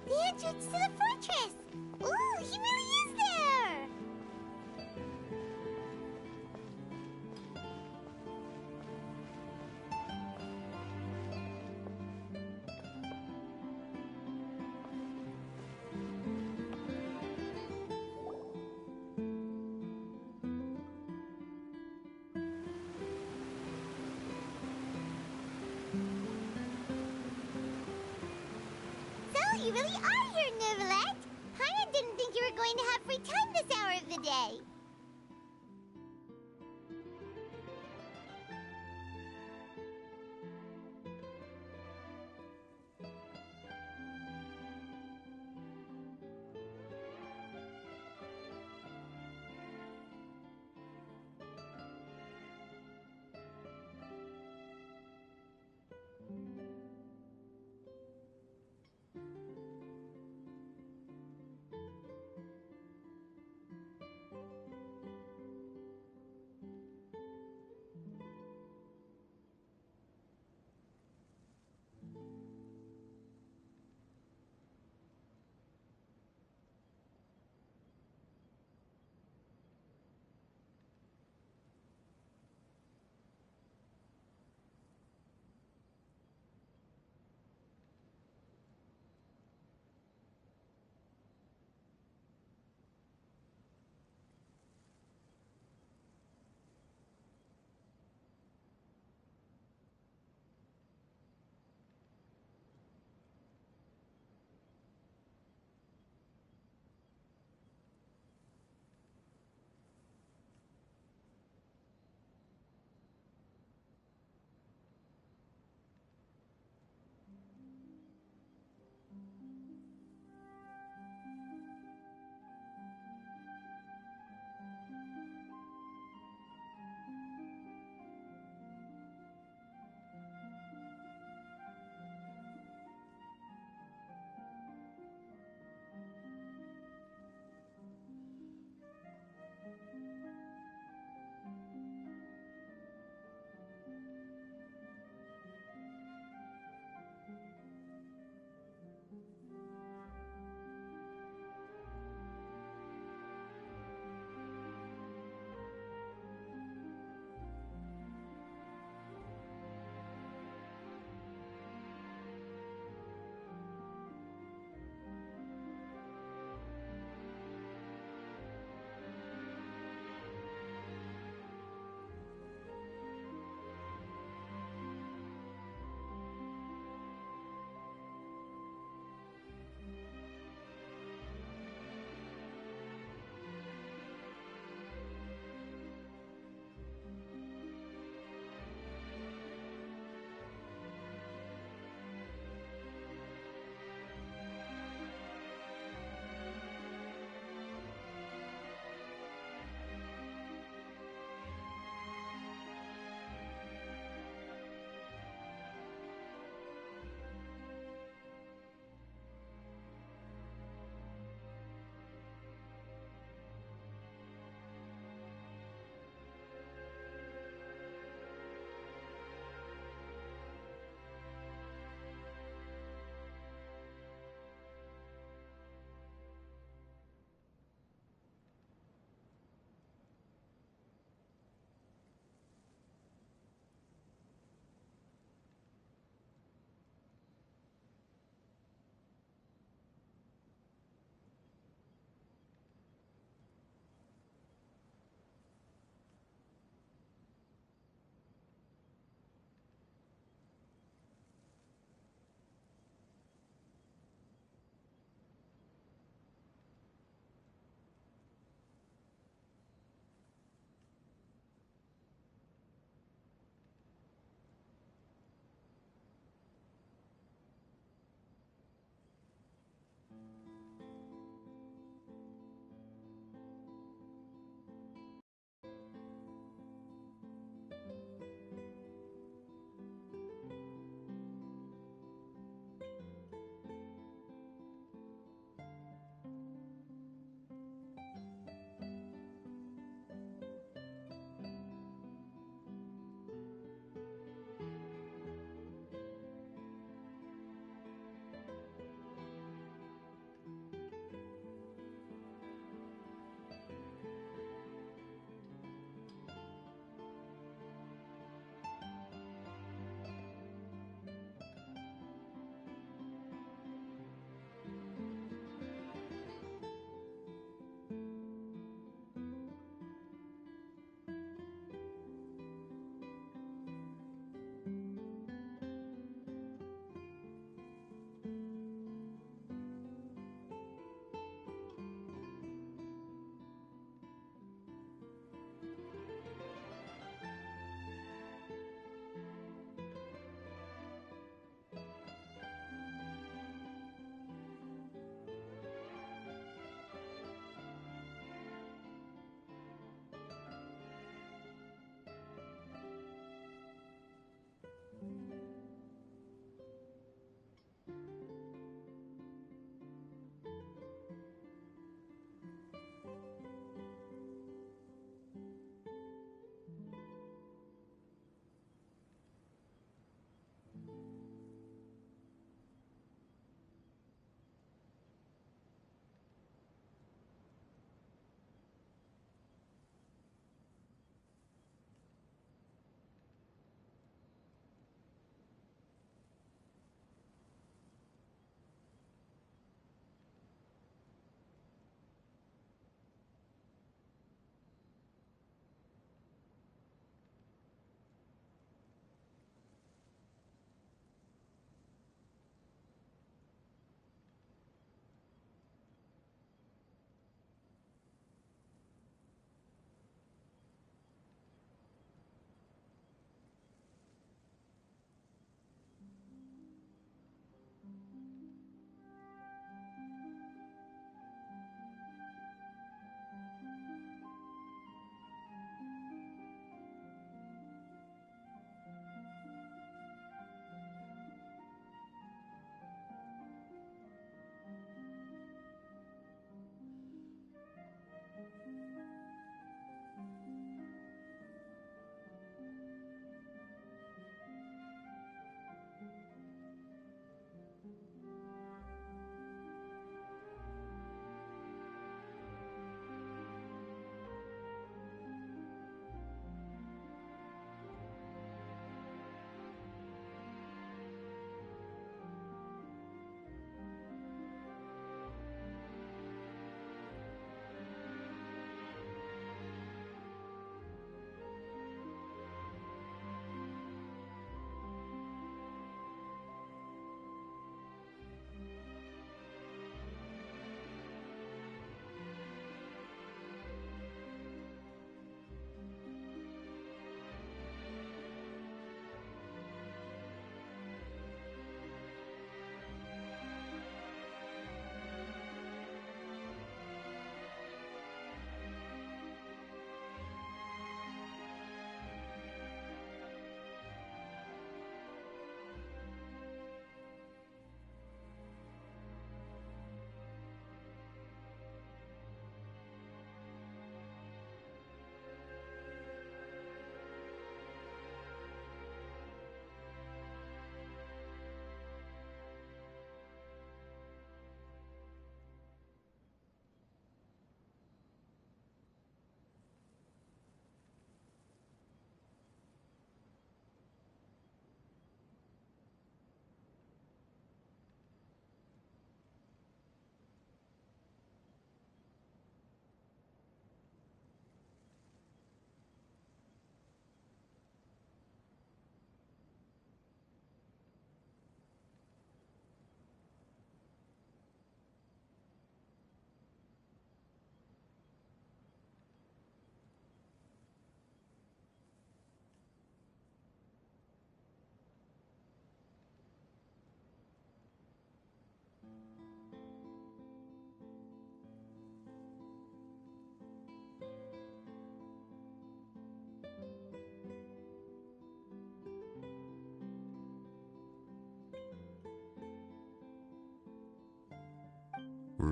The entrance to the fortress! Ooh, he really is there! So, you really are here, Neuvillette. Paimon didn't think you were going to have free time this hour of the day.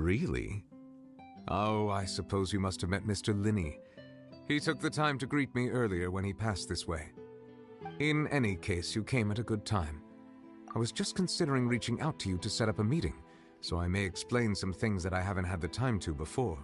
Really? Oh, I suppose you must have met Mr. Linney. He took the time to greet me earlier when he passed this way. In any case, you came at a good time. I was just considering reaching out to you to set up a meeting, so I may explain some things that I haven't had the time to before.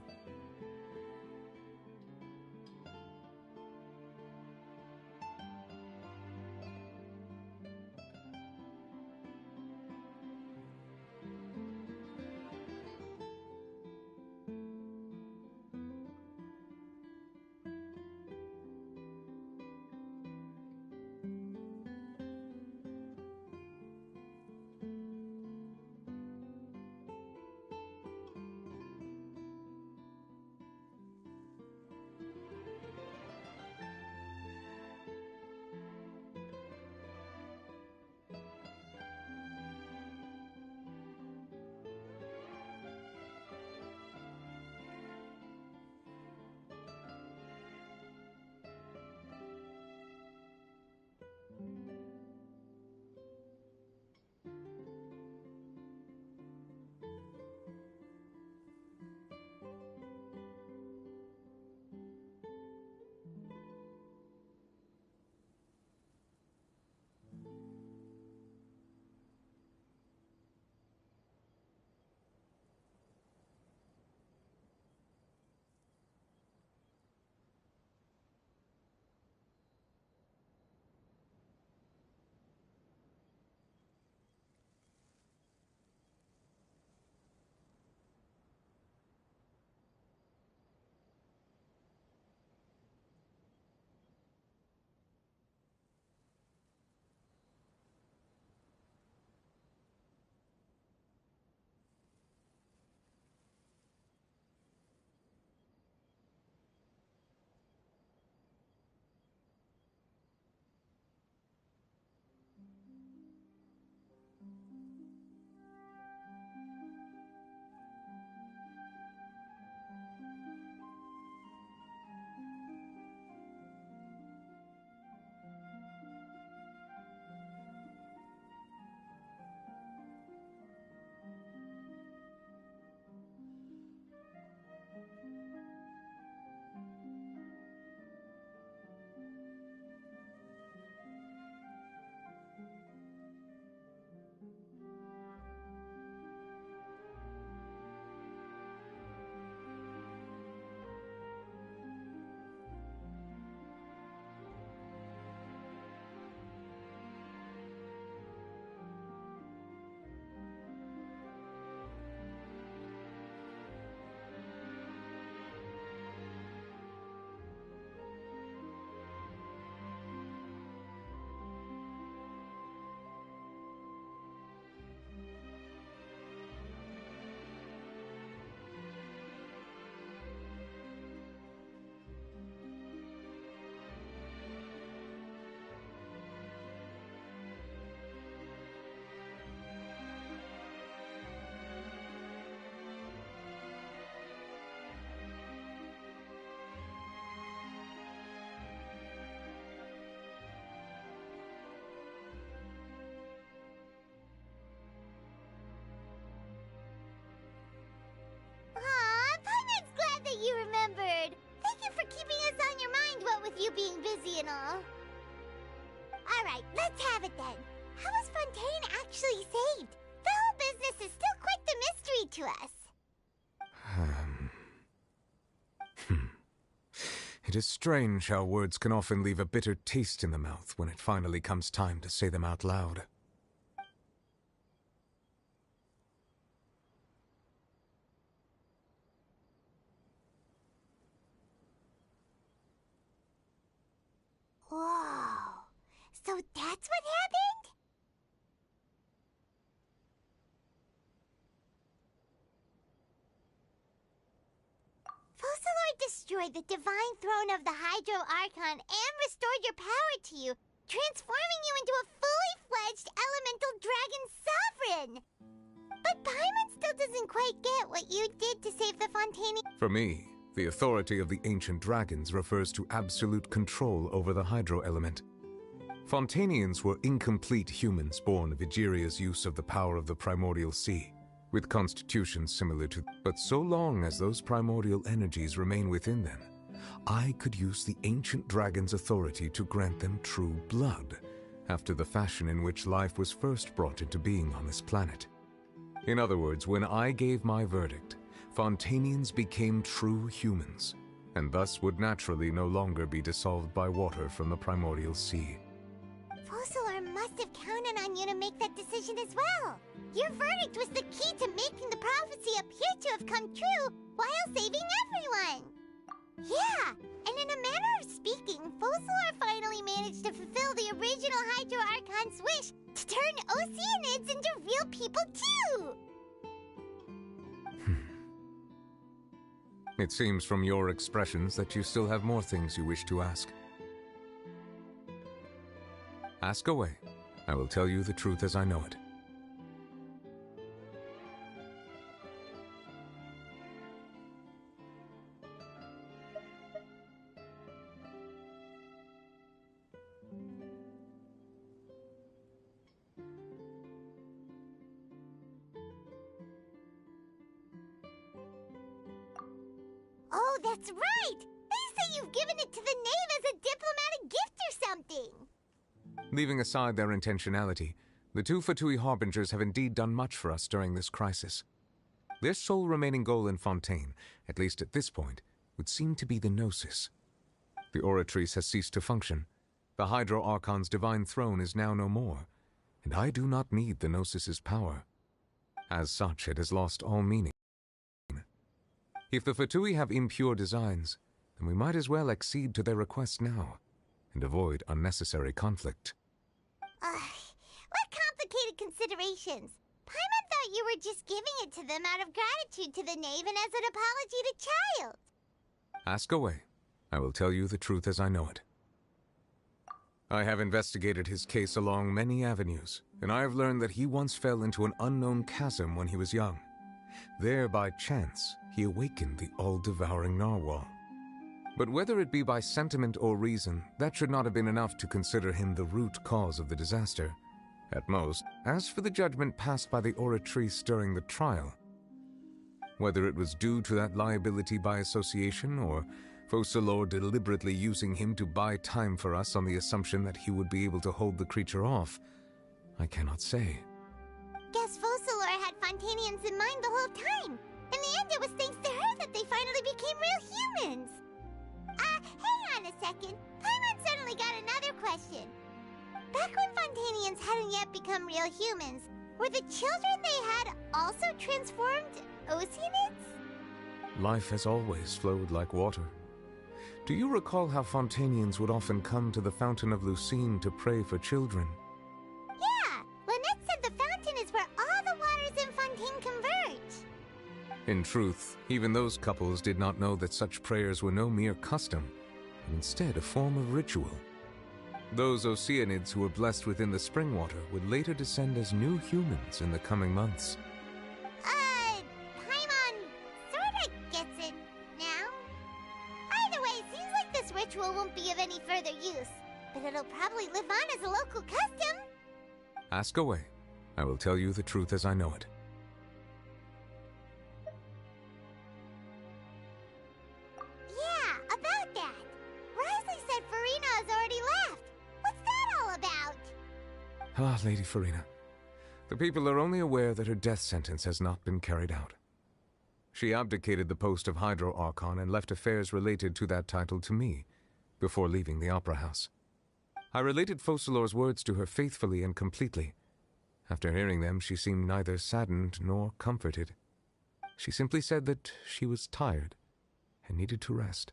You remembered. Thank you for keeping us on your mind, what with you being busy and all. Alright, let's have it then. How was Fontaine actually saved? The whole business is still quite the mystery to us. It is strange how words can often leave a bitter taste in the mouth when it finally comes time to say them out loud. Whoa. So that's what happened? Focalors destroyed the divine throne of the Hydro Archon and restored your power to you, transforming you into a fully fledged elemental dragon sovereign. But Paimon still doesn't quite get what you did to save the Fontaine. For me, the authority of the ancient dragons refers to absolute control over the hydro element. Fontainians were incomplete humans born of Egeria's use of the power of the primordial sea. with constitutions similar to... But so long as those primordial energies remain within them, I could use the ancient dragon's authority to grant them true blood, after the fashion in which life was first brought into being on this planet. In other words, when I gave my verdict, Fontanians became true humans, and thus would naturally no longer be dissolved by water from the primordial sea. Focalor must have counted on you to make that decision as well. Your verdict was the key to making the prophecy appear to have come true while saving everyone. Yeah, and in a manner of speaking, Focalor finally managed to fulfill the original Hydro Archon's wish to turn Oceanids into real people too! It seems from your expressions that you still have more things you wish to ask. Ask away. I will tell you the truth as I know it. Oh, that's right! They say you've given it to the Knave as a diplomatic gift or something! Leaving aside their intentionality, the two Fatui Harbingers have indeed done much for us during this crisis. Their sole remaining goal in Fontaine, at least at this point, would seem to be the Gnosis. The Oratrice has ceased to function. The Hydro Archon's divine throne is now no more, and I do not need the Gnosis's power. As such, it has lost all meaning. If the Fatui have impure designs, then we might as well accede to their request now, and avoid unnecessary conflict. What complicated considerations! Paimon thought you were just giving it to them out of gratitude to the Knave and as an apology to Childe. Ask away. I will tell you the truth as I know it. I have investigated his case along many avenues, and I have learned that he once fell into an unknown chasm when he was young. There, by chance, he awakened the all-devouring narwhal. But whether it be by sentiment or reason, that should not have been enough to consider him the root cause of the disaster. At most, as for the judgment passed by the Oratrice during the trial, whether it was due to that liability by association, or Focalor deliberately using him to buy time for us on the assumption that he would be able to hold the creature off, I cannot say. Guess Focalor had Fontanians in mind the whole time. In the end, it was thanks to her that they finally became real humans. Hang on a second. Paimon suddenly got another question. Back when Fontanians hadn't yet become real humans, were the children they had also transformed Oceanids? Life has always flowed like water. Do you recall how Fontanians would often come to the Fountain of Lucine to pray for children? Yeah! Lynette said the fountain is where all the waters in Fontaine converge. In truth, even those couples did not know that such prayers were no mere custom, but instead a form of ritual. Those Oceanids who were blessed within the spring water would later descend as new humans in the coming months. Paimon sorta gets it now. Either way, seems like this ritual won't be of any further use, but it'll probably live on as a local custom. Ask away. I will tell you the truth as I know it. Yeah, about that. Wriothesley said Furina has already left. What's that all about? Ah, Lady Furina. The people are only aware that her death sentence has not been carried out. She abdicated the post of Hydro Archon and left affairs related to that title to me, before leaving the Opera House. I related Focalor's words to her faithfully and completely. After hearing them, she seemed neither saddened nor comforted. She simply said that she was tired and needed to rest.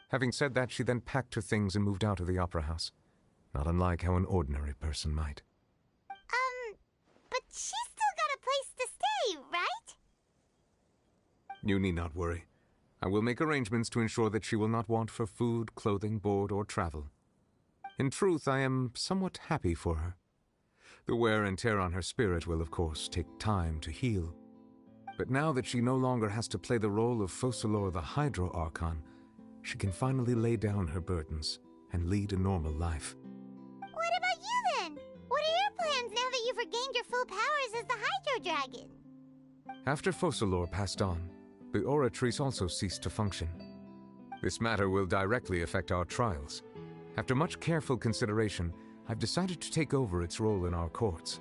Having said that, she then packed her things and moved out of the Opera House, not unlike how an ordinary person might. But she's still got a place to stay, right? You need not worry. I will make arrangements to ensure that she will not want for food, clothing, board, or travel. In truth, I am somewhat happy for her. The wear and tear on her spirit will, of course, take time to heal. But now that she no longer has to play the role of Focalor the Hydro Archon, she can finally lay down her burdens and lead a normal life. What about you then? What are your plans now that you've regained your full powers as the Hydro Dragon? After Focalor passed on, the Oratrice also ceased to function. This matter will directly affect our trials. After much careful consideration, I've decided to take over its role in our courts.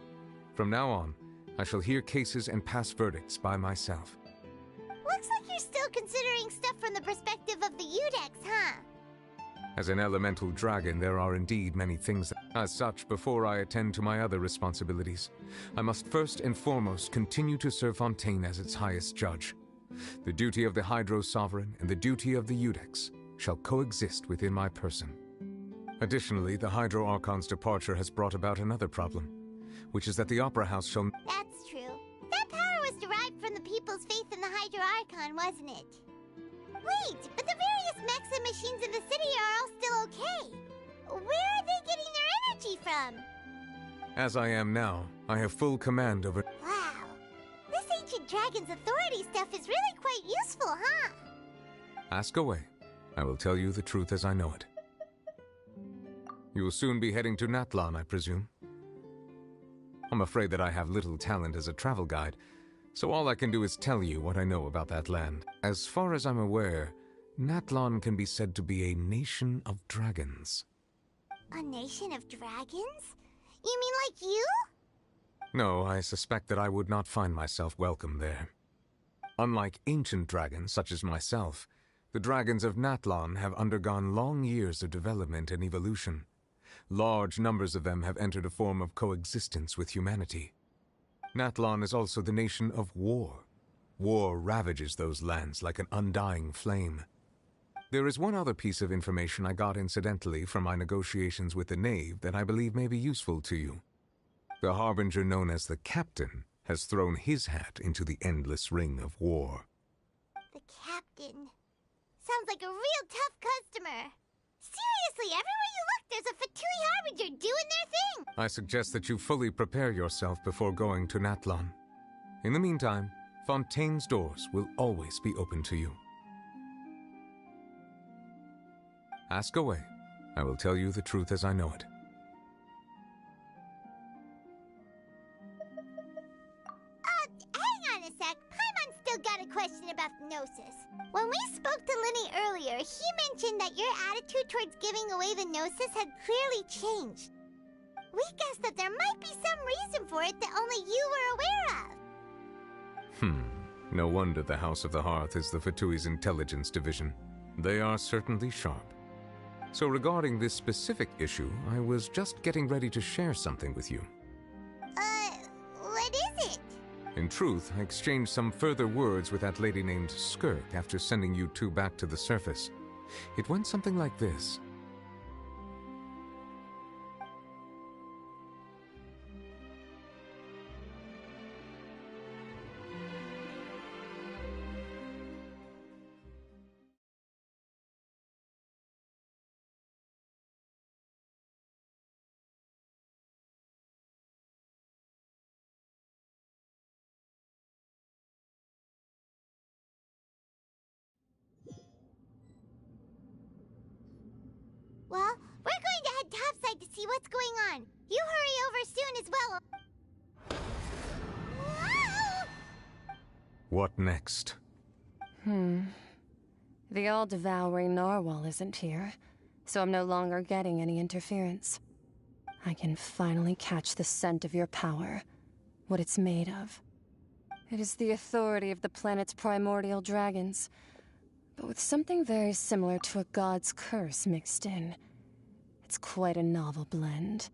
From now on, I shall hear cases and pass verdicts by myself. Looks like you're still considering stuff from the perspective of the Udex, huh? As an elemental dragon, there are indeed many things. As such, before I attend to my other responsibilities, I must first and foremost continue to serve Fontaine as its highest judge. The duty of the Hydro Sovereign and the duty of the Udex shall coexist within my person. Additionally, the Hydro Archon's departure has brought about another problem, which is that the Opera House shall... That's true. That power was derived from the people's faith in the Hydro Archon, wasn't it? Wait, but the various mechs and machines in the city are all still okay. Where are they getting their energy from? As I am now, I have full command over... Wow. This ancient dragon's authority stuff is really quite useful, huh? Ask away. I will tell you the truth as I know it. You will soon be heading to Natlan, I presume. I'm afraid that I have little talent as a travel guide, so all I can do is tell you what I know about that land. As far as I'm aware, Natlan can be said to be a nation of dragons. A nation of dragons? You mean like you? No, I suspect that I would not find myself welcome there. Unlike ancient dragons such as myself, the dragons of Natlan have undergone long years of development and evolution. Large numbers of them have entered a form of coexistence with humanity. Natlan is also the nation of war. War ravages those lands like an undying flame. There is one other piece of information I got incidentally from my negotiations with the Knave that I believe may be useful to you. The Harbinger known as the Captain has thrown his hat into the endless ring of war. The Captain. Sounds like a real tough customer. Seriously, everywhere you look, there's a Fatui Harbinger doing their thing! I suggest that you fully prepare yourself before going to Natlan. In the meantime, Fontaine's doors will always be open to you. Ask away. I will tell you the truth as I know it. Hang on a sec. Paimon's still got a question about the Gnosis. When we spoke to Linny earlier, he mentioned that your attitude towards giving away the Gnosis had clearly changed. We guessed that there might be some reason for it that only you were aware of. No wonder the House of the Hearth is the Fatui's intelligence division. They are certainly sharp. So regarding this specific issue, I was just getting ready to share something with you. What is it? In truth, I exchanged some further words with that lady named Skirk after sending you two back to the surface. It went something like this. Well, we're going to head topside to see what's going on. You hurry over soon as well. Whoa! What next? The all-devouring narwhal isn't here, so I'm no longer getting any interference. I can finally catch the scent of your power, what it's made of. It is the authority of the planet's primordial dragons, but with something very similar to a god's curse mixed in. It's quite a novel blend.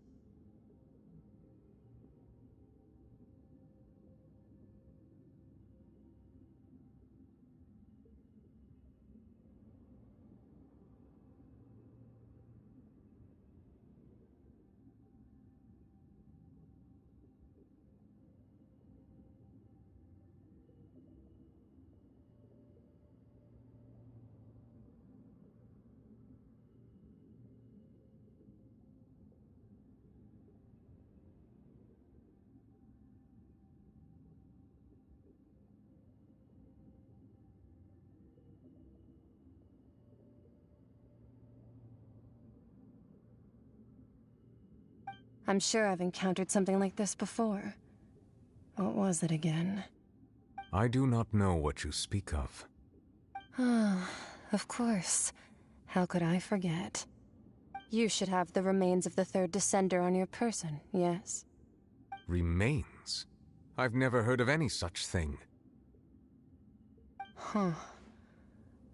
I'm sure I've encountered something like this before. What was it again? I do not know what you speak of. Of course. How could I forget? You should have the remains of the third Descender on your person, yes? Remains? I've never heard of any such thing. Huh.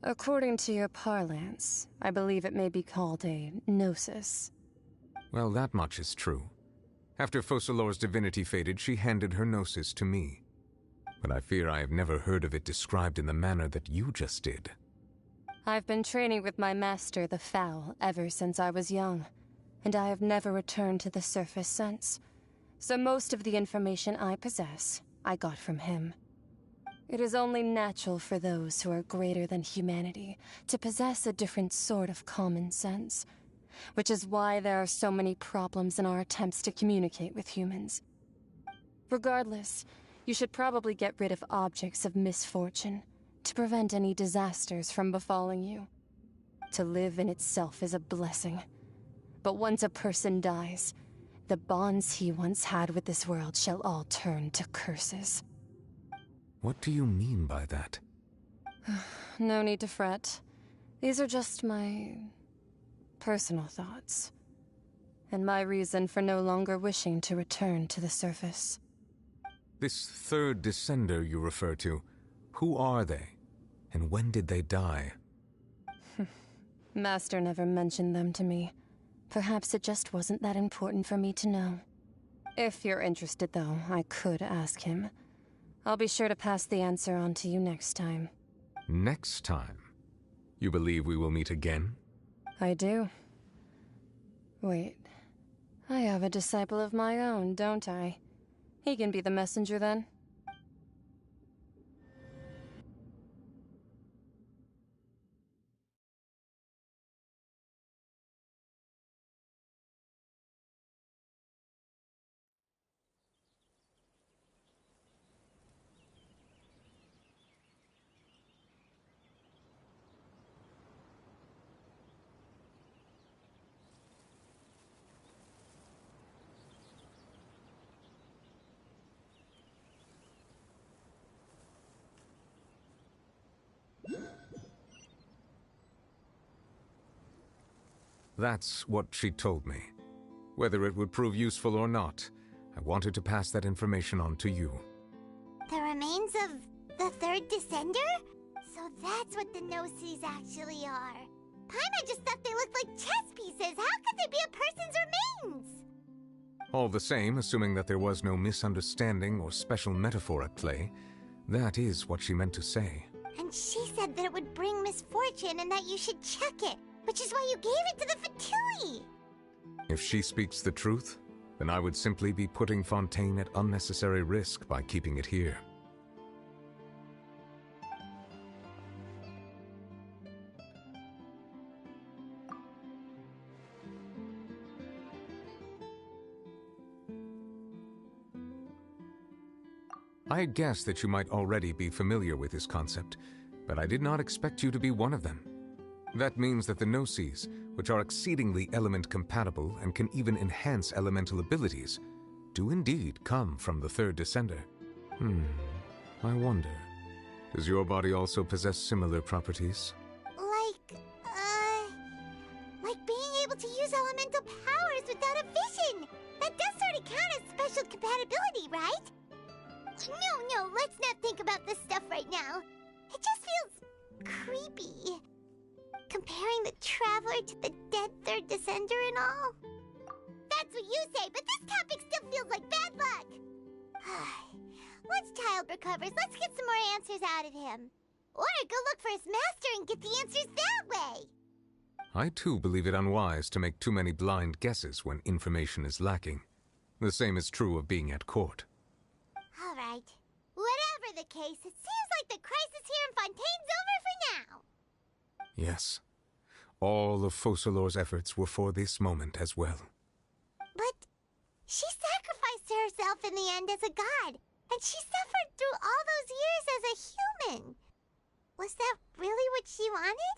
According to your parlance, I believe it may be called a gnosis. Well, that much is true. After Focalor's divinity faded, she handed her gnosis to me. But I fear I have never heard of it described in the manner that you just did. I've been training with my master, the Foul, ever since I was young, and I have never returned to the surface since. So most of the information I possess, I got from him. It is only natural for those who are greater than humanity to possess a different sort of common sense, which is why there are so many problems in our attempts to communicate with humans. Regardless, you should probably get rid of objects of misfortune to prevent any disasters from befalling you. To live in itself is a blessing. But once a person dies, the bonds he once had with this world shall all turn to curses. What do you mean by that? No need to fret. These are just my personal thoughts, and my reason for no longer wishing to return to the surface. This third Descender you refer to, who are they? And when did they die? Master never mentioned them to me. Perhaps it just wasn't that important for me to know. If you're interested, though, I could ask him. I'll be sure to pass the answer on to you next time. Next time? You believe we will meet again? I do. Wait. I have a disciple of my own, don't I? He can be the messenger then. That's what she told me. Whether it would prove useful or not, I wanted to pass that information on to you. The remains of the third Descender? So that's what the Gnosis actually are. Paimon just thought they looked like chess pieces. How could they be a person's remains? All the same, assuming that there was no misunderstanding or special metaphor at play, that is what she meant to say. And she said that it would bring misfortune and that you should check it, which is why you gave it to the Fatui. If she speaks the truth, then I would simply be putting Fontaine at unnecessary risk by keeping it here. I had guessed that you might already be familiar with this concept, but I did not expect you to be one of them. That means that the Gnosis, which are exceedingly element-compatible and can even enhance elemental abilities, do indeed come from the third Descender. I wonder, does your body also possess similar properties? Like being able to use elemental powers without a vision! That does sort of count as special compatibility, right? No, let's not think about this stuff right now. It just feels creepy. Comparing the Traveler to the dead third Descender and all. That's what you say, but this topic still feels like bad luck. Once Child recovers, let's get some more answers out of him. Or go look for his master and get the answers that way. I too believe it unwise to make too many blind guesses when information is lacking. The same is true of being at court. All right. Whatever the case, it seems like the crisis here in Fontaine's over for now. Yes. All of Focalor's efforts were for this moment as well. But she sacrificed herself in the end as a god, and she suffered through all those years as a human. Was that really what she wanted?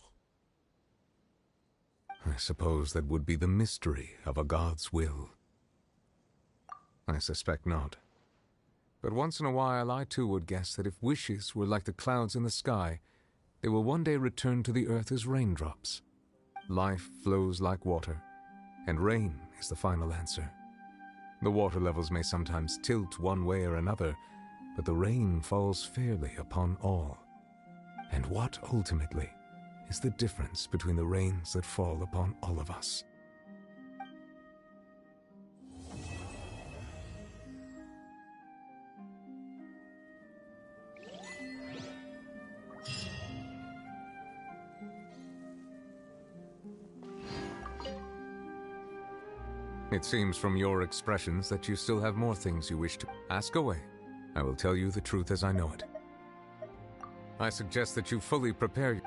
I suppose that would be the mystery of a god's will. I suspect not. But once in a while I too would guess that if wishes were like the clouds in the sky, they will one day return to the earth as raindrops. Life flows like water, and rain is the final answer. The water levels may sometimes tilt one way or another, but the rain falls fairly upon all. And what, ultimately, is the difference between the rains that fall upon all of us? It seems from your expressions that you still have more things you wish to ask away. I will tell you the truth as I know it. I suggest that you fully prepare.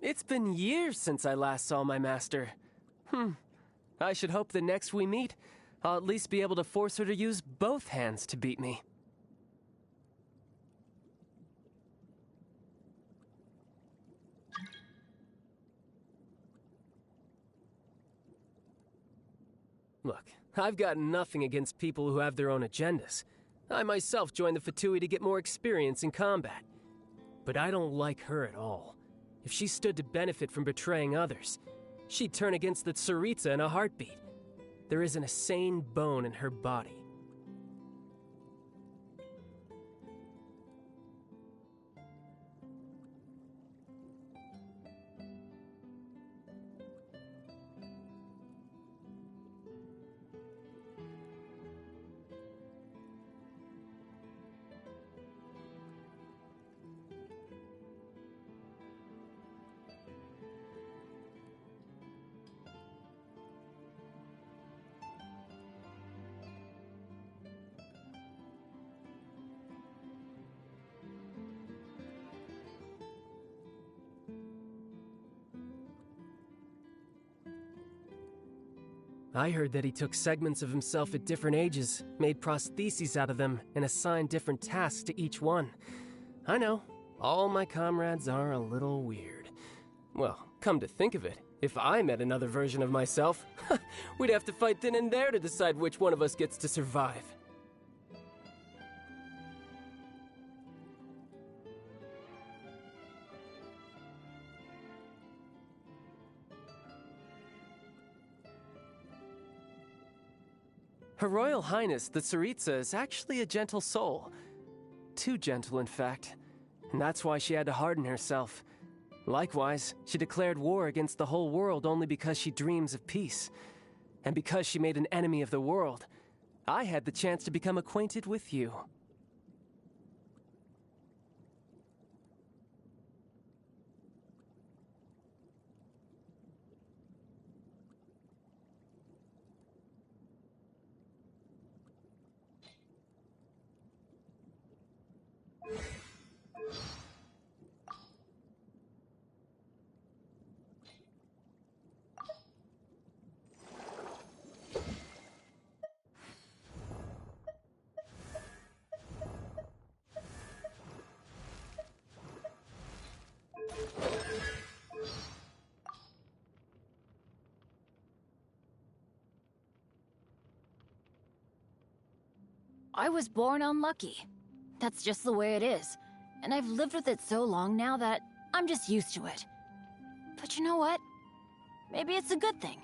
It's been years since I last saw my master. I should hope the next we meet, I'll at least be able to force her to use both hands to beat me. Look, I've got nothing against people who have their own agendas. I myself joined the Fatui to get more experience in combat. But I don't like her at all. If she stood to benefit from betraying others, she'd turn against the Tsaritsa in a heartbeat. There isn't a sane bone in her body. I heard that he took segments of himself at different ages, made prostheses out of them, and assigned different tasks to each one. I know, all my comrades are a little weird. Well, come to think of it, if I met another version of myself, we'd have to fight then and there to decide which one of us gets to survive. Her Royal Highness, the Tsaritsa, is actually a gentle soul. Too gentle, in fact. And that's why she had to harden herself. Likewise, she declared war against the whole world only because she dreams of peace. And because she made an enemy of the world, I had the chance to become acquainted with you. I was born unlucky. That's just the way it is. And I've lived with it so long now that I'm just used to it. But you know what? Maybe it's a good thing.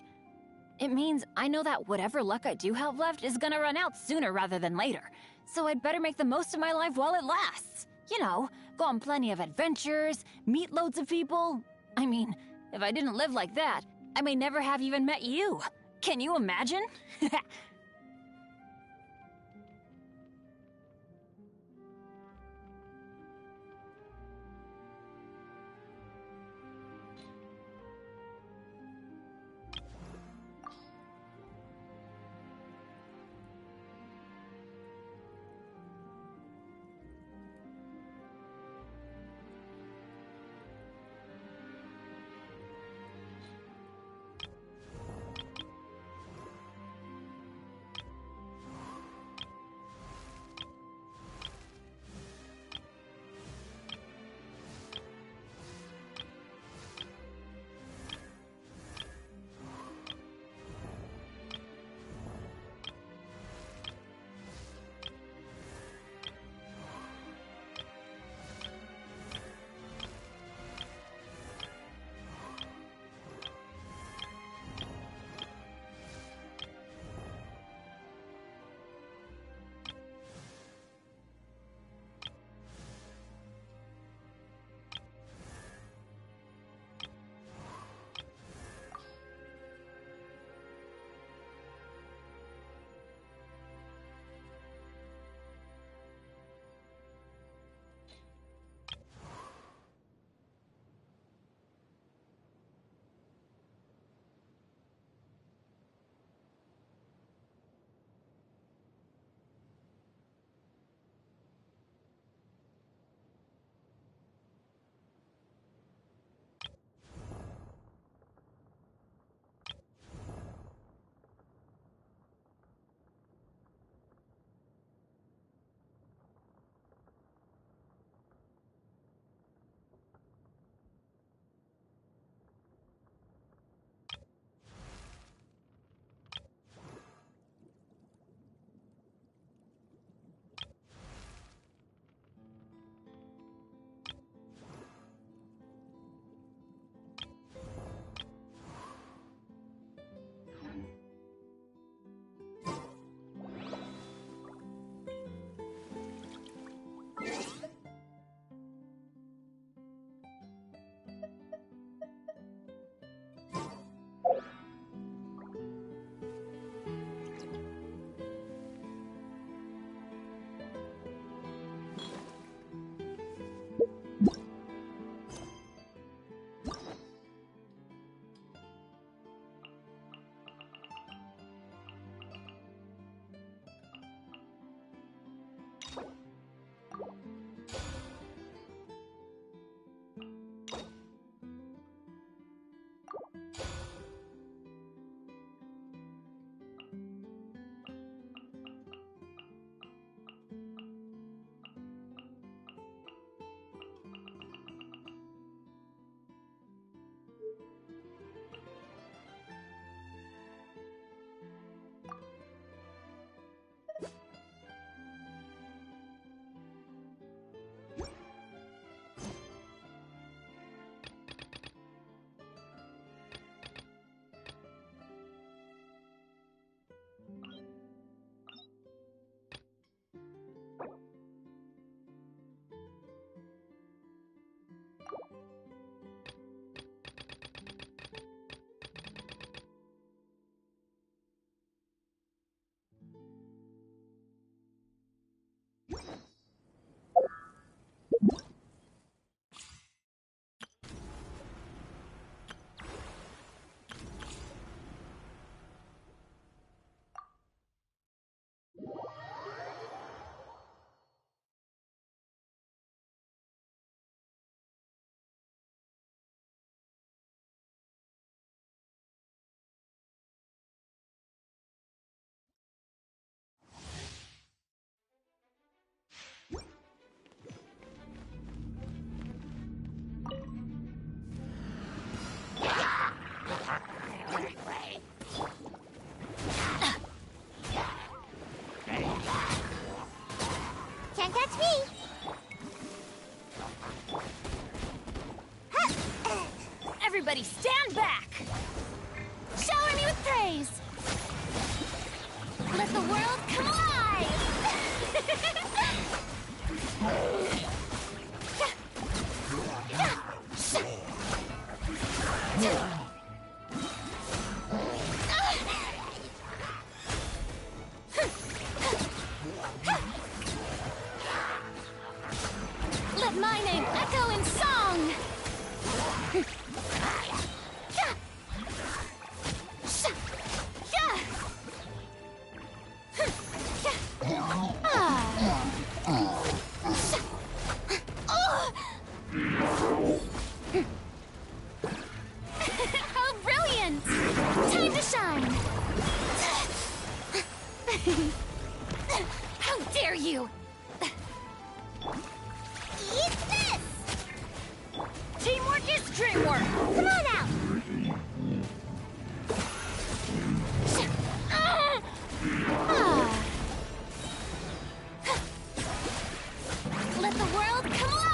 It means I know that whatever luck I do have left is gonna run out sooner rather than later. So I'd better make the most of my life while it lasts. You know, go on plenty of adventures, meet loads of people. I mean, if I didn't live like that, I may never have even met you. Can you imagine? Everybody stand back! Shower me with praise! Let the world come alive! Let my name echo in song! How brilliant! Time to shine! How dare you! Eat this! Teamwork is dreamwork! Come on out! Let the world come alive!